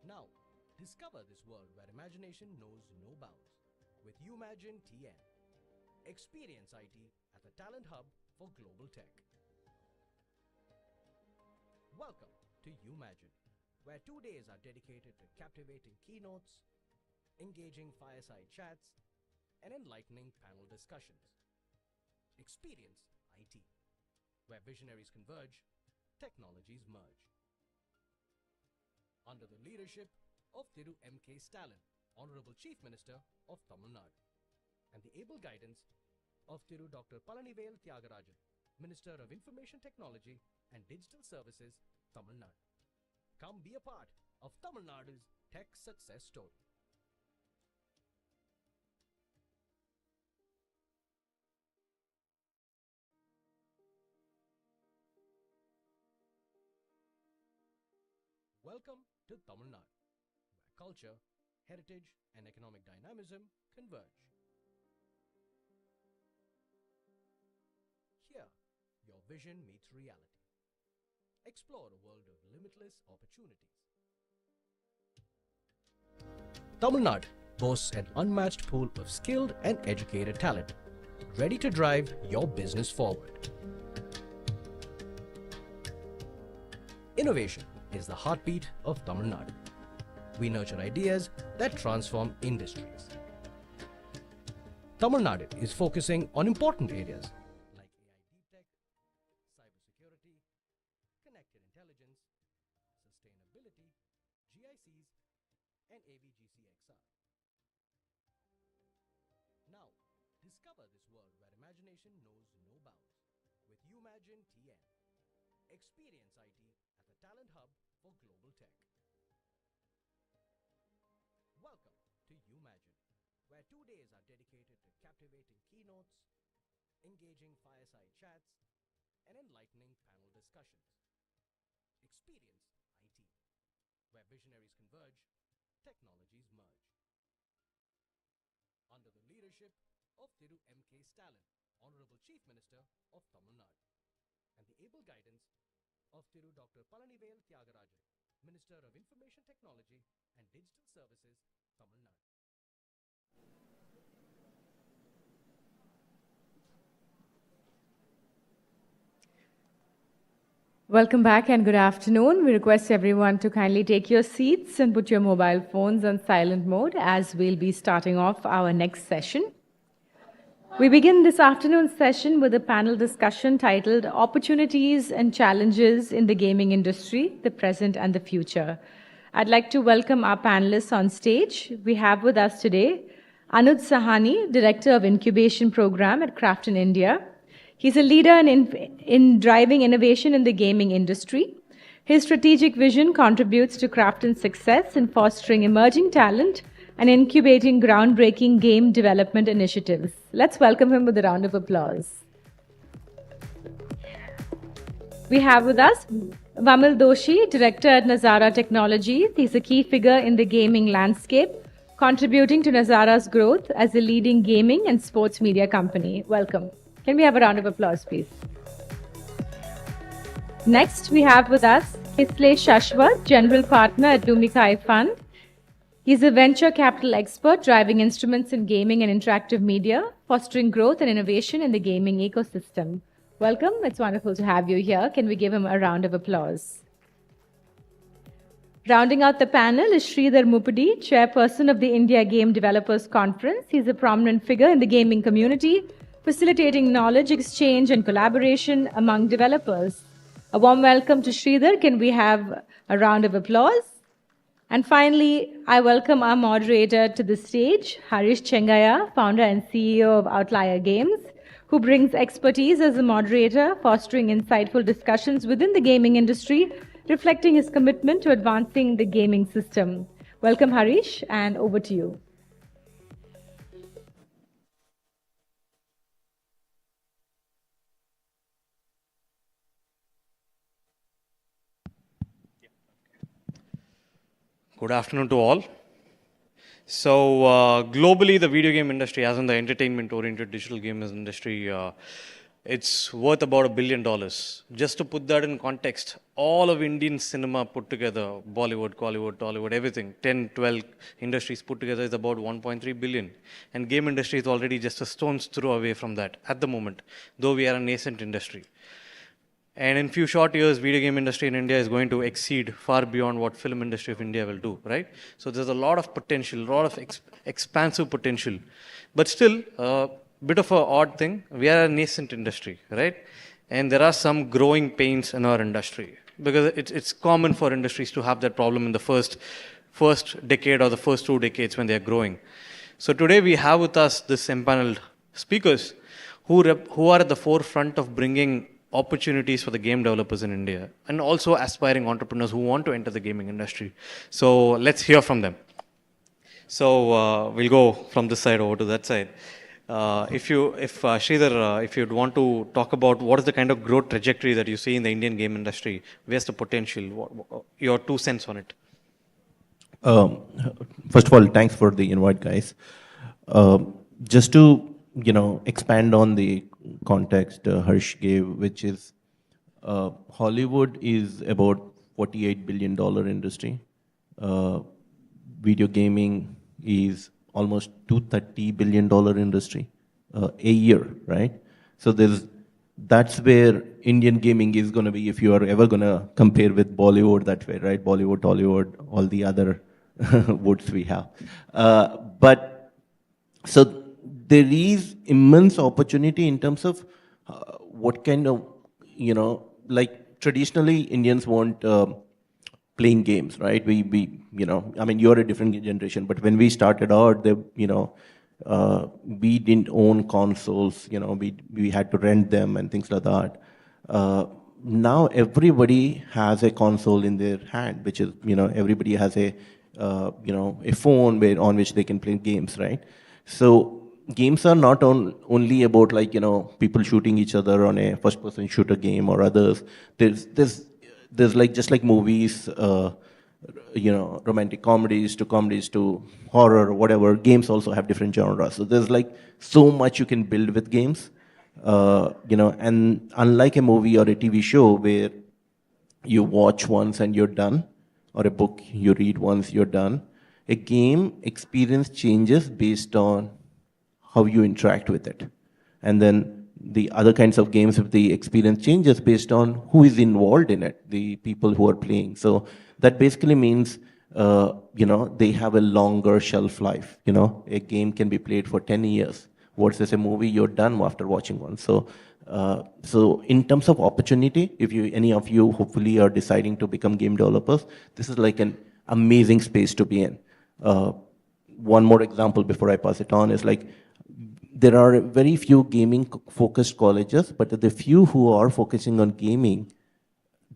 Now, discover this world where imagination knows no bounds with Umagine TN. Experience IT at the Talent Hub for Global Tech. Welcome to Umagine, where 2 days are dedicated to captivating keynotes, engaging fireside chats, and enlightening panel discussions. Experience IT, where visionaries converge, technologies merge. Under the leadership of Thiru M.K. Stalin, Honorable Chief Minister of Tamil Nadu, and the able guidance of Thiru Dr. Palanivel Thiagarajan, Minister of Information Technology and Digital Services, Tamil Nadu. Come be a part of Tamil Nadu's tech success story. Welcome to Tamil Nadu, where culture, heritage, and economic dynamism converge. Here, your vision meets reality. Explore a world of limitless opportunities. Tamil Nadu boasts an unmatched pool of skilled and educated talent, ready to drive your business forward. Innovation is the heartbeat of Tamil Nadu. We nurture ideas that transform industries. Tamil Nadu is focusing on important areas like AI deep tech, cybersecurity, connected intelligence, sustainability, GICs, and AVGCXR. Now, discover this world where imagination knows no bounds with Umagine TN. Experience IT at the Talent Hub for Global Tech. Welcome to Umagine, where 2 days are dedicated to captivating keynotes, engaging fireside chats, and enlightening panel discussions. Experience IT, where visionaries converge, technologies merge. Under the leadership of Thiru M.K. Stalin, Honorable Chief Minister of Tamil Nadu, and the able guidance of Thiru Dr. Palanivel Thiagarajan, Minister of Information Technology and Digital Services, Tamil Nadu. Welcome back and good afternoon. We request everyone to kindly take your seats and put your mobile phones on silent mode as we'll be starting off our next session. We begin this afternoon's session with a panel discussion titled Opportunities and Challenges in the Gaming Industry, the Present and the Future. I'd like to welcome our panelists on stage. We have with us today Anuj Sahani, Director of Incubation Program at Krafton India. He's a leader in driving innovation in the gaming industry. His strategic vision contributes to Krafton's success in fostering emerging talent and incubating groundbreaking game development initiatives. Let's welcome him with a round of applause. We have with us Vamal Doshi, Director at Nazara Technologies. He's a key figure in the gaming landscape, contributing to Nazara's growth as a leading gaming and sports media company. Welcome. Can we have a round of applause, please? Next, we have with us Kisle Shashwat, General Partner at Lumika Fund. He's a venture capital expert driving instruments in gaming and interactive media, fostering growth and innovation in the gaming ecosystem. Welcome. It's wonderful to have you here. Can we give him a round of applause? Rounding out the panel is Sridhar Mupudi, Chairperson of the India Game Developers Conference. He's a prominent figure in the gaming community, facilitating knowledge exchange and collaboration among developers. A warm welcome to Sridhar. Can we have a round of applause? And finally, I welcome our moderator to the stage, Harish Chengaya, founder and CEO of Outlier Games, who brings expertise as a moderator, fostering insightful discussions within the gaming industry, reflecting his commitment to advancing the gaming system. Welcome, Harish, and over to you. Good afternoon to all. So globally, the video game industry, as in the entertainment-oriented digital games industry, it's worth about $1 billion. Just to put that in context, all of Indian cinema put together, Bollywood, Collywood, Tollywood, everything, 10, 12 industries put together is about 1.3 billion. And game industry is already just a stone's throw away from that at the moment, though we are a nascent industry. And in few short years, video game industry in India is going to exceed far beyond what film industry of India will do, right? So there's a lot of potential, a lot of expansive potential. But still, bit of a odd thing, we are a nascent industry, right? And there are some growing pains in our industry because it's common for industries to have that problem in the first decade or the first 2 decades when they are growing. So today we have with us this empaneled speakers who are at the forefront of bringing opportunities for the game developers in India and also aspiring entrepreneurs who want to enter the gaming industry. So let's hear from them. So we'll go from this side over to that side. Sridhar, if you'd want to talk about what is the kind of growth trajectory that you see in the Indian game industry, where's the potential? Your 2 cents on it. First of all, thanks for the invite, guys. Just to expand on the context Harsh gave, which is Hollywood is about $48 billion industry. Video gaming is almost $230 billion industry a year, right? So that's where Indian gaming is going to be if you are ever going to compare with Bollywood that way, right? Bollywood, Tollywood, all the other woods we have. But so there is immense opportunity in terms of what kind of, like traditionally Indians want playing games, right? I mean, you're a different generation, but when we started out, we didn't own consoles, we had to rent them and things like that. Now everybody has a console in their hand, which is, everybody has a phone on which they can play games, right? So games are not only about people shooting each other on a first-person shooter game or others. There's like just like movies, romantic comedies to horror or whatever. Games also have different genres. So there's so much you can build with games, and unlike a movie or a TV show where you watch once and you're done, or a book you read once you're done, a game experience changes based on how you interact with it. And then the other kinds of games, if the experience changes based on who is involved in it, the people who are playing. So that basically means, they have a longer shelf life. A game can be played for 10 years versus a movie you're done after watching one. So in terms of opportunity, if any of you hopefully are deciding to become game developers, this is like an amazing space to be in. One more example before I pass it on is there are very few gaming-focused colleges, but the few who are focusing on gaming,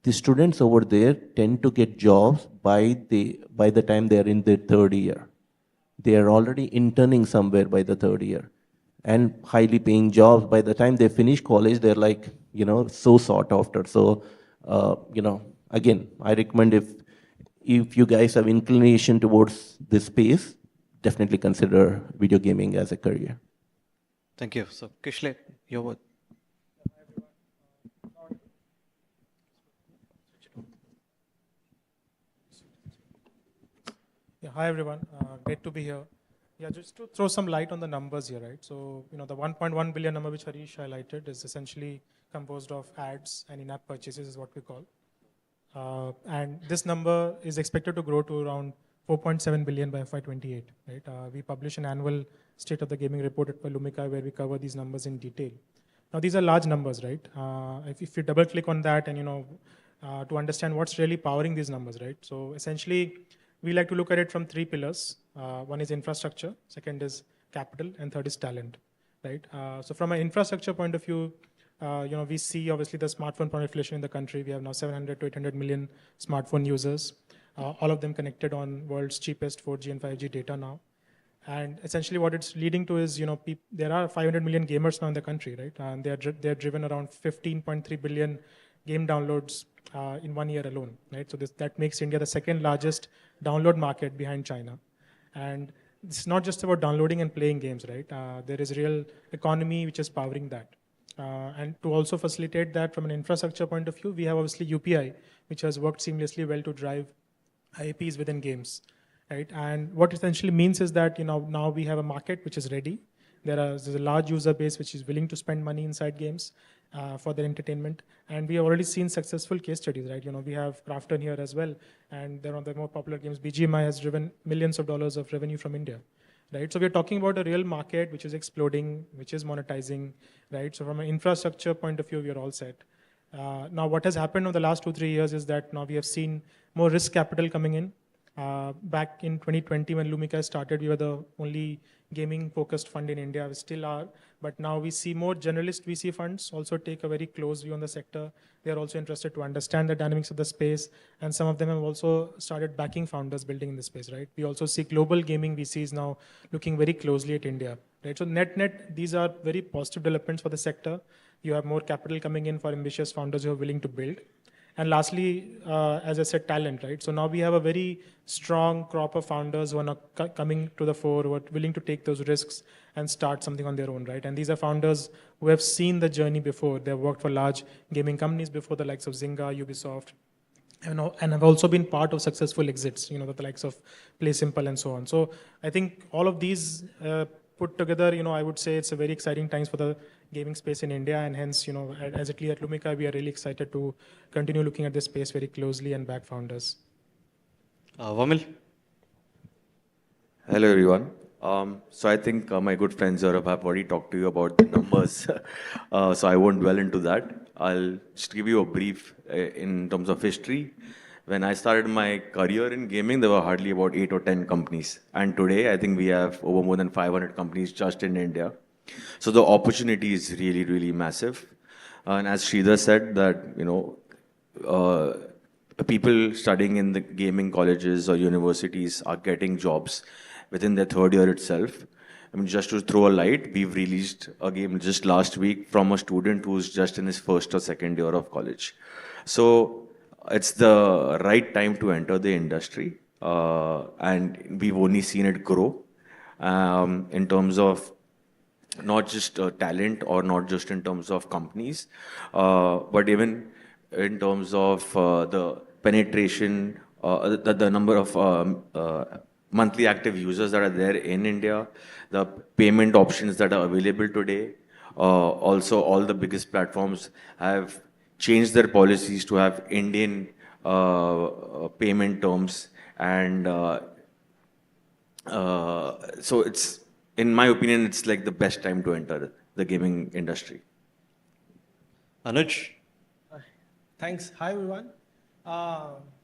the students over there tend to get jobs by the time they are in their 3rd year. They are already interning somewhere by the 3rd year, and highly paying jobs. By the time they finish college, they're so sought after. So, again, I recommend if you guys have inclination towards this space, definitely consider video gaming as a career. Thank you. So, Kishle, your word. Yeah, hi everyone. Great to be here. Yeah, just to throw some light on the numbers here, right? So, the 1.1 billion number which Harish highlighted is essentially composed of ads and in-app purchases is what we call. And this number is expected to grow to around 4.7 billion by FY28, right? We publish an annual State of the Gaming report at Lumika where we cover these numbers in detail. Now, these are large numbers, right? If you double click on that and, to understand what's really powering these numbers, right? So essentially, we like to look at it from 3 pillars. One is infrastructure, second is capital, and third is talent, right? So from an infrastructure point of view, we see obviously the smartphone proliferation in the country. We have now 700 to 800 million smartphone users, all of them connected on world's cheapest 4G and 5G data now. And essentially what it's leading to is, there are 500 million gamers now in the country, right? And they're driven around 15.3 billion game downloads in 1 year alone, right? So that makes India the 2nd largest download market behind China. And it's not just about downloading and playing games, right? There is real economy which is powering that. And to also facilitate that from an infrastructure point of view, we have obviously UPI, which has worked seamlessly well to drive IAPs within games, right? And what essentially means is that now we have a market which is ready. There's a large user base which is willing to spend money inside games for their entertainment, and we have already seen successful case studies, right? We have Crafton here as well, and they're one of the more popular games. BGMI has driven millions of dollars of revenue from India, right? So we're talking about a real market which is exploding, which is monetizing, right? So from an infrastructure point of view, we are all set. Now, what has happened over the last 2-3 years is that now we have seen more risk capital coming in. Back in 2020, when Lumika started, we were the only gaming-focused fund in India. We still are, but now we see more generalist VC funds also take a very close view on the sector. They are also interested to understand the dynamics of the space, and some of them have also started backing founders building in the space, right? We also see global gaming VCs now looking very closely at India, right? So net, these are very positive developments for the sector. You have more capital coming in for ambitious founders who are willing to build. And lastly, as I said, talent, right? So now we have a very strong crop of founders who are now coming to the fore, who are willing to take those risks and start something on their own, right? And these are founders who have seen the journey before. They've worked for large gaming companies before, the likes of Zynga, Ubisoft, and have also been part of successful exits, the likes of Play Simple and so on. So I think all of these put together, I would say it's a very exciting times for the gaming space in India, and hence, as at Lumika, we are really excited to continue looking at this space very closely and back founders. Vamil? Hello, everyone. So I think my good friends Europe have already talked to you about the numbers, so I won't dwell into that. I'll just give you a brief in terms of history. When I started my career in gaming, there were hardly about 8 or 10 companies. And today, I think we have over more than 500 companies just in India. So the opportunity is really, really massive. And as Sridhar said, that, people studying in the gaming colleges or universities are getting jobs within their third year itself. I mean, just to throw a light, we've released a game just last week from a student who's just in his first or second year of college. So it's the right time to enter the industry, and we've only seen it grow in terms of not just talent or not just in terms of companies, but even in terms of the penetration, the number of monthly active users that are there in India, the payment options that are available today. Also, all the biggest platforms have changed their policies to have Indian payment terms, and so it's, in my opinion, it's like the best time to enter the gaming industry. Anuj? Thanks. Hi, everyone.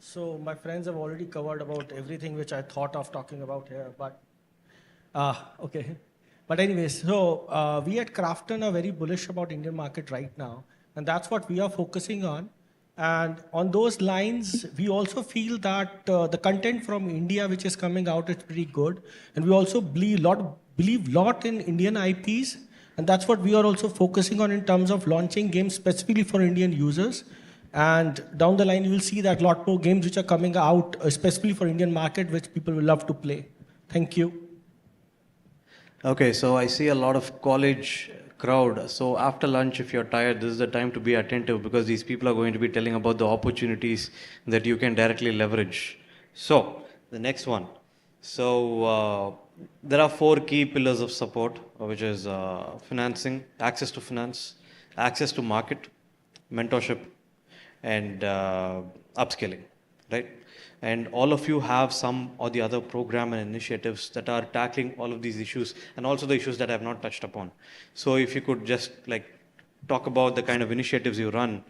So my friends have already covered about everything which I thought of talking about here, but okay. But anyways, so we at Crafton are very bullish about Indian market right now, and that's what we are focusing on. And on those lines, we also feel that the content from India which is coming out is pretty good, and we also believe lot in Indian IPs, and that's what we are also focusing on in terms of launching games specifically for Indian users. And down the line, you will see that a lot more games which are coming out specifically for Indian market, which people will love to play. Thank you. Okay, so I see a lot of college crowd. So after lunch, if you're tired, this is the time to be attentive, because these people are going to be telling about the opportunities that you can directly leverage. So the next one. So there are 4 key pillars of support, which is financing, access to finance, access to market, mentorship, and upskilling, right? And all of you have some or the other program and initiatives that are tackling all of these issues, and also the issues that I have not touched upon. So if you could just talk about the kind of initiatives you run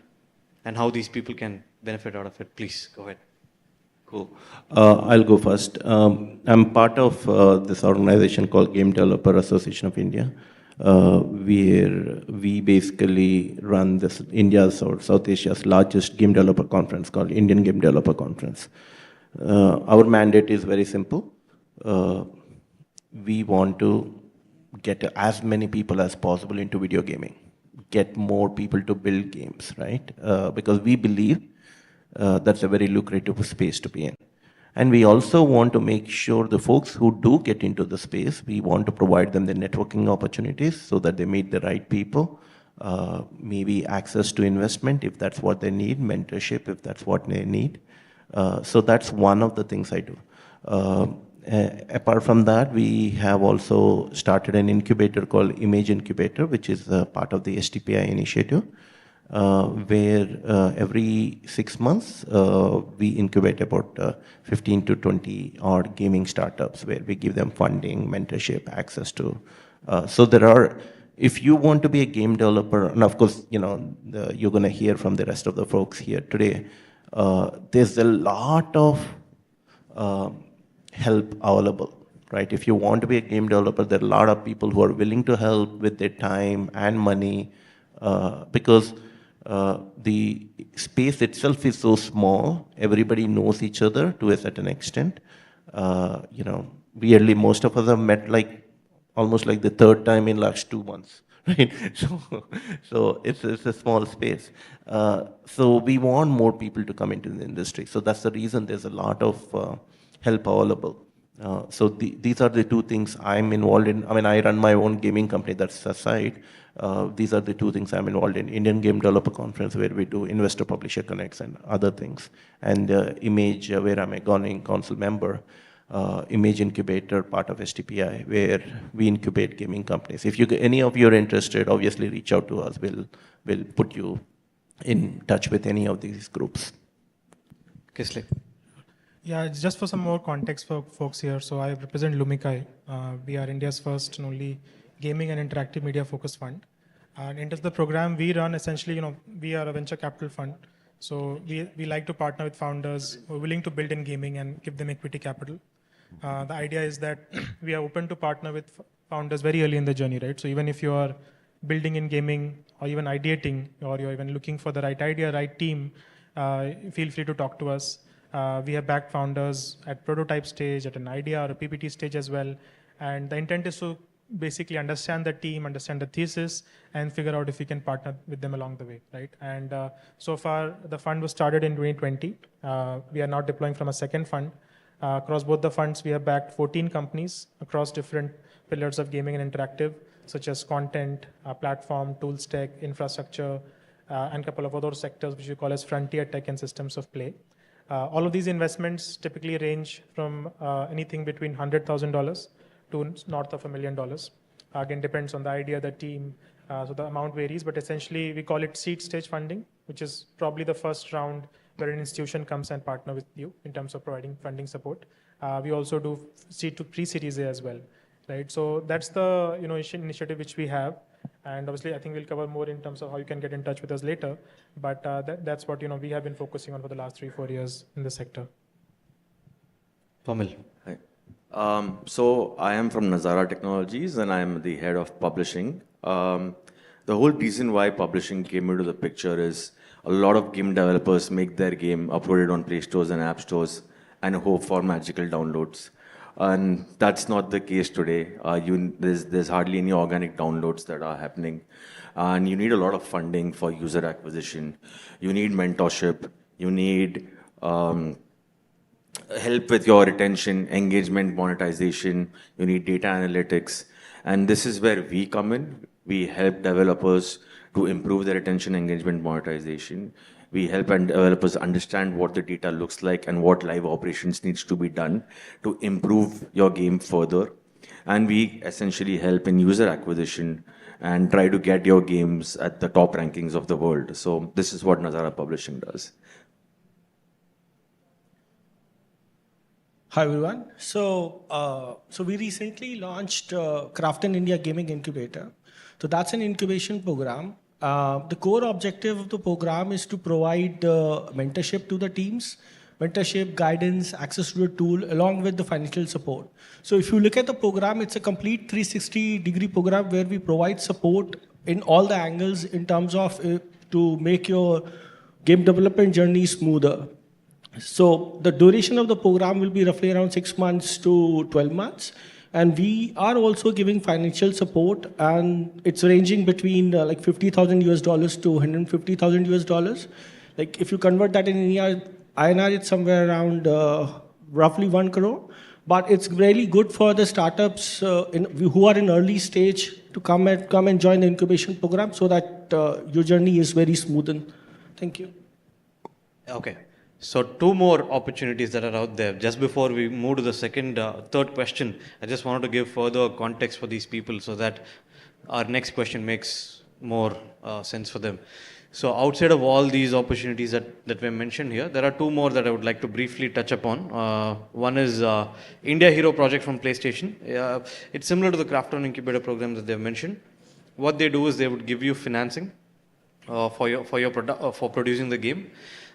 and how these people can benefit out of it, please go ahead. Cool. I'll go first. I'm part of this organization called Game Developer Association of India, where we basically run this India's or South Asia's largest game developer conference called Indian Game Developer Conference. Our mandate is very simple. We want to get as many people as possible into video gaming, get more people to build games, right? Because we believe that's a very lucrative space to be in. And we also want to make sure the folks who do get into the space, we want to provide them the networking opportunities so that they meet the right people, maybe access to investment if that's what they need, mentorship if that's what they need. So that's one of the things I do. Apart from that, we have also started an incubator called Image Incubator, which is part of the STPI initiative, where every 6 months we incubate about 15 to 20 odd gaming startups, where we give them funding, mentorship, access to. So there are, if you want to be a game developer, and of course, you're going to hear from the rest of the folks here today, there's a lot of help available, right? If you want to be a game developer, there are a lot of people who are willing to help with their time and money, because the space itself is so small. Everybody knows each other to a certain extent. Weirdly, most of us have met almost like the third time in last 2 months, right? So it's a small space. So we want more people to come into the industry. So that's the reason there's a lot of help available. So these are the two things I'm involved in. I mean, I run my own gaming company, that's aside. These are the two things I'm involved in. Indian Game Developer Conference, where we do Investor Publisher Connects and other things. And Image, where I'm a Governing Council member. Image Incubator, part of STPI, where we incubate gaming companies. If any of you are interested, obviously reach out to us. We'll put you in touch with any of these groups. Kisle. Yeah, just for some more context for folks here. So I represent Lumikai. We are India's first and only gaming and interactive media focused fund. And into the program we run, essentially, we are a venture capital fund. So we like to partner with founders who are willing to build in gaming and give them equity capital. The idea is that we are open to partner with founders very early in the journey, right? So even if you are building in gaming or even ideating, or you're even looking for the right idea, right team, feel free to talk to us. We have backed founders at prototype stage, at an idea or a PPT stage as well. And the intent is to basically understand the team, understand the thesis, and figure out if we can partner with them along the way, right? And so far, the fund was started in 2020. We are now deploying from a second fund. Across both the funds, we have backed 14 companies across different pillars of gaming and interactive, such as content, platform, tools tech, infrastructure, and a couple of other sectors which we call as frontier tech and systems of play. All of these investments typically range from anything between $100,000 to north of $1 million. Again, depends on the idea, the team, so the amount varies, but essentially we call it seed stage funding, which is probably the first round where an institution comes and partner with you in terms of providing funding support. We also do seed to pre-series A as well, right? So that's the initiative which we have. And obviously, I think we'll cover more in terms of how you can get in touch with us later. But that's what we have been focusing on for the last 3-4 years in the sector. Pamil. Hi. So I am from Nazara Technologies, and I am the head of publishing. The whole reason why publishing came into the picture is a lot of game developers make their game uploaded on Play Stores and App Stores and hope for magical downloads. And that's not the case today. There's hardly any organic downloads that are happening. And you need a lot of funding for user acquisition. You need mentorship. You need help with your retention, engagement, monetization. You need data analytics. And this is where we come in. We help developers to improve their retention, engagement, monetization. We help developers understand what the data looks like and what live operations needs to be done to improve your game further. And we essentially help in user acquisition and try to get your games at the top rankings of the world. So this is what Nazara Publishing does. Hi everyone. So we recently launched Crafton India Gaming Incubator. So that's an incubation program. The core objective of the program is to provide mentorship to the teams, mentorship, guidance, access to the tool, along with the financial support. So if you look at the program, it's a complete 360-degree program where we provide support in all the angles in terms of to make your game development journey smoother. So the duration of the program will be roughly around 6 months to 12 months. And we are also giving financial support, and it's ranging between like $50,000 US to $150,000 US. Like if you convert that in INR, it's somewhere around roughly 1 crore. But it's really good for the startups who are in early stage to come and join the incubation program, so that that your journey is very smoothened. Thank you. Okay. So two more opportunities that are out there. Just before we move to the third question, I just wanted to give further context for these people so that our next question makes more sense for them. So outside of all these opportunities that were mentioned here, there are two more that I would like to briefly touch upon. One is India Hero project from PlayStation. It's similar to the Crafton Incubator program that they've mentioned. What they do is they would give you financing for producing the game.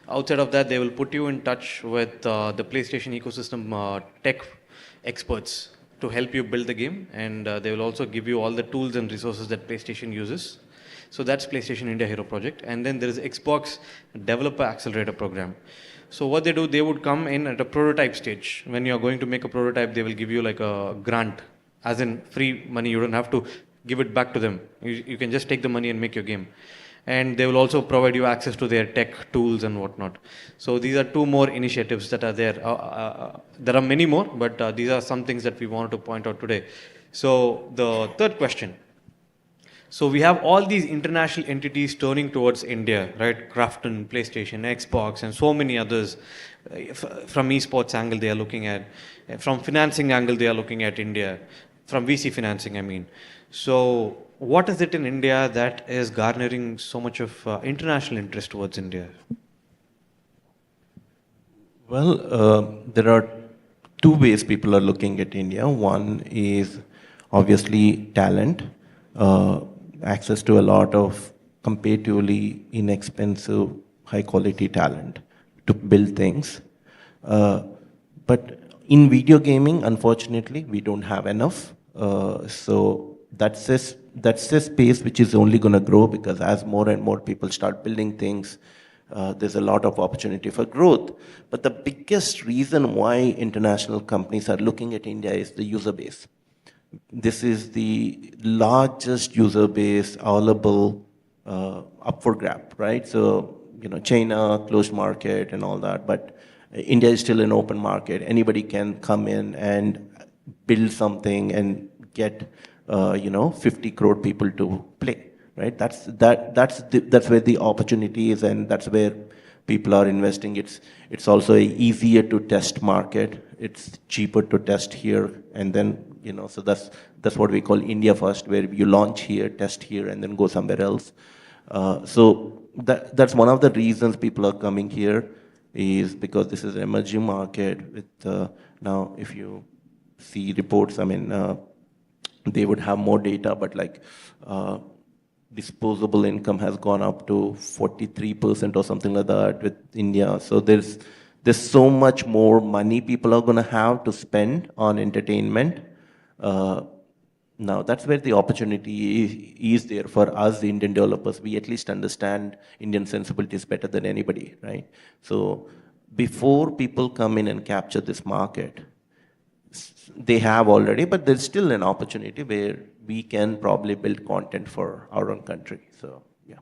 Outside of that, they will put you in touch with the PlayStation ecosystem tech experts to help you build the game, and they will also give you all the tools and resources that PlayStation uses. So that's PlayStation India Hero project. And then there is Xbox Developer Accelerator program. So what they do, they would come in at a prototype stage. When you're going to make a prototype, they will give you like a grant, as in free money. You don't have to give it back to them. You can just take the money and make your game. And they will also provide you access to their tech tools and whatnot. So these are two more initiatives that are there. There are many more, but these are some things that we wanted to point out today. So the third question. So we have all these international entities turning towards India, right? Crafton, PlayStation, Xbox, and so many others. From esports angle, they are looking at. From financing angle, they are looking at India. From VC financing, I mean. So what is it in India that is garnering so much of international interest towards India? Well, there are two ways people are looking at India. One is obviously talent, access to a lot of comparatively inexpensive, high quality talent to build things. But in video gaming, unfortunately, we don't have enough. So that's a space which is only going to grow, because as more and more people start building things, there's a lot of opportunity for growth. But the biggest reason why international companies are looking at India is the user base. This is the largest user base available up for grab, right? So, China, closed market and all that, but India is still an open market. Anybody can come in and build something and get 50 crore people to play, right? That's where the opportunity is, and that's where people are investing. It's also a easier to test market. It's cheaper to test here, and then so that's what we call India first, where you launch here, test here, and then go somewhere else. So that's one of the reasons people are coming here, is because this is an emerging market. With now, if you see reports, I mean, they would have more data, but like disposable income has gone up to 43% or something like that with India. So there's so much more money people are going to have to spend on entertainment. Now that's where the opportunity is there for us, the Indian developers. We at least understand Indian sensibilities better than anybody, right? So before people come in and capture this market, they have already, but there's still an opportunity where we can probably build content for our own country. So, yeah.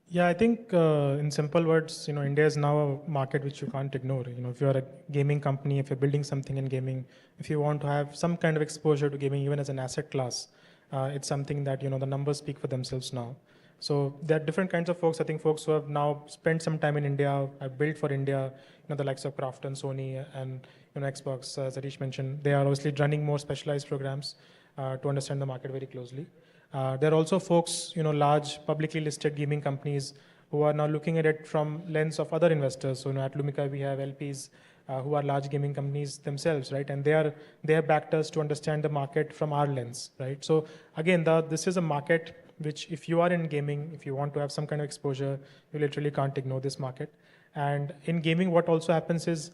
Yeah, I think in simple words, India is now a market which you can't ignore. If you're a gaming company, if you're building something in gaming, if you want to have some kind of exposure to gaming, even as an asset class, it's something that, the numbers speak for themselves now. So there are different kinds of folks. I think folks who have now spent some time in India, have built for India, the likes of Crafton, Sony, and Xbox, as Harish mentioned, they are obviously running more specialized programs to understand the market very closely. There are also folks, large publicly listed gaming companies who are now looking at it from lens of other investors. So at Lumika, we have LPs who are large gaming companies themselves, right? And they have backed us to understand the market from our lens, right? So again, this is a market which, if you are in gaming, if you want to have some kind of exposure, you literally can't ignore this market. And in gaming, what also happens is,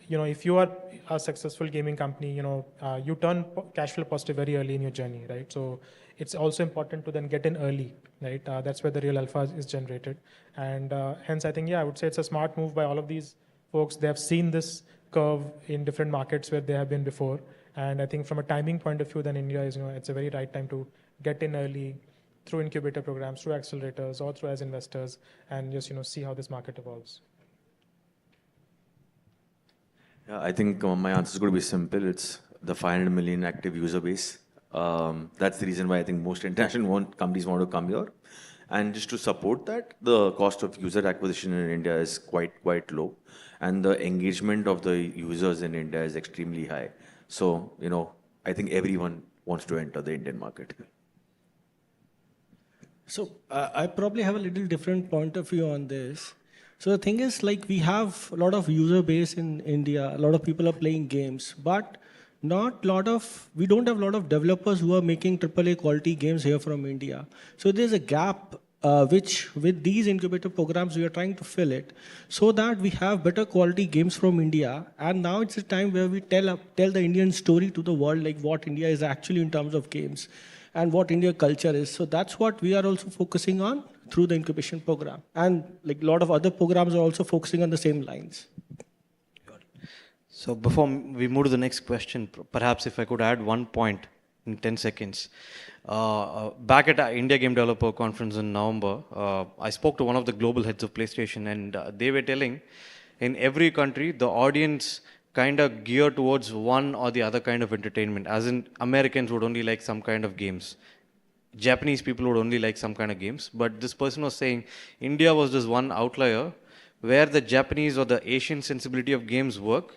if you are a successful gaming company, you turn cash flow positive very early in your journey, right? So it's also important to then get in early, right? That's where the real alpha is generated. And hence, I think, I would say it's a smart move by all of these folks. They have seen this curve in different markets where they have been before. And I think from a timing point of view, then India is, it's a very right time to get in early through incubator programs, through accelerators, or through as investors, and just, see how this market evolves. Yeah, I think my answer is going to be simple. It's the 500 million active user base. That's the reason why I think most international companies want to come here. And just to support that, the cost of user acquisition in India is quite low, and the engagement of the users in India is extremely high. So, I think everyone wants to enter the Indian market. So I probably have a little different point of view on this. So the thing is, like, we have a lot of user base in India. A lot of people are playing games, but we don't have a lot of developers who are making AAA quality games here from India. So there's a gap which with these incubator programs we are trying to fill it, so that we have better quality games from India. And now it's a time where we tell the Indian story to the world, like what India is actually in terms of games and what India culture is. So that's what we are also focusing on through the incubation program. And like a lot of other programs are also focusing on the same lines. So before we move to the next question, perhaps if I could add one point in 10 seconds. Back at our India Game Developer Conference in November, I spoke to one of the global heads of PlayStation, and they were telling in every country, the audience kind of gear towards one or the other kind of entertainment. As in, Americans would only like some kind of games. Japanese people would only like some kind of games. But this person was saying India was this one outlier where the Japanese or the Asian sensibility of games work,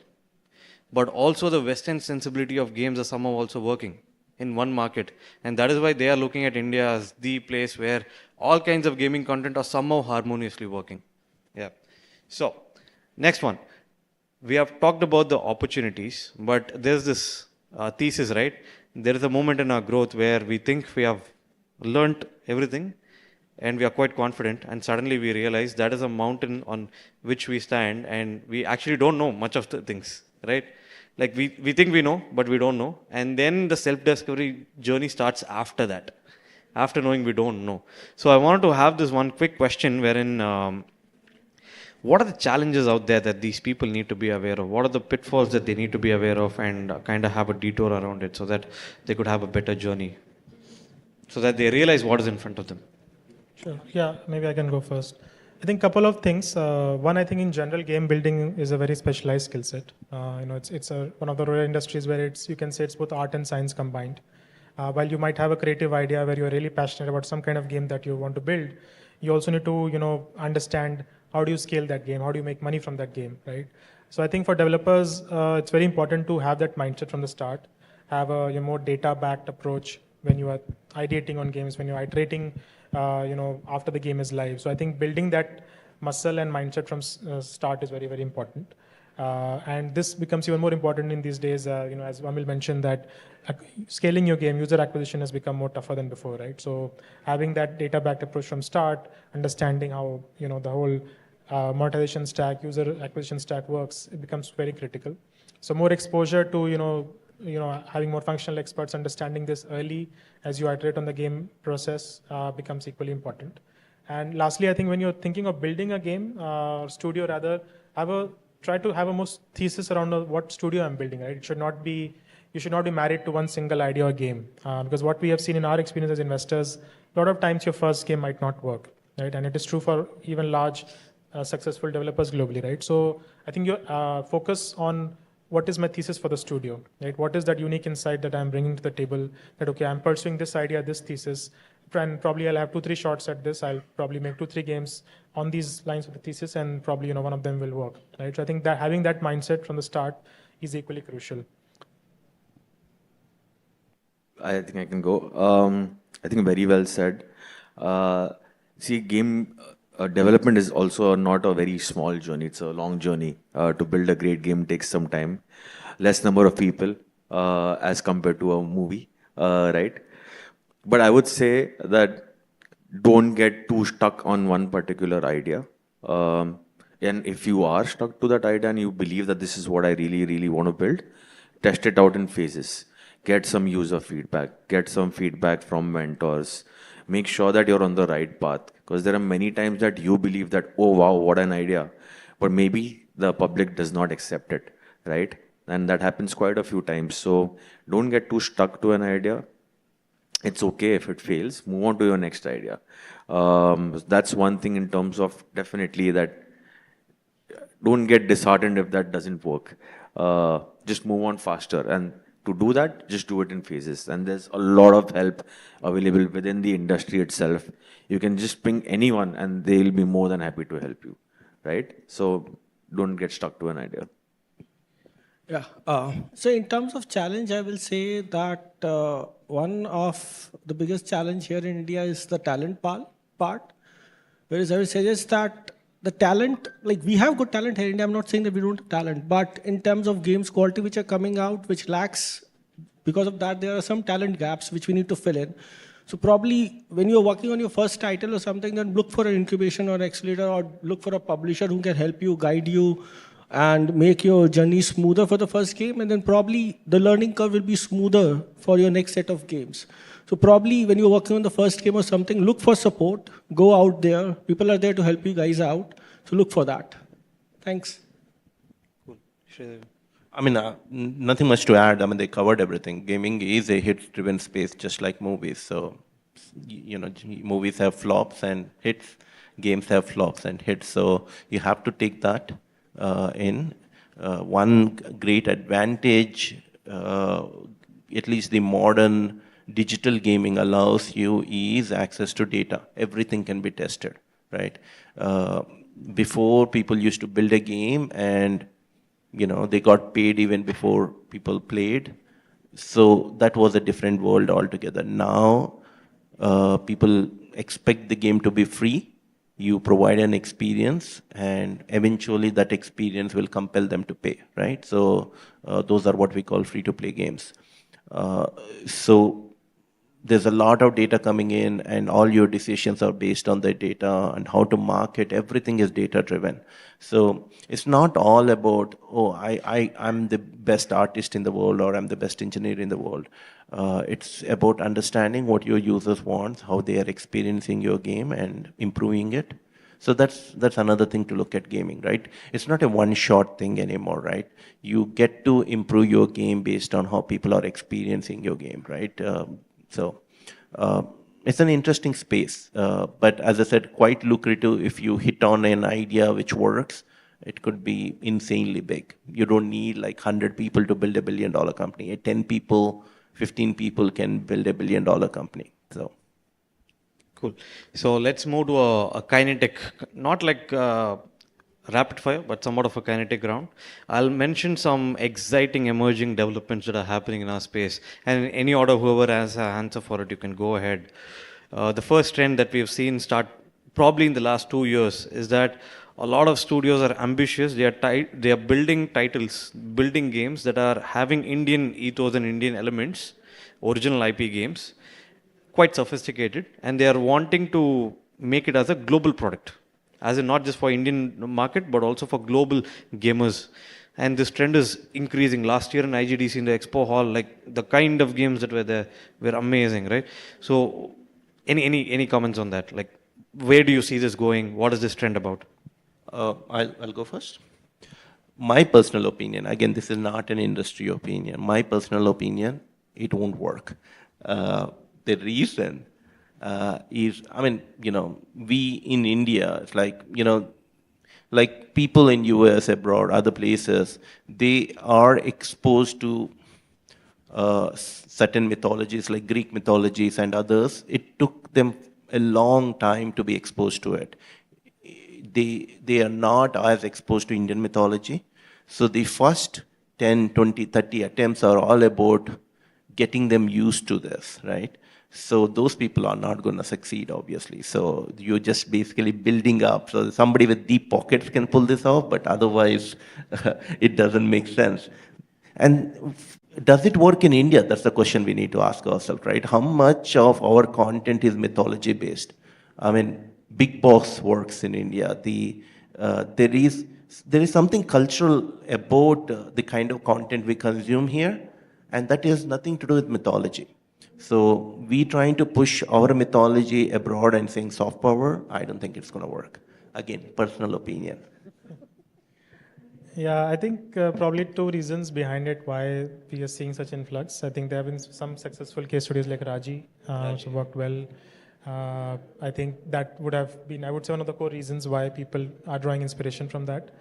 but also the Western sensibility of games are somehow also working in one market. And that is why they are looking at India as the place where all kinds of gaming content are somehow harmoniously working. Yeah. So, next one. We have talked about the opportunities, but there's this thesis, right? There is a moment in our growth where we think we have learnt everything and we are quite confident, and suddenly we realize that is a mountain on which we stand and we actually don't know much of the things, right? Like we think we know, but we don't know. And then the self-discovery journey starts after that, after knowing we don't know. So I wanted to have this one quick question wherein what are the challenges out there that these people need to be aware of? What are the pitfalls that they need to be aware of and kind of have a detour around it so that they could have a better journey, so that they realize what is in front of them? Sure. Yeah, maybe I can go first. I think a couple of things. One, I think in general, game building is a very specialized skill set. It's one of the rare industries where you can say it's both art and science combined. While you might have a creative idea where you're really passionate about some kind of game that you want to build, you also need to understand how do you scale that game, how do you make money from that game, right? So I think for developers, it's very important to have that mindset from the start, have a more data-backed approach when you are ideating on games, when you're iterating, after the game is live. So I think building that muscle and mindset from start is very, very important. And this becomes even more important in these days, as Vamil mentioned, that scaling your game, user acquisition has become more tougher than before, right? So having that data-backed approach from start, understanding how, the whole monetization stack, user acquisition stack works, it becomes very critical. So more exposure to, having more functional experts understanding this early as you iterate on the game process becomes equally important. And lastly, I think when you're thinking of building a game, studio rather, try to have a most thesis around what studio I'm building, right? You should not be married to one single idea or game. Because what we have seen in our experience as investors, a lot of times your first game might not work, right? And it is true for even large successful developers globally, right? So I think you focus on what is my thesis for the studio, right? What is that unique insight that I'm bringing to the table that, okay, I'm pursuing this idea, this thesis, and probably I'll have 2-3 shots at this. I'll probably make 2-3 games on these lines of the thesis, and probably, one of them will work, right? So I think that having that mindset from the start is equally crucial. I think I can go. I think very well said. Game development is also not a very small journey. It's a long journey. To build a great game takes some time. Less number of people as compared to a movie, right? But I would say that don't get too stuck on one particular idea. And if you are stuck to that idea and you believe that this is what I really, really want to build, test it out in phases. Get some user feedback, get some feedback from mentors, make sure that you're on the right path. Because there are many times that you believe that, oh wow, what an idea. But maybe the public does not accept it, right? And that happens quite a few times. So don't get too stuck to an idea. It's okay if it fails, move on to your next idea. That's one thing in terms of definitely that don't get disheartened if that doesn't work. Just move on faster and to do that, just do it in phases. And there's a lot of help available within the industry itself. You can just ping anyone and they'll be more than happy to help you, right? So don't get stuck to an idea. Yeah. So in terms of challenge, I will say that one of the biggest challenge here in India is the talent part. Whereas I will suggest that the talent, like we have good talent here in India. I'm not saying that we don't have talent, but in terms of games quality which are coming out, which lacks, because of that, there are some talent gaps which we need to fill in. So probably when you're working on your first title or something, then look for an incubation or accelerator, or look for a publisher who can help you, guide you, and make your journey smoother for the first game. And then probably the learning curve will be smoother for your next set of games. So probably when you're working on the first game or something, look for support, go out there. People are there to help you guys out. So look for that. Thanks. I mean, nothing much to add. I mean, they covered everything. Gaming is a hit-driven space, just like movies. So, you know, movies have flops and hits. Games have flops and hits. So you have to take that in. One great advantage, at least the modern digital gaming allows you, is access to data. Everything can be tested, right? Before, people used to build a game and, you know, they got paid even before people played. So that was a different world altogether. Now, people expect the game to be free. You provide an experience, and eventually that experience will compel them to pay, right? So those are what we call free-to-play games. So there's a lot of data coming in, and all your decisions are based on the data, and how to market. Everything is data-driven. So it's not all about, oh, I'm the best artist in the world, or I'm the best engineer in the world. It's about understanding what your users want, how they are experiencing your game, and improving it. So that's another thing to look at gaming, right? It's not a one-shot thing anymore, right? You get to improve your game based on how people are experiencing your game, right? So it's an interesting space, but as I said, quite lucrative. If you hit on an idea which works, it could be insanely big. You don't need like 100 people to build $1 billion company. 10 people, 15 people can build $1 billion company. So. Cool. So let's move to a kinetic, not like rapid fire, but somewhat of a kinetic round. I'll mention some exciting emerging developments that are happening in our space. And in any order, whoever has an answer for it, you can go ahead. The first trend that we've seen start probably in the last 2 years is that a lot of studios are ambitious. They are building titles, building games that are having Indian ethos and Indian elements, original IP games, quite sophisticated, and they are wanting to make it as a global product, as in not just for Indian market, but also for global gamers. And this trend is increasing. Last year in IGDC, in the Expo Hall, like the kind of games that were there were amazing, right? So, any comments on that? Like, where do you see this going? What is this trend about? I'll go first. My personal opinion, again, this is not an industry opinion. My personal opinion, it won't work. The reason is, I mean, you know, we in India, it's like, you know, like people in US, abroad, other places, they are exposed to certain mythologies like Greek mythologies and others. It took them a long time to be exposed to it. They are not as exposed to Indian mythology. So the first 10, 20, 30 attempts are all about getting them used to this, right? So those people are not going to succeed, obviously. So you're just basically building up. So somebody with deep pockets can pull this off, but otherwise it doesn't make sense. And does it work in India? That's the question we need to ask ourselves, right? How much of our content is mythology based? I mean, Big Boss works in India. There is something cultural about the kind of content we consume here, and that has nothing to do with mythology. So we trying to push our mythology abroad and saying soft power, I don't think it's going to work. Again, personal opinion. Yeah, I think probably two reasons behind it why we are seeing such influx. I think there have been some successful case studies like Raji, which worked well. I think that would have been, I would say, one of the core reasons why people are drawing inspiration from that.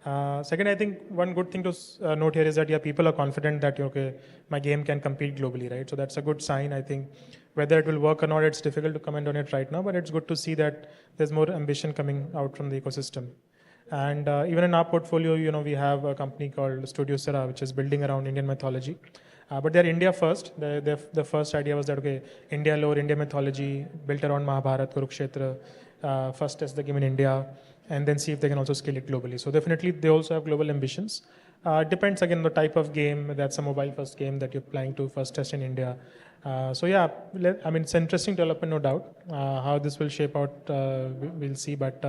Second, I think one good thing to note here is that people are confident that okay, my game can compete globally, right? So that's a good sign. I think whether it will work or not, it's difficult to comment on it right now, but it's good to see that there's more ambition coming out from the ecosystem. And even in our portfolio, we have a company called Studio Sera, which is building around Indian mythology. But they're India first. The first idea was that, okay, India lore, India mythology, built around Mahabharata, Kurukshetra, first test the game in India, and then see if they can also scale it globally. So definitely they also have global ambitions. It depends again on the type of game. That's a mobile first game that you're planning to first test in India. So yeah, it's an interesting development, no doubt. How this will shape out, we'll see. But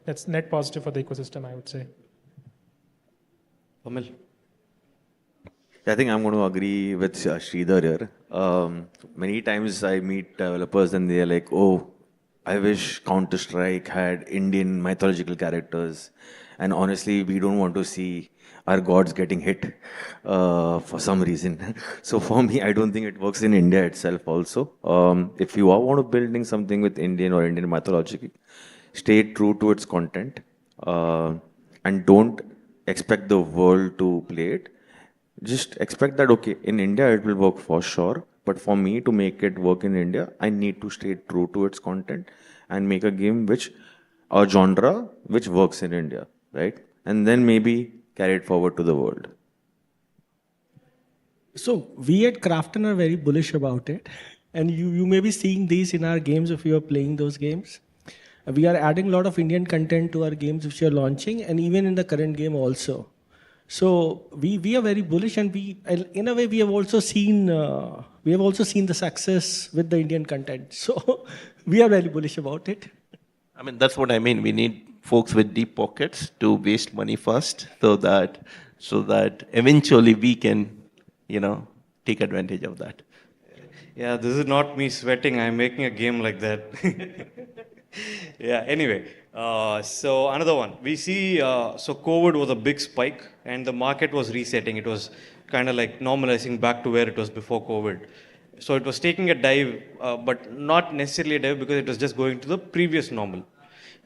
that's net positive for the ecosystem, I would say. Vamil. I think I'm going to agree with Sridhar here. Many times I meet developers and they're like, oh, I wish Counter-Strike had Indian mythological characters. And honestly, we don't want to see our gods getting hit for some reason. So for me, I don't think it works in India itself also. If you are want to building something with Indian or Indian mythology, stay true to its content and don't expect the world to play it. Just expect that, okay, in India it will work for sure, but for me to make it work in India, I need to stay true to its content and make a game a genre which works in India, right? And then maybe carry it forward to the world. So we at Crafton are very bullish about it. And you may be seeing these in our games if you are playing those games. We are adding a lot of Indian content to our games which we are launching, and even in the current game also. So we are very bullish, and in a way we have also seen the success with the Indian content. So we are very bullish about it. That's what I mean. We need folks with deep pockets to waste money first, so that eventually we can, take advantage of that. Yeah, this is not me sweating. I'm making a game like that. Yeah, anyway. So another one. We see, so COVID was a big spike and the market was resetting. It was kind of like normalizing back to where it was before COVID. So it was taking a dive, but not necessarily a dive because it was just going to the previous normal.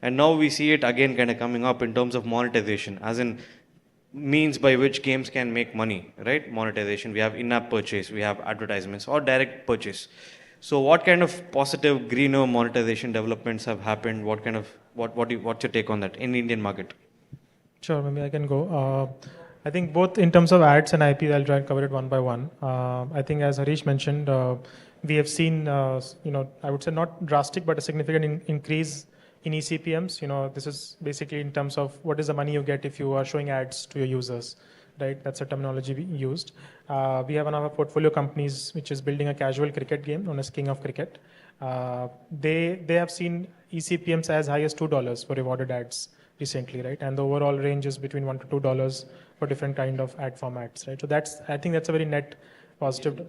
And now we see it again kind of coming up in terms of monetization, as in means by which games can make money, right? Monetization. We have in-app purchase, we have advertisements or direct purchase. So what kind of positive greener monetization developments have happened? What's your take on that in the Indian market? Sure, maybe I can go. I think both in terms of ads and IP, I'll try and cover it one by one. I think as Harish mentioned, we have seen, I would say not drastic, but a significant increase in eCPMs. This is basically in terms of what is the money you get if you are showing ads to your users, right? That's a terminology we used. We have one of our portfolio companies which is building a casual cricket game known as King of Cricket. They have seen eCPMs as high as $2 for rewarded ads recently, right? And the overall range is between $1 to $2 for different kind of ad formats, right? So I think that's a very net positive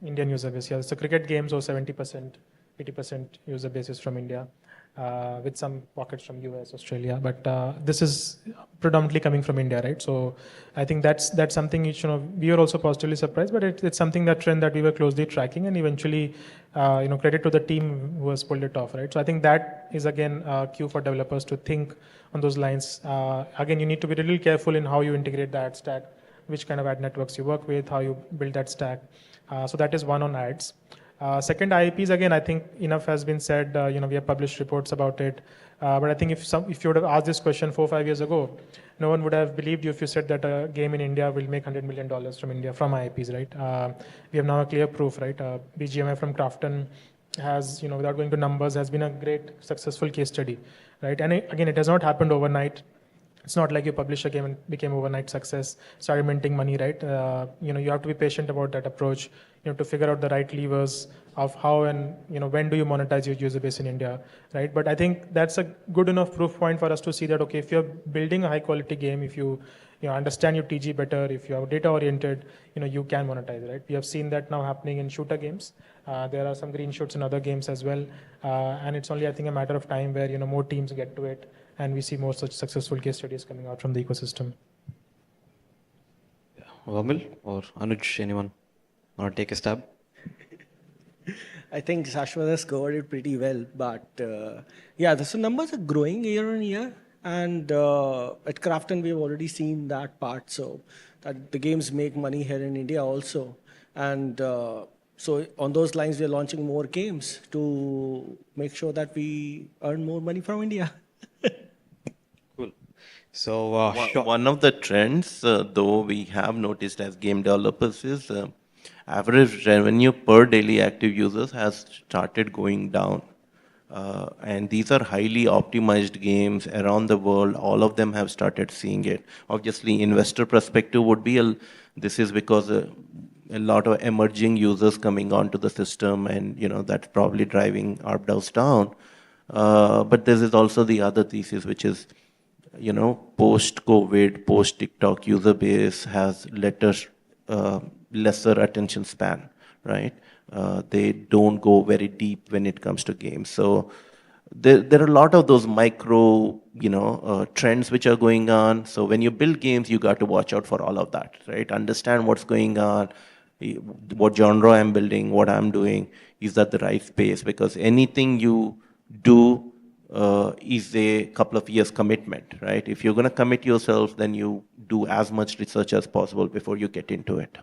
Indian user base. Yeah, it's a cricket game, so 70%, 80% user base is from India. With some pockets from US, Australia, but this is predominantly coming from India, right? So I think that's something which we are also positively surprised, but it's something that trend that we were closely tracking, and eventually, credit to the team who has pulled it off, right? So I think that is again a cue for developers to think on those lines. Again, you need to be a little careful in how you integrate the ad stack, which kind of ad networks you work with, how you build that stack. So that is one on ads. Second, IPs, again, I think enough has been said. We have published reports about it. But I think if you would have asked this question 4 or 5 years ago, no one would have believed you if you said that a game in India will make $100 million from India, from IPs, right? We have now a clear proof, right? BGMI from Crafton has, without going to numbers, has been a great successful case study, right? And again, it has not happened overnight. It's not like you publish a game and became overnight success, started minting money, right? You have to be patient about that approach. You have to figure out the right levers of how and when do you monetize your user base in India, right? But I think that's a good enough proof point for us to see that, okay, if you're building a high quality game, if you understand your TG better, if you are data oriented, you can monetize, right? We have seen that now happening in shooter games. There are some green shoots in other games as well, and it's only, I think, a matter of time where more teams get to it, and we see more such successful case studies coming out from the ecosystem. Vamil or Anuj, anyone want to take a stab? I think Shashwat has covered it pretty well, but so numbers are growing year on year. And at Crafton, we have already seen that part, so that the games make money here in India also. And so on those lines, we are launching more games to make sure that we earn more money from India. So, One of the trends, though we have noticed as game developers, is average revenue per daily active users has started going down. And these are highly optimized games around the world. All of them have started seeing it. Obviously, investor perspective would be this is because a lot of emerging users coming onto the system, and that's probably driving ARPDAUs down. But this is also the other thesis, which is post-COVID, post-TikTok user base has lesser attention span, right? They don't go very deep when it comes to games. So there are a lot of those micro, trends which are going on. So when you build games, you got to watch out for all of that, right? Understand what's going on, what genre I'm building, what I'm doing, is that the right space? Because anything you do is a couple of years commitment, right? If you're going to commit yourself, then you do as much research as possible before you get into it.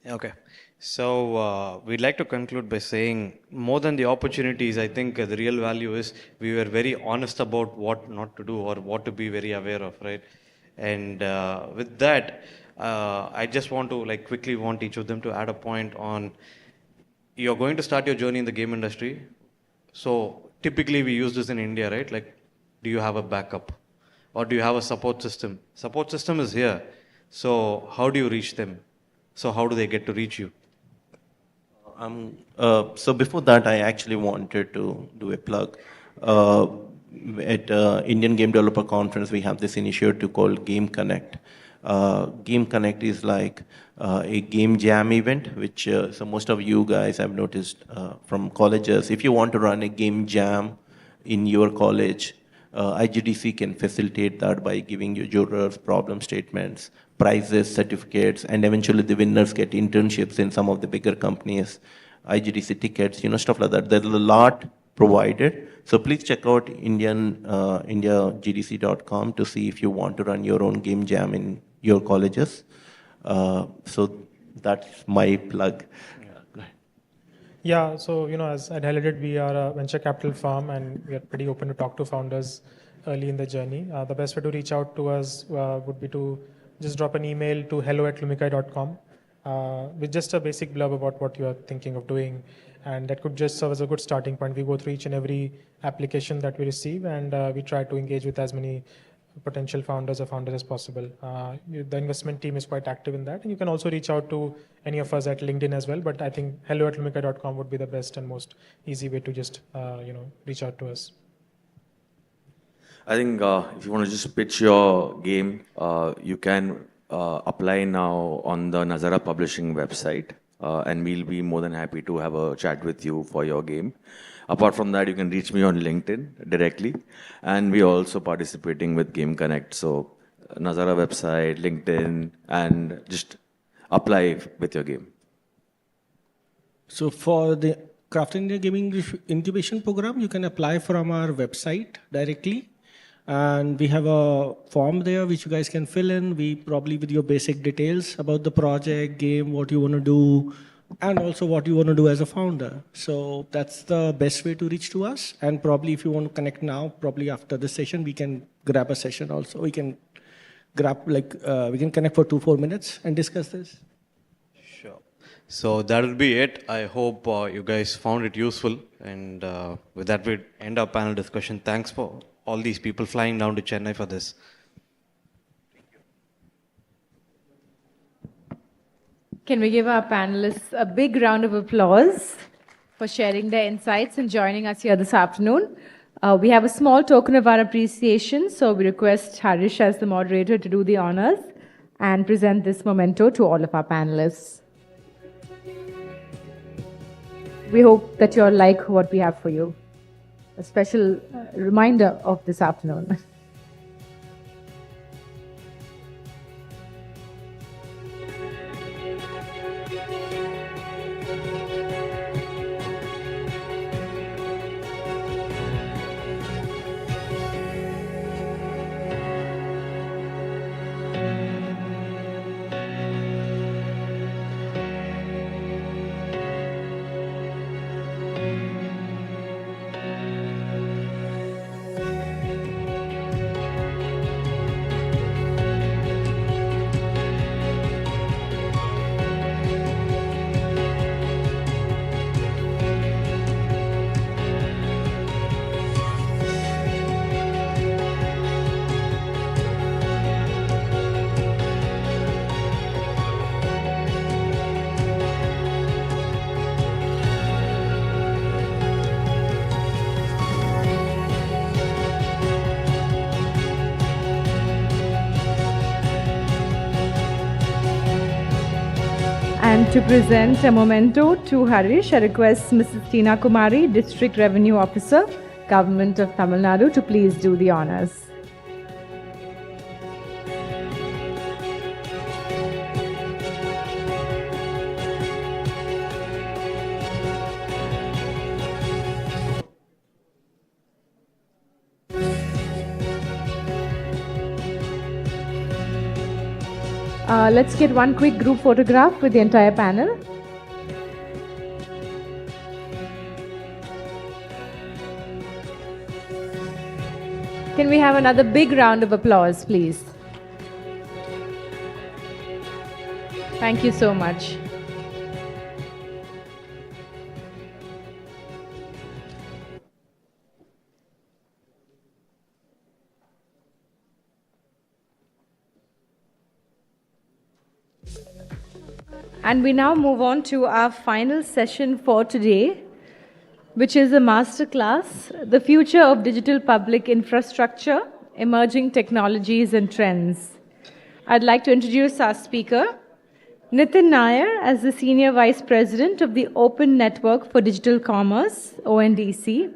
Okay. So we'd like to conclude by saying more than the opportunities, I think the real value is we were very honest about what not to do or what to be very aware of, right? And with that, I just want to quickly want each of them to add a point on you're going to start your journey in the game industry. So typically we use this in India, right? Do you have a backup or do you have a support system? Support system is here. So how do you reach them? So how do they get to reach you? So before that, I actually wanted to do a plug. At Indian Game Developer Conference, we have this initiative called Game Connect. Game Connect is like a game jam event, which so most of you guys have noticed from colleges. If you want to run a game jam in your college, IGDC can facilitate that by giving you jurors, problem statements, prizes, certificates, and eventually the winners get internships in some of the bigger companies, IGDC tickets, stuff like that. There's a lot provided. So please check out indiagdc.com to see if you want to run your own game jam in your colleges. So that's my plug. Yeah, so as I highlighted, we are a venture capital firm and we are pretty open to talk to founders early in the journey. The best way to reach out to us would be to just drop an email to hello@lumikai.com with just a basic blurb about what you are thinking of doing, and that could just serve as a good starting point. We go through each and every application that we receive, and we try to engage with as many potential founders or founders as possible. The investment team is quite active in that, and you can also reach out to any of us at LinkedIn as well, but I think hello@lumikai.com would be the best and most easy way to just reach out to us. I think if you want to just pitch your game, you can apply now on the Nazara Publishing website, and we'll be more than happy to have a chat with you for your game. Apart from that, you can reach me on LinkedIn directly, and we're also participating with Game Connect. So Nazara website, LinkedIn, and just apply with your game. So for the Craft India Gaming Incubation Program, you can apply from our website directly. And we have a form there which you guys can fill in. We probably with your basic details about the project, game, what you want to do, and also what you want to do as a founder. So that's the best way to reach to us. And probably if you want to connect now, probably after the session, we can grab a session also. We can grab we can connect for 2-4 minutes and discuss this. Sure. So that will be it. I hope you guys found it useful. And with that, we end our panel discussion. Thanks for all these people flying down to Chennai for this. Can we give our panelists a big round of applause for sharing their insights and joining us here this afternoon? We have a small token of our appreciation, so we request Harish as the moderator to do the honors and present this memento to all of our panelists. We hope that you'll like what we have for you. A special reminder of this afternoon. And to present a memento to Harish, I request Mrs. Tina Kumari, District Revenue Officer, Government of Tamil Nadu, to please do the honors. Let's get one quick group photograph with the entire panel. Can we have another big round of applause, please? Thank you so much. And we now move on to our final session for today, which is a masterclass, The Future of Digital Public Infrastructure, Emerging Technologies and Trends. I'd like to introduce our speaker, Nitin Nair, as the Senior Vice President of the Open Network for Digital Commerce, ONDC,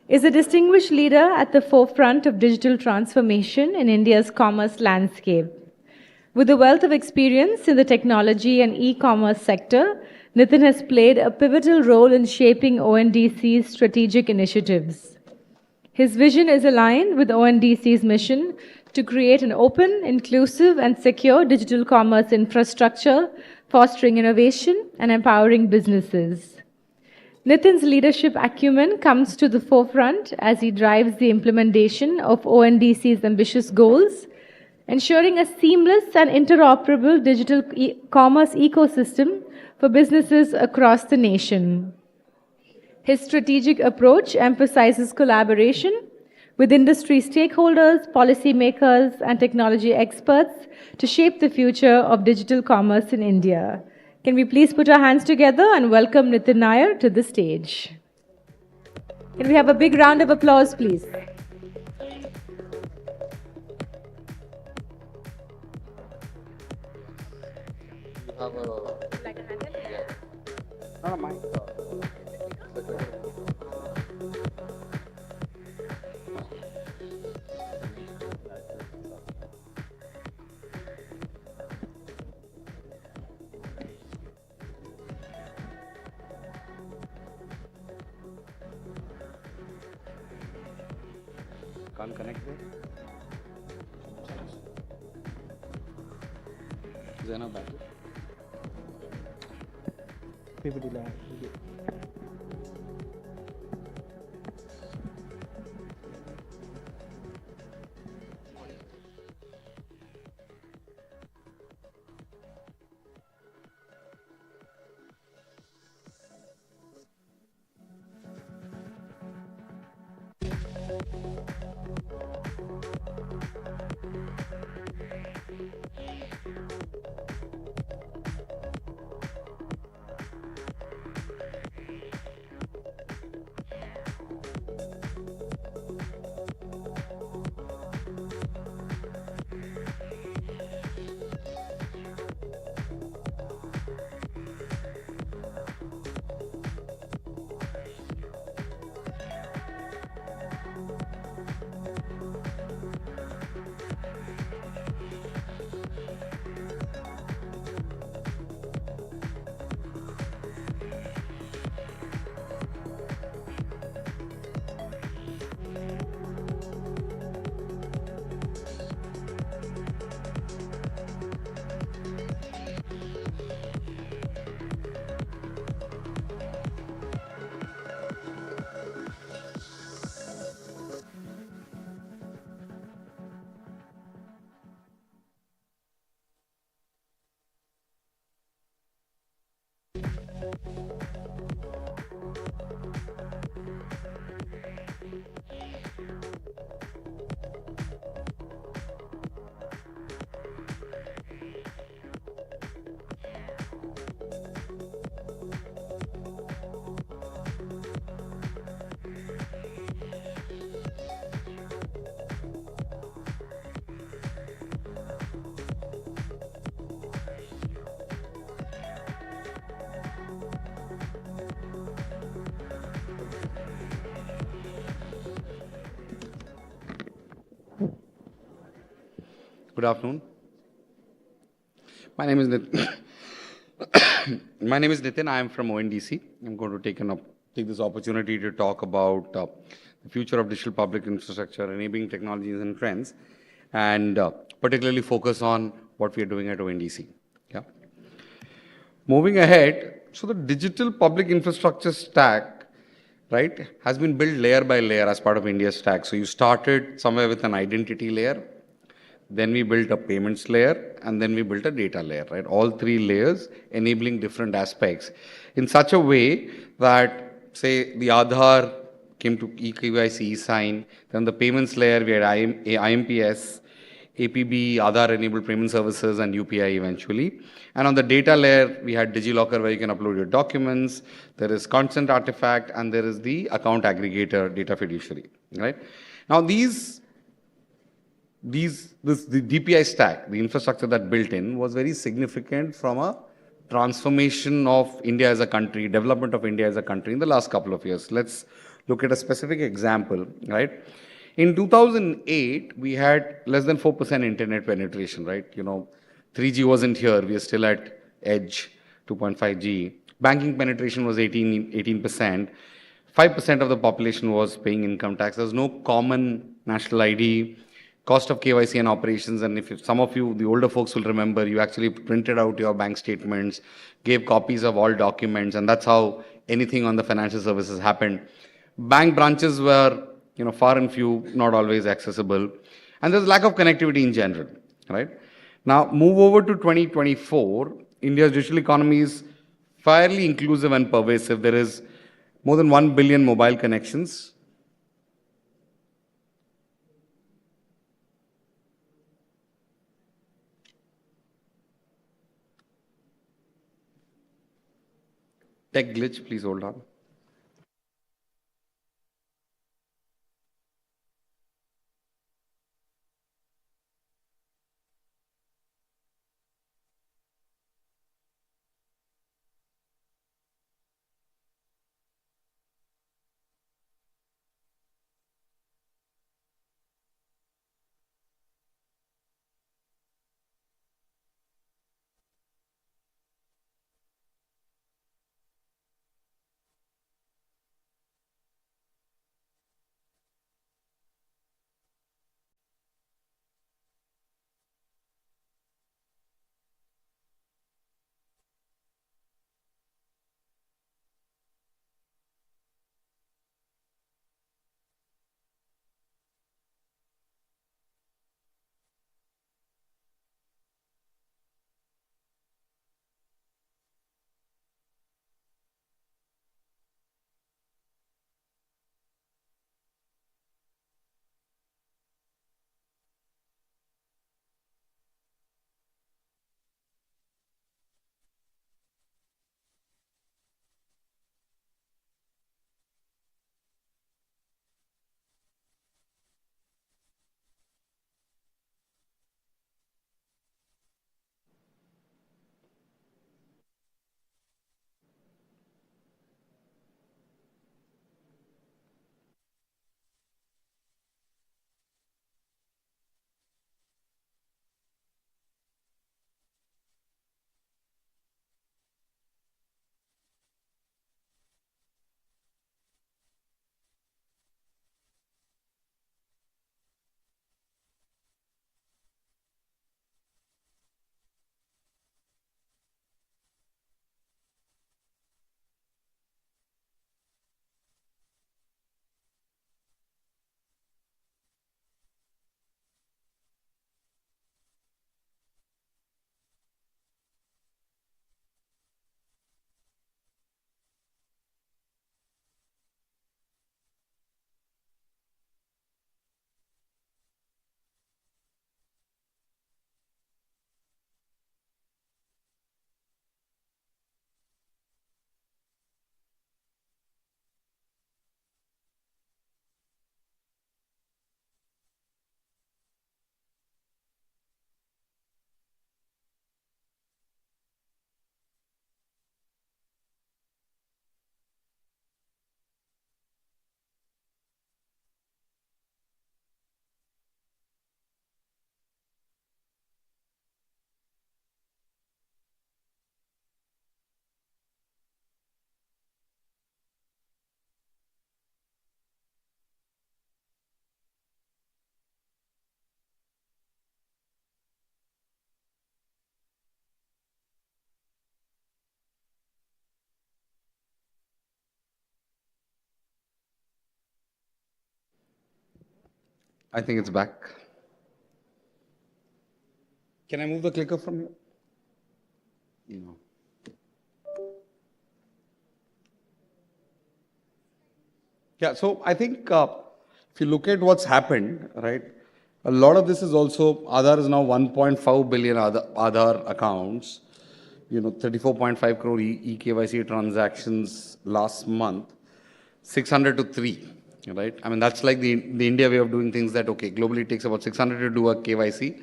is a distinguished leader at the forefront of digital transformation in India's commerce landscape. With a wealth of experience in the technology and e-commerce sector, Nitin has played a pivotal role in shaping ONDC's strategic initiatives. His vision is aligned with ONDC's mission to create an open, inclusive, and secure digital commerce infrastructure, fostering innovation and empowering businesses. Nitin's leadership acumen comes to the forefront as he drives the implementation of ONDC's ambitious goals, ensuring a seamless and interoperable digital commerce ecosystem for businesses across the nation. His strategic approach emphasizes collaboration with industry stakeholders, policymakers, and technology experts to shape the future of digital commerce in India. Can we please put our hands together and welcome Nitin Nair to the stage? Can we have a big round of applause, please? Have a like a handle? Yeah. No, no, mine. Can't connect there. Is there no battery? PPT lab. Good afternoon. My name is Nitin. My name is Nitin. I am from ONDC. I'm going to take this opportunity to talk about the future of digital public infrastructure, enabling technologies and trends, and particularly focus on what we are doing at ONDC. Yeah. Moving ahead, so the digital public infrastructure stack, right, has been built layer by layer as part of India's stack. So you started somewhere with an identity layer, then we built a payments layer, and then we built a data layer, right? All three layers enabling different aspects in such a way that, say, the Aadhaar came to eKYC, e-sign, then the payments layer, we had IMPS, APB, Aadhaar-enabled payment services, and UPI eventually. And on the data layer, we had DigiLocker where you can upload your documents, there is consent artifact, and there is the account aggregator, data fiduciary, right? Now the DPI stack, the infrastructure that built in, was very significant from a transformation of India as a country, development of India as a country in the last couple of years. Let's look at a specific example, right? In 2008, we had less than 4% internet penetration, right? 3G wasn't here. We are still at edge, 2.5G. Banking penetration was 18%. 5% of the population was paying income tax. There was no common national ID, cost of KYC and operations. And if some of you, the older folks will remember, you actually printed out your bank statements, gave copies of all documents, and that's how anything on the financial services happened. Bank branches were, far and few, not always accessible. And there's lack of connectivity in general, right? Now, move over to 2024. India's digital economy is fairly inclusive and pervasive. There is more than 1 billion mobile connections. Tech glitch, please hold on. I think it's back. Can I move the clicker from here? No. Yeah, so I think if you look at what's happened, right, a lot of this is also, Aadhaar is now 1.5 billion Aadhaar accounts, 34.5 crore eKYC transactions last month, 600 to 3, right? I mean, that's like the India way of doing things that, okay, globally it takes about 600 to do a KYC.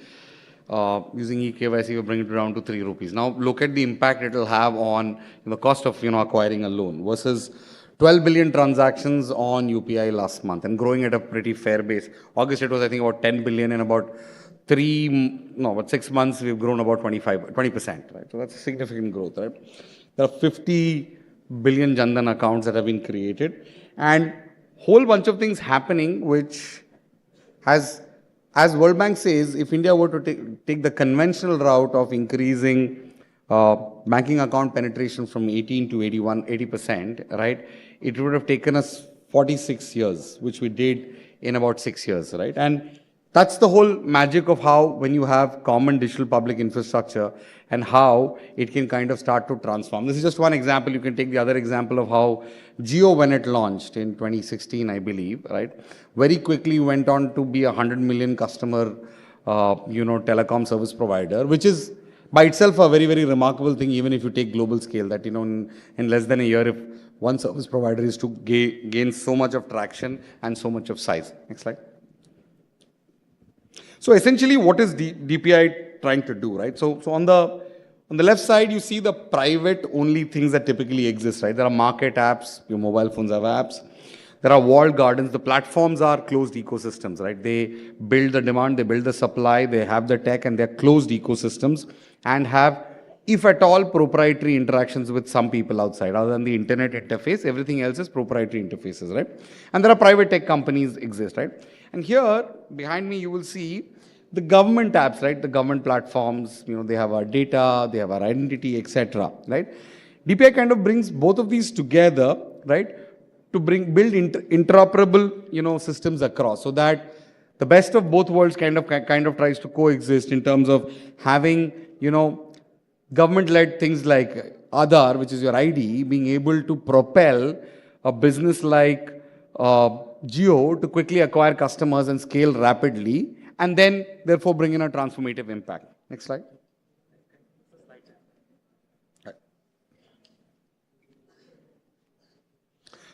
Using eKYC, we bring it down to 3 rupees. Now, look at the impact it will have on the cost of, acquiring a loan versus 12 billion transactions on UPI last month and growing at a pretty fair base. August, it was, I think, about 10 billion in about 6 months, we've grown about 20%, right? So that's a significant growth, right? There are 50 billion Jandan accounts that have been created and whole bunch of things happening, which has, as World Bank says, if India were to take the conventional route of increasing banking account penetration from 18 to 80%, right, it would have taken us 46 years, which we did in about 6 years, right? And that's the whole magic of how, when you have common digital public infrastructure and how it can kind of start to transform. This is just one example. You can take the other example of how Jio, when it launched in 2016, I believe, right, very quickly went on to be a 100 million customer, telecom service provider, which is by itself a very, very remarkable thing, even if you take global scale, that, in less than a year, if one service provider is to gain so much of traction and so much of size. Next slide. So essentially, what is DPI trying to do, right? So on the left side, you see the private only things that typically exist, right? There are market apps, your mobile phones have apps. There are walled gardens. The platforms are closed ecosystems, right? They build the demand, they build the supply, they have the tech, and they're closed ecosystems and have, if at all, proprietary interactions with some people outside. Other than the internet interface, everything else is proprietary interfaces, right? And there are private tech companies exist, right? And here, behind me, you will see the government apps, right? The government platforms, they have our data, they have our identity, etc., right? DPI kind of brings both of these together, right? To build interoperable, systems across, so that the best of both worlds kind of tries to coexist in terms of having, government-led things like Aadhaar, which is your ID, being able to propel a business like Jio to quickly acquire customers and scale rapidly, and then therefore bring in a transformative impact. Next slide.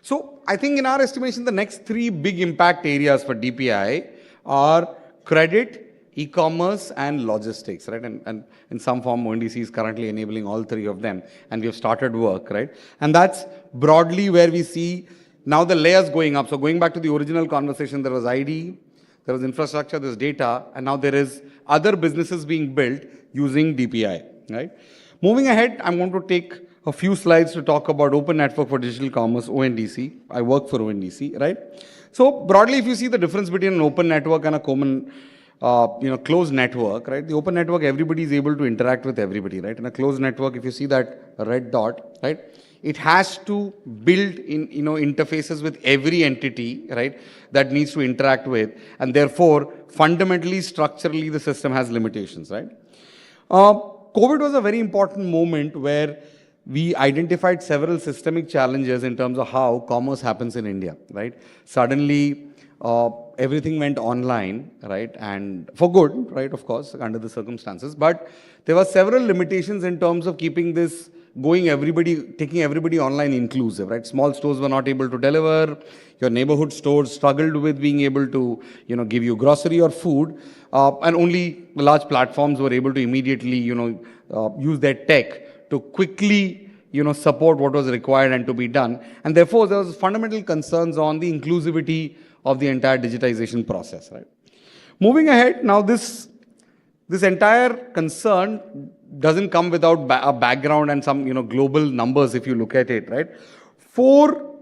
So I think in our estimation, the next 3 big impact areas for DPI are credit, e-commerce, and logistics, right? And in some form, ONDC is currently enabling all 3 of them, and we have started work, right? And that's broadly where we see now the layers going up. So going back to the original conversation, there was ID, there was infrastructure, there's data, and now there is other businesses being built using DPI, right? Moving ahead, I'm going to take a few slides to talk about Open Network for Digital Commerce, ONDC. I work for ONDC, right? So broadly, if you see the difference between an open network and a common, closed network, right? The open network, everybody is able to interact with everybody, right? In a closed network, if you see that red dot, right? It has to build in, interfaces with every entity, right? That needs to interact with, and therefore, fundamentally, structurally, the system has limitations, right? COVID was a very important moment where we identified several systemic challenges in terms of how commerce happens in India, right? Suddenly, everything went online, right? And for good, right, of course, under the circumstances. But there were several limitations in terms of keeping this going, taking everybody online inclusive, right? Small stores were not able to deliver. Your neighborhood stores struggled with being able to, give you grocery or food. And only the large platforms were able to immediately, use their tech to quickly, support what was required and to be done. And therefore, there was fundamental concerns on the inclusivity of the entire digitization process, right? Moving ahead, now this entire concern doesn't come without a background and some, global numbers if you look at it, right? 4,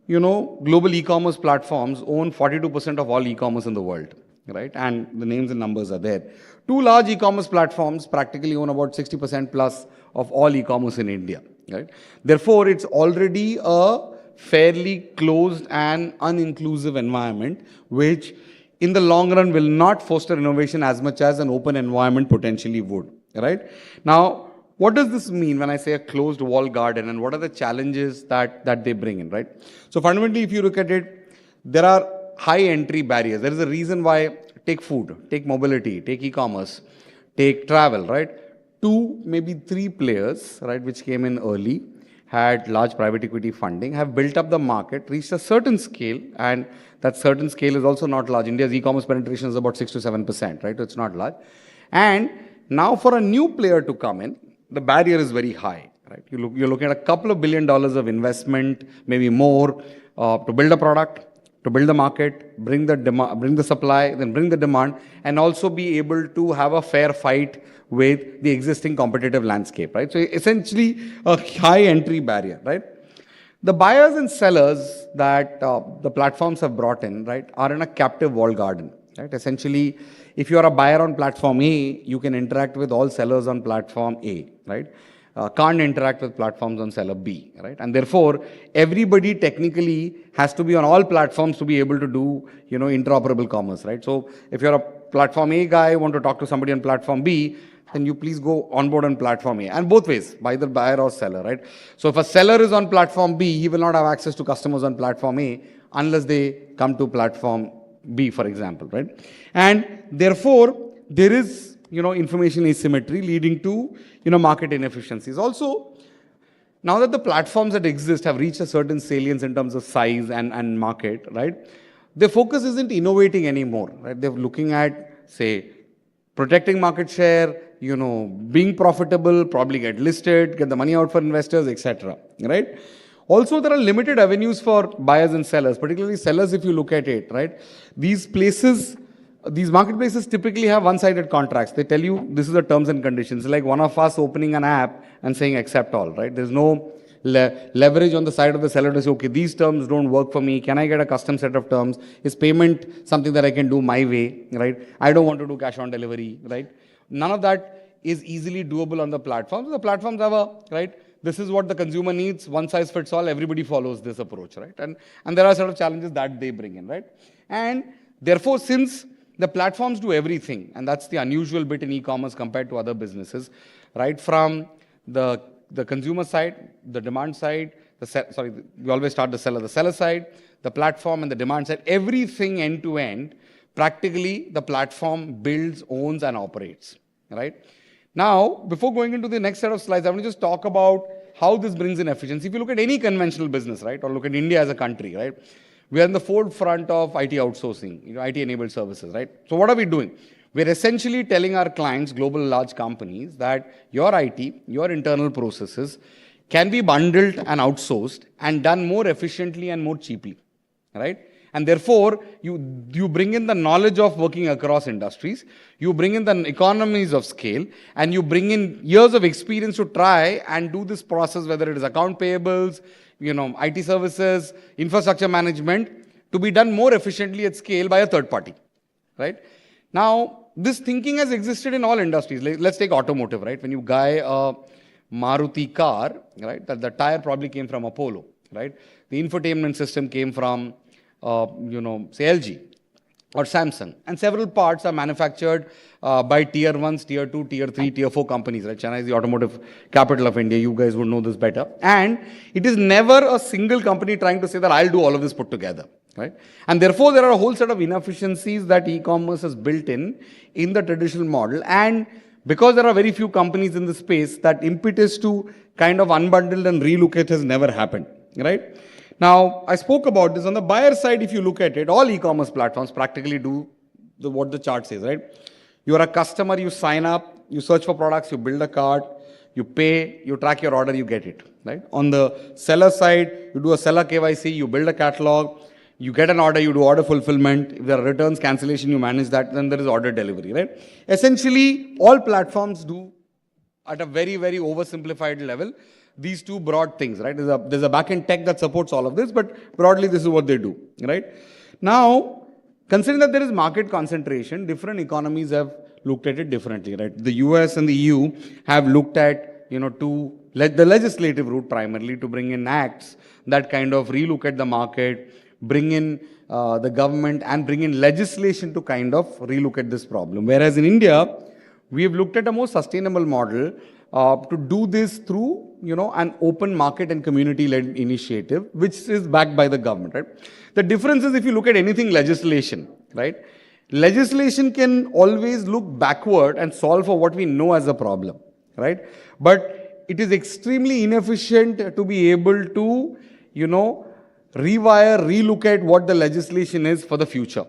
global e-commerce platforms own 42% of all e-commerce in the world, right? And the names and numbers are there. 2 large e-commerce platforms practically own about 60% plus of all e-commerce in India, right? Therefore, it's already a fairly closed and uninclusive environment, which in the long run will not foster innovation as much as an open environment potentially would, right? Now, what does this mean when I say a closed wall garden, and what are the challenges that they bring in, right? So fundamentally, if you look at it, there are high entry barriers. There is a reason why, take food, take mobility, take e-commerce, take travel, right? 2, maybe 3 players, right, which came in early, had large private equity funding, have built up the market, reached a certain scale, and that certain scale is also not large. India's e-commerce penetration is about 6 to 7%, right? It's not large. And now for a new player to come in, the barrier is very high, right? You're looking at a couple of $1 billion of investment, maybe more, to build a product, to build the market, bring the supply, then bring the demand, and also be able to have a fair fight with the existing competitive landscape, right? So essentially a high entry barrier, right? The buyers and sellers that the platforms have brought in, right, are in a captive walled garden, right? Essentially, if you are a buyer on platform A, you can interact with all sellers on platform A, right? Can't interact with platforms on seller B, right? And therefore, everybody technically has to be on all platforms to be able to do, interoperable commerce, right? So if you're a platform A guy, want to talk to somebody on platform B, then you please go on board on platform A. And both ways, by either buyer or seller, right? So if a seller is on platform B, he will not have access to customers on platform A unless they come to platform B, for example, right? And therefore, there is, information asymmetry leading to, market inefficiencies. Also, now that the platforms that exist have reached a certain salience in terms of size and market, right? Their focus isn't innovating anymore, right? They're looking at, say, protecting market share, being profitable, probably get listed, get the money out for investors, etc., right? Also, there are limited avenues for buyers and sellers, particularly sellers if you look at it, right? These marketplaces typically have one-sided contracts. They tell you this is the terms and conditions. Like one of us opening an app and saying accept all, right? There's no leverage on the side of the seller to say, okay, these terms don't work for me. Can I get a custom set of terms? Is payment something that I can do my way, right? I don't want to do cash on delivery, right? None of that is easily doable on the platforms. The platforms have right? This is what the consumer needs. One size fits all. Everybody follows this approach, right? And there are sort of challenges that they bring in, right? And therefore, since the platforms do everything, and that's the unusual bit in e-commerce compared to other businesses, right? From the consumer side, the demand side, we always start the seller side, the platform and the demand side, everything end to end, practically the platform builds, owns, and operates, right? Now, before going into the next set of slides, I want to just talk about how this brings in efficiency. If you look at any conventional business, right, or look at India as a country, right, we are in the forefront of IT outsourcing, IT-enabled services, right? So what are we doing? We're essentially telling our clients, global large companies, that your IT, your internal processes can be bundled and outsourced and done more efficiently and more cheaply, right? And therefore, you bring in the knowledge of working across industries, you bring in the economies of scale, and you bring in years of experience to try and do this process, whether it is account payables, IT services, infrastructure management, to be done more efficiently at scale by a third party, right? Now, this thinking has existed in all industries. Let's take automotive, right? When you buy a Maruti car, right, the tire probably came from Apollo, right? The infotainment system came from say LG or Samsung, and several parts are manufactured by tier 1s, tier 2, tier 3, tier 4 companies, right? Chennai is the automotive capital of India. You guys would know this better. And it is never a single company trying to say that I'll do all of this put together, right? And therefore, there are a whole set of inefficiencies that e-commerce has built in the traditional model. And because there are very few companies in the space, that impetus to kind of unbundle and relook it has never happened, right? Now, I spoke about this. On the buyer side, if you look at it, all e-commerce platforms practically do what the chart says, right? You are a customer, you sign up, you search for products, you build a cart, you pay, you track your order, you get it, right? On the seller side, you do a seller KYC, you build a catalog, you get an order, you do order fulfillment. If there are returns, cancellation, you manage that, then there is order delivery, right? Essentially, all platforms do at a very, very oversimplified level these two broad things, right? There's a back-end tech that supports all of this, but broadly this is what they do, right? Now, considering that there is market concentration, different economies have looked at it differently, right? The US and the EU have looked at, the legislative route primarily to bring in acts that kind of relook at the market, bring in the government and bring in legislation to kind of relook at this problem. Whereas in India, we have looked at a more sustainable model to do this through, an open market and community-led initiative, which is backed by the government, right? The difference is if you look at anything legislation, right? Legislation can always look backward and solve for what we know as a problem, right? But it is extremely inefficient to be able to, relook at what the legislation is for the future,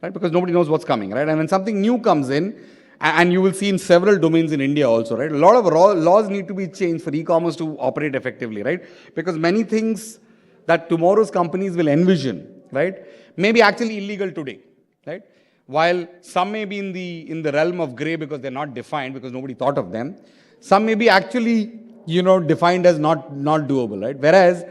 right? Because nobody knows what's coming, right? And when something new comes in, and you will see in several domains in India also, right? A lot of laws need to be changed for e-commerce to operate effectively, right? Because many things that tomorrow's companies will envision, right, may be actually illegal today, right? While some may be in the realm of gray because they're not defined, because nobody thought of them, some may be actually, defined as not doable, right? Whereas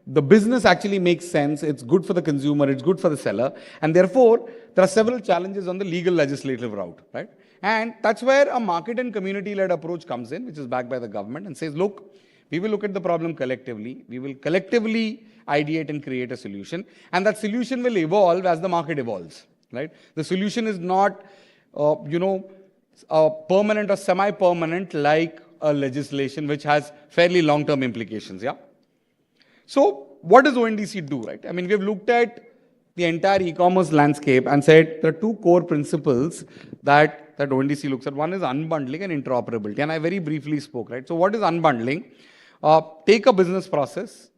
the business actually makes sense, it's good for the consumer, it's good for the seller, and therefore, there are several challenges on the legal legislative route, right? And that's where a market and community-led approach comes in, which is backed by the government and says, look, we will look at the problem collectively. We will collectively ideate and create a solution. And that solution will evolve as the market evolves, right? The solution is not, permanent or semi-permanent like a legislation which has fairly long-term implications, yeah? So what does ONDC do, right? I mean, we've looked at the entire e-commerce landscape and said there are two core principles that ONDC looks at. One is unbundling and interoperability. And I very briefly spoke, right? So what is unbundling? Take a business process,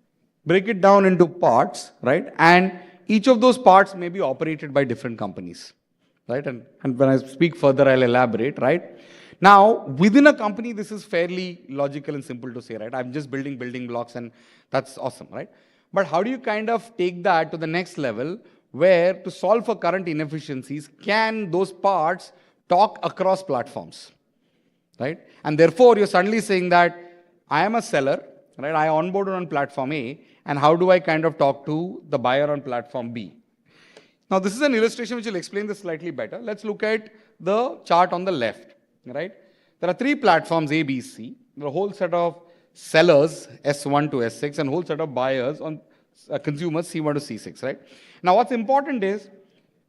break it down into parts, right? And each of those parts may be operated by different companies, right? And when I speak further, I'll elaborate, right? Now, within a company, this is fairly logical and simple to say, right? I'm just building blocks and that's awesome, right? But how do you kind of take that to the next level where to solve for current inefficiencies, can those parts talk across platforms, right? And therefore, you're suddenly saying that I am a seller, right? I onboarded on platform A, and how do I kind of talk to the buyer on platform B? Now, this is an illustration which will explain this slightly better. Let's look at the chart on the left, right? There are three platforms A, B, C. There are a whole set of sellers, S1 to S6, and a whole set of buyers on consumers, C1 to C6, right? Now, what's important is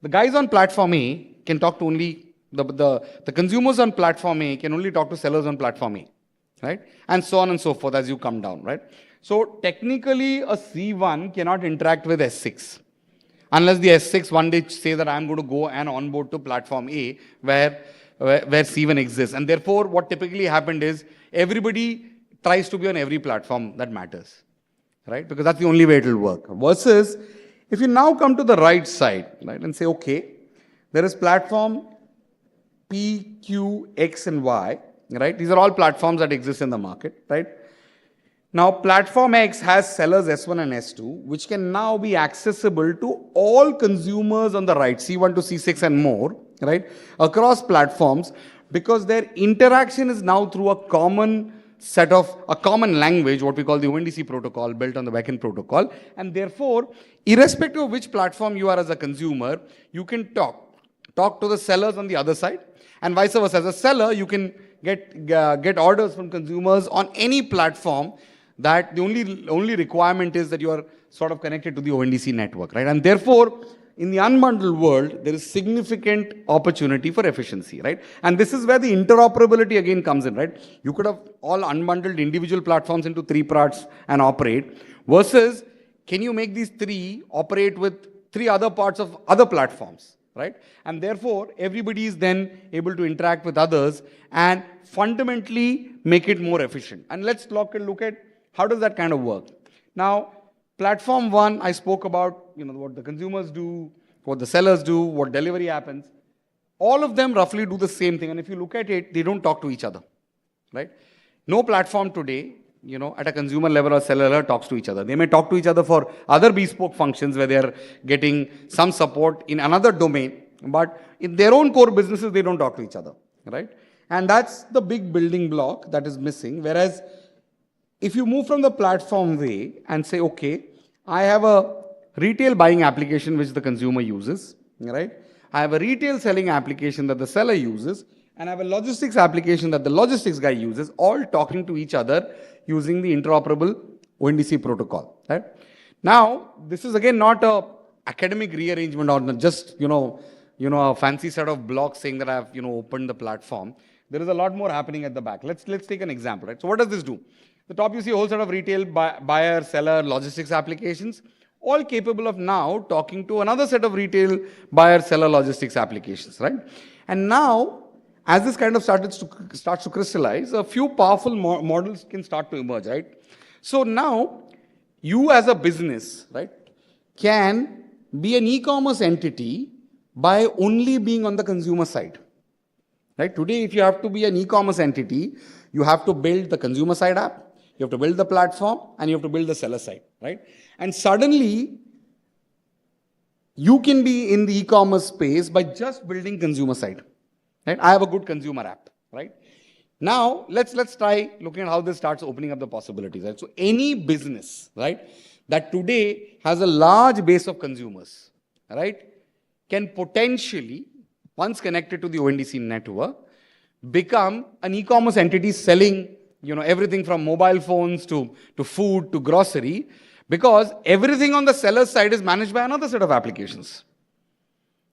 the guys on platform A can talk to only the consumers on platform A can only talk to sellers on platform A, right? And so on and so forth as you come down, right? So technically, a C1 cannot interact with S6 unless the S6 one day say that I'm going to go and onboard to platform A where C1 exists. And therefore, what typically happened is everybody tries to be on every platform that matters, right? Because that's the only way it will work. Versus, if you now come to the right side, right, and say, okay, there is platform P, Q, X, and Y, right? These are all platforms that exist in the market, right? Now, platform X has sellers S1 and S2, which can now be accessible to all consumers on the right, C1 to C6 and more, right? Across platforms, because their interaction is now through a common language, what we call the ONDC protocol, built on the backend protocol. And therefore, irrespective of which platform you are as a consumer, you can talk to the sellers on the other side. And vice versa, as a seller, you can get orders from consumers on any platform that the only requirement is that you are sort of connected to the ONDC network, right? And therefore, in the unbundled world, there is significant opportunity for efficiency, right? And this is where the interoperability again comes in, right? You could have all unbundled individual platforms into three parts and operate, versus can you make these three operate with three other parts of other platforms, right? And therefore, everybody is then able to interact with others and fundamentally make it more efficient. And let's look at how does that kind of work. Now, platform one, I spoke about, what the consumers do, what the sellers do, what delivery happens. All of them roughly do the same thing. And if you look at it, they don't talk to each other, right? No platform today, at a consumer level or seller level talks to each other. They may talk to each other for other bespoke functions where they are getting some support in another domain, but in their own core businesses, they don't talk to each other, right? And that's the big building block that is missing. Whereas if you move from the platform way and say, okay, I have a retail buying application which the consumer uses, right? I have a retail selling application that the seller uses, and I have a logistics application that the logistics guy uses, all talking to each other using the interoperable ONDC protocol, right? Now, this is again not a academic rearrangement or just, a fancy set of blocks saying that I've, opened the platform. There is a lot more happening at the back. Let's take an example, right? So what does this do? The top, you see a whole set of retail, buyer, seller, logistics applications, all capable of now talking to another set of retail, buyer, seller, logistics applications, right? And now, as this kind of starts to crystallize, a few powerful models can start to emerge, right? So now, you as a business, right, can be an e-commerce entity by only being on the consumer side. Right? Today, if you have to be an e-commerce entity, you have to build the consumer side app, you have to build the platform, and you have to build the seller side, right? And suddenly, you can be in the e-commerce space by just building consumer side, right? I have a good consumer app, right? Now, let's try looking at how this starts opening up the possibilities, right? So, any business, right, that today has a large base of consumers, right, can potentially, once connected to the ONDC network, become an e-commerce entity selling, everything from mobile phones to food to grocery, because everything on the seller side is managed by another set of applications,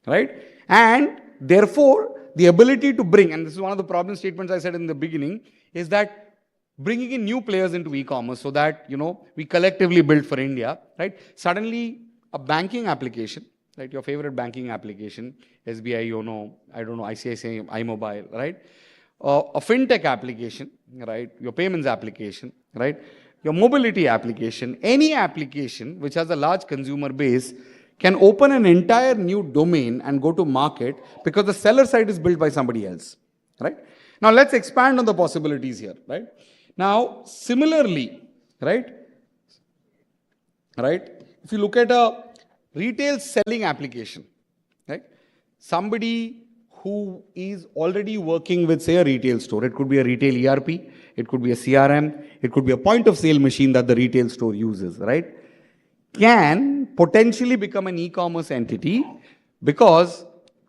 right? And therefore, the ability to bring, and this is one of the problem statements I said in the beginning, is that bringing in new players into e-commerce so that, we collectively build for India, right? Suddenly, a banking application, right? Your favorite banking application, SBI, ICICI, iMobile, right? A fintech application, right? Your payments application, right? Your mobility application, any application which has a large consumer base can open an entire new domain and go to market because the seller side is built by somebody else, right? Now let's expand on the possibilities here, right? Now, similarly, right? If you look at a retail selling application, right? Somebody who is already working with, say, a retail store. It could be a retail ERP, it could be a CRM, it could be a point of sale machine that the retail store uses, right? Can potentially become an e-commerce entity because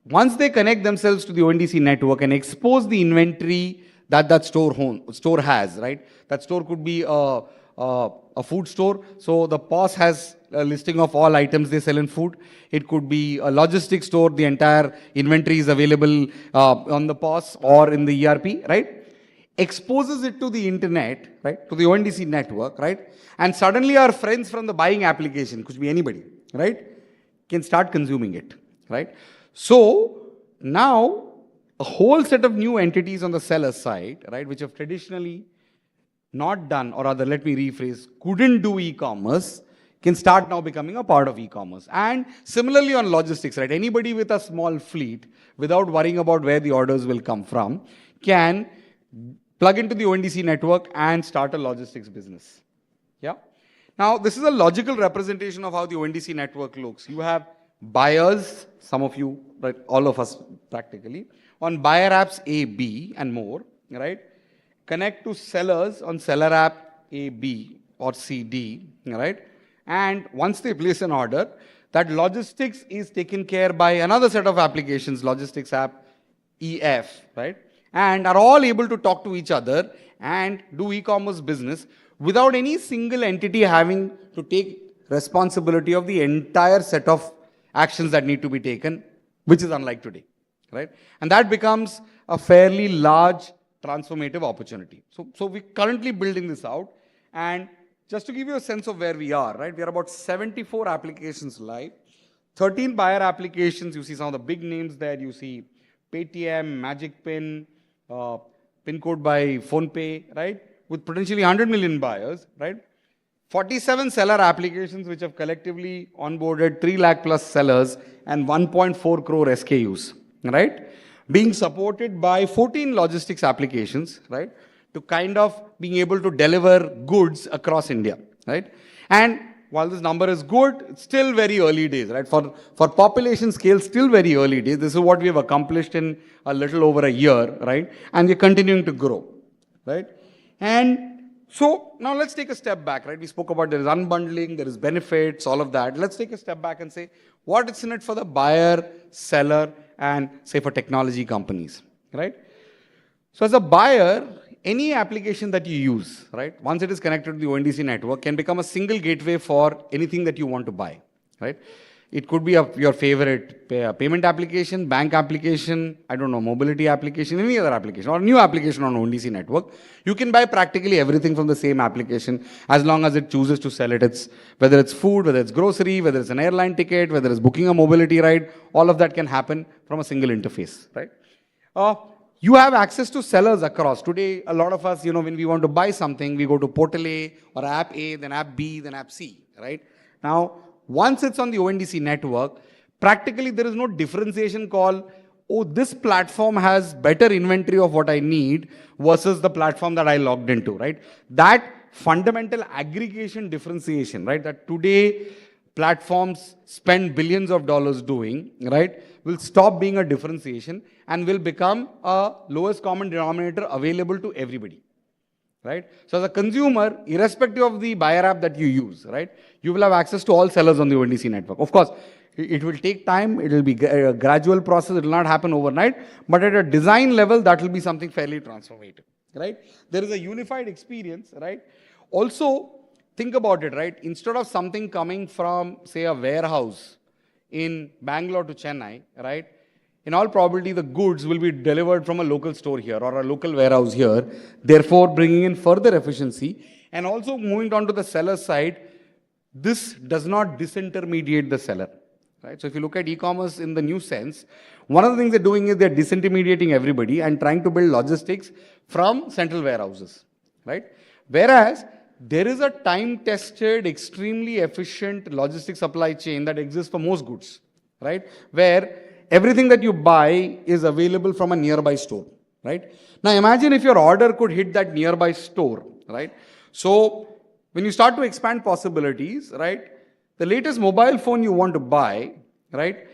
once they connect themselves to the ONDC network and expose the inventory that store has, right? That store could be a food store. So the POS has a listing of all items they sell in food. It could be a logistics store. The entire inventory is available on the POS or in the ERP, right? Exposes it to the internet, right? To the ONDC network, right? And suddenly our friends from the buying application, could be anybody, right? Can start consuming it, right? So now a whole set of new entities on the seller side, right? Which have traditionally not done, or rather, let me rephrase, couldn't do e-commerce, can start now becoming a part of e-commerce. And similarly on logistics, right? Anybody with a small fleet, without worrying about where the orders will come from, can plug into the ONDC network and start a logistics business. Yeah. Now, this is a logical representation of how the ONDC network looks. You have buyers, some of you, right? All of us practically, on buyer apps A, B, and more, right? Connect to sellers on seller app A, B, or C, D, right? And once they place an order, that logistics is taken care by another set of applications, logistics app EF, right? And are all able to talk to each other and do e-commerce business without any single entity having to take responsibility of the entire set of actions that need to be taken, which is unlike today, right? And that becomes a fairly large transformative opportunity. So we're currently building this out, and just to give you a sense of where we are, right? We are about 74 applications live, 13 buyer applications. You see some of the big names there. You see Paytm, Magic Pin, pin code by PhonePe, right? With potentially 100 million buyers, right? 47 seller applications which have collectively onboarded 3 lakh plus sellers and 1.4 crore SKUs, right? Being supported by 14 logistics applications, right? To kind of being able to deliver goods across India, right? And while this number is good, it's still very early days, right? For population scale, still very early days. This is what we have accomplished in a little over a year, right? And we're continuing to grow, right? And so now let's take a step back, right? We spoke about there is unbundling, there is benefits, all of that. Let's take a step back and say, what is in it for the buyer, seller, and say for technology companies, right? So as a buyer, any application that you use, right, once it is connected to the ONDC network, can become a single gateway for anything that you want to buy, right? It could be your favorite payment application, bank application, I don't know, mobility application, any other application, or new application on ONDC network. You can buy practically everything from the same application as long as it chooses to sell it. Whether it's food, whether it's grocery, whether it's an airline ticket, whether it's booking a mobility ride, all of that can happen from a single interface, right? You have access to sellers across. Today, a lot of us, when we want to buy something, we go to portal A or app A, then app B, then app C, right? Now, once it's on the ONDC network, practically there is no differentiation called, oh, this platform has better inventory of what I need versus the platform that I logged into, right? That fundamental aggregation differentiation, right? That today platforms spend billions of dollars doing, right? Will stop being a differentiation and will become a lowest common denominator available to everybody. Right? So as a consumer, irrespective of the buyer app that you use, right, you will have access to all sellers on the ONDC network. Of course, it will take time. It will be a gradual process. It will not happen overnight. But at a design level, that will be something fairly transformative. Right? There is a unified experience. Right? Also, think about it. Right? Instead of something coming from, say, a warehouse in Bangalore to Chennai, right? In all probability, the goods will be delivered from a local store here or a local warehouse here, therefore bringing in further efficiency. And also moving on to the seller side, this does not disintermediate the seller. Right? So if you look at e-commerce in the new sense, one of the things they're doing is they're disintermediating everybody and trying to build logistics from central warehouses. Right? Whereas there is a time-tested, extremely efficient logistics supply chain that exists for most goods. Right? Where everything that you buy is available from a nearby store, right? Now imagine if your order could hit that nearby store, right? So when you start to expand possibilities, right? The latest mobile phone you want to buy, right?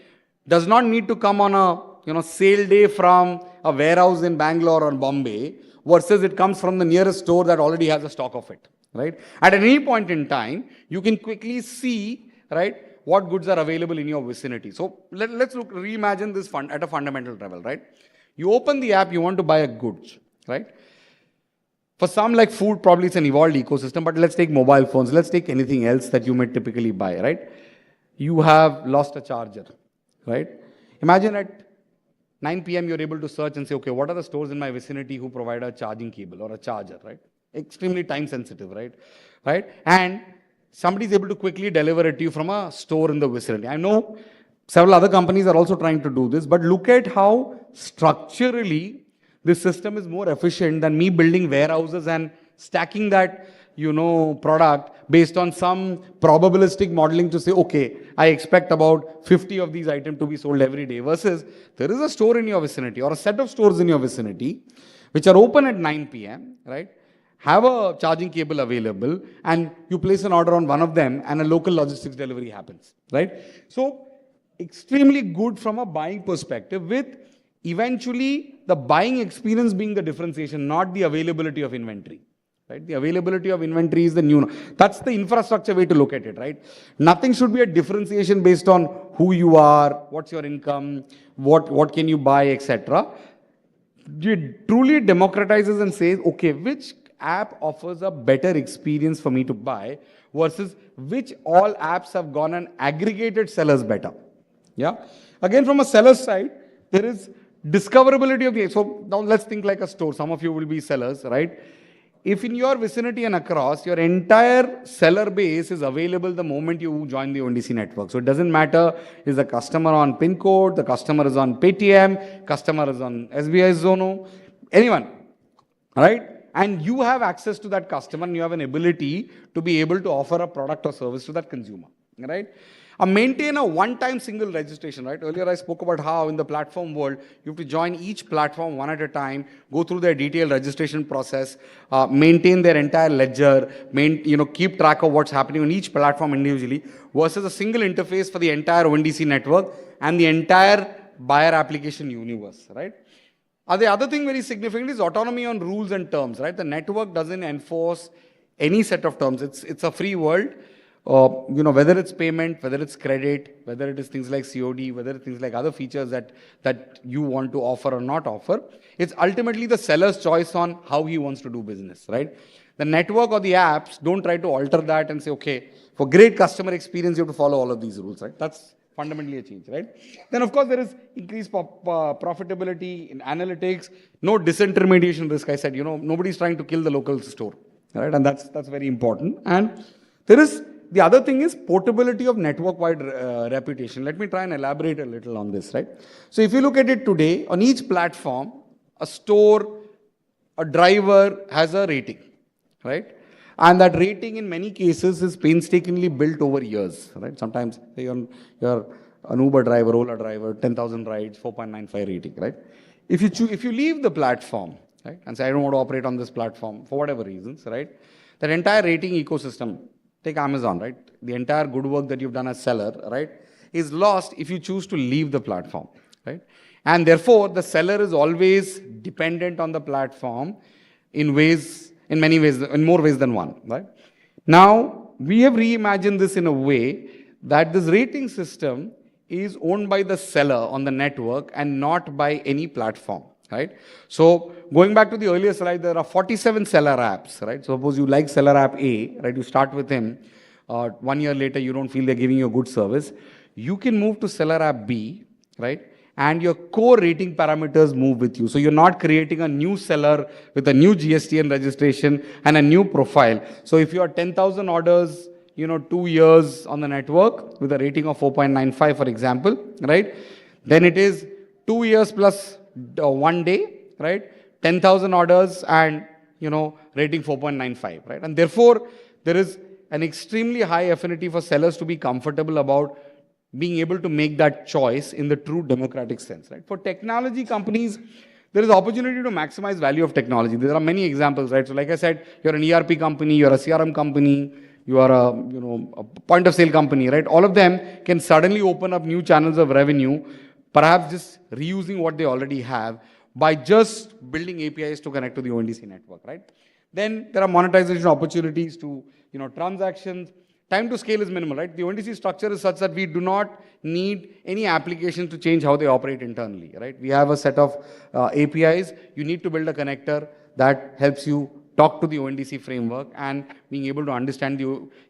Does not need to come on a sale day from a warehouse in Bangalore or Bombay versus it comes from the nearest store that already has a stock of it, right? At any point in time, you can quickly see, right, what goods are available in your vicinity. So let's reimagine this at a fundamental level, right? You open the app, you want to buy a goods, right? For some like food, probably it's an evolved ecosystem, but let's take mobile phones, let's take anything else that you may typically buy, right? You have lost a charger, right? Imagine at 9 p.m. you're able to search and say, okay, what are the stores in my vicinity who provide a charging cable or a charger, right? Extremely time sensitive, right? Right? And somebody is able to quickly deliver it to you from a store in the vicinity. I know several other companies are also trying to do this, but look at how structurally this system is more efficient than me building warehouses and stacking that, product based on some probabilistic modeling to say, okay, I expect about 50 of these items to be sold every day versus there is a store in your vicinity or a set of stores in your vicinity which are open at 9 p.m., right? Have a charging cable available and you place an order on one of them and a local logistics delivery happens, right? So extremely good from a buying perspective with eventually the buying experience being the differentiation, not the availability of inventory, right? The availability of inventory is the new, that's the infrastructure way to look at it, right? Nothing should be a differentiation based on who you are, what's your income, what can you buy, etc. It truly democratizes and says, okay, which app offers a better experience for me to buy versus which all apps have gone and aggregated sellers better. Yeah. Again, from a seller's side, there is discoverability of the, so now let's think like a store. Some of you will be sellers, right? If in your vicinity and across, your entire seller base is available the moment you join the ONDC network. So it doesn't matter, is the customer on PIN code, the customer is on Paytm, customer is on SBI Zono, anyone, right? And you have access to that customer and you have an ability to be able to offer a product or service to that consumer, right? Maintain a one-time single registration, right? Earlier I spoke about how in the platform world, you have to join each platform one at a time, go through their detailed registration process, maintain their entire ledger, keep track of what's happening on each platform individually versus a single interface for the entire ONDC network and the entire buyer application universe, right? The other thing very significant is autonomy on rules and terms, right? The network doesn't enforce any set of terms. It's a free world. Whether it's payment, whether it's credit, whether it is things like COD, whether it's things like other features that you want to offer or not offer, it's ultimately the seller's choice on how he wants to do business, right? The network or the apps don't try to alter that and say, okay, for great customer experience, you have to follow all of these rules, right? That's fundamentally a change, right? Then, of course, there is increased profitability in analytics, no disintermediation risk. I said, nobody's trying to kill the local store, right? And that's very important. And there is the other thing is portability of network-wide reputation. Let me try and elaborate a little on this, right? So if you look at it today, on each platform, a store, a driver has a rating, right? And that rating in many cases is painstakingly built over years, right? Sometimes you're an Uber driver, Ola driver, 10,000 rides, 4.95 rating, right? If you leave the platform, right, and say, I don't want to operate on this platform for whatever reasons, right? That entire rating ecosystem, take Amazon, right? The entire good work that you've done as seller, right, is lost if you choose to leave the platform, right? And therefore, the seller is always dependent on the platform in many ways, in more ways than one, right? Now, we have reimagined this in a way that this rating system is owned by the seller on the network and not by any platform, right? So, going back to the earlier slide, there are 47 seller apps, right? So suppose you like seller app A, right? You start with him. 1 year later, you don't feel they're giving you a good service. You can move to seller app B, right? And your core rating parameters move with you. So you're not creating a new seller with a new GSTN registration and a new profile. So if you are 10,000 orders, 2 years on the network with a rating of 4.95, for example, right? Then it is 2 years plus 1 day, right? 10,000 orders and, rating 4.95, right? And therefore, there is an extremely high affinity for sellers to be comfortable about being able to make that choice in the true democratic sense, right? For technology companies, there is opportunity to maximize value of technology. There are many examples, right? So like I said, you're an ERP company, you're a CRM company, you are a point of sale company, right? All of them can suddenly open up new channels of revenue, perhaps just reusing what they already have by just building APIs to connect to the ONDC network, right? Then there are monetization opportunities to, transactions. Time to scale is minimal, right? The ONDC structure is such that we do not need any application to change how they operate internally, right? We have a set of APIs. You need to build a connector that helps you talk to the ONDC framework and being able to understand the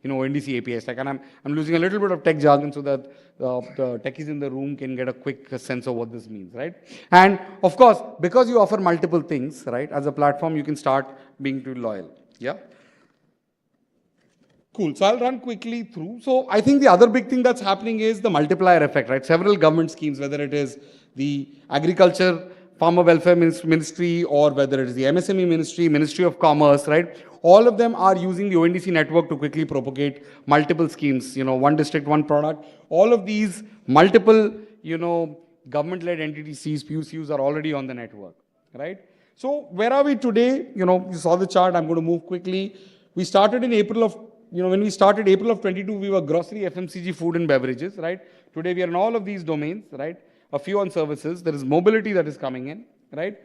ONDC APIs. Like, and I'm losing a little bit of tech jargon so that the techies in the room can get a quick sense of what this means, right? And of course, because you offer multiple things, right, as a platform, you can start being too loyal. Yeah. Cool. So I'll run quickly through. So I think the other big thing that's happening is the multiplier effect, right? Several government schemes, whether it is the Agriculture Farmer Welfare Ministry or whether it is the MSME Ministry, Ministry of Commerce, right? All of them are using the ONDC network to quickly propagate multiple schemes, one district, one product. All of these multiple, government-led entities, PUCs are already on the network, right? So where are we today? You saw the chart. I'm going to move quickly. We started in April of when we started April of 22, we were grocery, FMCG, food and beverages, right? Today we are in all of these domains, right? A few on services. There is mobility that is coming in, right?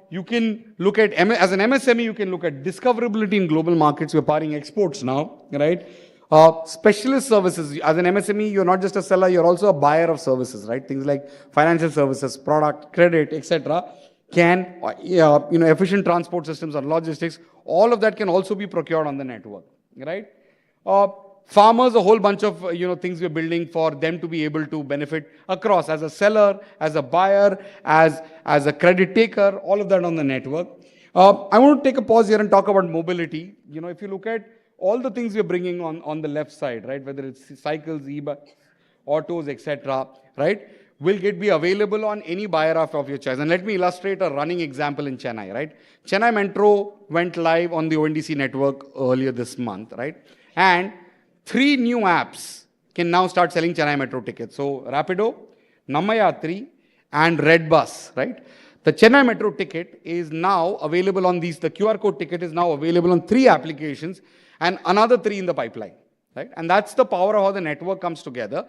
You can look at, as an MSME, you can look at discoverability in global markets. We're powering exports now, right? Specialist services. As an MSME, you're not just a seller, you're also a buyer of services, right? Things like financial services, product, credit, etc. Can, efficient transport systems or logistics, all of that can also be procured on the network. Right? Farmers, a whole bunch of things we're building for them to be able to benefit across as a seller, as a buyer, as a credit taker, all of that on the network. I want to take a pause here and talk about mobility. If you look at all the things we're bringing on the left side, right, whether it's cycles, e-bikes, autos, etc., right, will be available on any buyer of your choice. And let me illustrate a running example in Chennai, right? Chennai Metro went live on the ONDC network earlier this month, right? And 3 new apps can now start selling Chennai Metro tickets. So Rapido, Nammayatri, and Red Bus, right? The Chennai Metro ticket is now available on these, the QR code ticket is now available on 3 applications and another 3 in the pipeline, right? And that's the power of how the network comes together.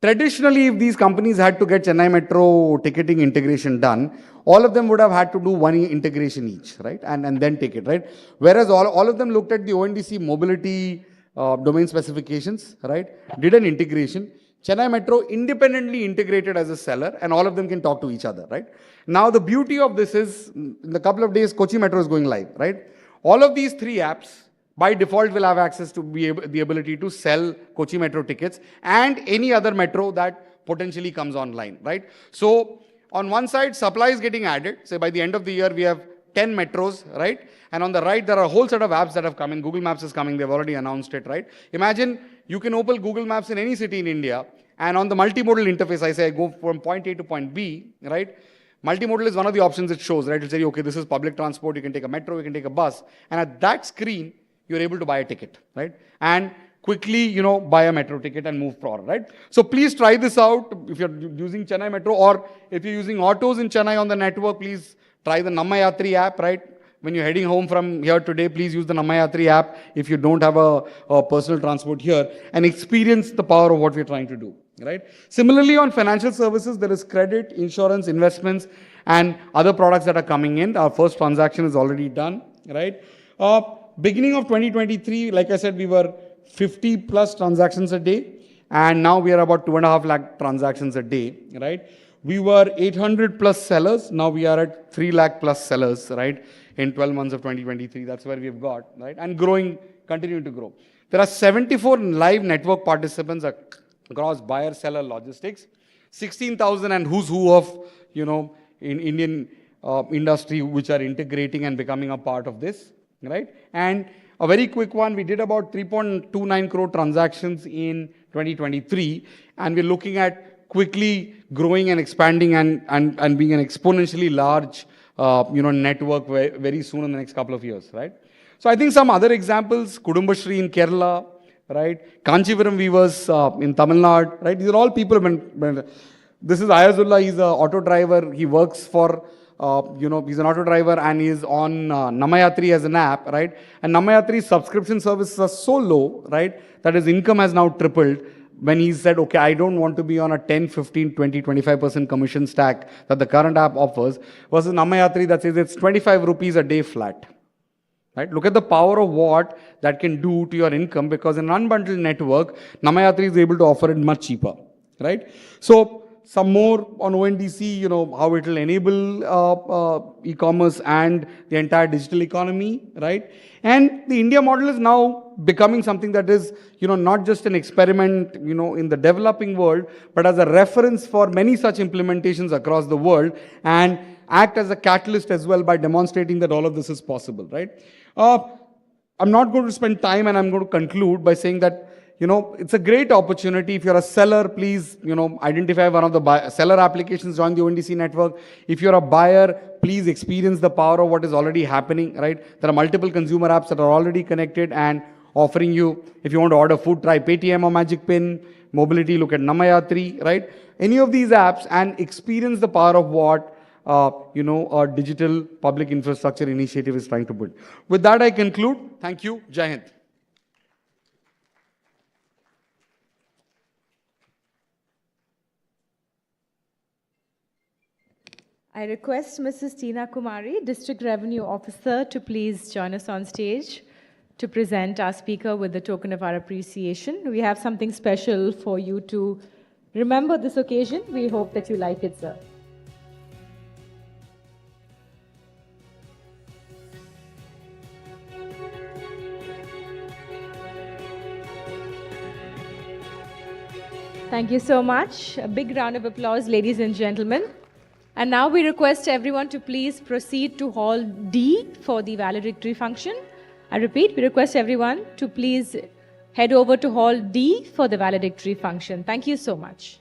Traditionally, if these companies had to get Chennai Metro ticketing integration done, all of them would have had to do one integration each, right? And then take it, right? Whereas all of them looked at the ONDC mobility domain specifications, right? Did an integration. Chennai Metro independently integrated as a seller, and all of them can talk to each other, right? Now, the beauty of this is, in a couple of days, Kochi Metro is going live, right? All of these 3 apps by default will have access to the ability to sell Kochi Metro tickets and any other metro that potentially comes online, right? So on one side, supply is getting added. Say by the end of the year, we have 10 metros, right? And on the right, there are a whole set of apps that have come in. Google Maps is coming. They've already announced it, right? Imagine you can open Google Maps in any city in India. And on the multimodal interface, I say I go from point A to point B, right? Multimodal is one of the options it shows, right? It'll say, okay, this is public transport. You can take a metro, you can take a bus. And at that screen, you're able to buy a ticket, right? And quickly, buy a metro ticket and move forward, right? So please try this out. If you're using Chennai Metro or if you're using autos in Chennai on the network, please try the Nammayatri app, right? When you're heading home from here today, please use the Nammayatri app if you don't have a personal transport here and experience the power of what we're trying to do, right? Similarly, on financial services, there is credit, insurance, investments, and other products that are coming in. Our first transaction is already done, right? Beginning of 2023, like I said, we were 50 plus transactions a day, and now we are about 2.5 lakh transactions a day, right? We were 800 plus sellers, now we are at 3 lakh plus sellers, right? In 12 months of 2023, that's where we've got, right? And growing, continuing to grow. There are 74 live network participants across buyer, seller, logistics, 16,000 and who's who of, in Indian industry, which are integrating and becoming a part of this, right? And a very quick one, we did about 3.29 crore transactions in 2023, and we're looking at quickly growing and expanding and being an exponentially large, network very soon in the next couple of years, right? So I think some other examples, Kudumbashree in Kerala, right? Kanchipuram weavers in Tamil Nadu, right? These are all people. This is Ayazullah, he's an auto driver. He works for, he's an auto driver and he's on Nammayatri as an app, right? And Nammayatri's subscription services are so low, right? That his income has now tripled when he said, okay, I don't want to be on a 10, 15, 20, 25% commission stack that the current app offers versus Nammayatri that says it's 25 rupees a day flat. Right? Look at the power of what that can do to your income, because in an unbundled network, Nammayatri is able to offer it much cheaper. Right? So some more on ONDC, how it will enable e-commerce and the entire digital economy, right? And the India model is now becoming something that is, not just an experiment, in the developing world, but as a reference for many such implementations across the world, and act as a catalyst as well by demonstrating that all of this is possible, right? I'm not going to spend time, and I'm going to conclude by saying that, it's a great opportunity. If you're a seller, please, identify one of the seller applications, join the ONDC network. If you're a buyer, please experience the power of what is already happening, right? There are multiple consumer apps that are already connected and offering you, if you want to order food, try Paytm or Magic Pin. Mobility, look at Nammayatri, right? Any of these apps and experience the power of what a digital public infrastructure initiative is trying to build. With that, I conclude. Thank you. Jai Hind. I request Mrs. Tina Kumari, District Revenue Officer, to please join us on stage to present our speaker with the token of our appreciation. We have something special for you to remember this occasion. We hope that you like it, sir. Thank you so much. A big round of applause, ladies and gentlemen. And now we request everyone to please proceed to Hall D for the valedictory function. I repeat, we request everyone to please head over to Hall D for the valedictory function. Thank you so much.